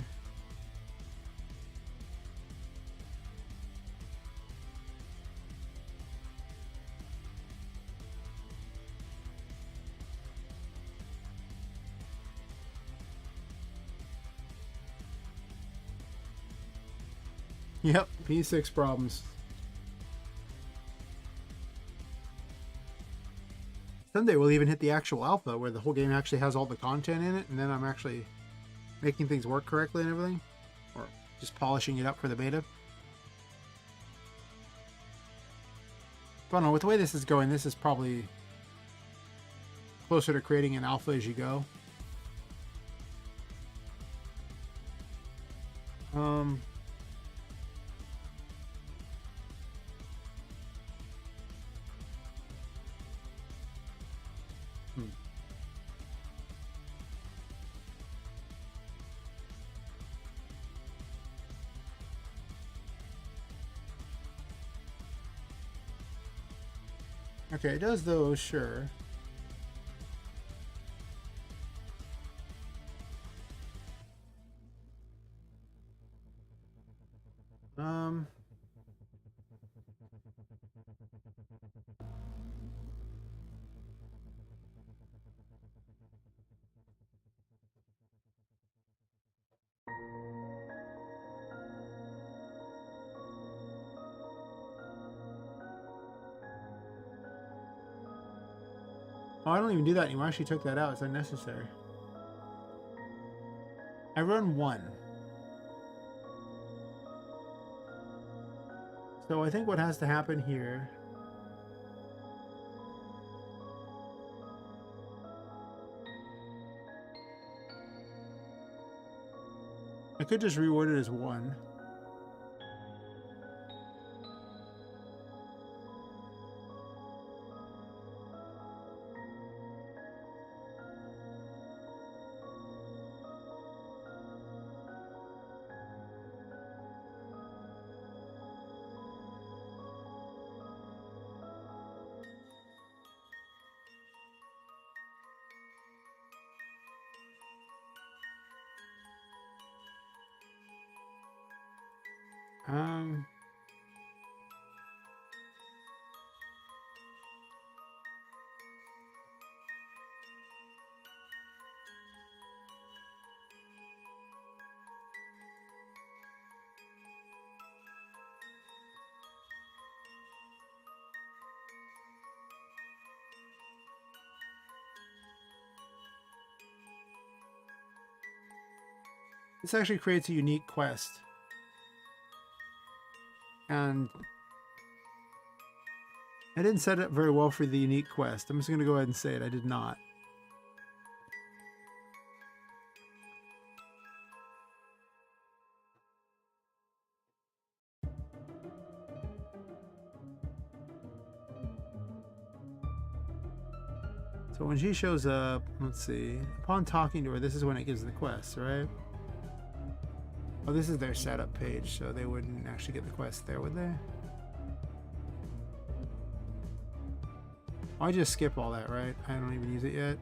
Yep, P6 problems. Someday we'll even hit the actual alpha where the whole game actually has all the content in it, and then I'm actually making things work correctly and everything. Or just polishing it up for the beta. But I don't know, with the way this is going, this is probably closer to creating an alpha as you go. Okay, it does those, sure. Oh, I don't even do that anymore. I actually took that out. It's unnecessary. I run 1. So I think what has to happen here... I could just reword it as 1. This actually creates a unique quest. And I didn't set it up very well for the unique quest. I'm just going to go ahead and say it. I did not. So when she shows up, let's see. Upon talking to her, this is when it gives the quest, right? Oh, this is their setup page, so they wouldn't actually get the quest there, would they? Oh, I just skip all that, right? I don't even use it yet.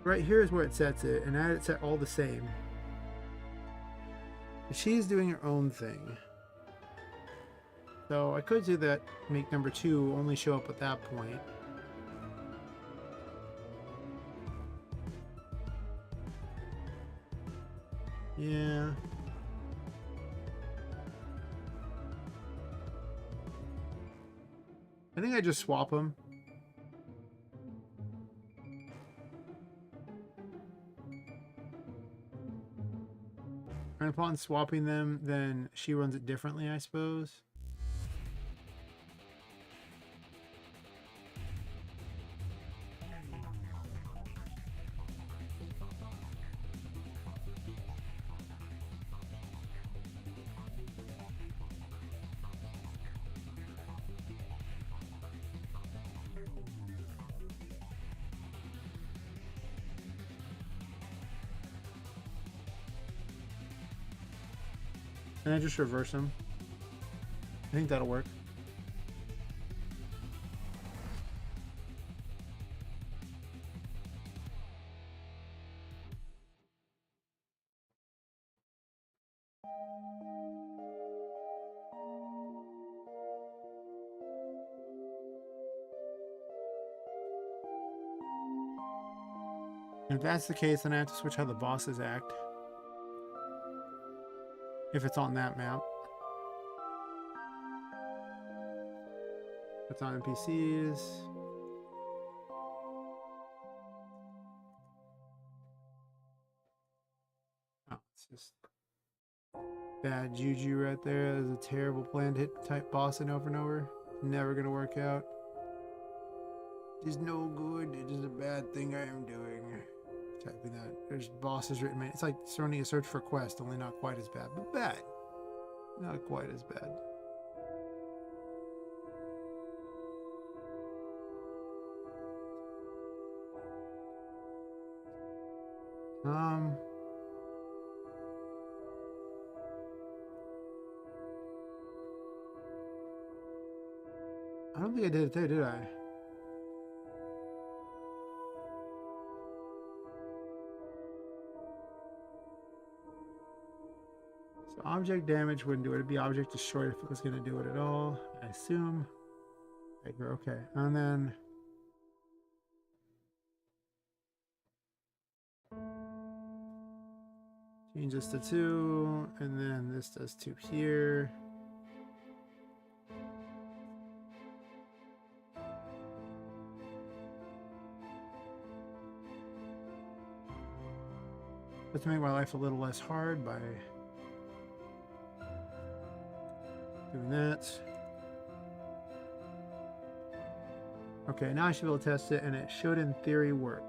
Right here is where it sets it, and I had it set all the same. She's doing her own thing. So I could do that, make number 2 only show up at that point. Yeah. I think I just swap them. And upon swapping them, then she runs it differently, I suppose. And I just reverse them. I think that'll work. If that's the case, then I have to switch how the bosses act. If it's on that map. If it's on NPCs. Oh, it's just bad juju right there. There's a terrible plan to hit type bossing over and over. Never gonna work out. It's no good. It is a bad thing I am doing. Typing that. There's bosses written. It's like running a search for quest, only not quite as bad, but bad. Not quite as bad. I don't think I did it there, did I? So object damage wouldn't do it. It'd be object destroyed if it was going to do it at all, I assume. Okay. And then change this to 2, and then this does 2 here. Let's make my life a little less hard by doing that. Okay, now I should be able to test it, and it should in theory work.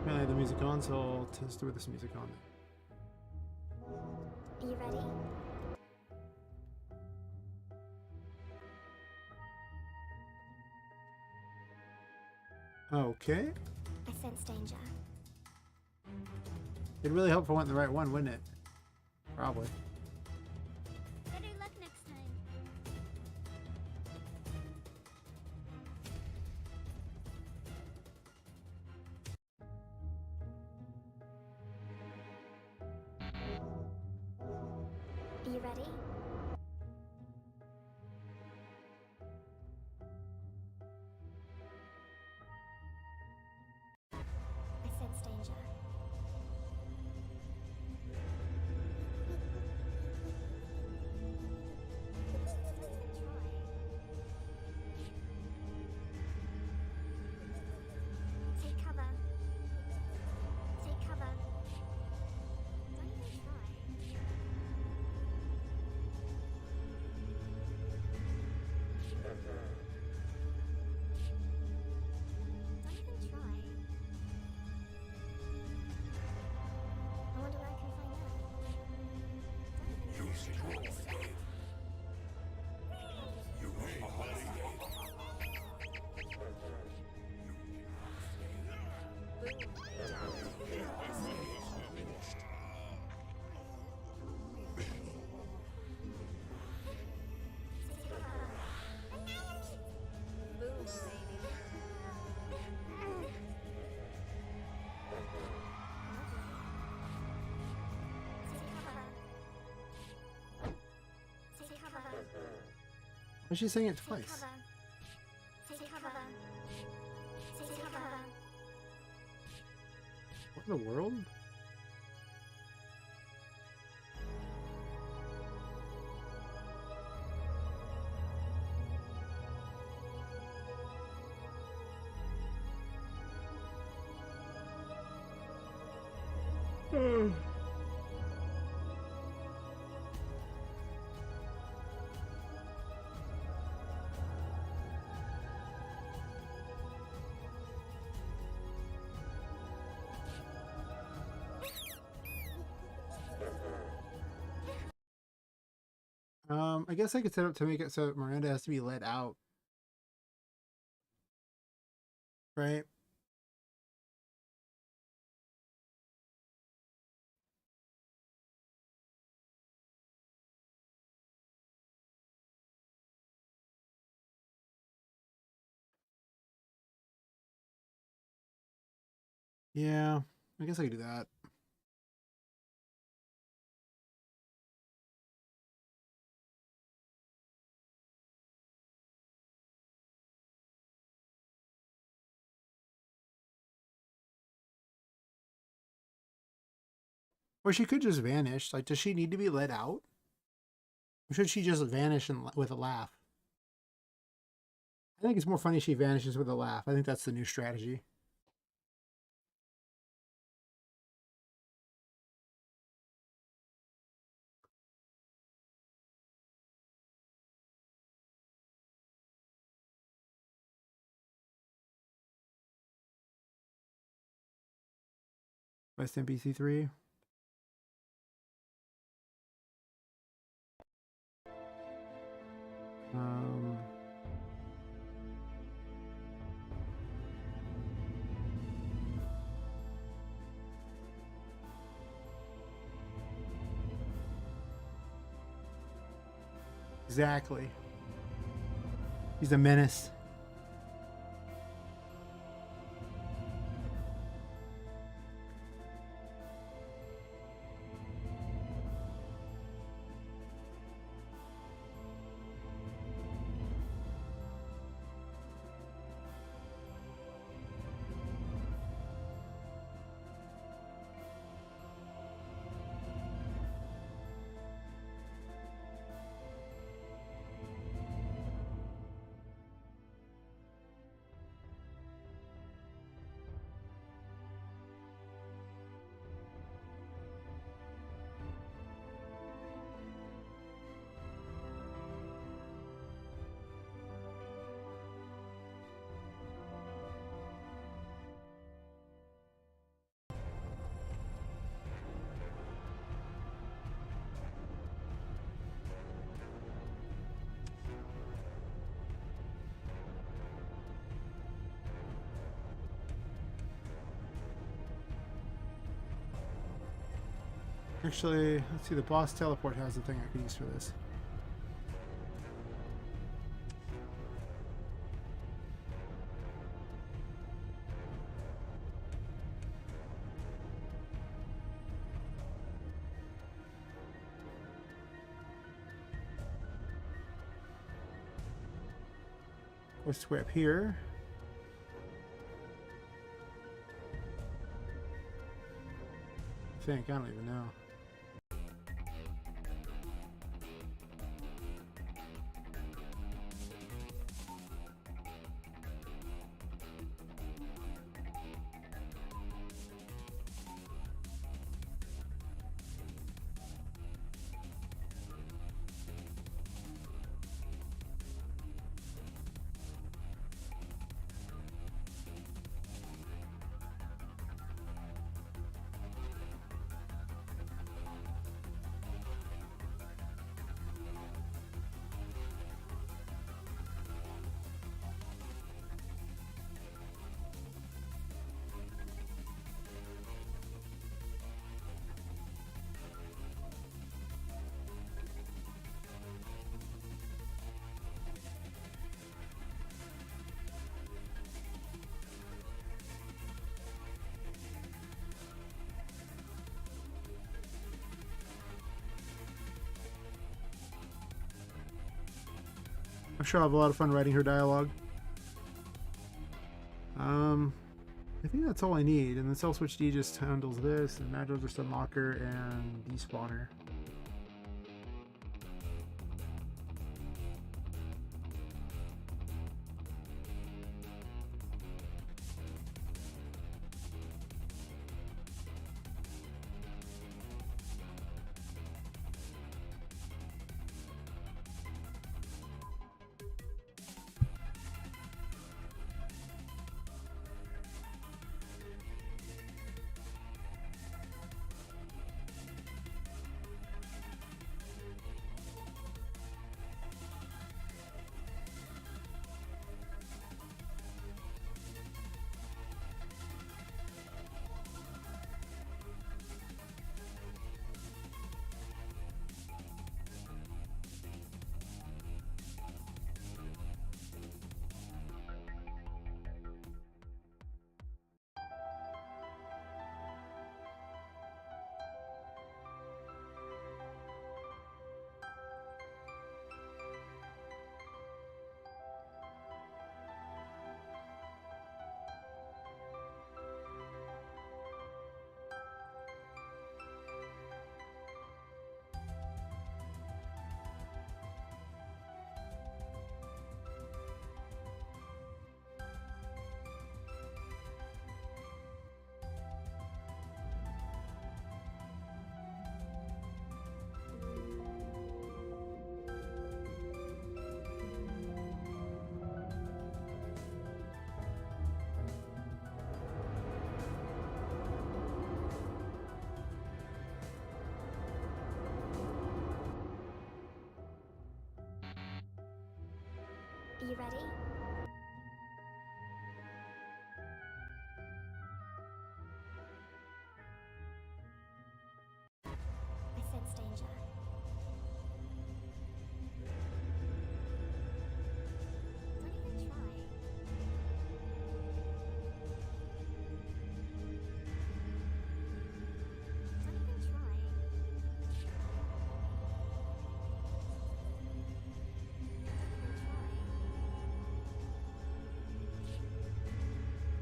Apparently I have the music on, so I'll test it with this music on. Are you ready? Okay. I sense danger. It'd really help if I went the right one, wouldn't it? Probably. Better luck next time. Are you ready? I sense danger. Take cover. Take cover. Don't even try. Don't even try. I wonder where I can find out. Don't even You will escape. You will not escape. Take cover. Why is she saying it Take twice? cover. Take cover. Take cover. What in the world? I guess I could set up to make it so that Miranda has to be let out. Right? Yeah, I guess I could do that. Or she could just vanish. Like, does she need to be let out? Or should she just vanish and with a laugh? I think it's more funny she vanishes with a laugh. I think that's the new strategy. West NPC3. Um, exactly. He's a menace. Actually, let's see. The boss teleport has the thing I could use for this. Let's go up here. I think. I don't even know. I'm sure I'll have a lot of fun writing her dialogue. I think that's all I need, and then Cell Switch D just handles this, and Magic's just Unlocker and Despawner. Are you ready? I sense danger. Don't even try. Don't even try. Don't even try.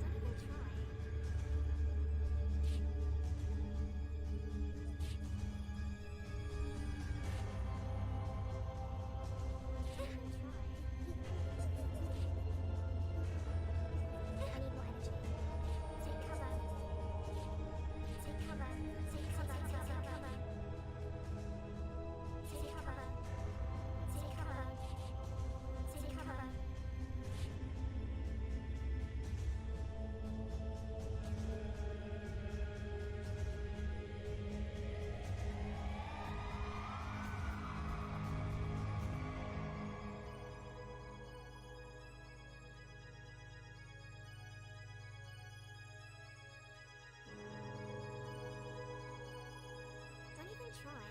Don't even try. I need more energy. Take cover. Take cover. Take cover. Take cover. Take cover. Take cover. Take cover. Don't even try.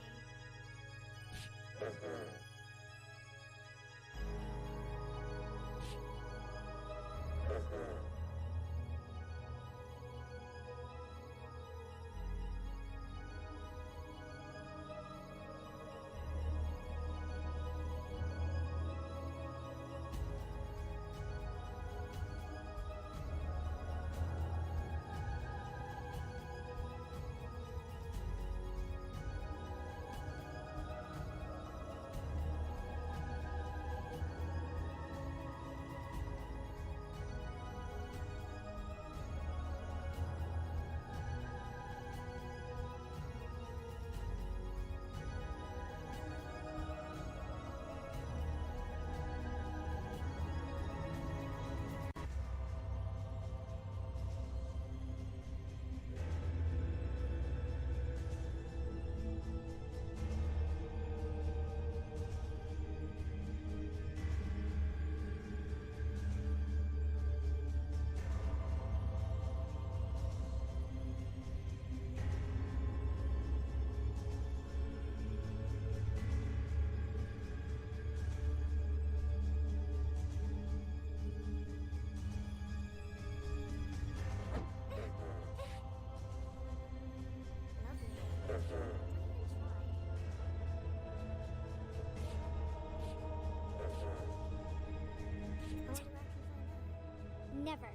Never.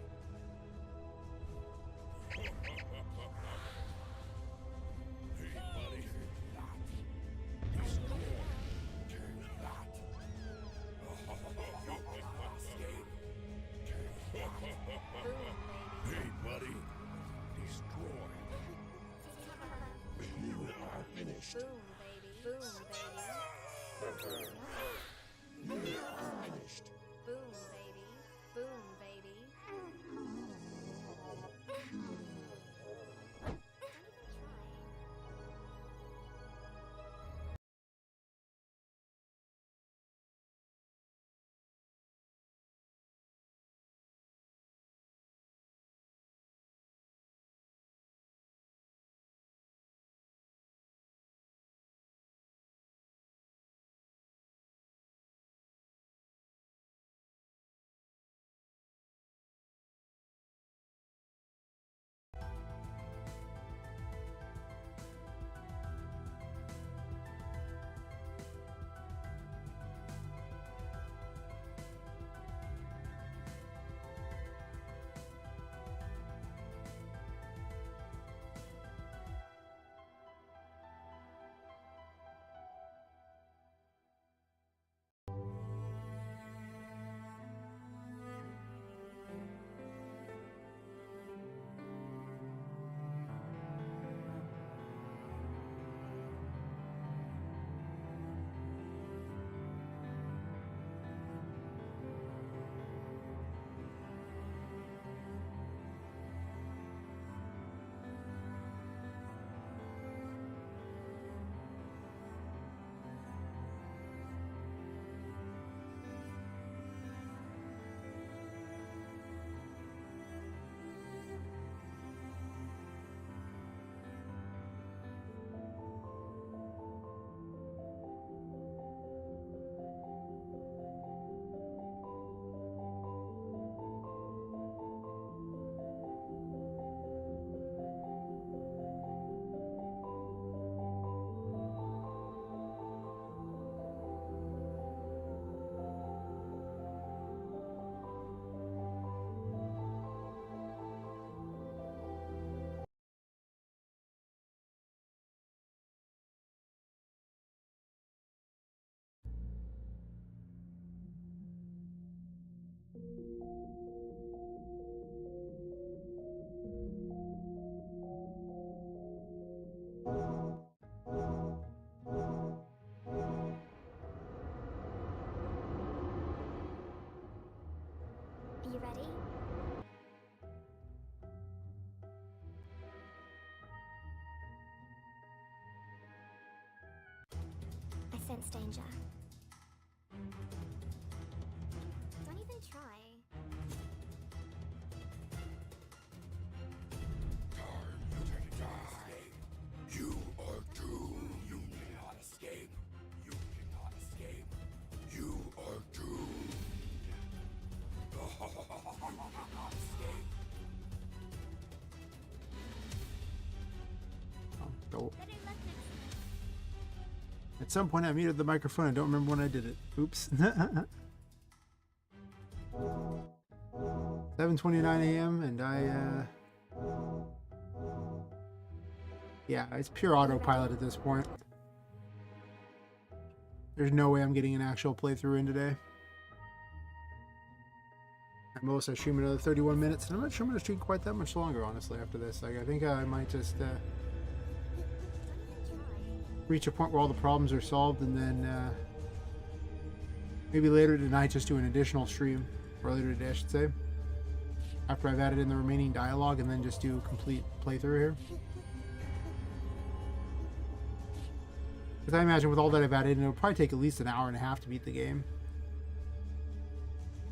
Hey, buddy. Destroy. You are finished. Boom, baby. Boom, baby. You are finished. Boom, baby. Boom, baby. sense danger. Don't even try. Time to die. You are doomed. You cannot escape. You cannot escape. You are doomed. Escape. Oh, go. Better luck next At some point I muted the microphone. I don't remember when I did it. Oops. 7:29 a.m. and yeah, it's pure autopilot at this point. There's no way I'm getting an actual playthrough in today. At most I stream another 31 minutes, and I'm not sure I'm going to stream quite that much longer, honestly, after this. Like, I think I might just reach a point where all the problems are solved, and then maybe later tonight just do an additional stream, or later today I should say, after I've added in the remaining dialogue, and then just do a complete playthrough here. Because I imagine with all that I've added in, it'll probably take at least an hour and a half to beat the game.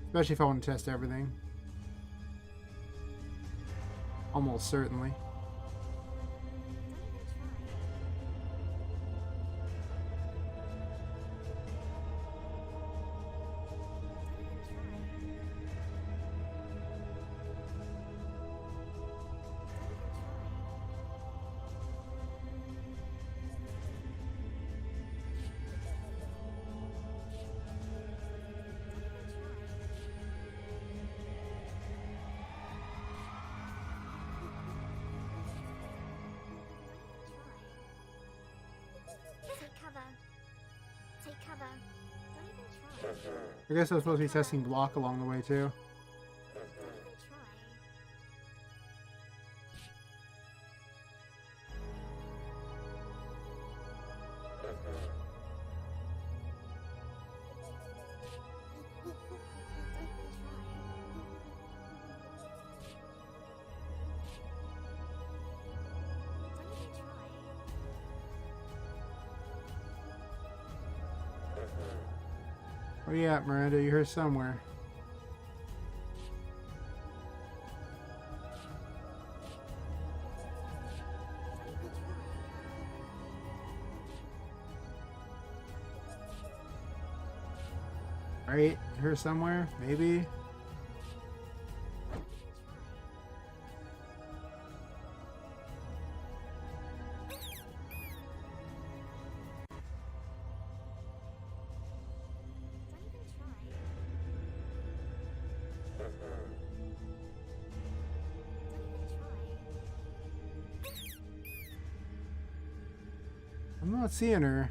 Especially if I want to test everything. Almost certainly. Take cover. Take cover. Don't even try. I guess I was supposed to be testing block along the way too. Don't even try. Where you at, Miranda? You're here somewhere. Right here somewhere, maybe. I'm not seeing her.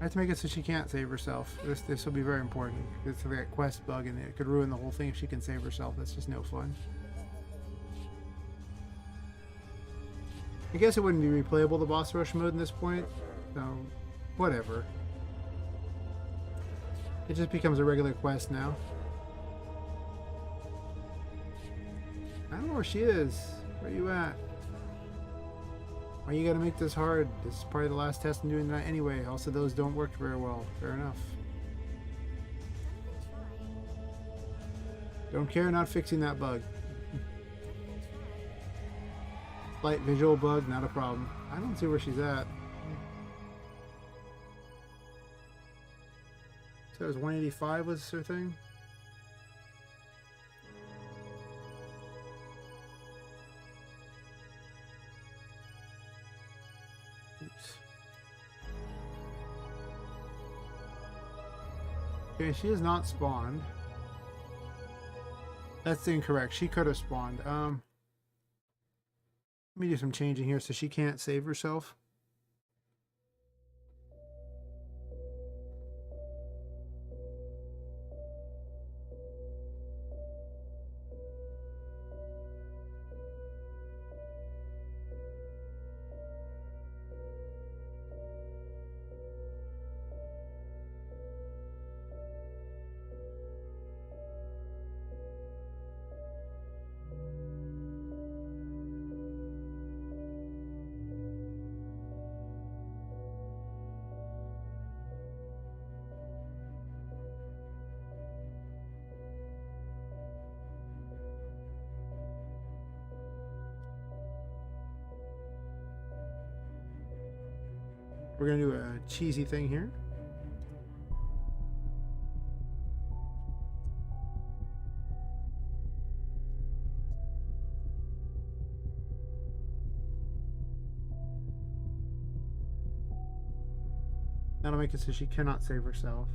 I have to make it so she can't save herself. This will be very important. It's that quest bug, and it could ruin the whole thing if she can save herself. That's just no fun. I guess it wouldn't be replayable, the boss rush mode in this point. So, whatever. It just becomes a regular quest now. I don't know where she is. Where you at? Why you gotta make this hard? This is probably the last test I'm doing tonight anyway. Also, those don't work very well. Fair enough. Don't care, not fixing that bug. Slight visual bug, not a problem. I don't see where she's at. So it was 185 was her thing? Okay, she is not spawned. That's incorrect. She could have spawned. Let me do some changing here so she can't save herself. We're gonna do a cheesy thing here. That'll make it so she cannot save herself.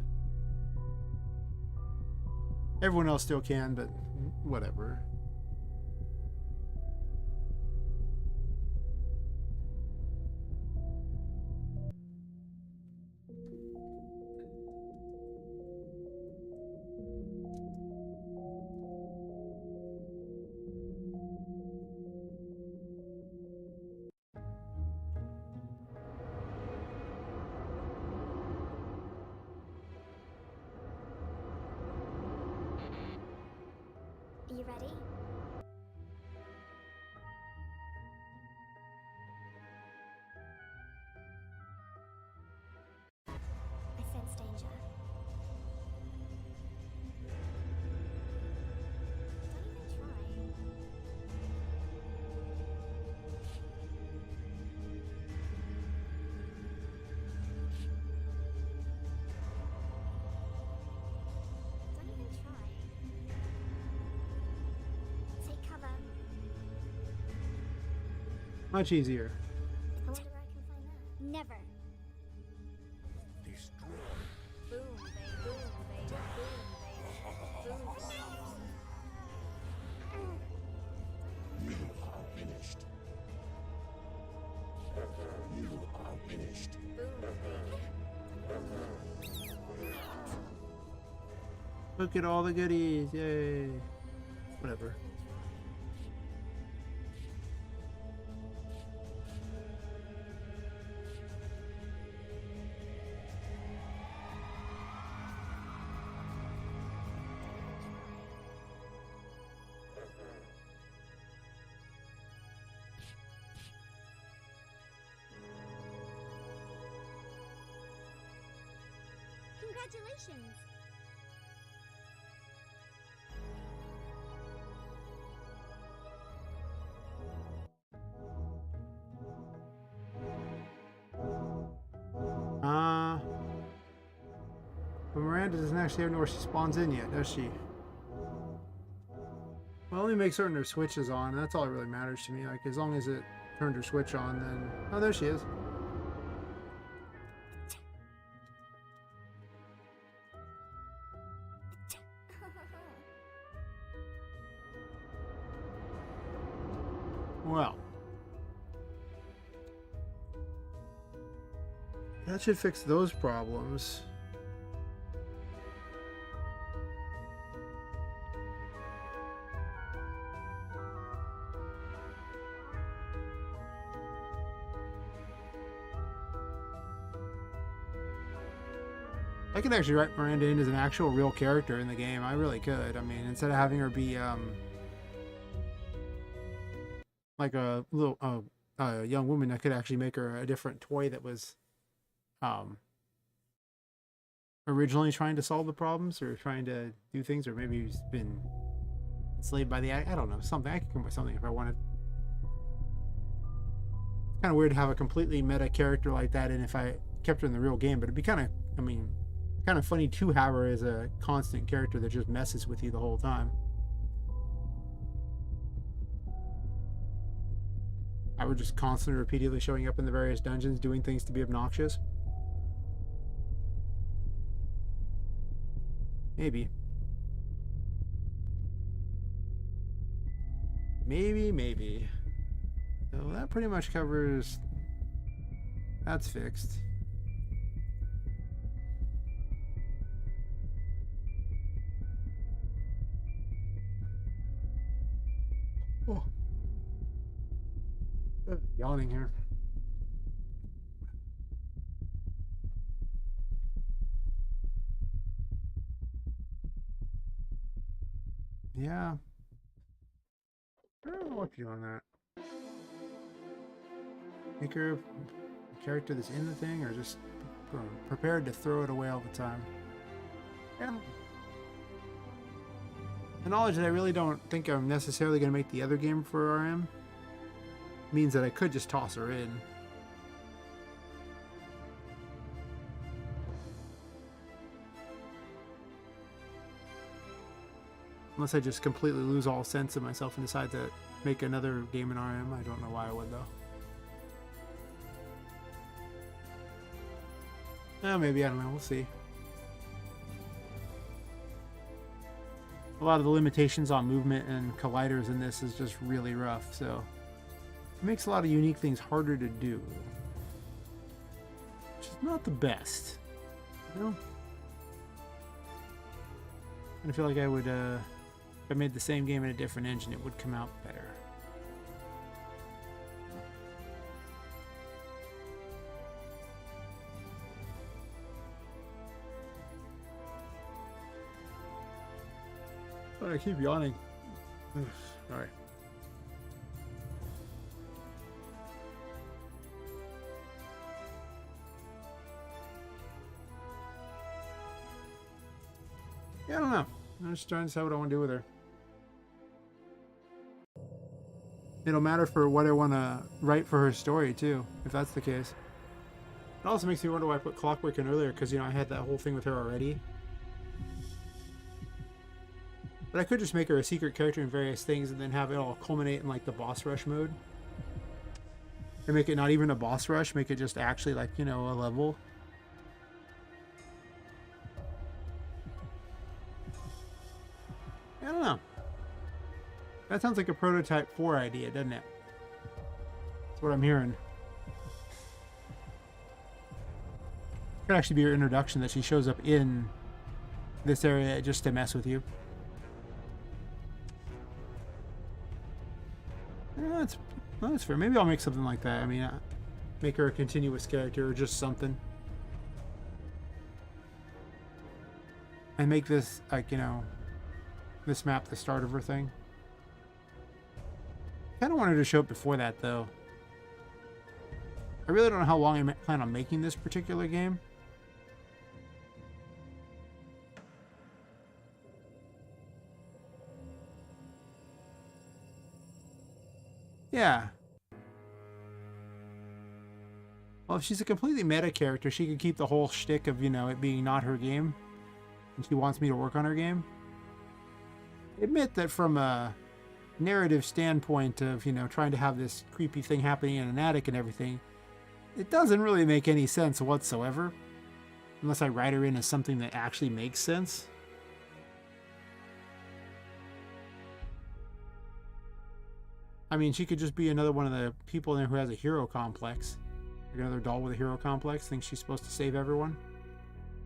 Everyone else still can, but whatever. Are you ready? I sense danger. Don't even try. Don't even try. Take cover. Much easier. I wonder where I can find that. Never. Destroy. Boom, baby. Boom, baby. Boom, baby. Boom, baby. You are finished. You are finished. Boom, baby. Look at all the goodies. Yay. Whatever. Congratulations. But Miranda doesn't actually have know where she spawns in yet, does she? Well, only make certain her switch is on, and that's all that really matters to me. Like, as long as it turned her switch on, then... Oh, there she is. Well. That should fix those problems. I could actually write Miranda in as an actual real character in the game. I really could. I mean, instead of having her be like a little young woman, I could actually make her a different toy that was originally trying to solve the problems or trying to do things, or maybe he's been enslaved by the I don't know, something. I could come up with something if I wanted. It's kind of weird to have a completely meta character like that, and if I kept her in the real game, but it'd be kind of, I mean, kind of funny to have her as a constant character that just messes with you the whole time. I would just constantly, repeatedly showing up in the various dungeons, doing things to be obnoxious. Maybe. Maybe. So that pretty much covers... That's fixed. Oh. Yawning here. Yeah. I don't know what to do on that. Make her a character that's in the thing, or just prepared to throw it away all the time. Yeah. The knowledge that I really don't think I'm necessarily going to make the other game for RM means that I could just toss her in. Unless I just completely lose all sense of myself and decide to make another game in RM. I don't know why I would, though. Maybe, I don't know. We'll see. A lot of the limitations on movement and colliders in this is just really rough, so it makes a lot of unique things harder to do. Which is not the best, you know? I feel like I would, if I made the same game in a different engine, it would come out better. I keep yawning. Alright. Yeah, I don't know. I'm just trying to decide what I want to do with her. It'll matter for what I want to write for her story, too, if that's the case. It also makes me wonder why I put Clockwork in earlier, because, you know, I had that whole thing with her already. But I could just make her a secret character in various things and then have it all culminate in, like, the boss rush mode. Or make it not even a boss rush, make it just actually, like, you know, a level. I don't know. That sounds like a Prototype 4 idea, doesn't it? That's what I'm hearing. Could actually be her introduction, that she shows up in this area just to mess with you. Yeah, that's fair. Maybe I'll make something like that. I mean, make her a continuous character or just something. And make this, like, you know, this map the start of her thing. I kind of wanted her to show up before that, though. I really don't know how long I plan on making this particular game. Yeah. Well, if she's a completely meta character, she could keep the whole shtick of, you know, it being not her game. And she wants me to work on her game. I admit that from a narrative standpoint of, you know, trying to have this creepy thing happening in an attic and everything, it doesn't really make any sense whatsoever. Unless I write her in as something that actually makes sense. I mean, she could just be another one of the people in there who has a hero complex. Like another doll with a hero complex, thinks she's supposed to save everyone.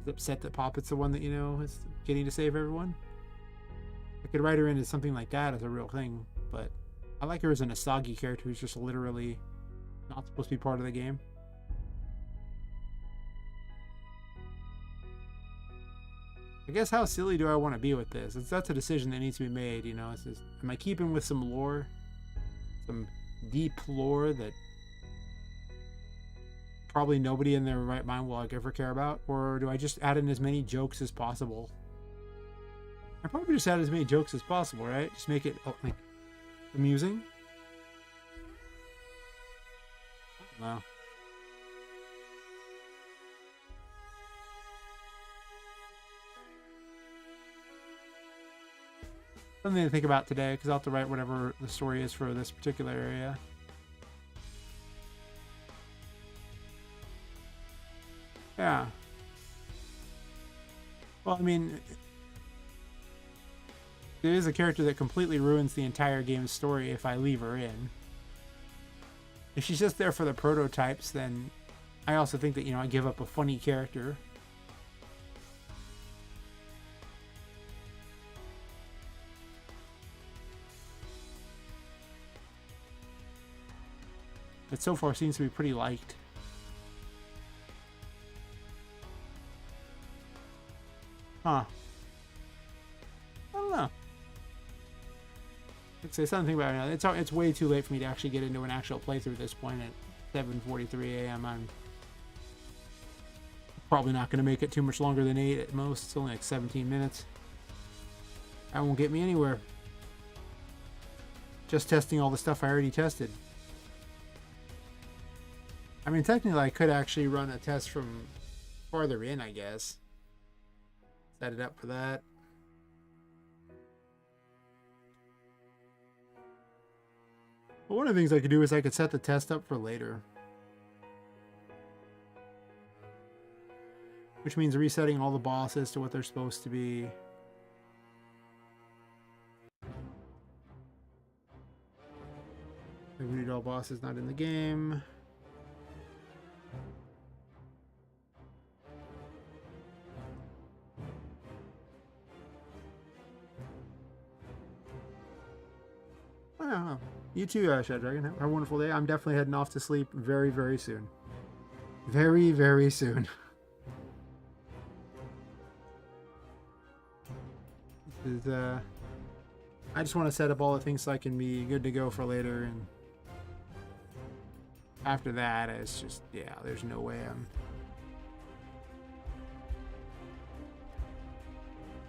Is upset that Poppet's the one that, you know, is getting to save everyone. I could write her in as something like that as a real thing, but I like her as an Asagi character who's just literally not supposed to be part of the game. I guess how silly do I want to be with this? That's a decision that needs to be made, you know. It's just, am I keeping with some lore? Some deep lore that probably nobody in their right mind will like ever care about? Or do I just add in as many jokes as possible? I probably just add as many jokes as possible, right? Just make it, like, amusing. I don't know. Something to think about today, because I'll have to write whatever the story is for this particular area. Yeah. Well, I mean, there is a character that completely ruins the entire game's story if I leave her in. If she's just there for the prototypes, then I also think that, you know, I give up a funny character. But so far seems to be pretty liked. Huh. I don't know. I'd say something about it. It's way too late for me to actually get into an actual playthrough at this point at 7:43 a.m. I'm probably not going to make it too much longer than 8 at most. It's only like 17 minutes. That won't get me anywhere. Just testing all the stuff I already tested. I mean, technically, I could actually run a test from farther in, I guess. Set it up for that. But one of the things I could do is I could set the test up for later. Which means resetting all the bosses to what they're supposed to be. The voodoo doll boss is not in the game. I don't know. You too, Shadow Dragon. Have a wonderful day. I'm definitely heading off to sleep very, very soon. Very, very soon. This is, I just want to set up all the things so I can be good to go for later, and after that, it's just, yeah, there's no way I'm...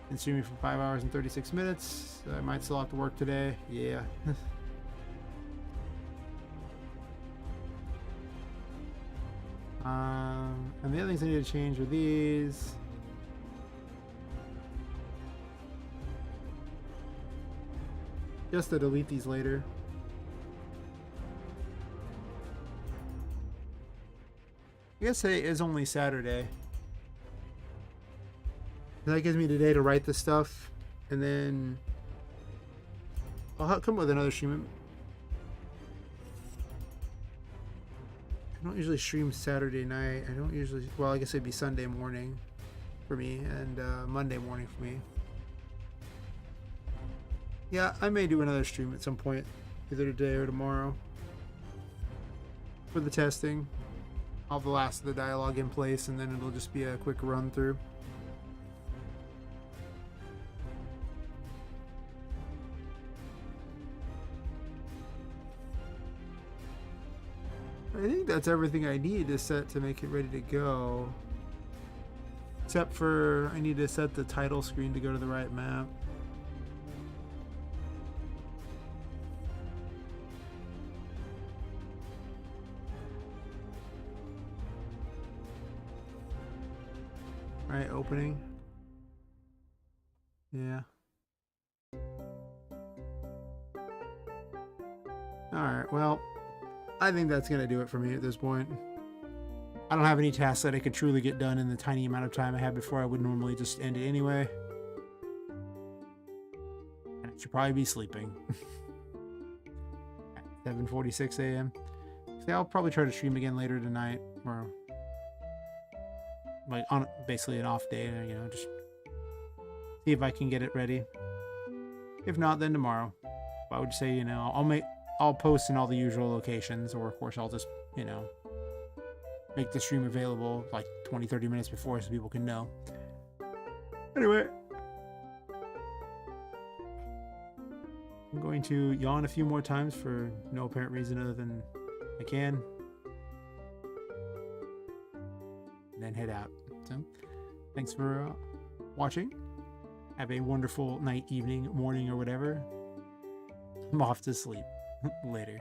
Been streaming for 5 hours and 36 minutes. I might still have to work today. Yeah. And the other things I need to change are these. Just to delete these later. I guess today is only Saturday. That gives me today to write the stuff, and then I'll come up with another stream. I don't usually stream Saturday night. I don't usually, well, I guess it'd be Sunday morning for me, and Monday morning for me. Yeah, I may do another stream at some point, either today or tomorrow, for the testing. I'll have the last of the dialogue in place, and then it'll just be a quick run through. I think that's everything I need to set to make it ready to go. Except for I need to set the title screen to go to the right map. Alright, opening. Yeah. Alright, well, I think that's going to do it for me at this point. I don't have any tasks that I could truly get done in the tiny amount of time I had before. I would normally just end it anyway. And I should probably be sleeping. 7:46 a.m. See, I'll probably try to stream again later tonight, or like on basically an off day, you know, just see if I can get it ready. If not, then tomorrow. I would say, you know, I'll post in all the usual locations, or of course I'll just, you know, make the stream available like 20-30 minutes before so people can know. Anyway, I'm going to yawn a few more times for no apparent reason other than I can, and then head out. So thanks for watching. Have a wonderful night, evening, morning, or whatever. I'm off to sleep. Later.